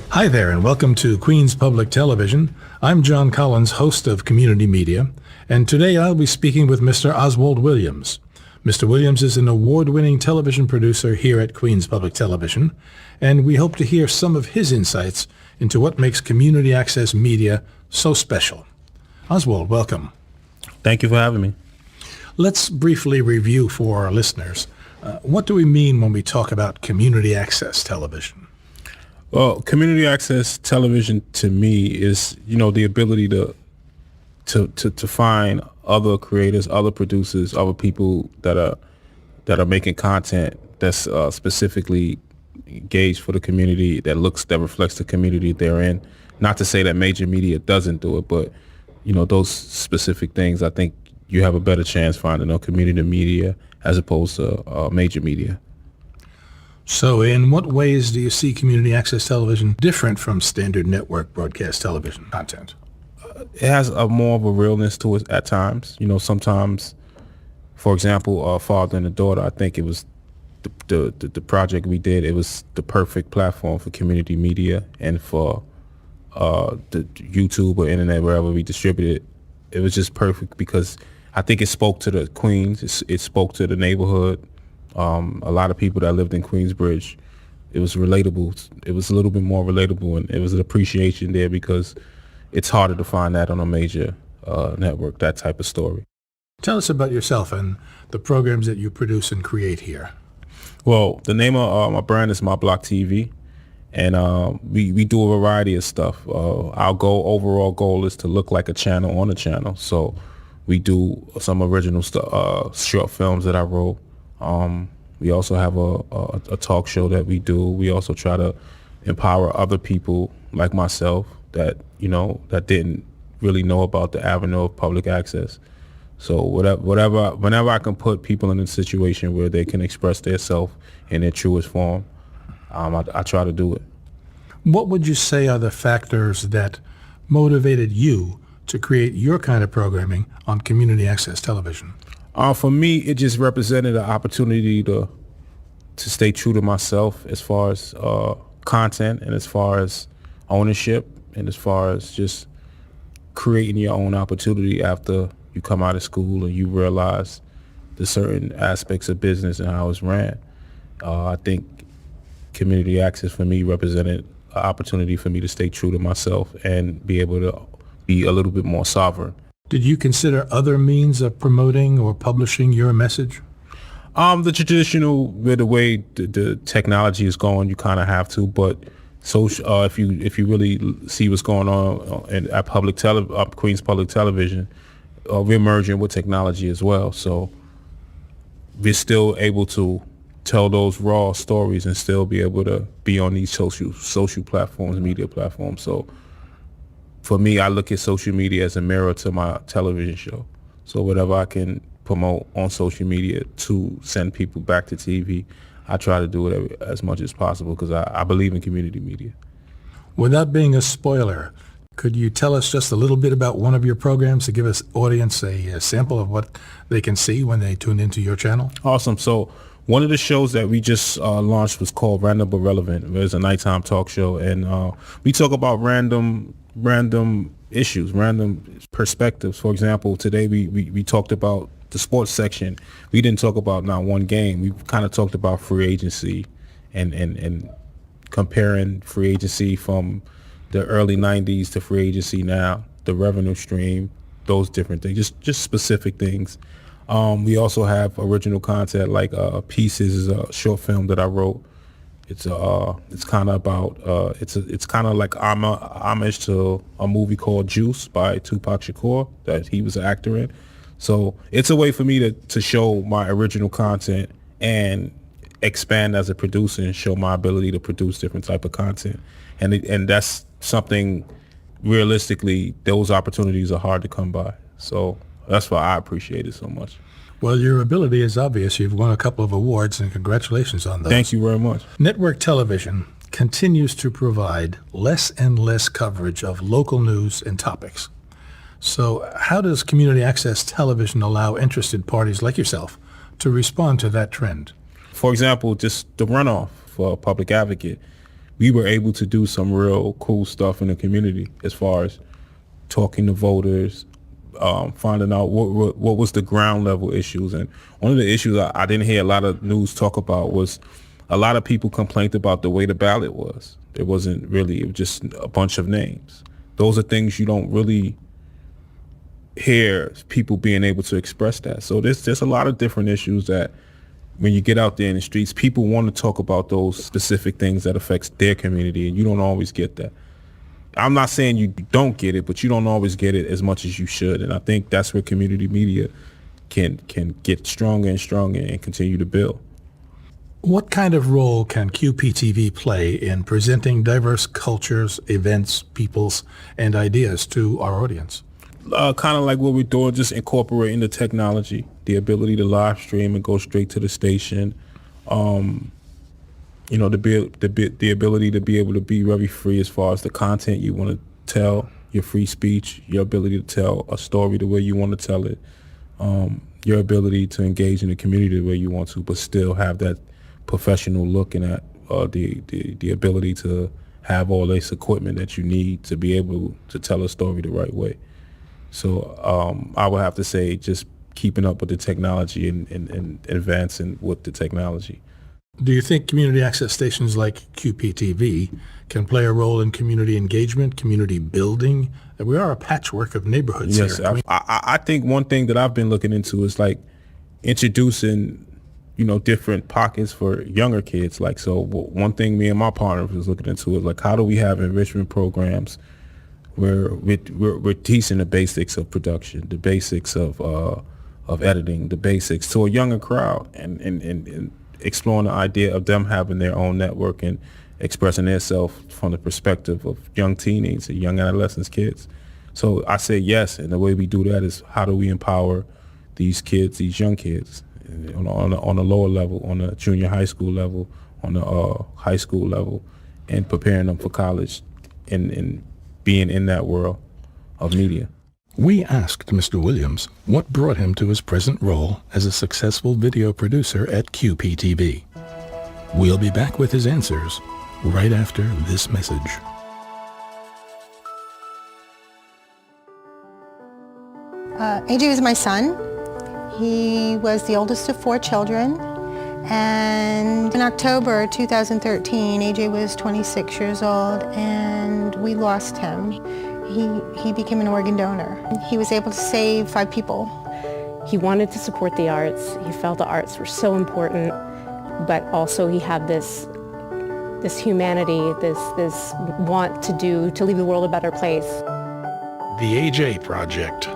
Hi there, and welcome to Queens Public Television. I'm John Collins, host of Community Media, and today I'll be speaking with Mr. Oswald Williams. Mr. Williams is an award-winning television producer here at Queens Public Television, and we hope to hear some of his insights into what makes community access media so special. Oswald, welcome. Thank you for having me. Let's briefly review for our listeners. What do we mean when we talk about community access television? Well, community access television to me is, the ability to find other creators, other producers, other people that are making content that's specifically engaged for the community, that reflects the community they're in. Not to say that major media doesn't do it, but those specific things, I think you have a better chance finding on community media as opposed to major media. So in what ways do you see community access television different from standard network broadcast television content? It has a more of a realness to it at times. Sometimes, for example, Father and the Daughter, I think it was the project we did, it was the perfect platform for community media and for the YouTube or internet, wherever we distribute it. It was just perfect because I think it spoke to the Queens. It spoke to the neighborhood. A lot of people that lived in Queensbridge, it was relatable. It was a little bit more relatable, and it was an appreciation there because it's harder to find that on a major network, that type of story. Tell us about yourself and the programs that you produce and create here. Well, the name of my brand is My Block TV, and we do a variety of stuff. Our overall goal is to look like a channel on a channel. So we do some original short films that I wrote. We also have a talk show that we do. We also try to empower other people like myself that didn't really know about the avenue of public access. So whenever I can put people in a situation where they can express their self in their truest form, I try to do it. What would you say are the factors that motivated you to create your kind of programming on community access television? For me, it just represented an opportunity to stay true to myself as far as content and as far as ownership and as far as just creating your own opportunity after you come out of school and you realize the certain aspects of business and how it's ran. I think community access for me represented an opportunity for me to stay true to myself and be able to be a little bit more sovereign. Did you consider other means of promoting or publishing your message? The traditional, with the way the technology is going, you kind of have to. But social, if you really see what's going on at Queens Public Television, we're merging with technology as well. So we're still able to tell those raw stories and still be able to be on these social platforms, media platforms. So for me, I look at social media as a mirror to my television show. So whatever I can promote on social media to send people back to TV, I try to do it as much as possible because I believe in community media. Without being a spoiler, could you tell us just a little bit about one of your programs to give us audience a sample of what they can see when they tune into your channel? Awesome. So one of the shows that we just launched was called Random But Relevant. It's a nighttime talk show, and we talk about random issues, random perspectives. For example, today we talked about the sports section. We didn't talk about not one game. We kind of talked about free agency and comparing free agency from the early 90s to free agency now, the revenue stream, those different things, just specific things. We also have original content like Pieces is a short film that I wrote. It's kind of about it's kind of like homage to a movie called Juice by Tupac Shakur that he was an actor in. So it's a way for me to show my original content and expand as a producer and show my ability to produce different type of content. And that's something, realistically, those opportunities are hard to come by. So that's why I appreciate it so much. Well, your ability is obvious. You've won a couple of awards, and congratulations on those. Thank you very much. Network television continues to provide less and less coverage of local news and topics. So how does community access television allow interested parties like yourself to respond to that trend? For example, just the runoff for a public advocate, we were able to do some real cool stuff in the community as far as talking to voters, finding out what was the ground level issues. And one of the issues I didn't hear a lot of news talk about was a lot of people complained about the way the ballot was. It was just a bunch of names. Those are things you don't really hear people being able to express that. So there's a lot of different issues that when you get out there in the streets, people want to talk about those specific things that affects their community, and you don't always get that. I'm not saying you don't get it, but you don't always get it as much as you should. And I think that's where community media can get stronger and stronger and continue to build. What kind of role can QPTV play in presenting diverse cultures, events, peoples, and ideas to our audience? Kind of like what we're doing, just incorporating the technology, the ability to live stream and go straight to the station. The ability to be able to be very free as far as the content you want to tell, your free speech, your ability to tell a story the way you want to tell it, your ability to engage in the community the way you want to, but still have that professional look and at the ability to have all this equipment that you need to be able to tell a story the right way. So I would have to say just keeping up with the technology and advancing with the technology. Do you think community access stations like QPTV can play a role in community engagement, community building? We are a patchwork of neighborhoods here. Yes, I think one thing that I've been looking into is like introducing, different pockets for younger kids. Like, so one thing me and my partner was looking into is like, how do we have enrichment programs where we're teaching the basics of production, the basics of editing, the basics to a younger crowd, and exploring the idea of them having their own network and expressing themselves from the perspective of young teenagers and young adolescents, kids. So I say yes, and the way we do that is how do we empower these kids, these young kids, on a lower level, on a junior high school level, on a high school level, and preparing them for college and being in that world of media. We asked Mr. Williams what brought him to his present role as a successful video producer at QPTV. We'll be back with his answers right after this message. AJ was my son. He was the oldest of 4 children. And in October 2013, AJ was 26 years old and we lost him. He became an organ donor. He was able to save 5 people. He wanted to support the arts. He felt the arts were so important, but also he had this humanity, this want to leave the world a better place. The AJ Project.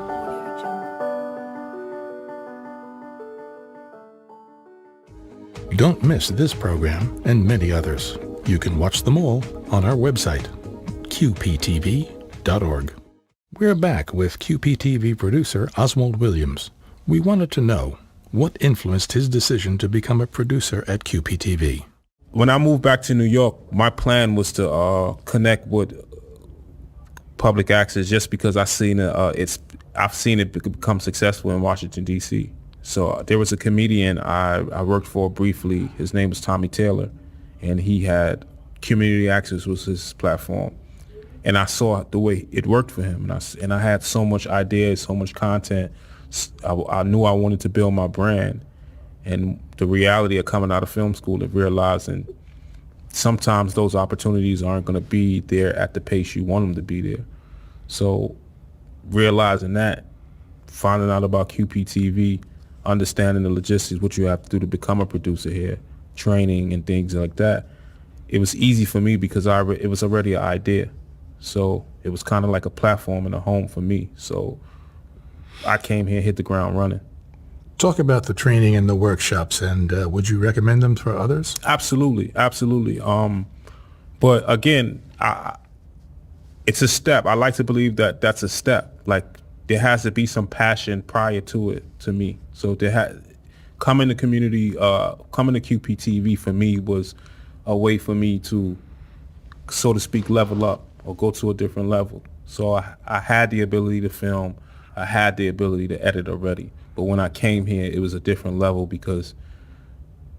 Don't miss this program and many others. You can watch them all on our website, qptv.org. We're back with QPTV producer Oswald Williams. We wanted to know what influenced his decision to become a producer at QPTV. When I moved back to New York, my plan was to connect with public access just because I've seen it become successful in Washington, D.C. So there was a comedian I worked for briefly. His name was Tommy Taylor, and he had community access was his platform. And I saw the way it worked for him, and I had so much ideas, so much content. I knew I wanted to build my brand, and the reality of coming out of film school of realizing sometimes those opportunities aren't going to be there at the pace you want them to be there. So realizing that, finding out about QPTV, understanding the logistics, what you have to do to become a producer here, training and things like that, it was easy for me because it was already an idea. So it was kind of like a platform and a home for me. So I came here, hit the ground running. Talk about the training and the workshops, and would you recommend them for others? Absolutely. But again, it's a step. I like to believe that that's a step. Like there has to be some passion prior to it, to me. So coming to QPTV for me was a way for me to, so to speak, level up or go to a different level. So I had the ability to film. I had the ability to edit already. But when I came here, it was a different level because,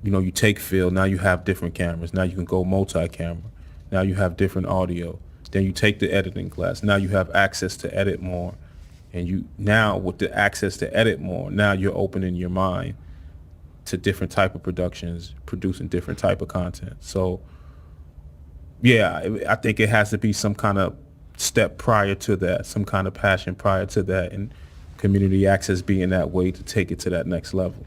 you take film, now you have different cameras. Now you can go multi-camera. Now you have different audio. Then you take the editing class. Now you have access to edit more. And now with the access to edit more, now you're opening your mind to different type of productions, producing different type of content. So yeah, I think it has to be some kind of step prior to that, some kind of passion prior to that, and community access being that way to take it to that next level.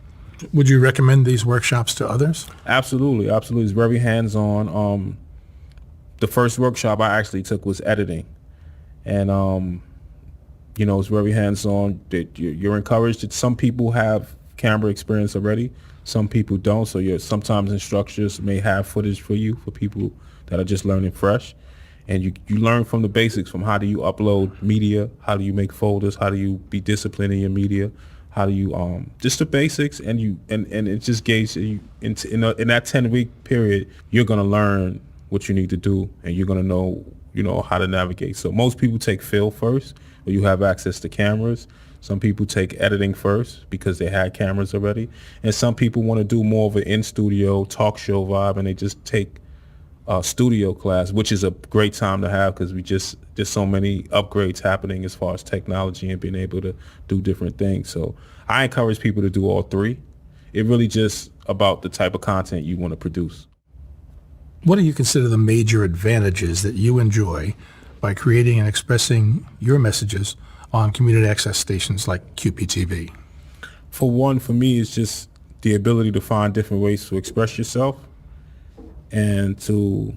Would you recommend these workshops to others? Absolutely. It's very hands-on. The first workshop I actually took was editing, and it's very hands-on. That you're encouraged. That some people have camera experience already, some people don't. So sometimes instructors may have footage for you for people that are just learning fresh, and you learn from the basics, from how do you upload media, how do you make folders, how do you be disciplined in your media, how do you just the basics, and it just gauges you in that 10-week period. You're gonna learn what you need to do, and you're gonna know how to navigate. So most people take fill first, where you have access to cameras. Some people take editing first because they had cameras already, and some people want to do more of an in-studio talk show vibe, and they just take studio class, which is a great time to have because there's so many upgrades happening as far as technology and being able to do different things. So I encourage people to do all three. It really just about the type of content you want to produce. What do you consider the major advantages that you enjoy by creating and expressing your messages on community access stations like QPTV? For one, for me, it's just the ability to find different ways to express yourself, and to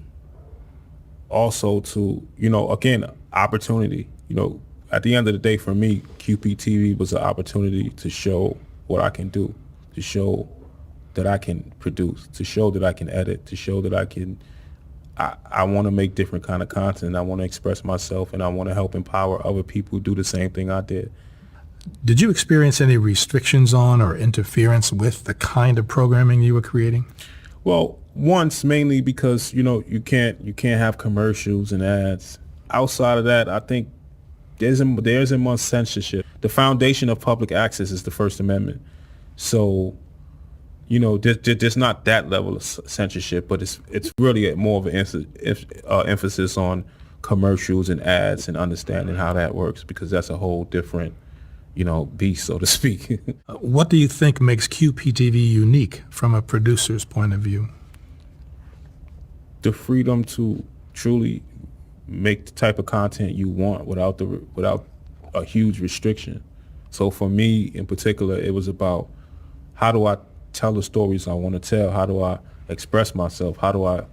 also to, again, opportunity. At the end of the day, for me, QPTV was an opportunity to show what I can do, to show that I can produce, to show that I can edit, to show that I want to make different kind of content. I want to express myself, and I want to help empower other people do the same thing I did. Did you experience any restrictions on or interference with the kind of programming you were creating? Well, once, mainly because you can't have commercials and ads. Outside of that, I think there's immense censorship. The foundation of public access is the First Amendment. So there's not that level of censorship, but it's really more of an emphasis on commercials and ads and understanding how that works, because that's a whole different beast, so to speak. What do you think makes QPTV unique from a producer's point of view? The freedom to truly make the type of content you want without a huge restriction. So for me in particular, it was about how do I tell the stories I want to tell? How do I express myself? How do I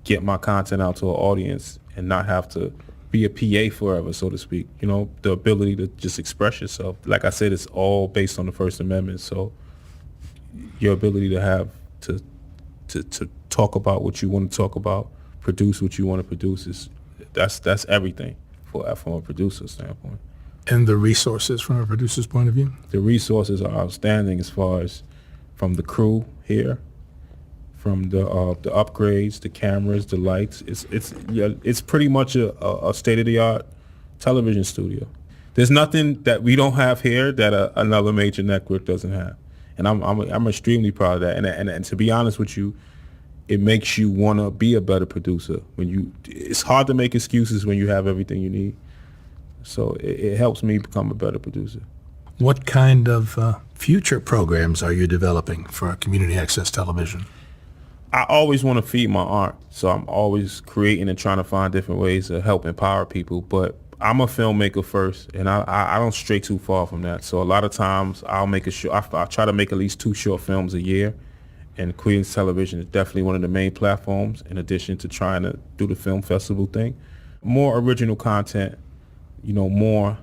get my content out to an audience and not have to be a PA forever, so to speak? The ability to just express yourself. Like I said, it's all based on the First Amendment. So your ability to have to talk about what you want to talk about, produce what you want to produce, that's everything from a producer standpoint. And the resources from a producer's point of view? The resources are outstanding as far as from the crew here, from the upgrades, the cameras, the lights. It's pretty much a state-of-the-art television studio. There's nothing that we don't have here that another major network doesn't have, and I'm extremely proud of that. And to be honest with you, it makes you want to be a better producer. It's hard to make excuses when you have everything you need. So it helps me become a better producer. What kind of future programs are you developing for community access television? I always want to feed my art, so I'm always creating and trying to find different ways to help empower people. But I'm a filmmaker first, and I don't stray too far from that. So a lot of times I'll make a show. I try to make at least 2 short films a year, and Queens Television is definitely one of the main platforms. In addition to trying to do the film festival thing, more original content, more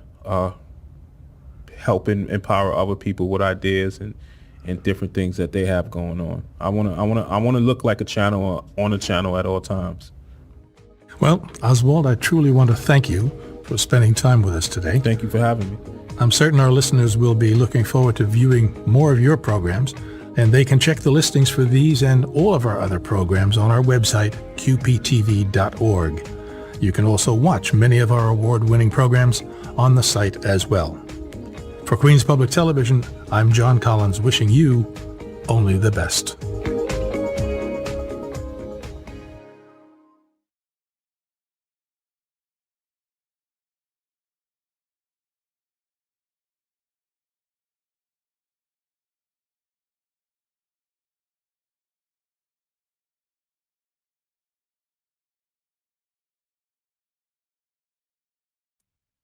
helping empower other people with ideas and different things that they have going on. I want to look like a channel on a channel at all times. Well, Oswald, I truly want to thank you for spending time with us today. Thank you for having me. I'm certain our listeners will be looking forward to viewing more of your programs, and they can check the listings for these and all of our other programs on our website, qptv.org. You can also watch many of our award-winning programs on the site as well. For Queens Public Television, I'm John Collins, wishing you only the best.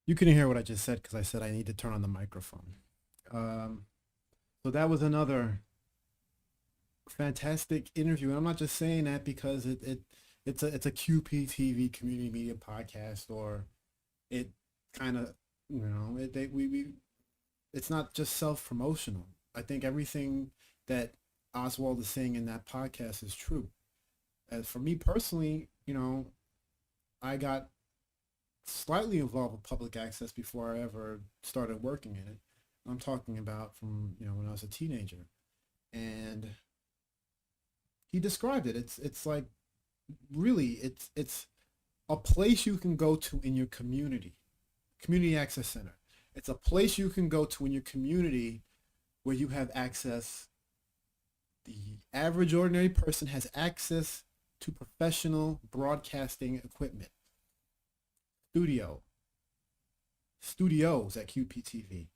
You couldn't hear what I just said because I said I need to turn on the microphone. So that was another fantastic interview. And I'm not just saying that because it's a QPTV community media podcast, or it kind of, it's not just self-promotional. I think everything that Oswald is saying in that podcast is true. As for me personally, I got slightly involved with public access before I ever started working in it. I'm talking about from, when I was a teenager. And he described it. It's like, really, it's a place you can go to in your community access center. It's a place you can go to in your community where you have access. The average ordinary person has access to professional broadcasting equipment. Studios at QPTV,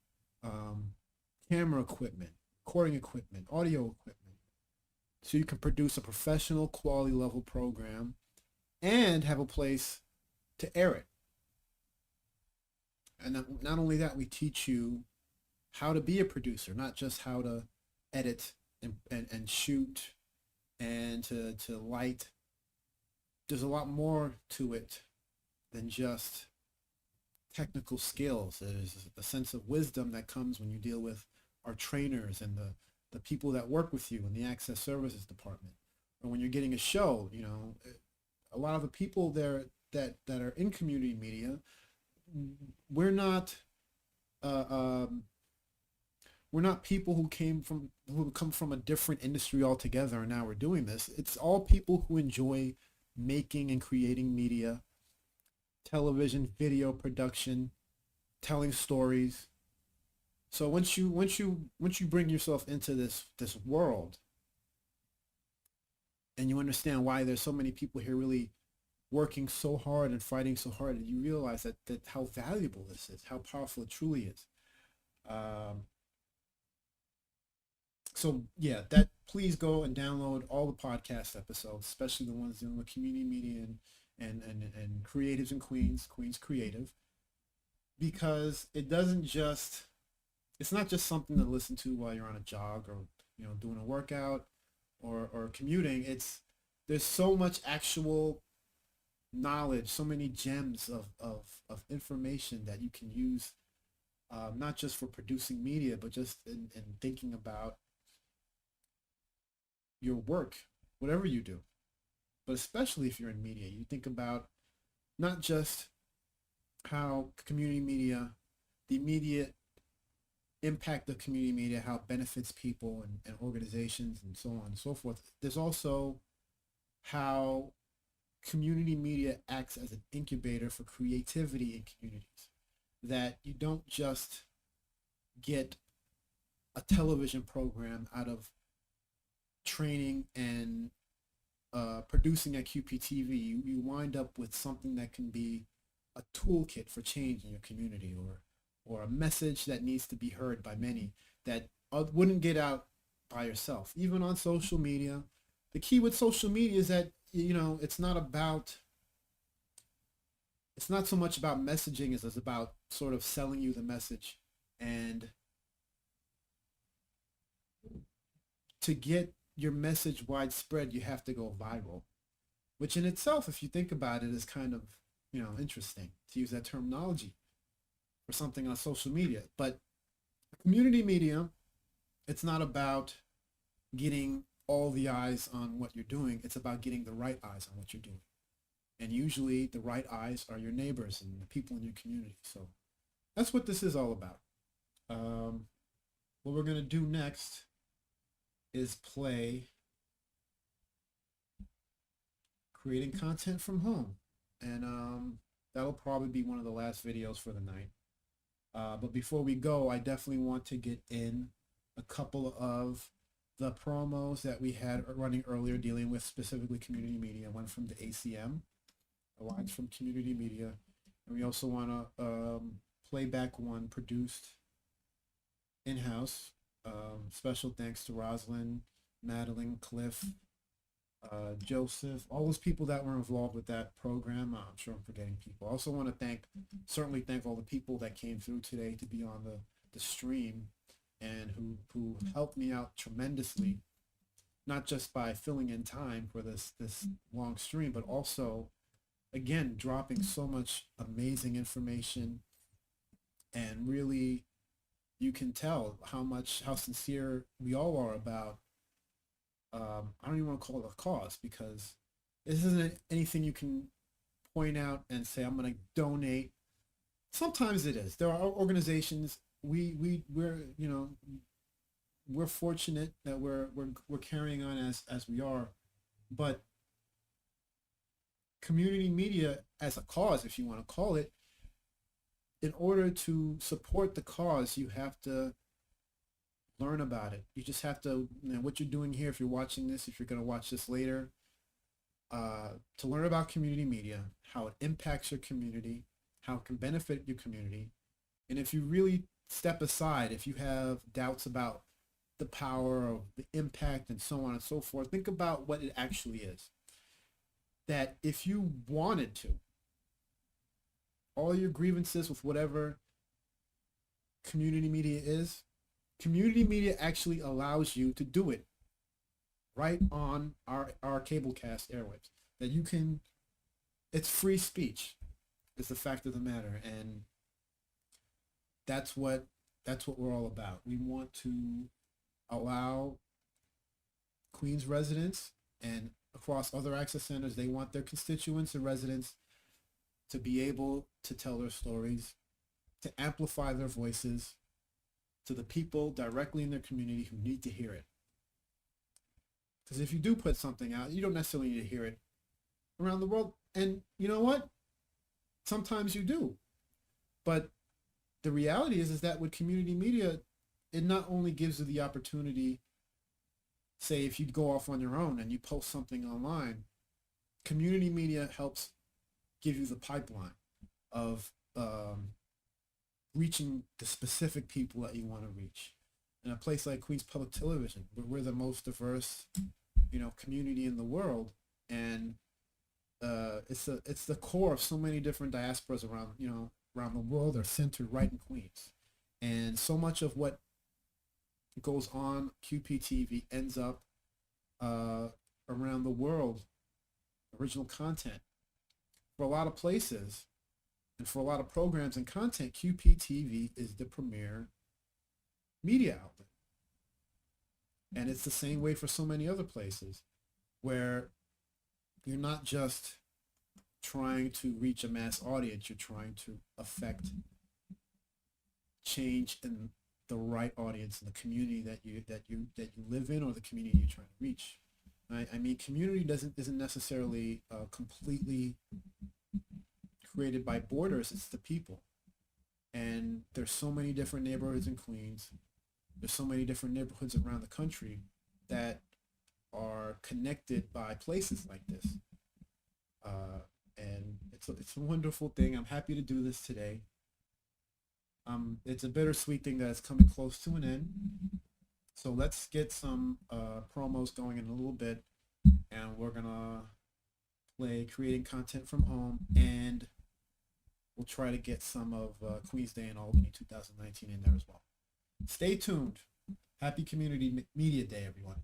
camera equipment, recording equipment, audio equipment. So you can produce a professional quality level program and have a place to air it. And not only that, we teach you how to be a producer, not just how to edit and shoot and to light. There's a lot more to it than just technical skills. There's a sense of wisdom that comes when you deal with our trainers and the people that work with you in the access services department. Or when you're getting a show, a lot of the people there that are in community media, we're not people who come from a different industry altogether and now we're doing this. It's all people who enjoy making and creating media, television, video production, telling stories. So once you bring yourself into this world and you understand why there's so many people here really working so hard and fighting so hard, and you realize that how valuable this is, how powerful it truly is. So yeah, please go and download all the podcast episodes, especially the ones dealing with community media and creatives in Queens Creative, because it's not just something to listen to while you're on a jog or doing a workout or commuting. There's so much actual knowledge, so many gems of information that you can use, not just for producing media, but just in thinking about your work, whatever you do. But especially if you're in media, you think about not just how community media, the immediate impact of community media, how it benefits people and organizations and so on and so forth. There's also how community media acts as an incubator for creativity in communities. That you don't just get a television program out of training and producing at QPTV. You wind up with something that can be a toolkit for change in your community, or a message that needs to be heard by many that wouldn't get out by yourself. Even on social media, the key with social media is that, you know, it's not so much about messaging as it's about sort of selling you the message. And to get your message widespread, you have to go viral, which in itself, if you think about it, is kind of, you know, interesting to use that terminology for something on social media. But community media, it's not about getting all the eyes on what you're doing. It's about getting the right eyes on what you're doing. And usually the right eyes are your neighbors and the people in your community. So that's what this is all about. What we're going to do next is play creating content from home. And that'll probably be one of the last videos for the night. But before we go, I definitely want to get in a couple of the promos that we had running earlier dealing with specifically community media. One from the ACM, Alliance from Community Media. And we also want to play back one produced in-house. Special thanks to Rosalind, Madeline, Cliff, Joseph, all those people that were involved with that program. I'm sure I'm forgetting people. I also want to certainly thank all the people that came through today to be on the stream and who helped me out tremendously, not just by filling in time for this long stream, but also, again, dropping so much amazing information. And really, you can tell how sincere we all are about, I don't even want to call it a cause, because this isn't anything you can point out and say, I'm going to donate. Sometimes it is. There are organizations, we're fortunate that we're carrying on as we are, but community media as a cause, if you want to call it, in order to support the cause, you have to learn about it. You just have to, what you're doing here, if you're watching this, if you're going to watch this later, to learn about community media, how it impacts your community, how it can benefit your community. And if you really step aside, if you have doubts about the power of the impact and so on and so forth, think about what it actually is. That if you wanted to, all your grievances with whatever community media is, community media actually allows you to do it right on our cablecast airwaves. That you can, it's free speech is the fact of the matter. And that's what we're all about. We want to allow Queens residents and across other access centers, they want their constituents and residents to be able to tell their stories, to amplify their voices to the people directly in their community who need to hear it. Because if you do put something out, you don't necessarily need to hear it around the world. And you know what? Sometimes you do. But the reality is that with community media, it not only gives you the opportunity, say if you go off on your own and you post something online, community media helps give you the pipeline of reaching the specific people that you want to reach. In a place like Queens Public Television, where we're the most diverse, community in the world, and it's the core of so many different diasporas around the world are centered right in Queens, and so much of what goes on QPTV ends up around the world, original content. For a lot of places and for a lot of programs and content, QPTV is the premier media outlet. And it's the same way for so many other places where you're not just trying to reach a mass audience. You're trying to affect change in the right audience in the community that you live in, or the community you're trying to reach. I mean, community isn't necessarily completely created by borders. It's the people, and there's so many different neighborhoods in Queens. There's so many different neighborhoods around the country that are connected by places like this, and it's a wonderful thing. I'm happy to do this today. It's a bittersweet thing that it's coming close to an end. So let's get some promos going in a little bit, and we're gonna play Creating Content from Home, and we'll try to get some of Queens Day in Albany 2019 in there as well. Stay tuned. Happy Community Media Day, everyone.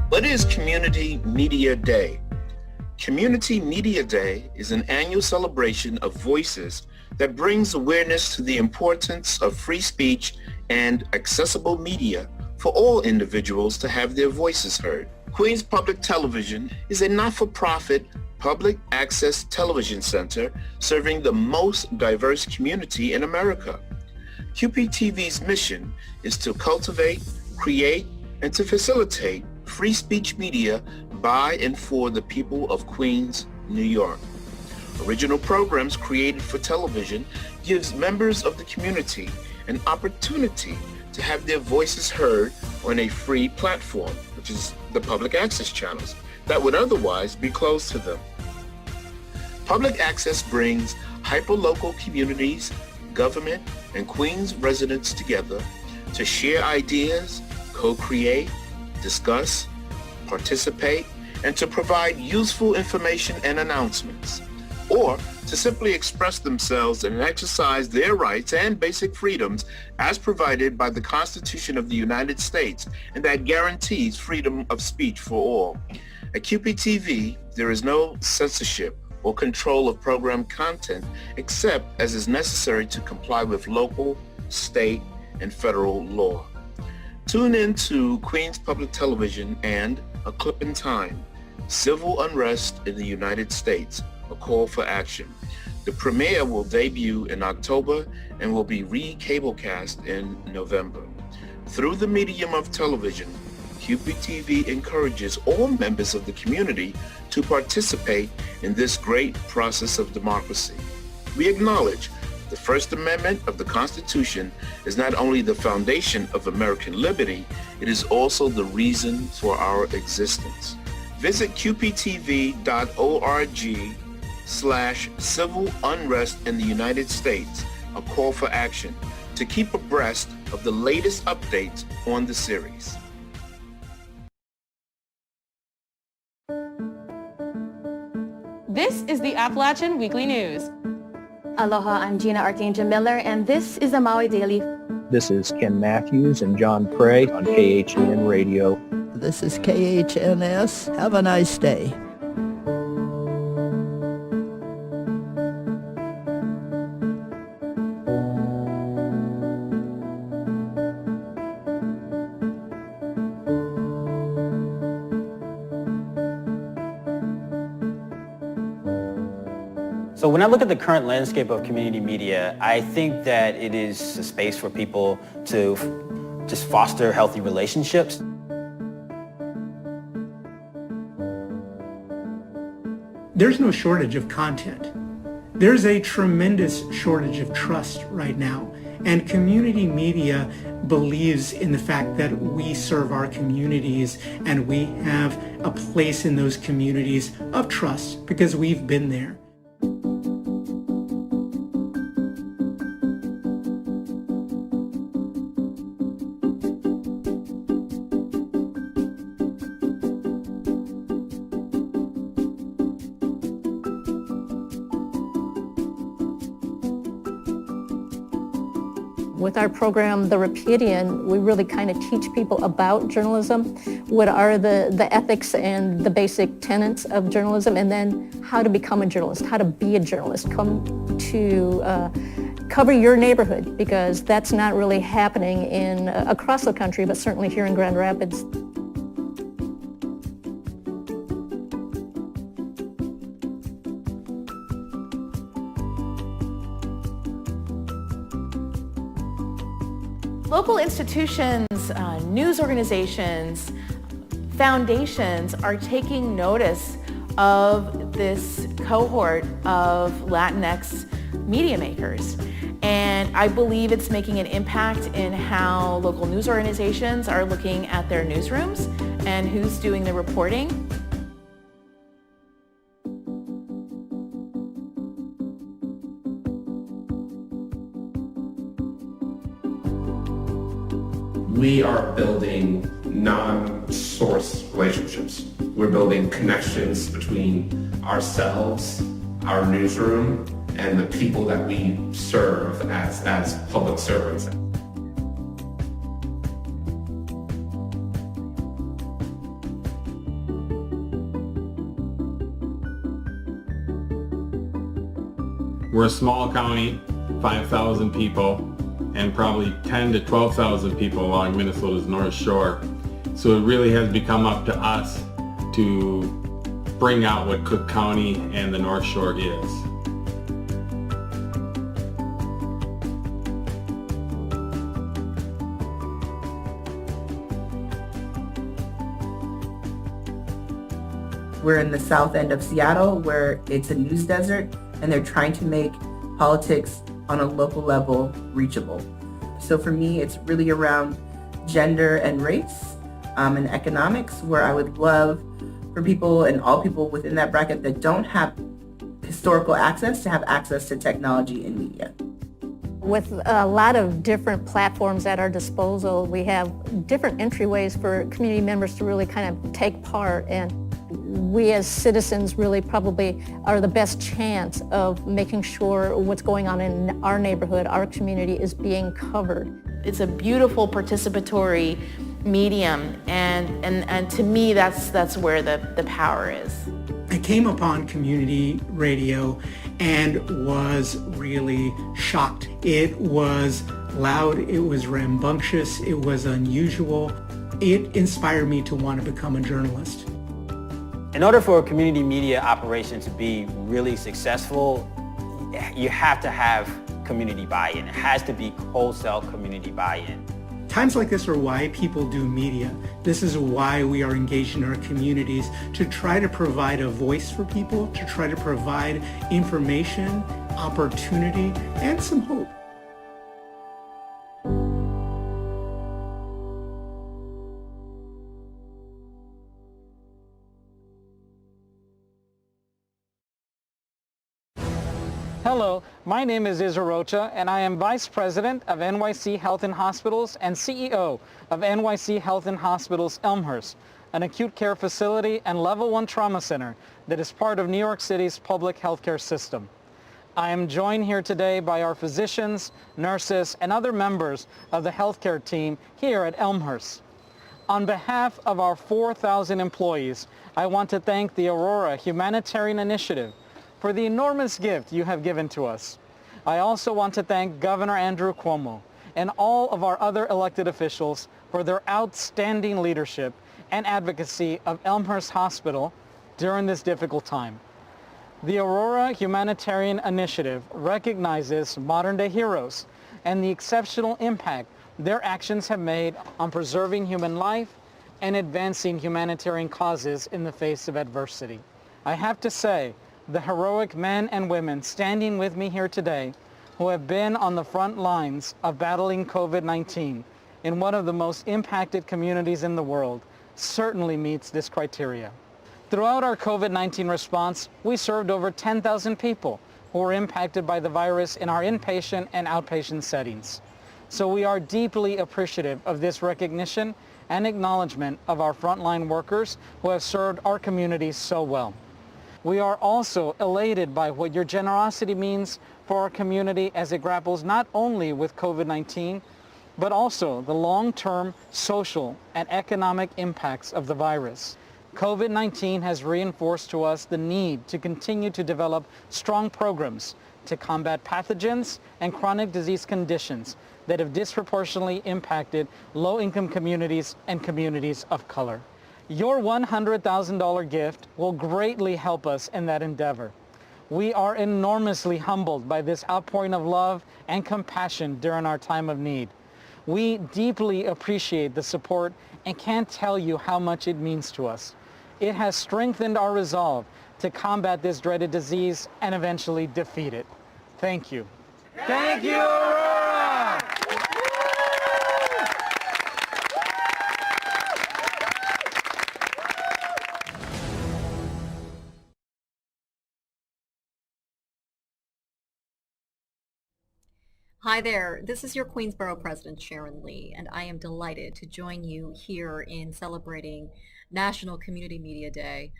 What is Community Media Day? Community Media Day is an annual celebration of voices that brings awareness to the importance of free speech and accessible media for all individuals to have their voices heard. Queens Public Television is a not-for-profit public access television center serving the most diverse community in America. QPTV's mission is to cultivate, create, and to facilitate free speech media by and for the people of Queens, New York. Original programs created for television gives members of the community an opportunity to have their voices heard on a free platform, which is the public access channels that would otherwise be closed to them. Public access brings hyperlocal communities, government, and Queens residents together to share ideas, co-create, discuss, participate, and to provide useful information and announcements, or to simply express themselves and exercise their rights and basic freedoms as provided by the Constitution of the United States, and that guarantees freedom of speech for all. At QPTV, there is no censorship or control of program content except as is necessary to comply with local, state, and federal law. Tune in to Queens Public Television and A Clip in Time, Civil Unrest in the United States, A Call for Action. The premiere will debut in October and will be re-cablecast in November. Through the medium of television, QPTV encourages all members of the community to participate in this great process of democracy. We acknowledge the First Amendment of the Constitution is not only the foundation of American liberty, it is also the reason for our existence. Visit qptv.org/civil unrest in the United States, a call for action, to keep abreast of the latest updates on the series. This is the Appalachian Weekly News. Aloha, I'm Gina Archangel Miller, and this is the Maui Daily. This is Ken Matthews and John Prey on KHNN Radio. This is KHNS. Have a nice day. So when I look at the current landscape of community media, I think that it is a space for people to just foster healthy relationships. There's no shortage of content. There's a tremendous shortage of trust right now. And community media believes in the fact that we serve our communities and we have a place in those communities of trust because we've been there. With our program, The Repudian, we really kind of teach people about journalism, what are the ethics and the basic tenets of journalism, and then how to become a journalist, how to be a journalist, come to cover your neighborhood, because that's not really happening across the country, but certainly here in Grand Rapids. Local institutions, news organizations, foundations are taking notice of this cohort of Latinx media makers. And I believe it's making an impact in how local news organizations are looking at their newsrooms and who's doing the reporting. We are building non-source relationships. We're building connections between ourselves, our newsroom, and the people that we serve as public servants. We're a small county, 5,000 people, and probably 10 to 12,000 people along Minnesota's North Shore. So it really has become up to us to bring out what Cook County and the North Shore is. We're in the south end of Seattle, where it's a news desert, and they're trying to make politics on a local level reachable. So for me, it's really around gender and race and economics, where I would love for people and all people within that bracket that don't have historical access to have access to technology and media. With a lot of different platforms at our disposal, we have different entryways for community members to really kind of take part, and we as citizens really probably are the best chance of making sure what's going on in our neighborhood, our community, is being covered. It's a beautiful participatory medium, and to me that's where the power is. I came upon community radio and was really shocked. It was loud, it was rambunctious, it was unusual. It inspired me to want to become a journalist. In order for a community media operation to be really successful, you have to have community buy-in. It has to be wholesale community buy-in. Times like this are why people do media. This is why we are engaged in our communities, to try to provide a voice for people, to try to provide information, opportunity, and some hope. Hello, my name is Israel Rocha, and I am Vice President of NYC Health and Hospitals and CEO of NYC Health and Hospitals Elmhurst. an acute care facility and level 1 trauma center that is part of New York City's public healthcare system. I am joined here today by our physicians, nurses, and other members of the healthcare team here at Elmhurst. On behalf of our 4,000 employees, I want to thank the Aurora Humanitarian Initiative for the enormous gift you have given to us. I also want to thank Governor Andrew Cuomo and all of our other elected officials for their outstanding leadership and advocacy of Elmhurst Hospital during this difficult time. The Aurora Humanitarian Initiative recognizes modern-day heroes and the exceptional impact their actions have made on preserving human life and advancing humanitarian causes in the face of adversity. I have to say, the heroic men and women standing with me here today who have been on the front lines of battling COVID-19 in one of the most impacted communities in the world certainly meets this criteria. Throughout our COVID-19 response, we served over 10,000 people who were impacted by the virus in our inpatient and outpatient settings. So we are deeply appreciative of this recognition and acknowledgement of our frontline workers who have served our communities so well. We are also elated by what your generosity means for our community as it grapples not only with COVID-19, but also the long-term social and economic impacts of the virus. COVID-19 has reinforced to us the need to continue to develop strong programs to combat pathogens and chronic disease conditions that have disproportionately impacted low-income communities and communities of color. Your $100,000 gift will greatly help us in that endeavor. We are enormously humbled by this outpouring of love and compassion during our time of need. We deeply appreciate the support and can't tell you how much it means to us. It has strengthened our resolve to combat this dreaded disease and eventually defeat it. Thank you. Thank you, Aurora! Hi there, this is your Queensborough President Sharon Lee, and I am delighted to join you here in celebrating National Community Media Day.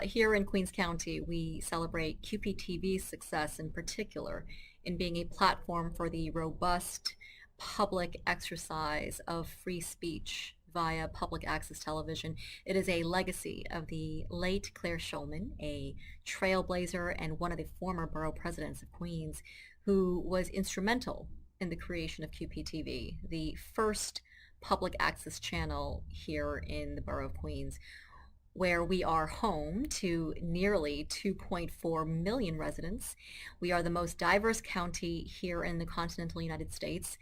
Here in Queens County, we celebrate QPTV's success in particular in being a platform for the robust public exercise of free speech via public access television. It is a legacy of the late Claire Schulman, a trailblazer and one of the former borough presidents of Queens, who was instrumental in the creation of QPTV, the first public access channel here in the borough of Queens, where we are home to nearly 2.4 million residents. We are the most diverse county here in the continental United States.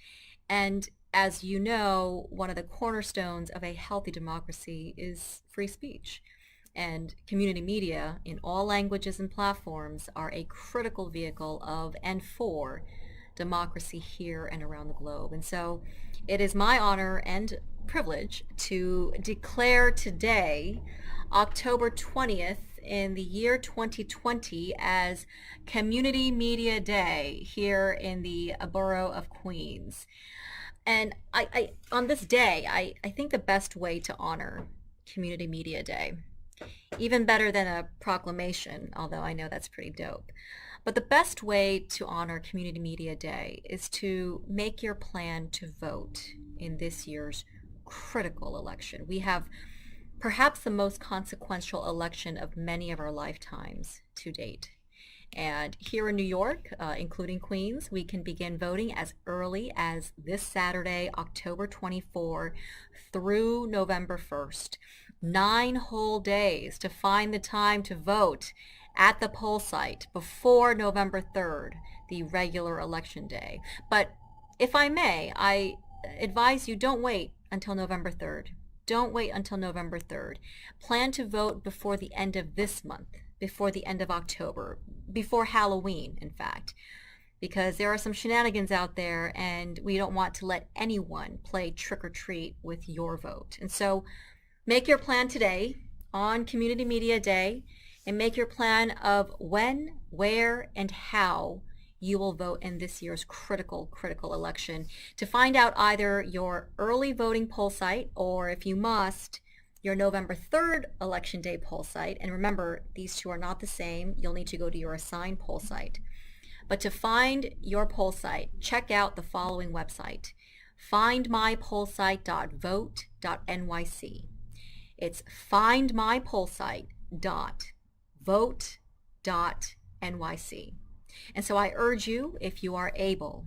And as you know, one of the cornerstones of a healthy democracy is free speech. And community media in all languages and platforms are a critical vehicle of and for democracy here and around the globe. And so it is my honor and privilege to declare today, October 20th in the year 2020, as Community Media Day here in the borough of Queens. And I on this day, I think the best way to honor Community Media Day, even better than a proclamation, although I know that's pretty dope, but the best way to honor Community Media Day is to make your plan to vote in this year's critical election. We have perhaps the most consequential election of many of our lifetimes to date. And here in New York, including Queens, we can begin voting as early as this Saturday, October 24, through November 1st. 9 whole days to find the time to vote at the poll site before November 3rd, the regular election day. But if I may, I advise you don't wait until November 3rd. Don't wait until November 3rd. Plan to vote before the end of this month, before the end of October, before Halloween, in fact, because there are some shenanigans out there and we don't want to let anyone play trick or treat with your vote. And so make your plan today on Community Media Day, and make your plan of when, where, and how you will vote in this year's critical election. To find out either your early voting poll site, or if you must, your November 3rd Election Day poll site, and remember, these two are not the same. You'll need to go to your assigned poll site. But to find your poll site, check out the following website: findmypollsite.vote.nyc. It's findmypollsite.vote.nyc. And so I urge you, if you are able,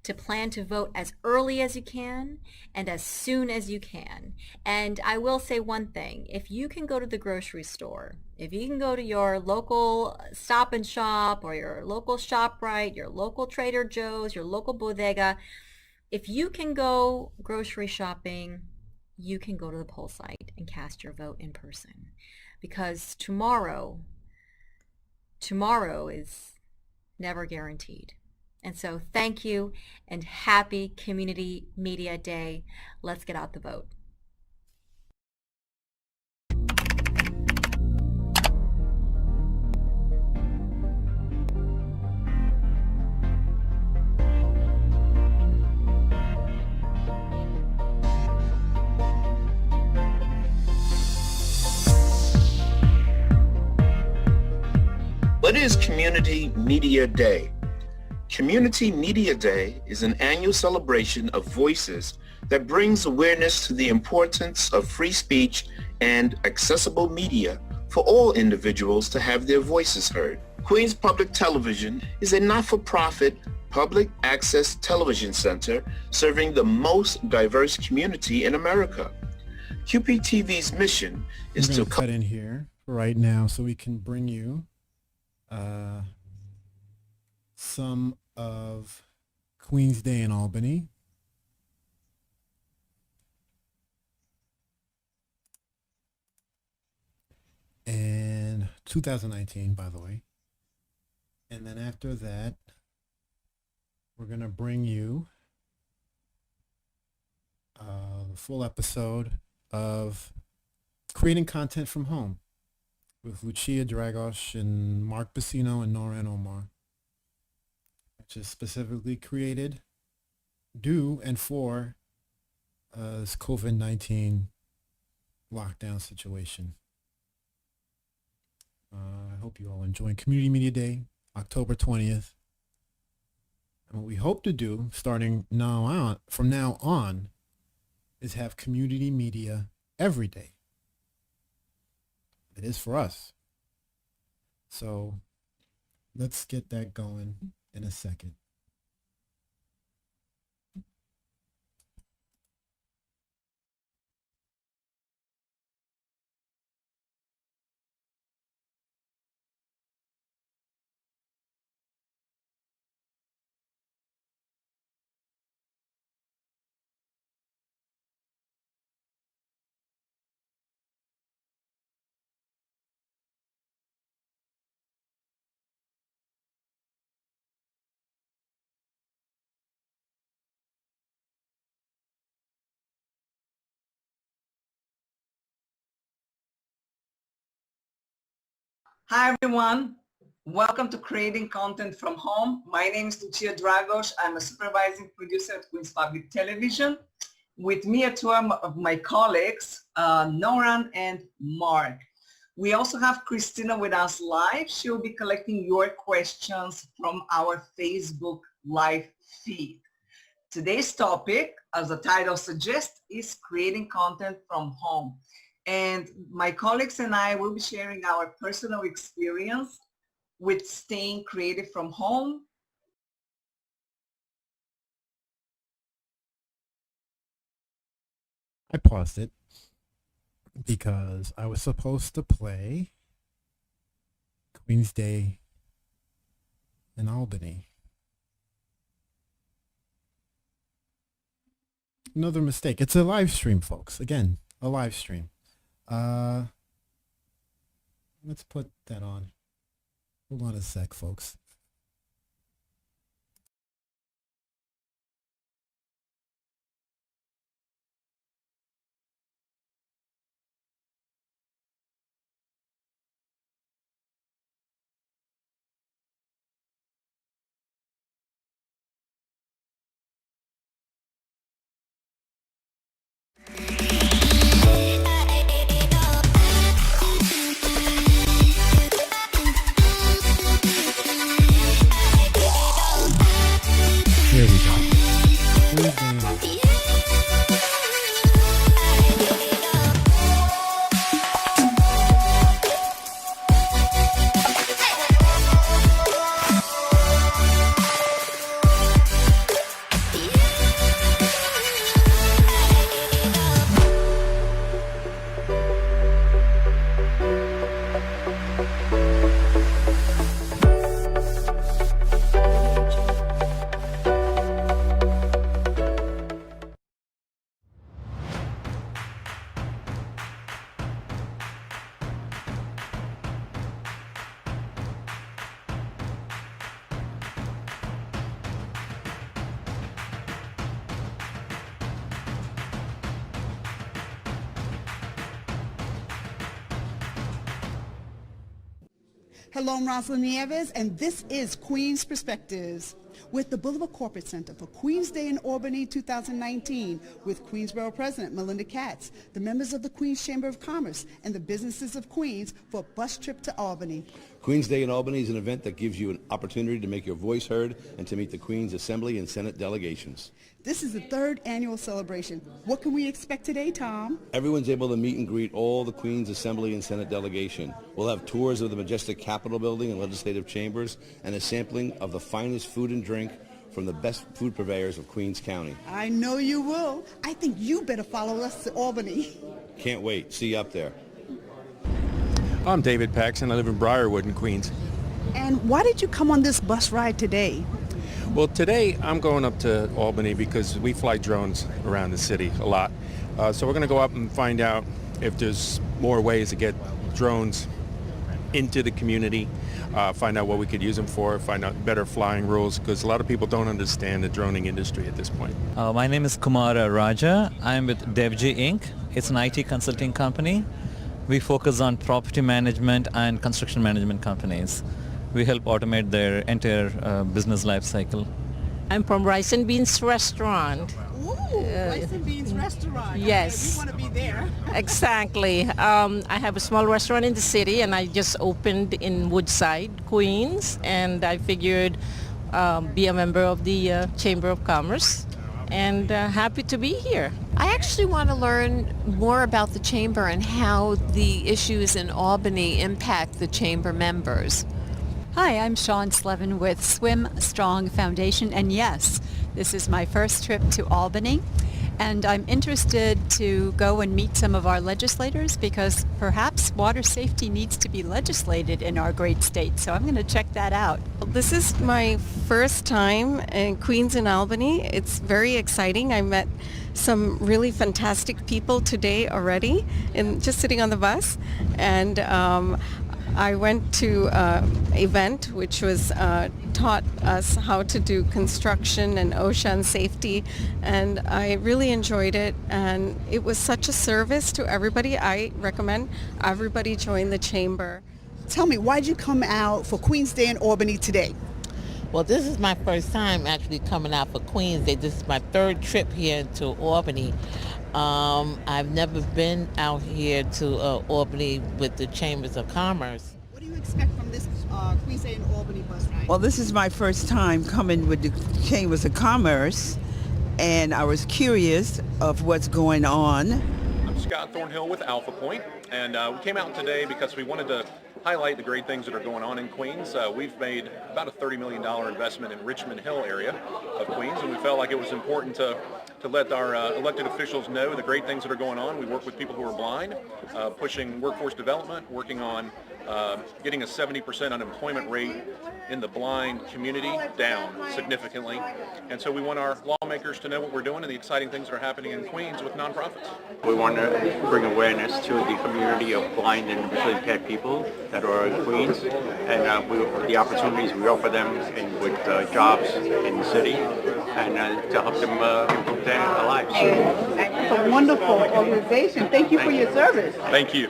to plan to vote as early as you can and as soon as you can. And I will say one thing: if you can go to the grocery store, if you can go to your local Stop and Shop or your local ShopRite, your local Trader Joe's, your local bodega, if you can go grocery shopping, you can go to the poll site and cast your vote in person. Because tomorrow is never guaranteed. And so thank you and happy Community Media Day. Let's get out the vote. What is Community Media Day? Community Media Day is an annual celebration of voices that brings awareness to the importance of free speech and accessible media for all individuals to have their voices heard. Queens Public Television is a not-for-profit public access television center serving the most diverse community in America. QPTV's mission is to cut in here right now so we can bring you some of Queen's Day in Albany. And 2019, by the way. And then after that, we're going to bring you the full episode of Creating Content from Home with Lucia Dragos and Mark Bassino and Nora and Omar, which is specifically created due and for this COVID-19 lockdown situation. I hope you all enjoy Community Media Day, October 20th. And what we hope to do from now on is have community media every day. It is for us. So let's get that going in a second. Hi, everyone. Welcome to Creating Content from Home. My name is Lucia Dragos. I'm a supervising producer at Queens Public Television. With me are two of my colleagues, Noran and Mark. We also have Christina with us live. She'll be collecting your questions from our Facebook live feed. Today's topic, as the title suggests, is creating content from home. And my colleagues and I will be sharing our personal experience with staying creative from home. I paused it because I was supposed to play Queen's Day in Albany. Another mistake. It's a live stream, folks. Again, a live stream. Let's put that on. Hold on a sec, folks. Hello, I'm Rosalind Nieves, and this is Queens Perspectives. With the Boulevard Corporate Center for Queens Day in Albany 2019 with Queensborough President Melinda Katz, the members of the Queens Chamber of Commerce, and the businesses of Queens for a bus trip to Albany. Queens Day in Albany is an event that gives you an opportunity to make your voice heard and to meet the Queens Assembly and Senate delegations. This is the third annual celebration. What can we expect today, Tom? Everyone's able to meet and greet all the Queens Assembly and Senate delegation. We'll have tours of the majestic Capitol building and legislative chambers and a sampling of the finest food and drink from the best food purveyors of Queens County. I know you will. I think you better follow us to Albany. Can't wait. See you up there. I'm David Paxson. I live in Briarwood in Queens. And why did you come on this bus ride today? Well, today I'm going up to Albany because we fly drones around the city a lot. So we're going to go up and find out if there's more ways to get drones into the community, find out what we could use them for, find out better flying rules, because a lot of people don't understand the droning industry at this point. My name is Kumara Raja. I'm with DevG Inc. It's an IT consulting company. We focus on property management and construction management companies. We help automate their entire business life cycle. I'm from Rice and Beans Restaurant. Ooh, Rice and Beans Restaurant. Yes. We want to be there. Exactly. I have a small restaurant in the city, and I just opened in Woodside, Queens, and I figured be a member of the Chamber of Commerce, and happy to be here. I actually want to learn more about the Chamber and how the issues in Albany impact the Chamber members. Hi, I'm Shawn Slevin with Swim Strong Foundation, and yes, this is my first trip to Albany, and I'm interested to go and meet some of our legislators because perhaps water safety needs to be legislated in our great state, so I'm going to check that out. This is my first time in Queens and Albany. It's very exciting. I met some really fantastic people today already, just sitting on the bus, and I went to an event which was taught us how to do construction and ocean safety, and I really enjoyed it, and it was such a service to everybody. I recommend everybody join the Chamber. Tell me, why'd you come out for Queens Day in Albany today? Well, this is my first time actually coming out for Queens Day. This is my third trip here to Albany. I've never been out here to Albany with the Chambers of Commerce. What do you expect from this Queens Day in Albany bus ride? Well, this is my first time coming with the Chambers of Commerce, and I was curious of what's going on. I'm Scott Thornhill with Alpha Point, and we came out today because we wanted to highlight the great things that are going on in Queens. We've made about a $30 million investment in Richmond Hill area of Queens, and we felt like it was important to let our elected officials know the great things that are going on. We work with people who are blind, pushing workforce development, working on getting a 70% unemployment rate in the blind community down significantly. And so we want our lawmakers to know what we're doing and the exciting things that are happening in Queens with nonprofits. We want to bring awareness to the community of blind and visually impaired people that are in Queens, and the opportunities we offer them with jobs in the city, and to help them improve their lives. It's a wonderful organization. Thank you for your service. Thank you.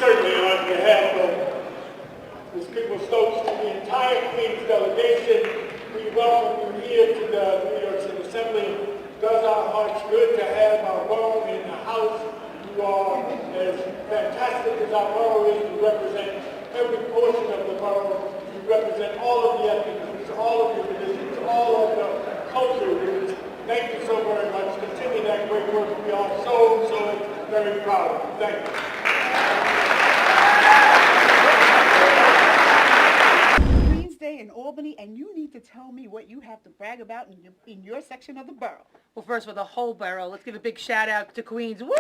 Certainly on behalf of Ms. People-Stokes and the entire Queens delegation, we welcome you here to the New York City Assembly. It does our hearts good to have our borough in the House. You are as fantastic as our borough is. You represent every portion of the borough. You represent all of the ethnic groups, all of the religions, all of the cultural groups. Thank you so very much. Continue that great work. We are so very proud of you. Thank you. Queens Day in Albany, and you need to to tell me what you have to brag about in your section of the borough. Well, first of all, the whole borough. Let's give a big shout out to Queens. Woo!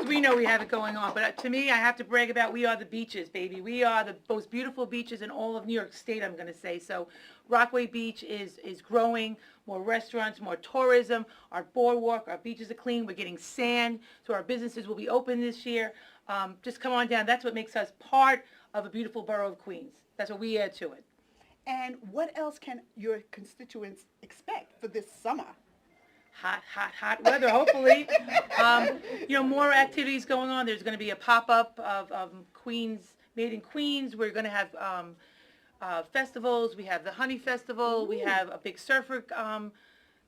We know we have it going on, but to me, I have to brag about we are the beaches, baby. We are the most beautiful beaches in all of New York State, I'm going to say. So Rockaway Beach is growing, more restaurants, more tourism, our boardwalk, our beaches are clean, we're getting sand, so our businesses will be open this year. Just come on down. That's what makes us part of a beautiful borough of Queens. That's what we add to it. And what else can your constituents expect for this summer? Hot weather, hopefully. More activities going on. There's going to be a pop-up of Queens, Made in Queens. We're going to have festivals. We have the Honey Festival. Ooh. We have a big surfer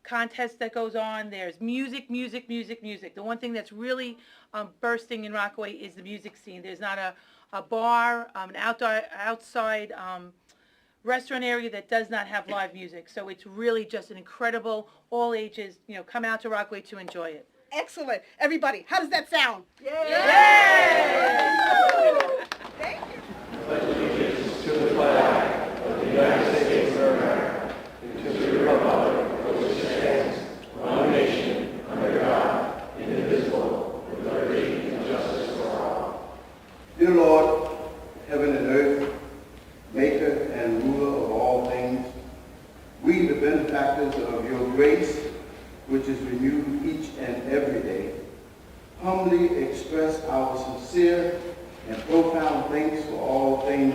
contest that goes on. There's music. The one thing that's really bursting in Rockaway is the music scene. There's not a bar, an outside restaurant area that does not have live music. So it's really just an incredible, all ages, come out to Rockaway to enjoy it. Excellent. Everybody, how does that sound? Yay! Thank you. Pledge allegiance to the flag of the United States of America and to the republic for which it stands, one nation, under God, indivisible, with liberty and justice for all. Dear Lord, heaven and earth, maker and ruler of all things, we, the benefactors of your grace, which is renewed each and every day, humbly express our sincere and profound thanks for all things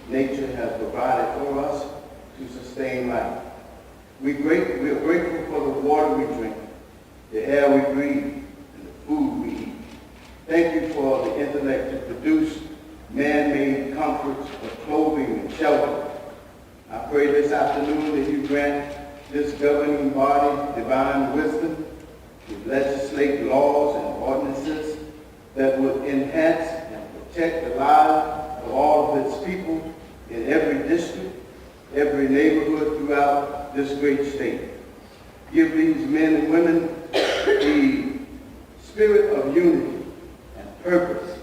nature has provided for us to sustain life. We are grateful for the water we drink, the air we breathe, and the food we eat. Thank you for the intellect to produce man-made comforts of clothing and shelter. I pray this afternoon that you grant this governing body divine wisdom to legislate laws and ordinances that would enhance and protect the lives of all of its people in every district, every neighborhood throughout this great state. Give these men and women the spirit of unity and purpose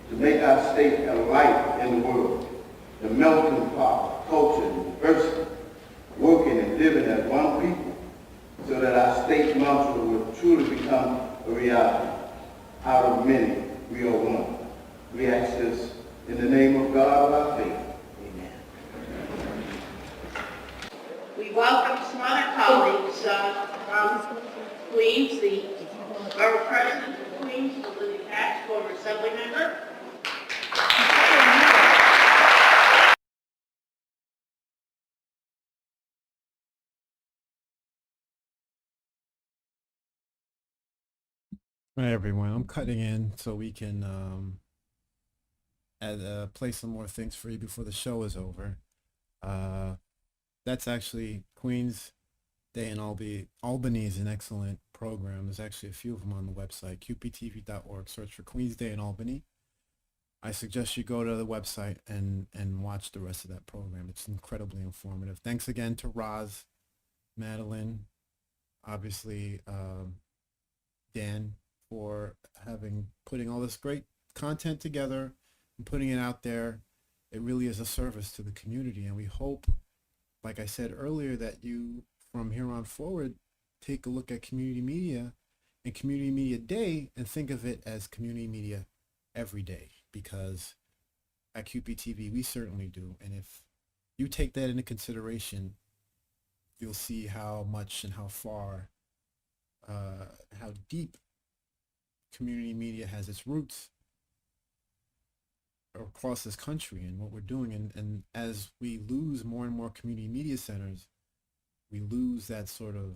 to make our state a light in the world, the melting pot of culture and diversity, working and living as one people, so that our state mantra will truly become a reality. Out of many, we are one. We ask this in the name of God of our faith. Amen. We welcome some other colleagues from Queens, the Borough President of Queens, Melinda Katz, former Assembly member. Hi everyone, I'm cutting in so we can play some more things for you before the show is over. That's actually Queens Day in Albany is an excellent program. There's actually a few of them on the website, qptv.org. Search for Queens Day in Albany. I suggest you go to the website and watch the rest of that program. It's incredibly informative. Thanks again to Roz, Madeline, obviously Dan, for putting all this great content together and putting it out there. It really is a service to the community, and we hope, like I said earlier, that you from here on forward take a look at community media and Community Media Day and think of it as community media every day, because at QPTV we certainly do. And if you take that into consideration, you'll see how much and how far, how deep community media has its roots across this country and what we're doing. And as we lose more and more community media centers, we lose that sort of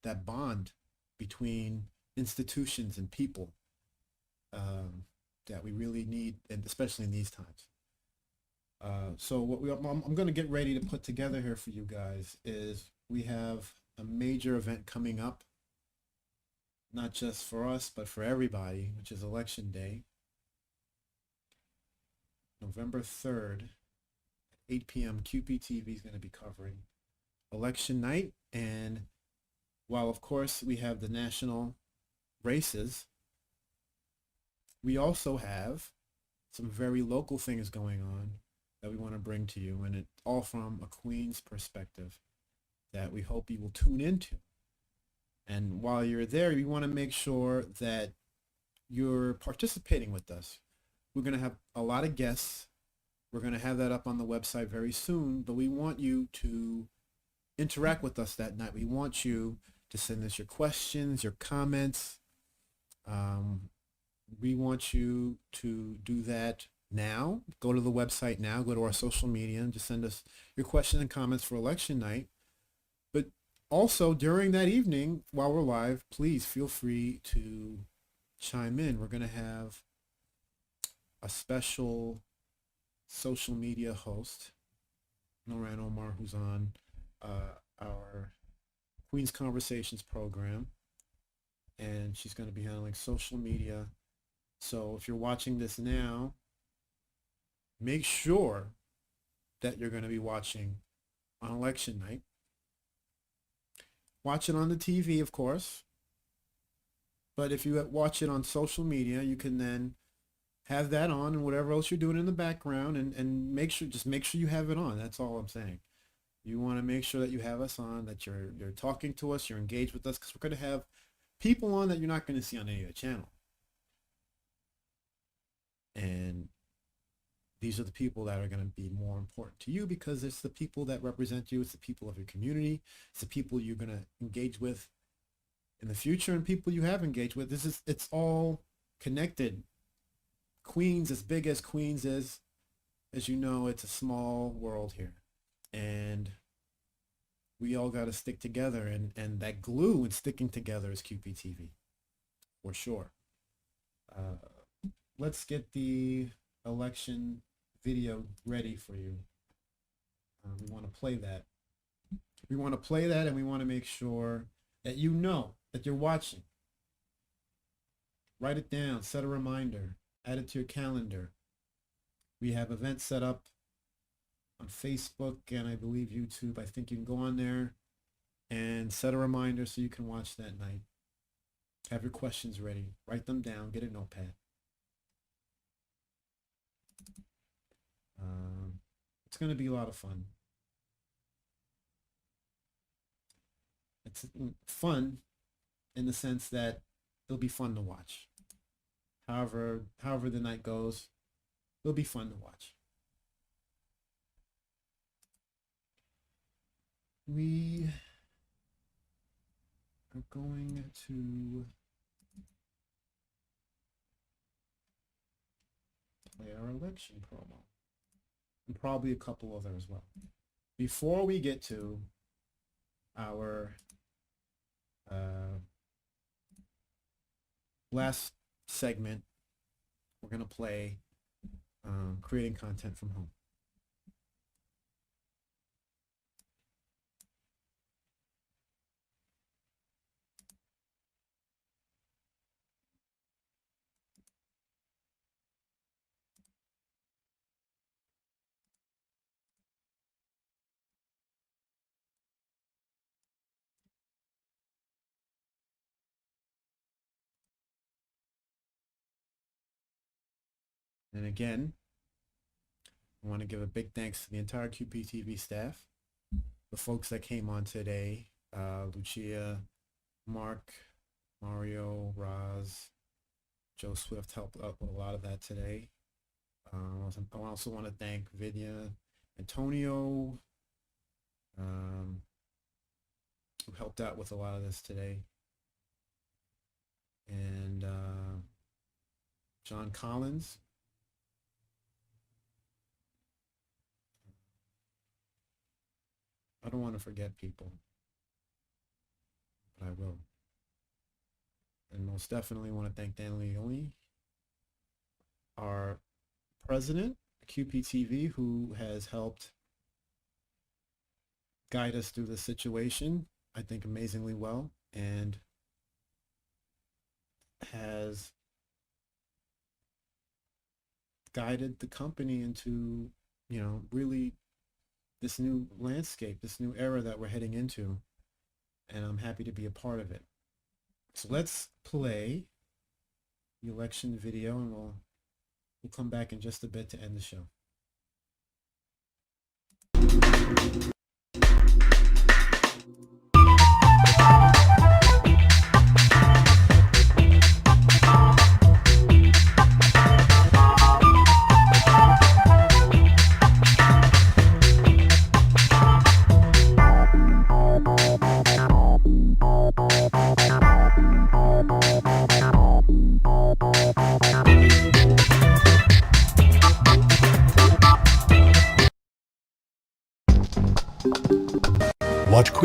that bond between institutions and people that we really need, and especially in these times. So what I'm going to get ready to put together here for you guys is we have a major event coming up, not just for us, but for everybody, which is Election Day, November 3rd, 8 p.m. QPTV is going to be covering election night. And while, of course, we have the national races, we also have some very local things going on that we want to bring to you, and it's all from a Queens perspective that we hope you will tune into. And while you're there, we want to make sure that you're participating with us. We're going to have a lot of guests. We're going to have that up on the website very soon, but we want you to interact with us that night. We want you to send us your questions, your comments. We want you to do that now. Go to the website now, go to our social media, and just send us your questions and comments for election night. But also during that evening, while we're live, please feel free to chime in. We're going to have a special social media host, Noran Omar, who's on our Queens Conversations program, and she's going to be handling social media. So if you're watching this now, make sure that you're going to be watching on election night. Watch it on the TV, of course. But if you watch it on social media, you can then have that on and whatever else you're doing in the background, and make sure you have it on. That's all I'm saying. You want to make sure that you have us on, that you're talking to us, you're engaged with us, because we're going to have people on that you're not going to see on any other channel. And these are the people that are going to be more important to you, because it's the people that represent you. It's the people of your community. It's the people you're going to engage with in the future, and people you have engaged with. It's all connected. Queens, as big as Queens is, as you know, it's a small world here. And we all got to stick together, and that glue and sticking together is QPTV, for sure. Let's get the election video ready for you. We want to play that. We want to play that, and we want to make sure that you know that you're watching. Write it down, set a reminder, add it to your calendar. We have events set up on Facebook and I believe YouTube. I think you can go on there and set a reminder so you can watch that night. Have your questions ready. Write them down. Get a notepad. It's going to be a lot of fun. It's fun in the sense that it'll be fun to watch. However the night goes, it'll be fun to watch. We are going to play our election promo, and probably a couple other as well. Before we get to our last segment, we're going to play creating content from home. And again, I want to give a big thanks to the entire QPTV staff, the folks that came on today, Lucia, Mark, Mario, Roz, Joe Swift helped out with a lot of that today. I also want to thank Vidya, Antonio, who helped out with a lot of this today, and John Collins. I don't want to forget people, but I will. And most definitely want to thank Dan Leone, our president, QPTV, who has helped guide us through this situation, I think amazingly well, and has guided the company into, really this new landscape, this new era that we're heading into, and I'm happy to be a part of it. So let's play the election video, and we'll come back in just a bit to end the show.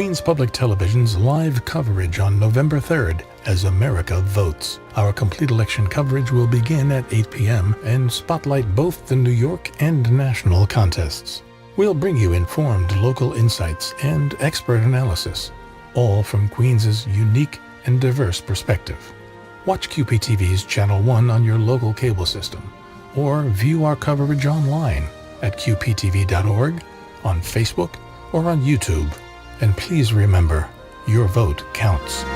Queens Public Television's live coverage on November 3rd as America votes. Our complete election coverage will begin at 8 p.m. and spotlight both the New York and national contests. We'll bring you informed local insights and expert analysis, all from Queens' unique and diverse perspective. Watch QPTV's Channel 1 on your local cable system, or view our coverage online at qptv.org, on Facebook, or on YouTube. And please remember, your vote counts.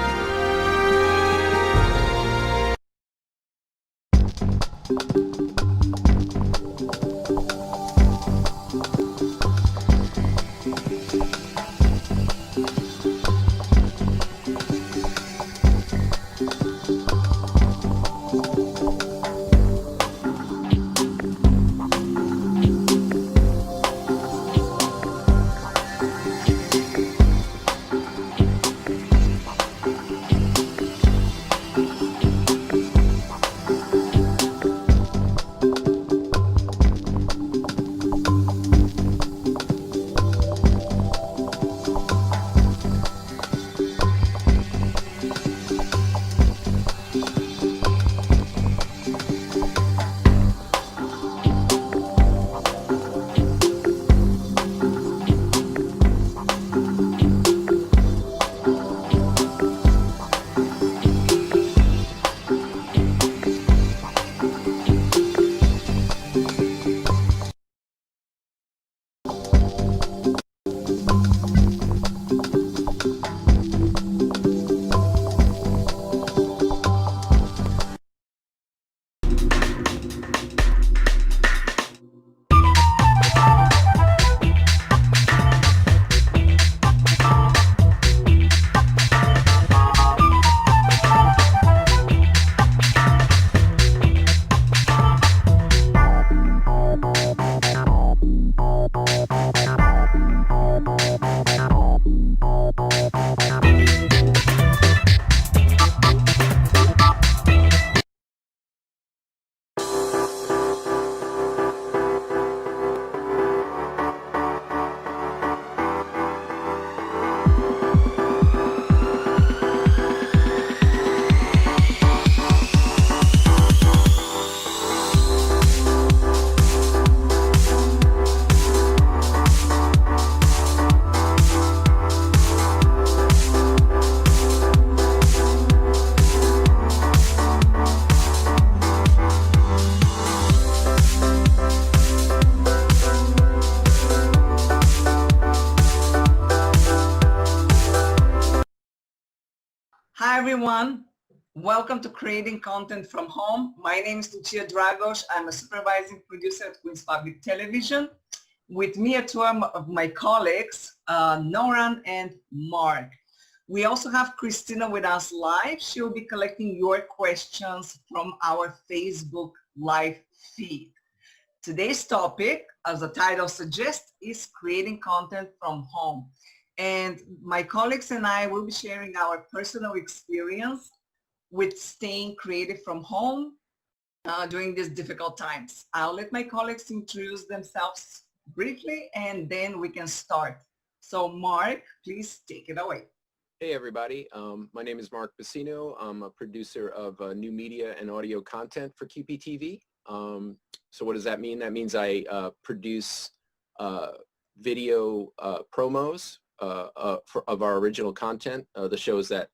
Hi everyone, welcome to Creating Content from Home. My name is Lucia Dragos. I'm a supervising producer at Queens Public Television. With me are two of my colleagues, Noran and Mark. We also have Christina with us live. She will be collecting your questions from our Facebook live feed. Today's topic, as the title suggests, is creating content from home. And my colleagues and I will be sharing our personal experience with staying creative from home during these difficult times. I'll let my colleagues introduce themselves briefly and then we can start. So Mark, please take it away. Hey everybody, my name is Mark Bassino. I'm a producer of new media and audio content for QPTV. So what does that mean? That means I produce video promos of our original content, the shows that,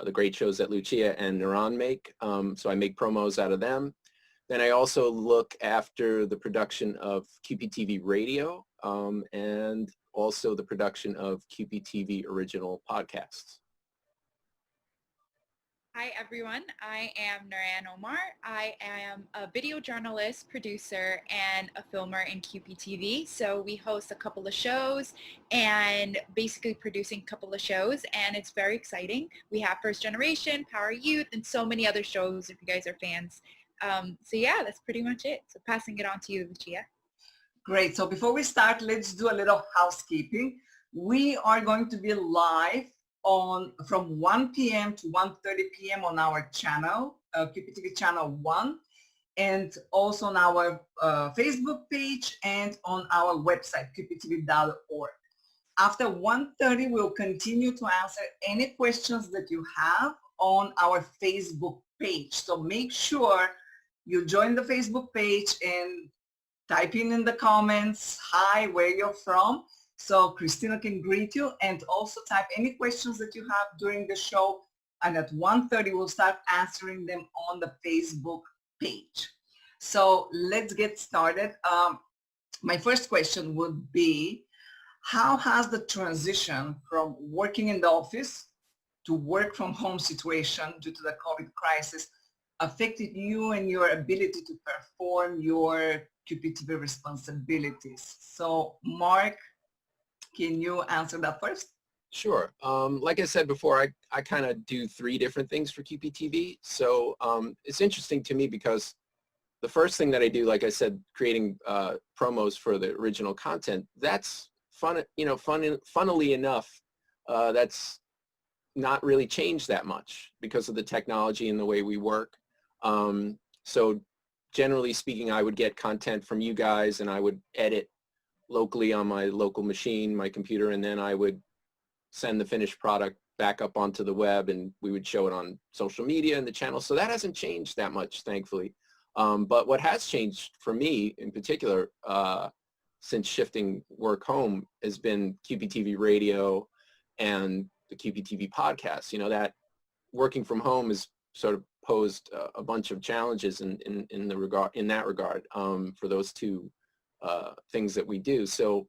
the great shows that Lucia and Naran make. So I make promos out of them. Then I also look after the production of QPTV radio and also the production of QPTV original podcasts. Hi everyone, I am Naran Omar. I am a video journalist, producer, and a filmer in QPTV. So we host a couple of shows and basically producing a couple of shows, and it's very exciting. We have First Generation, Power Youth, and so many other shows if you guys are fans. So yeah, that's pretty much it. So passing it on to you, Lucia. Great, so before we start, let's do a little housekeeping. We are going to be live from 1 p.m. to 1:30 p.m. on our channel, QPTV channel 1, and also on our Facebook page and on our website, qptv.org. After 1:30, we'll continue to answer any questions that you have on our Facebook page. So make sure you join the Facebook page and type in the comments, hi, where you're from, so Christina can greet you, and also type any questions that you have during the show. And at 1:30, we'll start answering them on the Facebook page. So let's get started. My first question would be, how has the transition from working in the office to work from home situation due to the COVID crisis affected you and your ability to perform your QPTV responsibilities? So Mark, can you answer that first? Sure. Like I said before, I kind of do 3 different things for QPTV. So it's interesting to me because the first thing that I do, like I said, creating promos for the original content, that's fun, funnily enough, that's not really changed that much because of the technology and the way we work. So generally speaking, I would get content from you guys and I would edit locally on my local machine, my computer, and then I would send the finished product back up onto the web and we would show it on social media and the channel. So that hasn't changed that much, thankfully. But what has changed for me in particular, since shifting work home, has been QPTV radio and the QPTV podcast. You know, that working from home has sort of posed a bunch of challenges in that regard for those 2 things that we do. So,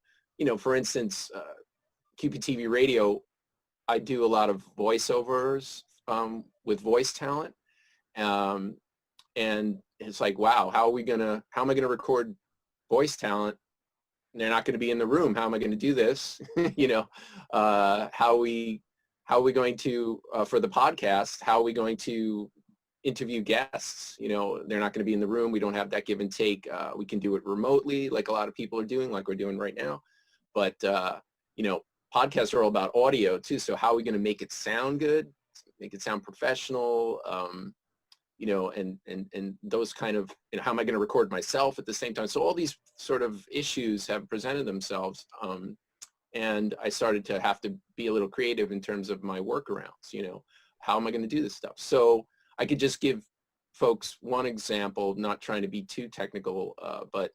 for instance, QPTV radio, I do a lot of voiceovers with voice talent. And it's like, wow, how am I going to record voice talent? And they're not going to be in the room. How am I going to do this? How are we going to, for the podcast, how are we going to interview guests? They're not going to be in the room. We don't have that give and take. We can do it remotely like a lot of people are doing, like we're doing right now. But, podcasts are all about audio too. So how are we going to make it sound good, make it sound professional? And those kind of, how am I going to record myself at the same time? So all these sort of issues have presented themselves. And I started to have to be a little creative in terms of my workarounds, how am I going to do this stuff? So I could just give folks one example, not trying to be too technical, but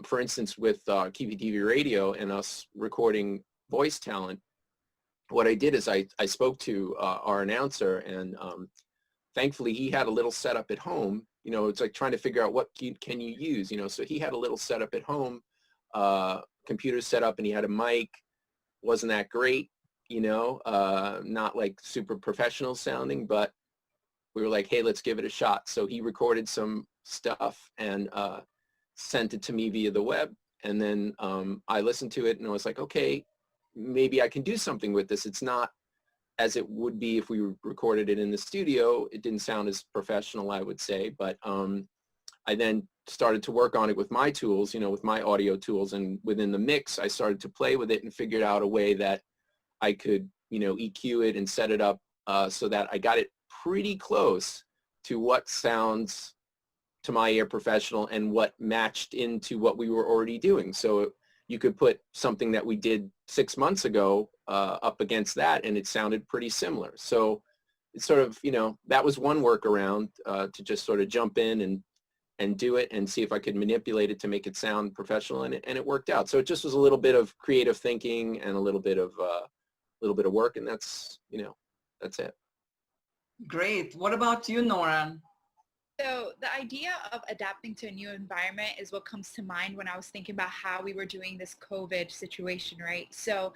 for instance, with QPTV radio and us recording voice talent, what I did is I spoke to our announcer, and thankfully he had a little setup at home. It's like trying to figure out what can you use, so he had a little setup at home, computer set up, and he had a mic. Wasn't that great, not like super professional sounding, but we were like, hey, let's give it a shot. So he recorded some stuff and sent it to me via the web. And then I listened to it and I was like, okay, maybe I can do something with this. It's not as it would be if we recorded it in the studio. It didn't sound as professional, I would say, but I then started to work on it with my tools, with my audio tools, and within the mix, I started to play with it and figured out a way that I could, EQ it and set it up so that I got it pretty close to what sounds to my ear professional and what matched into what we were already doing. So you could put something that we did 6 months ago up against that, and it sounded pretty similar. So it's sort of, that was one workaround to just sort of jump in and do it and see if I could manipulate it to make it sound professional, and it worked out. So it just was a little bit of creative thinking and a little bit of work, and that's, that's it. Great. What about you, Nora? So the idea of adapting to a new environment is what comes to mind when I was thinking about how we were doing this COVID situation, right? So,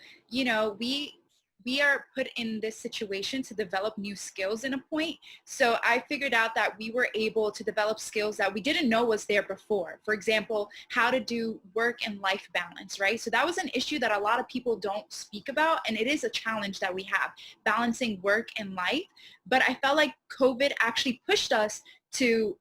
we are put in this situation to develop new skills in a point. So I figured out that we were able to develop skills that we didn't know was there before. For example, how to do work and life balance, right? So that was an issue that a lot of people don't speak about, and it is a challenge that we have, balancing work and life. But I felt like COVID actually pushed us to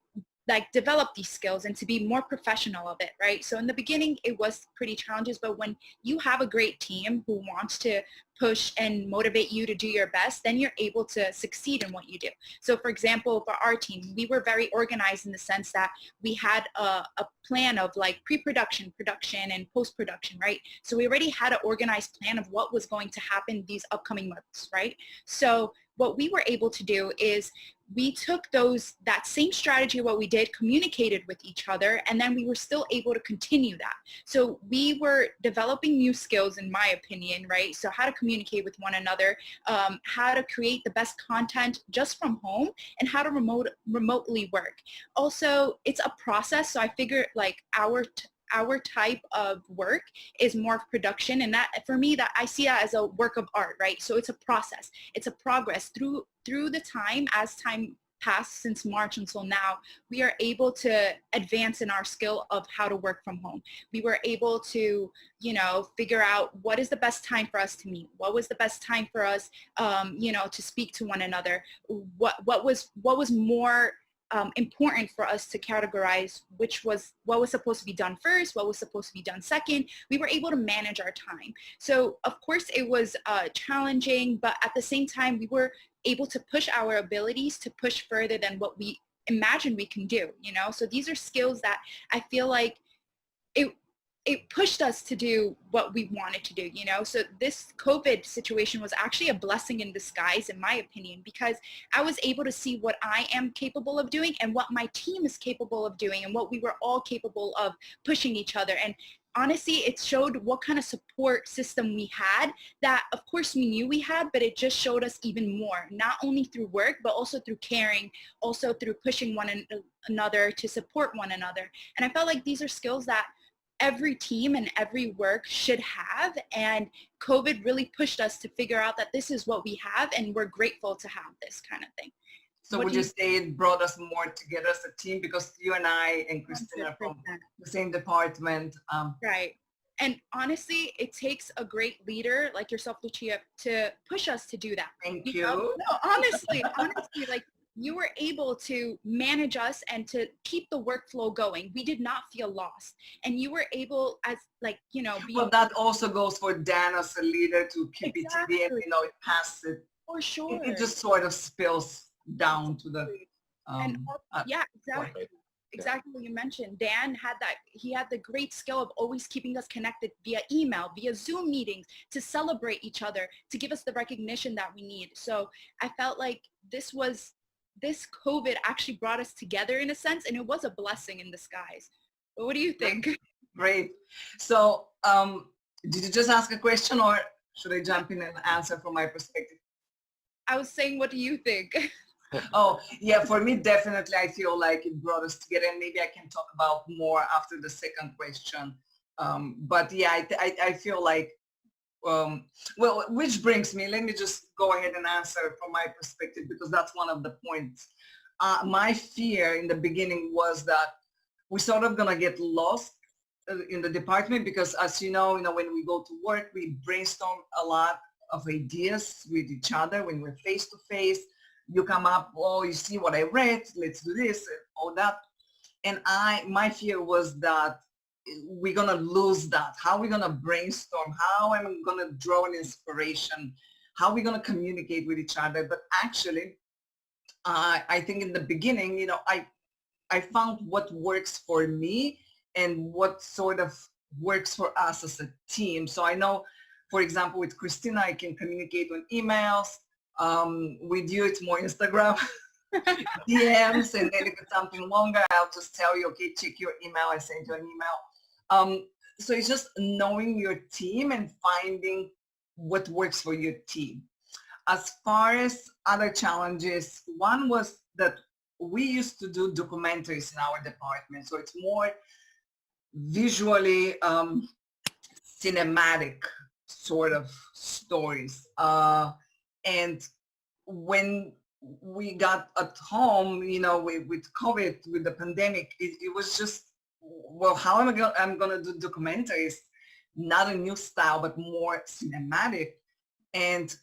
like develop these skills and to be more professional of it, right? So in the beginning, it was pretty challenges, but when you have a great team who wants to push and motivate you to do your best, then you're able to succeed in what you do. So for example, for our team, we were very organized in the sense that we had a plan of like pre-production, production, and post-production, right? So we already had an organized plan of what was going to happen these upcoming months, right? So what we were able to do is we took that same strategy, what we did, communicated with each other, and then we were still able to continue that. So we were developing new skills, in my opinion, right? So how to communicate with one another, how to create the best content just from home, and how to remotely work. Also, it's a process, so I figure like our type of work is more of production, and that for me, that I see that as a work of art, right? So it's a process, it's a progress through the time. As time passed since March until now, we are able to advance in our skill of how to work from home. We were able to, figure out what is the best time for us to meet, what was the best time for us, to speak to one another, what was more important for us to categorize what was supposed to be done first, what was supposed to be done second. We were able to manage our time. So of course it was challenging, but at the same time we were able to push our abilities to push further than what we imagined we can do, So these are skills that I feel like it pushed us to do what we wanted to do, So this COVID situation was actually a blessing in disguise, in my opinion, because I was able to see what I am capable of doing and what my team is capable of doing and what we were all capable of pushing each other. And honestly, it showed what kind of support system we had that, of course, we knew we had, but it just showed us even more, not only through work, but also through caring, also through pushing one another to support one another. And I felt like these are skills that every team and every work should have, and COVID really pushed us to figure out that this is what we have, and we're grateful to have this kind of thing. So would you say it brought us more together as a team, because you and I and Christina are from the same department? Right. And honestly, it takes a great leader like yourself, Lucia, to push us to do that. Thank you. No, honestly, like you were able to manage us and to keep the workflow going. We did not feel lost. And you were able, as well, that also goes for Dan as a leader to QPTV, exactly. And it passes. For sure. It just sort of spills down to the yeah, exactly. Exactly what you mentioned. Dan he had the great skill of always keeping us connected via email, via Zoom meetings, to celebrate each other, to give us the recognition that we need. So I felt like this COVID actually brought us together in a sense, and it was a blessing in disguise. But what do you think? Great. So did you just ask a question, or should I jump in and answer from my perspective? I was saying, what do you think? Oh, yeah, for me, definitely, I feel like it brought us together, and maybe I can talk about more after the second question. But yeah, I feel like, well, which brings me, let me just go ahead and answer from my perspective, because that's one of the points. My fear in the beginning was that we're sort of gonna get lost in the department, because as you know, when we go to work, we brainstorm a lot of ideas with each other. When we're face to face, you come up, oh, you see what I read, let's do this, and all that. And my fear was that we're gonna lose that. How are we gonna brainstorm? How am I gonna draw an inspiration? How are we gonna communicate with each other? But actually, I think in the beginning, I found what works for me and what sort of works for us as a team. So I know, for example, with Christina, I can communicate on emails. With you, it's more Instagram, DMs, and then if it's something longer, I'll just tell you, okay, check your email, I send you an email. So it's just knowing your team and finding what works for your team. As far as other challenges, one was that we used to do documentaries in our department, so it's more visually cinematic sort of stories. And when we got at home, with COVID, with the pandemic, it was just, well, how am I'm gonna do documentaries? Not a new style, but more cinematic. And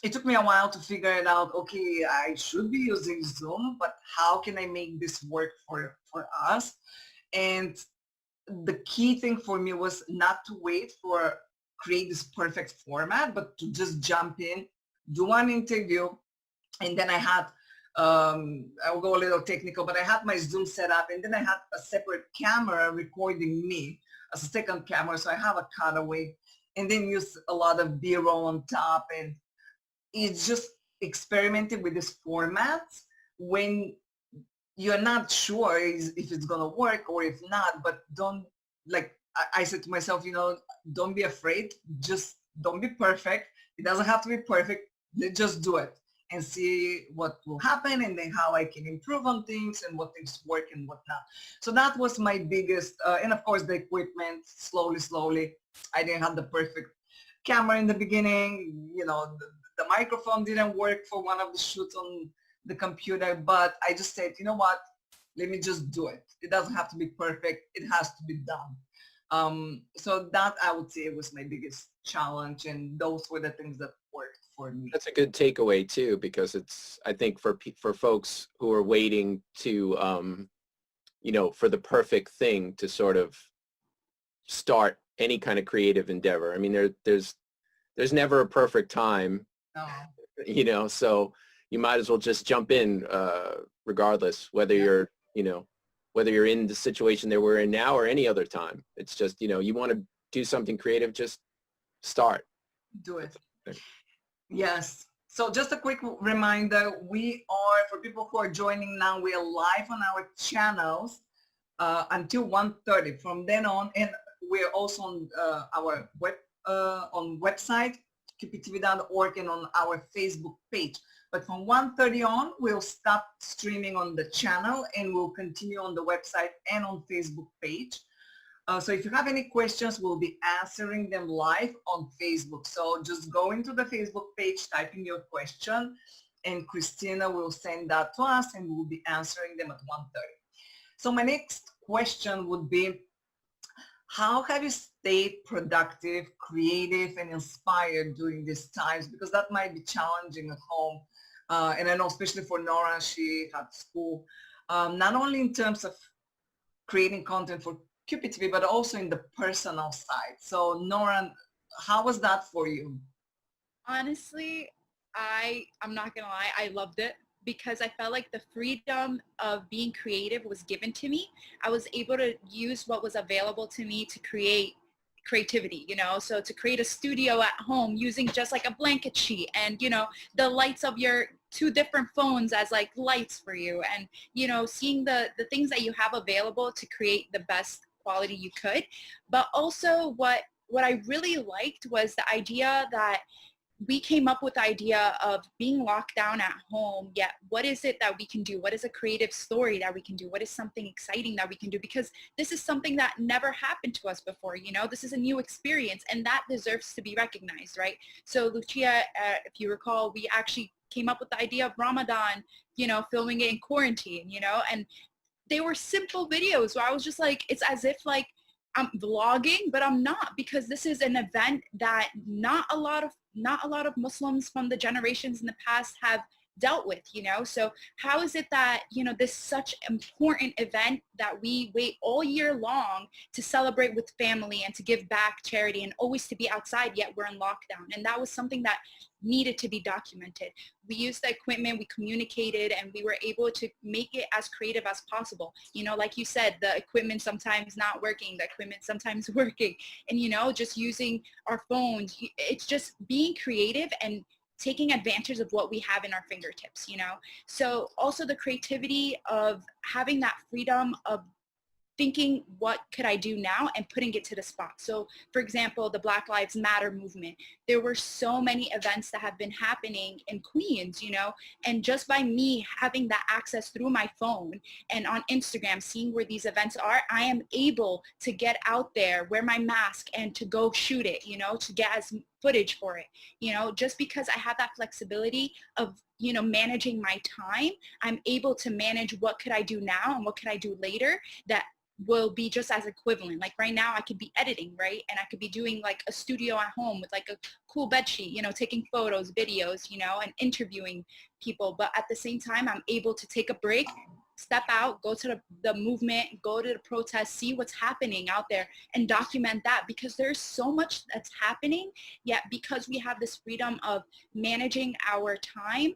it took me a while to figure it out. Okay, I should be using Zoom, but how can I make this work for us? And the key thing for me was not to wait for create this perfect format, but to just jump in, do one interview, and then I had, I'll go a little technical, but I had my Zoom set up, and then I had a separate camera recording me as a second camera, so I have a cutaway, and then use a lot of B-roll on top, and it's just experimenting with this format when you're not sure if it's gonna work or if not, but don't, like I said to myself, don't be afraid, just don't be perfect. It doesn't have to be perfect, just do it and see what will happen, and then how I can improve on things and what things work and what not. So that was my biggest, and of course the equipment, slowly. I didn't have the perfect camera in the beginning, the microphone didn't work for one of the shoots on the computer, but I just said, you know what, let me just do it. It doesn't have to be perfect, it has to be done. So that, I would say, was my biggest challenge, and those were the things that worked for me. That's a good takeaway too, because it's, I think for folks who are waiting to, for the perfect thing to sort of start any kind of creative endeavor. I mean, there's never a perfect time, No. So you might as well just jump in, regardless, whether you're, whether you're in the situation that we're in now or any other time. It's just, you want to do something creative, just start. Do it. Yes. So just a quick reminder, we are, for people who are joining now, we are live on our channels until 1:30. From then on, and we're also on our website, qptv.org, and on our Facebook page. But from 1:30 on, we'll stop streaming on the channel, and we'll continue on the website and on Facebook page. So if you have any questions, we'll be answering them live on Facebook. So just go into the Facebook page, type in your question, and Christina will send that to us, and we'll be answering them at 1:30. So my next question would be, how have you stayed productive, creative, and inspired during these times? Because that might be challenging at home. And I know especially for Nora, she had school, not only in terms of creating content for QPTV, but also in the personal side. So Nora, how was that for you? Honestly, I'm not gonna lie, I loved it, because I felt like the freedom of being creative was given to me. I was able to use what was available to me to create creativity, so to create a studio at home using just like a blanket sheet, and the lights of your 2 different phones as like lights for you, and seeing the things that you have available to create the best quality you could. But also what I really liked was the idea that we came up with the idea of being locked down at home, yet what is it that we can do? What is a creative story that we can do? What is something exciting that we can do? Because this is something that never happened to us before, this is a new experience, and that deserves to be recognized, right? So Lucia, if you recall, we actually came up with the idea of Ramadan, filming it in quarantine, and they were simple videos where I was just like, it's as if like I'm vlogging, but I'm not, because this is an event that not a lot of Muslims from the generations in the past have dealt with, so how is it that this such important event that we wait all year long to celebrate with family and to give back charity and always to be outside, yet we're in lockdown? And that was something that needed to be documented. We used the equipment, we communicated, and we were able to make it as creative as possible. Like you said, the equipment sometimes not working, the equipment sometimes working, and just using our phones. It's just being creative and taking advantage of what we have in our fingertips, So also the creativity of having that freedom of thinking, what could I do now, and putting it to the spot. So for example, the Black Lives Matter movement, there were so many events that have been happening in Queens, and just by me having that access through my phone and on Instagram, seeing where these events are, I am able to get out there, wear my mask, and to go shoot it, to get as footage for it, just because I have that flexibility of managing my time, I'm able to manage what could I do now and what could I do later that will be just as equivalent. Like right now I could be editing, right? And I could be doing like a studio at home with like a cool bed sheet, you know, taking photos, videos, you know, and interviewing people. But at the same time, I'm able to take a break, step out, go to the movement, go to the protest, see what's happening out there and document that, because there's so much that's happening. Yet because we have this freedom of managing our time,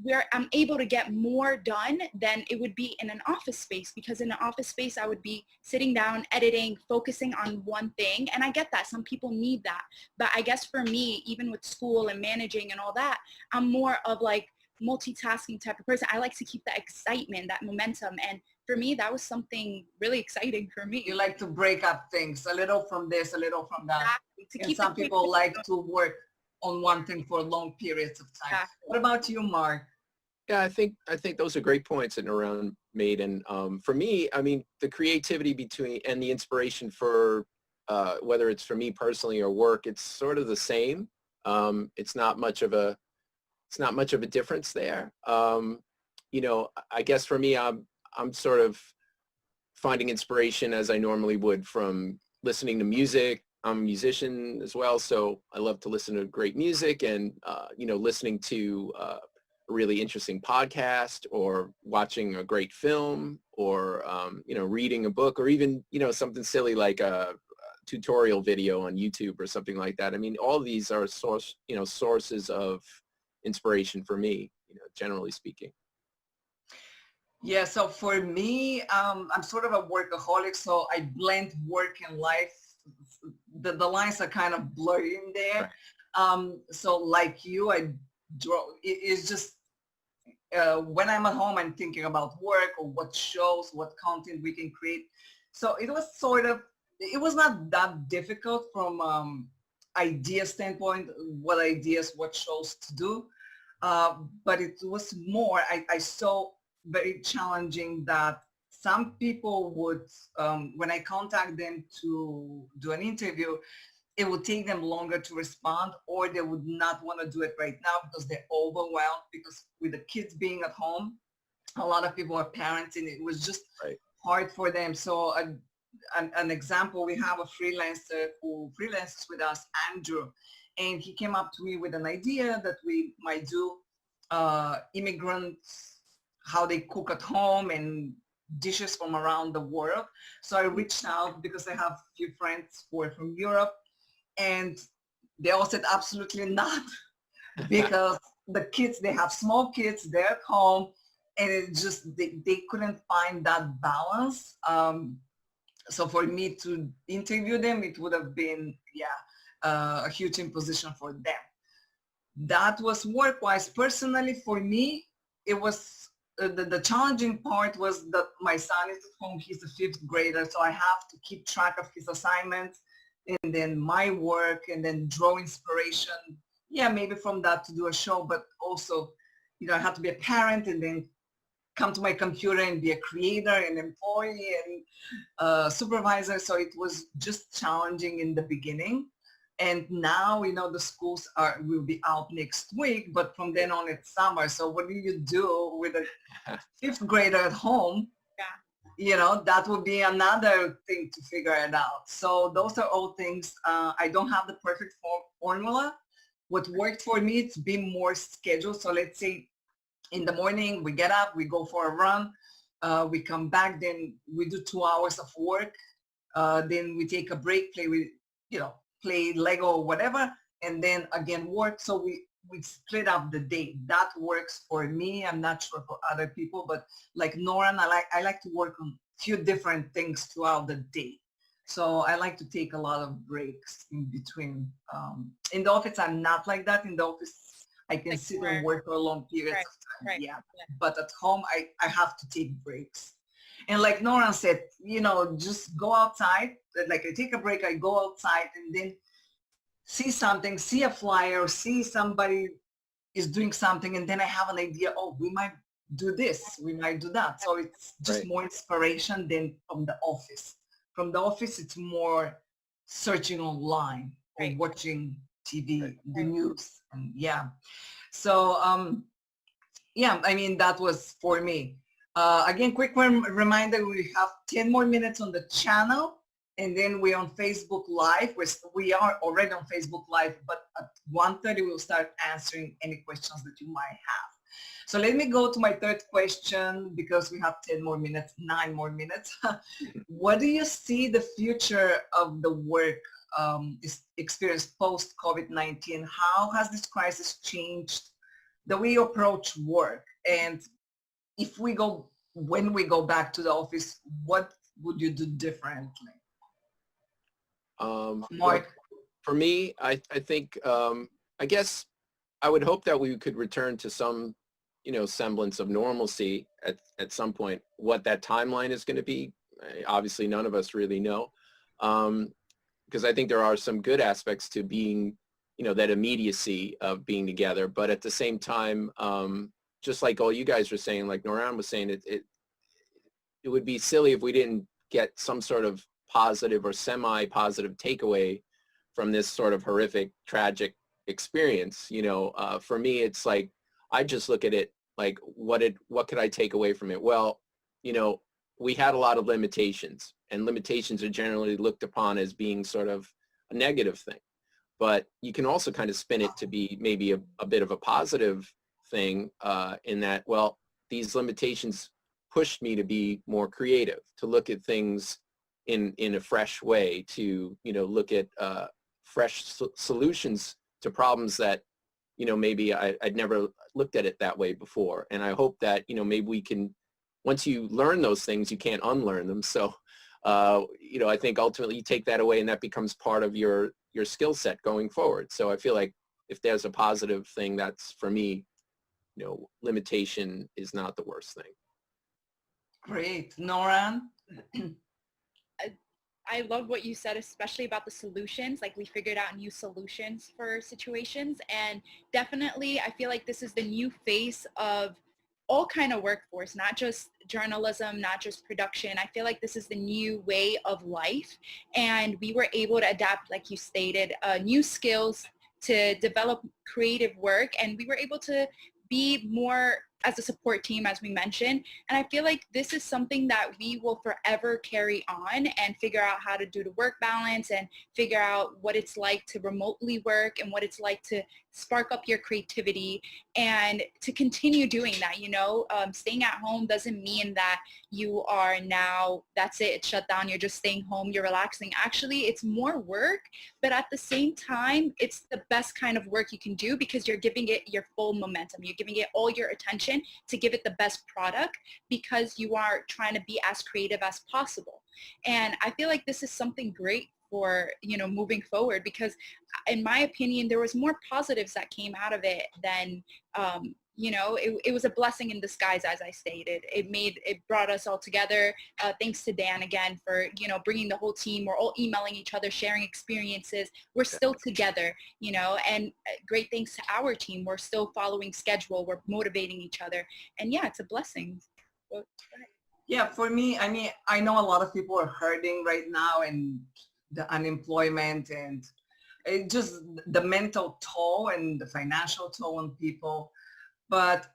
where I'm able to get more done than it would be in an office space, because in an office space, I would be sitting down, editing, focusing on one thing. And I get that some people need that. But I guess for me, even with school and managing and all that, I'm more of like multitasking type of person. I like to keep that excitement, that momentum. And for me, that was something really exciting for me. You like to break up things, a little from this, a little from that. Exactly. To And keep some the people like to work on one thing for long periods of time. Exactly. What about you, Mark? Yeah, I think those are great points that Naran made. And for me, I mean, the creativity between and the inspiration for whether it's for me personally or work, it's sort of the same. It's not much of a difference there. You know, I guess for me, I'm sort of finding inspiration as I normally would from listening to music. I'm a musician as well, so I love to listen to great music and, you know, listening to a really interesting podcast or watching a great film or, you know, reading a book or even, you know, something silly like a tutorial video on YouTube or something like that. I mean, all of these are sources of inspiration for me, you know, generally speaking. Yeah, so for me, I'm sort of a workaholic, so I blend work and life. The lines are kind of blurry in there. Right. So like you, I draw, it's just, when I'm at home, I'm thinking about work or what shows, what content we can create. So it was sort of, it was not that difficult from idea standpoint, what ideas, what shows to do. But it was more, I saw very challenging that some people would, when I contact them to do an interview, it would take them longer to respond, or they would not want to do it right now because they're overwhelmed, because with the kids being at home, a lot of people are parents and it was just hard for them. So an example, we have a freelancer who freelances with us, Andrew, and he came up to me with an idea that we might do immigrants, how they cook at home and dishes from around the world. So I reached out because I have a few friends who are from Europe, and they all said absolutely not, because the kids, they have small kids, they're at home, and it just, they couldn't find that balance. So for me to interview them, it would have been, a huge imposition for them. That was work-wise. Personally, for me, it was, the challenging part was that my son is at home, he's a 5th grader, so I have to keep track of his assignments and then my work and then draw inspiration. Yeah, maybe from that to do a show, but also, you know, I have to be a parent and then come to my computer and be a creator, an employee and supervisor. So it was just challenging in the beginning. And now, you know, the schools will be out next week, but from then on it's summer. So what do you do with a 5th grader at home? Yeah. You know, that would be another thing to figure it out. So those are all things. I don't have the perfect formula. What worked for me is be more scheduled. So let's say in the morning, we get up, we go for a run, we come back, then we do 2 hours of work. Then we take a break, play Lego or whatever, and then again work. So we split up the day. That works for me. I'm not sure for other people, but like Noran, I like to work on a few different things throughout the day. So I like to take a lot of breaks in between. In the office, I'm not like that. In the office, I can sit and work for a long period of time. Yeah. But at home, I have to take breaks. And like Noran said, you know, just go outside. Like I take a break, I go outside and then see something, see a flyer, see somebody is doing something, and then I have an idea, oh, we might do this, we might do that. So it's just more inspiration than from the office. From the office, it's more searching online or watching TV, the news, and yeah. So, yeah, I mean, that was for me. Again, quick reminder, we have 10 more minutes on the channel, and then we're on Facebook Live. We are already on Facebook Live, but at 1:30 we'll start answering any questions that you might have. So let me go to my third question, because we have 10 more minutes, 9 more minutes. What do you see the future of the work experience post-COVID-19? How has this crisis changed the way you approach work? And when we go back to the office, what would you do differently? Well, Mark? for me, I think, I guess I would hope that we could return to some, semblance of normalcy at some point. What that timeline is going to be, obviously none of us really know. Because I think there are some good aspects to being, that immediacy of being together. But at the same time, just like all you guys were saying, like Noran was saying, it would be silly if we didn't get some sort of positive or semi-positive takeaway from this sort of horrific, tragic experience. For me, it's like, I just look at it like, what could I take away from it? Well, we had a lot of limitations, and limitations are generally looked upon as being sort of a negative thing. But you can also kind of spin it to be maybe a bit of a positive thing, in that, well, these limitations pushed me to be more creative, to look at things in a fresh way, to, look at fresh solutions to problems that, maybe I'd never looked at it that way before. And I hope that, maybe we can, once you learn those things, you can't unlearn them. So, I think ultimately you take that away, and that becomes part of your skill set going forward. So I feel like if there's a positive thing, that's, for me, limitation is not the worst thing. Great. Noran? I love what you said, especially about the solutions. Like, we figured out new solutions for situations, and definitely I feel like this is the new face of all kind of workforce, not just journalism, not just production. I feel like this is the new way of life, and we were able to adapt, like you stated, new skills to develop creative work, and we were able to be more as a support team, as we mentioned. And I feel like this is something that we will forever carry on and figure out how to do the work balance, and figure out what it's like to remotely work, and what it's like to spark up your creativity, and to continue doing that. Staying at home doesn't mean that you are now, that's it, it's shut down, you're just staying home, you're relaxing. Actually, it's more work, but at the same time, it's the best kind of work you can do, because you're giving it your full momentum. You're giving it all your attention to give it the best product, because you are trying to be as creative as possible. And I feel like this is something great for, moving forward, because in my opinion, there was more positives that came out of it than, it was a blessing in disguise, as I stated. It brought us all together. Thanks to Dan again for, bringing the whole team. We're all emailing each other, sharing experiences. We're still together, and great thanks to our team. We're still following schedule. We're motivating each other. And yeah, it's a blessing. Yeah, for me, I know a lot of people are hurting right now, and the unemployment, and just the mental toll and the financial toll on people. But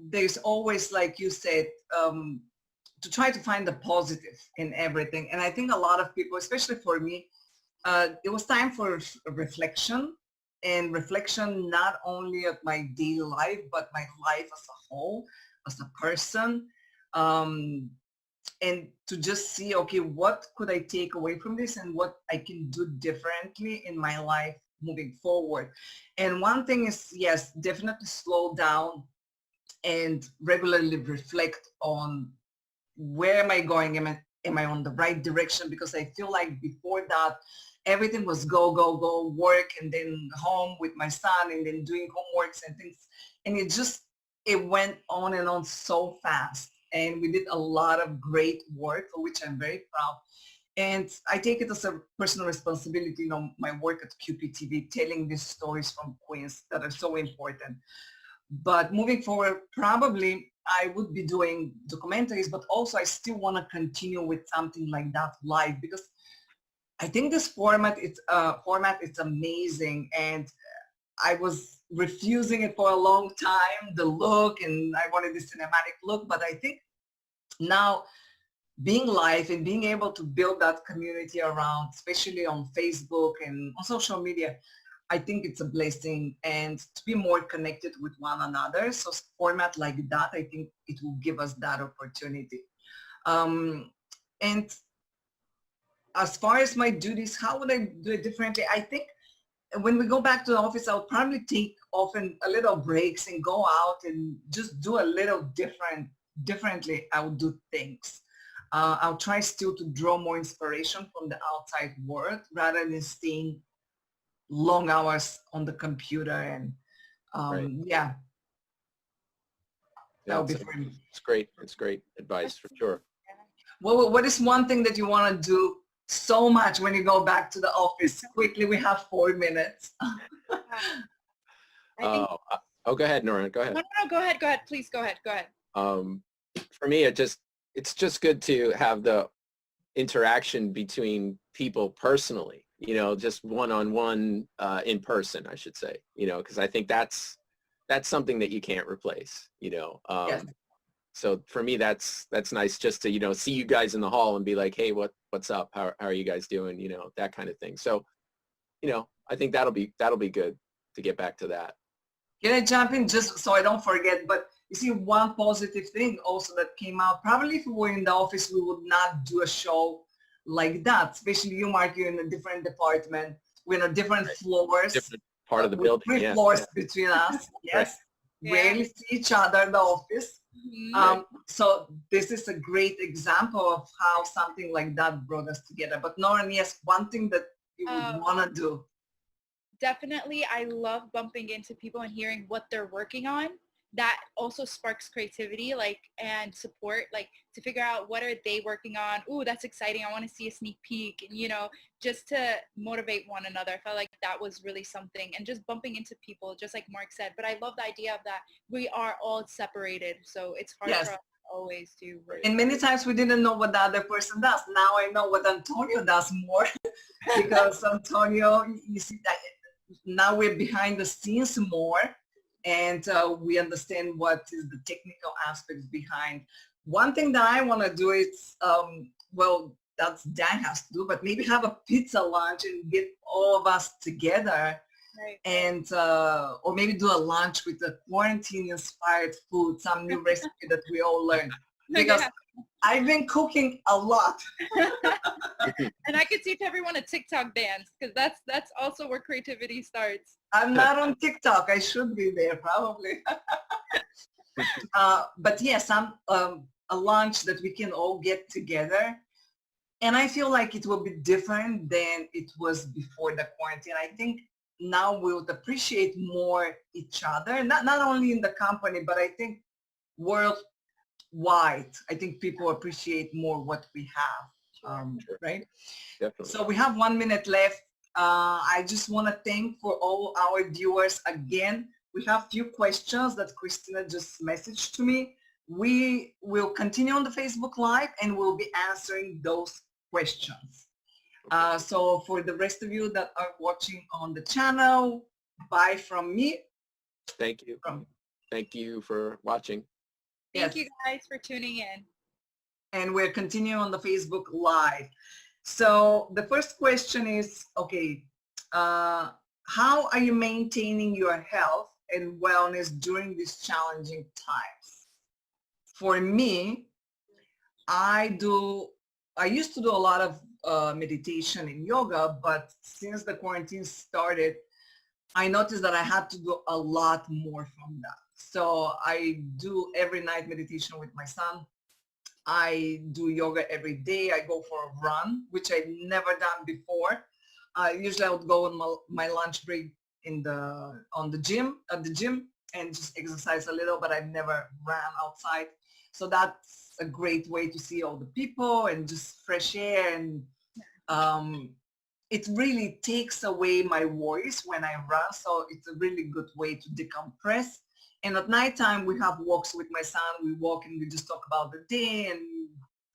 there's always, like you said, to try to find the positive in everything. And I think a lot of people, especially for me, it was time for reflection, and reflection not only of my daily life, but my life as a whole, as a person. And to just see, okay, what could I take away from this, and what I can do differently in my life moving forward. And one thing is, yes, definitely slow down and regularly reflect on, where am I going? Am I on the right direction? Because I feel like before that, everything was go, go, go, work, and then home with my son, and then doing homeworks and things. And it went on and on so fast. And we did a lot of great work, for which I'm very proud. And I take it as a personal responsibility, my work at QPTV, telling these stories from Queens that are so important. But moving forward, probably I would be doing documentaries, but also I still want to continue with something like that live, because I think this format is amazing. And I was refusing it for a long time, the look, and I wanted this cinematic look, but I think Now, being live and being able to build that community around, especially on Facebook and on social media, I think it's a blessing, and to be more connected with one another. So format like that, I think it will give us that opportunity. And as far as my duties, how would I do it differently? I think when we go back to the office, I'll probably take often a little breaks and go out and just do a little differently. I will do things. I'll try still to draw more inspiration from the outside world rather than staying long hours on the computer. And yeah, that would be for me. It's great. It's great advice for sure. Well, what is one thing that you want to do so much when you go back to the office? Quickly, we have 4 minutes. Go ahead, Nora. Go ahead. No, go ahead. Go ahead. Please go ahead. Go ahead. For me, it's just good to have the interaction between people personally, just one-on-one in person, I should say, because I think that's something that you can't replace, Yes. So for me, that's nice just to, see you guys in the hall and be like, hey, what's up? How are you guys doing? That kind of thing. So, I think that'll be good to get back to that. Can I jump in just so I don't forget? But you see, one positive thing also that came out, probably if we were in the office, we would not do a show like that. Especially you, Mark, you're in a different department. We're in a different floors. Different part of the with building. 3 floors between us. Yes. Yeah. Rarely see each other in the office. So this is a great example of how something like that brought us together. But Lauren, yes, one thing that you would want to do. Definitely, I love bumping into people and hearing what they're working on. That also sparks creativity, and support, to figure out what are they working on. Ooh, that's exciting. I want to see a sneak peek, and, just to motivate one another. I felt like that was really something, and just bumping into people, just like Mark said. But I love the idea of that we are all separated, so it's hard for us always to. And many times we didn't know what the other person does. Now I know what Antonio does more because Antonio, you see that now we're behind the scenes more. And we understand what is the technical aspects behind. One thing that I want to do is, that's Dan has to do, but maybe have a pizza lunch and get all of us together, and or maybe do a lunch with the quarantine-inspired food, some new recipe that we all learn. Because I've been cooking a lot. And I could teach everyone a TikTok dance, because that's also where creativity starts. I'm not on TikTok. I should be there probably. But yes, a lunch that we can all get together. And I feel like it will be different than it was before the quarantine. I think now we would appreciate more each other, not only in the company, but I think worldwide. I think people appreciate more what we have, right? Definitely. So we have 1 minute left. I just want to thank for all our viewers again. We have a few questions that Christina just messaged to me. We will continue on the Facebook Live and we'll be answering those questions. So for the rest of you that are watching on the channel, bye from me. Thank you. Thank you for watching. Thank you guys for tuning in. And we're continuing on the Facebook Live. So the first question is, okay, how are you maintaining your health and wellness during these challenging times? For me, I used to do a lot of meditation and yoga, but since the quarantine started, I noticed that I had to do a lot more from that. So I do every night meditation with my son. I do yoga every day. I go for a run, which I've never done before. Usually I would go on my lunch break at the gym, and just exercise a little, but I've never ran outside. So that's a great way to see all the people and just fresh air. And it really takes away my voice when I run. So it's a really good way to decompress. And at nighttime, we have walks with my son. We walk and we just talk about the day, and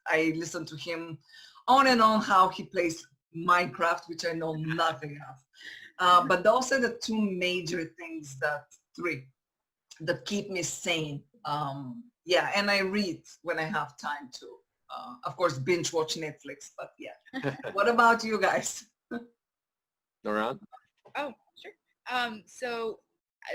I listen to him on and on how he plays Minecraft, which I know nothing of. But those are the two major things, three, that keep me sane Yeah, and I read when I have time to. Of course, binge watch Netflix, but yeah. What about you guys? Noran? Oh, sure.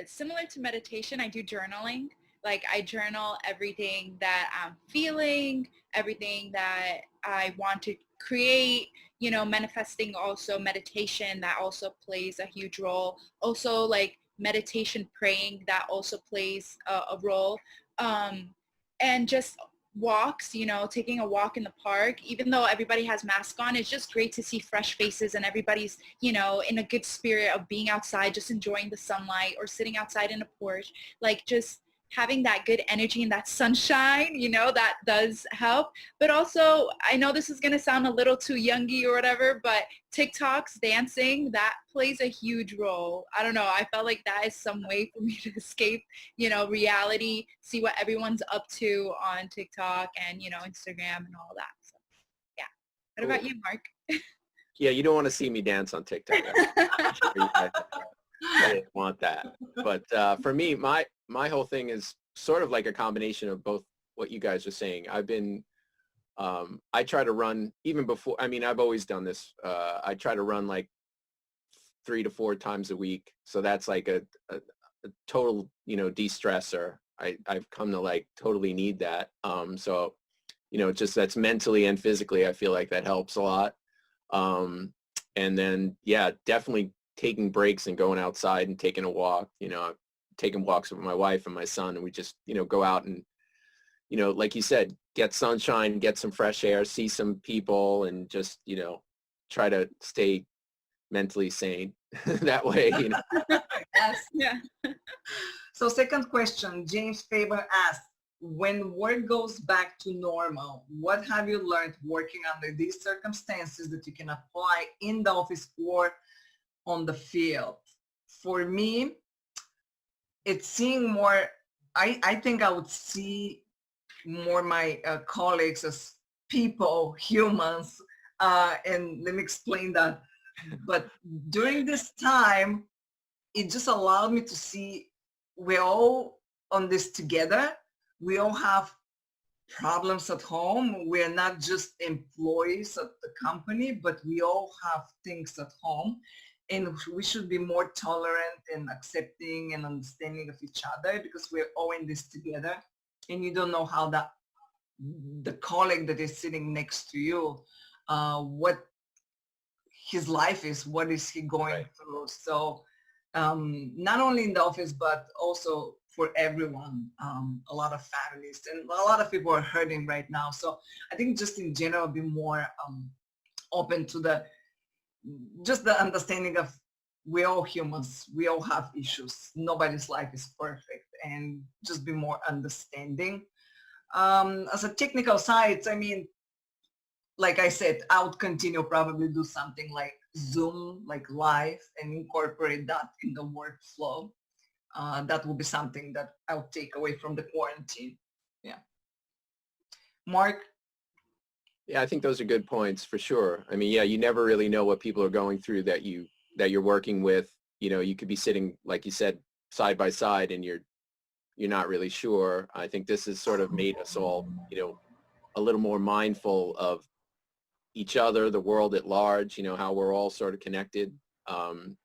Similar to meditation, I do journaling. Like I journal everything that I'm feeling, everything that I want to create, manifesting, also meditation, that also plays a huge role. Also like meditation, praying, that also plays a role. And just walks, taking a walk in the park, even though everybody has masks on, it's just great to see fresh faces and everybody's, in a good spirit of being outside, just enjoying the sunlight or sitting outside in a porch, like just having that good energy and that sunshine, that does help. But also, I know this is going to sound a little too youngy or whatever, but TikToks, dancing, that plays a huge role. I don't know. I felt like that is some way for me to escape, reality, see what everyone's up to on TikTok and, Instagram and all that. So, yeah. What about you, Mark? Yeah, you don't want to see me dance on TikTok. I didn't want that. But for me, my whole thing is sort of like a combination of both what you guys are saying. I've been, I try to run even before, I mean, I've always done this. I try to run like 3 to 4 times a week. So that's like a total, de-stressor. I've come to like totally need that. So, just that's mentally and physically, I feel like that helps a lot. And then, yeah, definitely taking breaks and going outside and taking a walk, taking walks with my wife and my son, and we just, go out and, like you said, get sunshine, get some fresh air, see some people, and just, try to stay mentally sane that way. Yes. Yeah. So second question, James Faber asked, when work goes back to normal, what have you learned working under these circumstances that you can apply in the office or on the field? For me, it's seeing more, I think I would see more my colleagues as people, humans, and let me explain that. But during this time, it just allowed me to see we're all on this together. We all have problems at home. We're not just employees of the company, but we all have things at home. And we should be more tolerant and accepting and understanding of each other because we're all in this together. And you don't know how the colleague that is sitting next to you, what his life is, what is he going through. So not only in the office, but also for everyone, a lot of families and a lot of people are hurting right now. So I think just in general, be more open to just the understanding of we're all humans, we all have issues, nobody's life is perfect, and just be more understanding. As a technical side, I mean, like I said, I would continue probably do something like Zoom, like live, and incorporate that in the workflow. That will be something that I'll take away from the quarantine. Yeah. Mark? Yeah, I think those are good points for sure. I mean, yeah, you never really know what people are going through that you're working with. You could be sitting, like you said, side by side, and you're not really sure. I think this has sort of made us all, a little more mindful of each other, the world at large, how we're all sort of connected, and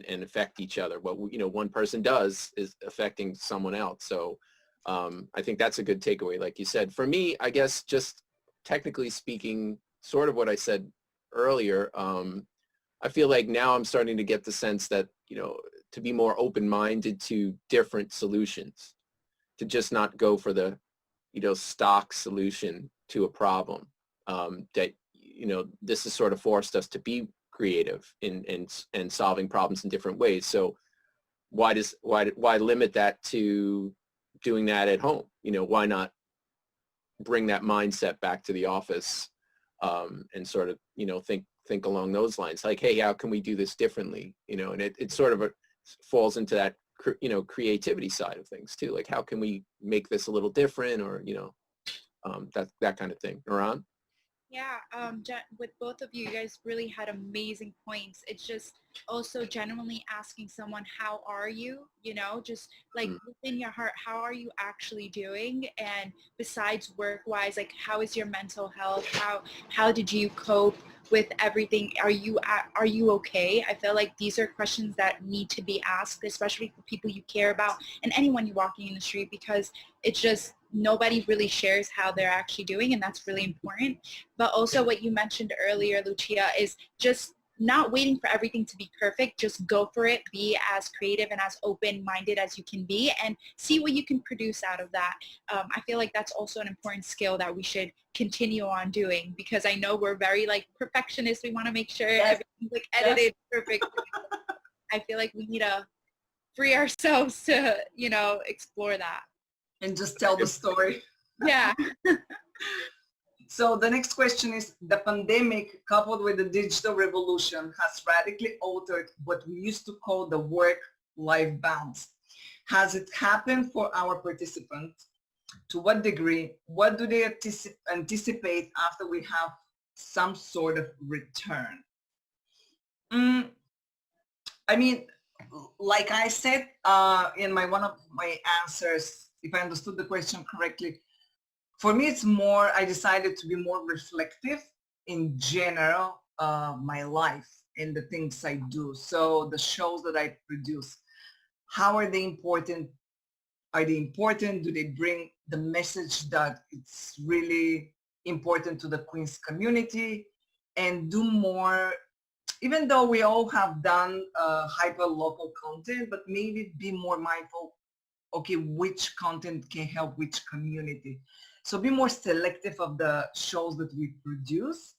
affect each other. What, one person does is affecting someone else. So I think that's a good takeaway, like you said. For me, I guess just technically speaking, sort of what I said earlier, I feel like now I'm starting to get the sense that, to be more open-minded to different solutions, to just not go for the, stock solution to a problem. That, this has sort of forced us to be creative in solving problems in different ways. So why limit that to doing that at home? Why not bring that mindset back to the office, and sort of, think along those lines, like, hey, how can we do this differently? And it sort of falls into that, creativity side of things too. Like, how can we make this a little different, or, that kind of thing. Naran? Yeah, with both of you, you guys really had amazing points. It's just also genuinely asking someone, how are you? You know, just like within your heart, how are you actually doing? And besides work-wise, like how is your mental health? How did you cope with everything? Are you okay? I feel like these are questions that need to be asked, especially for people you care about and anyone you're walking in the street, because it's just nobody really shares how they're actually doing, and that's really important. But also what you mentioned earlier, Lucia, is just not waiting for everything to be perfect. Just go for it. Be as creative and as open-minded as you can be and see what you can produce out of that. I feel like that's also an important skill that we should continue on doing, because I know we're very like perfectionists. We want to make sure everything's like edited perfect. I feel like we need to free ourselves to, you know, explore that. And just tell the story. Yeah. So the next question is, the pandemic coupled with the digital revolution has radically altered what we used to call the work-life balance. Has it happened for our participants? To what degree? What do they anticipate after we have some sort of return? I mean, like I said in one of my answers, if I understood the question correctly, for me, it's more, I decided to be more reflective in general, my life and the things I do. So the shows that I produce, how are they important? Are they important? Do they bring the message that it's really important to the Queens community? And do more, even though we all have done hyper-local content, but maybe be more mindful, okay, which content can help which community. So be more selective of the shows that we produce.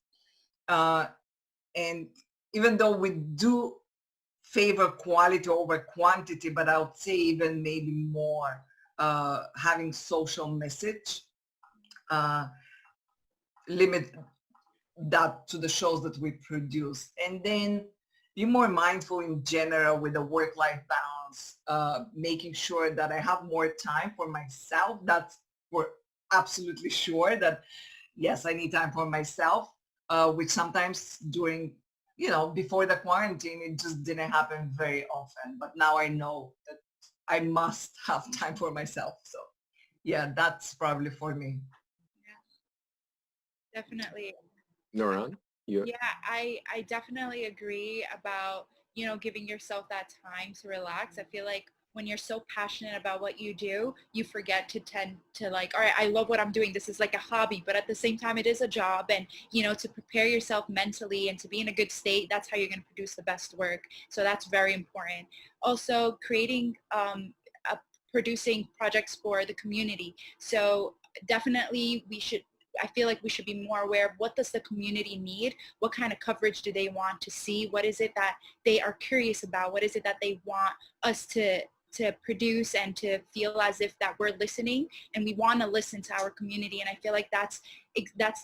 And even though we do favor quality over quantity, but I would say even maybe more having social message, limit that to the shows that we produce. And then be more mindful in general with the work-life balance, making sure that I have more time for myself. That's for absolutely sure that, yes, I need time for myself, which sometimes during, you know, before the quarantine, it just didn't happen very often. But now I know that I must have time for myself. So yeah, that's probably for me. Yeah, definitely. Noran, you? Yeah, I definitely agree about, you know, giving yourself that time to relax. I feel like when you're so passionate about what you do, you forget to tend to like, all right, I love what I'm doing. This is like a hobby, but at the same time, it is a job. And, you know, to prepare yourself mentally and to be in a good state, that's how you're going to produce the best work. So that's very important. Also, creating, producing projects for the community. So definitely I feel like we should be more aware of what does the community need? What kind of coverage do they want to see? What is it that they are curious about? What is it that they want us to produce and to feel as if that we're listening, and we want to listen to our community? And I feel like that's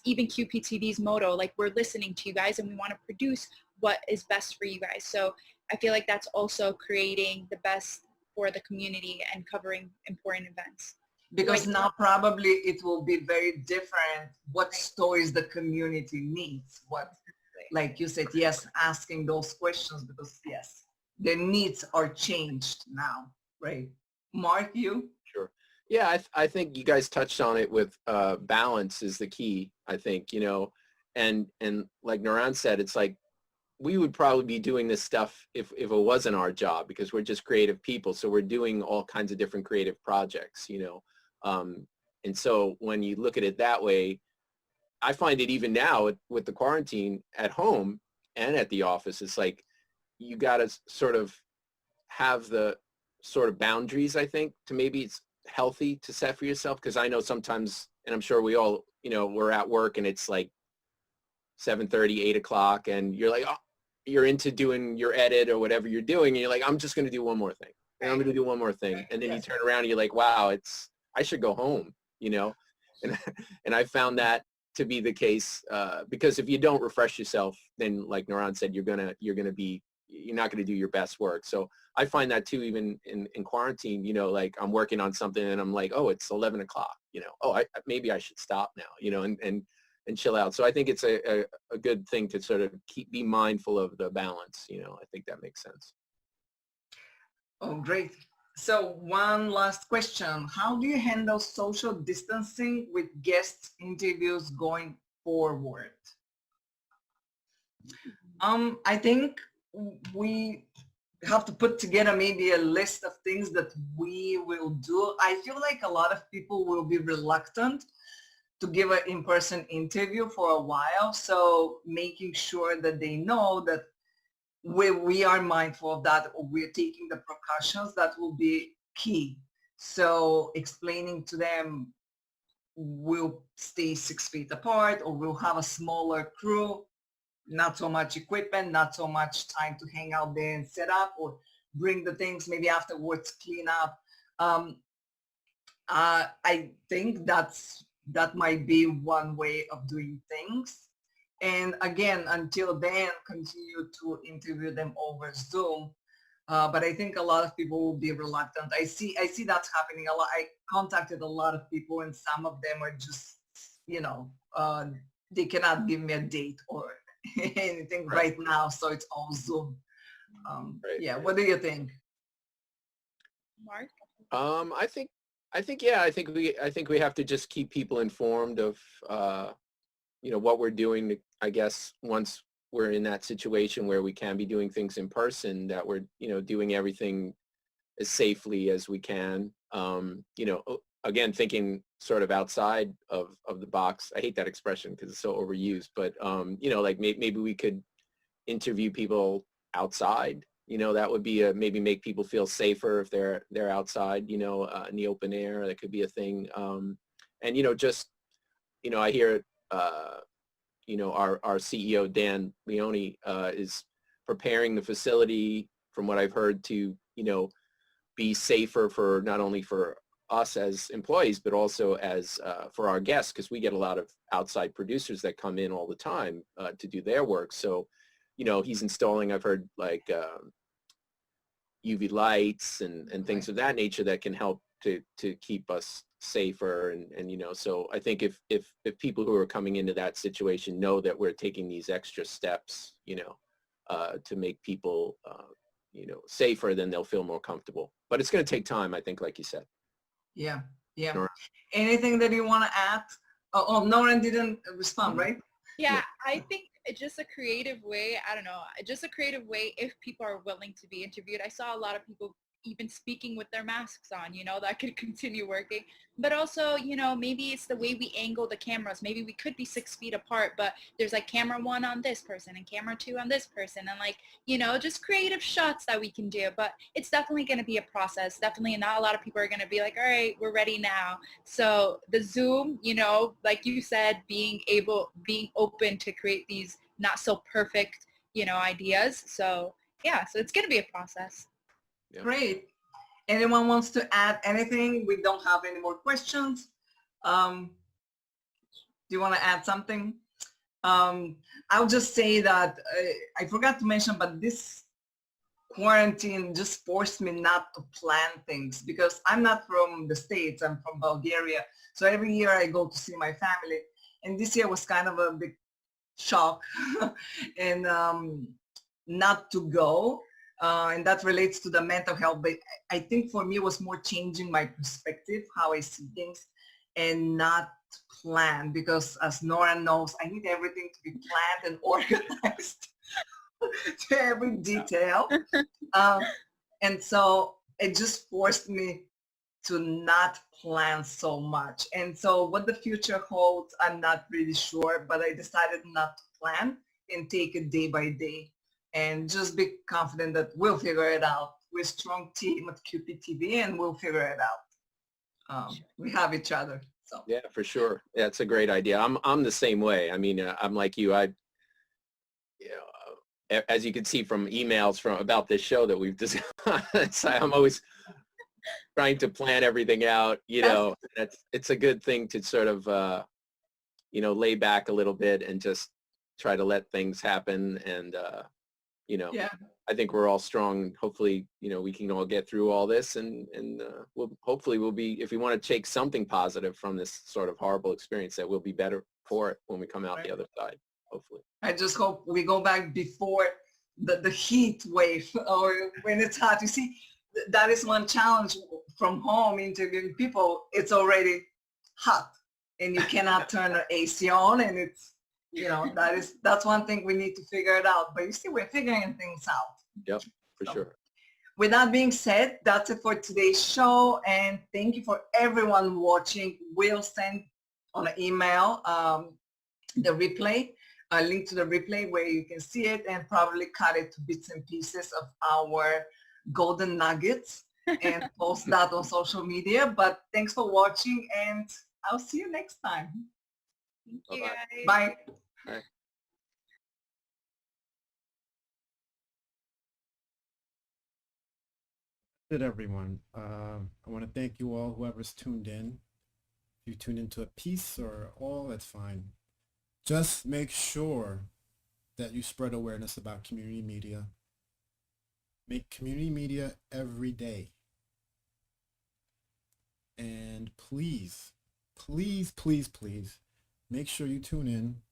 even QPTV's motto, like we're listening to you guys and we want to produce what is best for you guys. So I feel like that's also creating the best for the community and covering important events. Because now probably it will be very different what stories the community needs. What, like you said, yes, asking those questions, because yes, their needs are changed now, right? Mark, you? Sure. Yeah, I think you guys touched on it with balance is the key, I think, you know, and like Noran said, it's like we would probably be doing this stuff if it wasn't our job, because we're just creative people. So we're doing all kinds of different creative projects, you know. And so when you look at it that way, I find it even now with the quarantine at home and at the office, it's like you got to sort of have the sort of boundaries, I think, to maybe it's healthy to set for yourself. Because I know sometimes, and I'm sure we all, you know, we're at work and it's like 7:30, 8 o'clock, and you're like, oh, you're into doing your edit or whatever you're doing, and you're like, I'm just going to do one more thing. And I'm going to do one more thing. And then you turn around and you're like, wow, I should go home, you know? And I found that to be the case because if you don't refresh yourself, then like Noran said, you're not going to do your best work. So I find that too, even in quarantine, you know, like I'm working on something and I'm like, oh, it's 11 o'clock, you know, oh, maybe I should stop now, you know, and and chill out. So I think it's a good thing to sort of be mindful of the balance. You know, I think that makes sense. Oh, great. So one last question. How do you handle social distancing with guest interviews going forward? I think we have to put together maybe a list of things that we will do. I feel like a lot of people will be reluctant to give an in-person interview for a while. So making sure that they know that we are mindful of that, or we're taking the precautions, that will be key. So explaining to them, we'll stay 6 feet apart, or we'll have a smaller crew, not so much equipment, not so much time to hang out there and set up, or bring the things, maybe afterwards clean up. I think that might be one way of doing things. And again, until then, continue to interview them over Zoom. But I think a lot of people will be reluctant. I see that's happening a lot. I contacted a lot of people, and some of them are just, you know, they cannot give me a date or anything right now, so it's all Zoom. Yeah, what do you think? Mark? I think we have to just keep people informed of you know, what we're doing. I guess once we're in that situation where we can be doing things in person, that we're, you know, doing everything as safely as we can. You know, again, thinking sort of outside of the box. I hate that expression because it's so overused, but you know, like maybe we could interview people outside. You know, that would be maybe make people feel safer if they're outside, you know, in the open air. That could be a thing. And, you know, just, you know, I hear, you know, our CEO, Dan Leone, is preparing the facility, from what I've heard, to, you know, be safer for not only for us as employees, but also as for our guests, because we get a lot of outside producers that come in all the time to do their work. So, you know, he's installing, I've heard, like UV lights and things of that nature that can help to keep us safer. And you know, so I think if people who are coming into that situation know that we're taking these extra steps, you know, to make people, you know, safer, then they'll feel more comfortable. But it's going to take time, I think, like you said. Yeah, yeah. Nora? Anything that you want to add? Oh, Nora didn't respond, right? Yeah, I think it's just a creative way. I don't know, just a creative way if people are willing to be interviewed. I saw a lot of people even speaking with their masks on, you know, that could continue working. But also, you know, maybe it's the way we angle the cameras. Maybe we could be 6 feet apart, but there's like camera 1 on this person and camera 2 on this person, and like, you know, just creative shots that we can do. But it's definitely going to be a process. Definitely not a lot of people are going to be like, all right, we're ready now. So the Zoom, you know, like you said, being open to create these not so perfect, you know, ideas. So yeah, so it's going to be a process. Yeah. Great. Anyone wants to add anything? We don't have any more questions. Do you want to add something? I'll just say that I forgot to mention, but this quarantine just forced me not to plan things, because I'm not from the States, I'm from Bulgaria. So every year I go to see my family, and this year was kind of a big shock and not to go. And that relates to the mental health, but I think for me it was more changing my perspective, how I see things, and not plan, because as Nora knows, I need everything to be planned and organized to every detail. And so it just forced me to not plan so much. And so what the future holds, I'm not really sure, but I decided not to plan and take it day by day, and just be confident that we'll figure it out. We're a strong team at QPTV, and we'll figure it out. We have each other. So yeah, for sure. Yeah, it's a great idea. I'm the same way. I mean, I'm like you. You know, as you can see from emails about this show that we've discussed, I'm always trying to plan everything out. You know, it's a good thing to sort of you know, lay back a little bit and just try to let things happen. And you know, yeah. I think we're all strong. Hopefully, you know, we can all get through all this, and we'll be, if we want to take something positive from this sort of horrible experience, that we'll be better support when we come out the other side, hopefully. I just hope we go back before the heat wave or when it's hot. You see, that is one challenge from home interviewing people. It's already hot and you cannot turn the AC on, and it's, that's one thing we need to figure it out. But you see, we're figuring things out. Yep, for sure. With that being said, that's it for today's show, and thank you for everyone watching. We'll send on an email the replay, a link to the replay where you can see it, and probably cut it to bits and pieces of our golden nuggets and post that on social media. But thanks for watching, and I'll see you next time. Thank you, guys. Bye. Bye. Good, everyone. I want to thank you all, whoever's tuned in. If you tuned into a piece or all, that's fine. Just make sure that you spread awareness about community media. Make community media every day. And please, please, please, please, make sure you tune in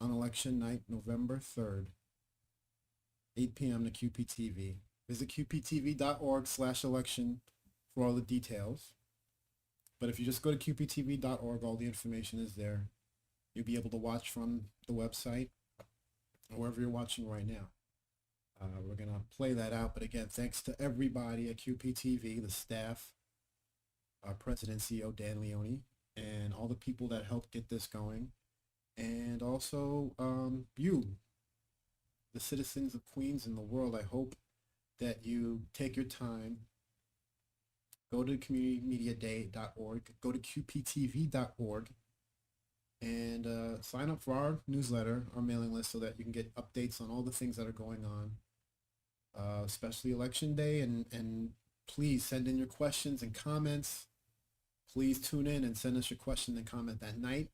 on election night, November 3rd, 8 p.m. to QPTV. Visit qptv.org/election for all the details. But if you just go to qptv.org, all the information is there. You'll be able to watch from the website or wherever you're watching right now. We're going to play that out. But again, thanks to everybody at QPTV, the staff, our president, CEO Dan Leone, and all the people that helped get this going. And also you, the citizens of Queens and the world. I hope that you take your time, go to communitymediaday.org, go to qptv.org, and sign up for our newsletter, our mailing list, so that you can get updates on all the things that are going on, especially Election Day. And please send in your questions and comments. Please tune in and send us your question and comment that night.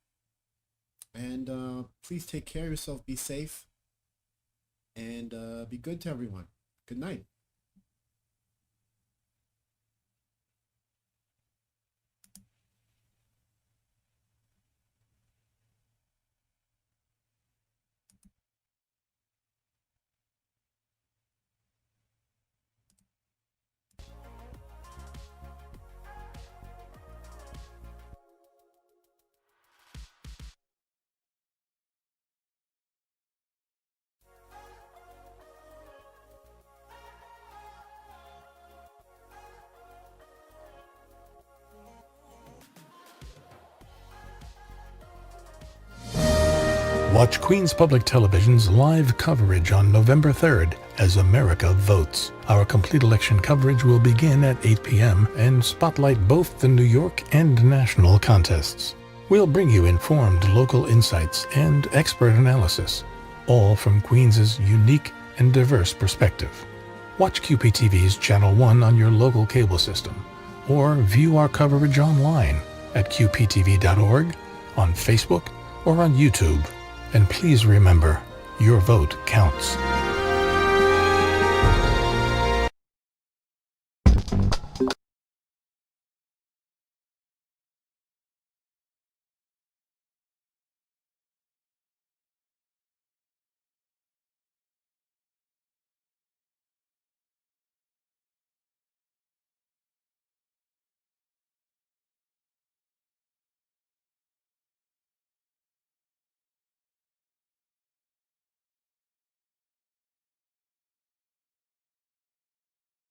And please take care of yourself, be safe, and be good to everyone. Good night. Watch Queens Public Television's live coverage on November 3rd as America votes. Our complete election coverage will begin at 8 p.m. and spotlight both the New York and national contests. We'll bring you informed local insights and expert analysis, all from Queens' unique and diverse perspective. Watch QPTV's Channel 1 on your local cable system, or view our coverage online at qptv.org, on Facebook, or on YouTube. And please remember, your vote counts.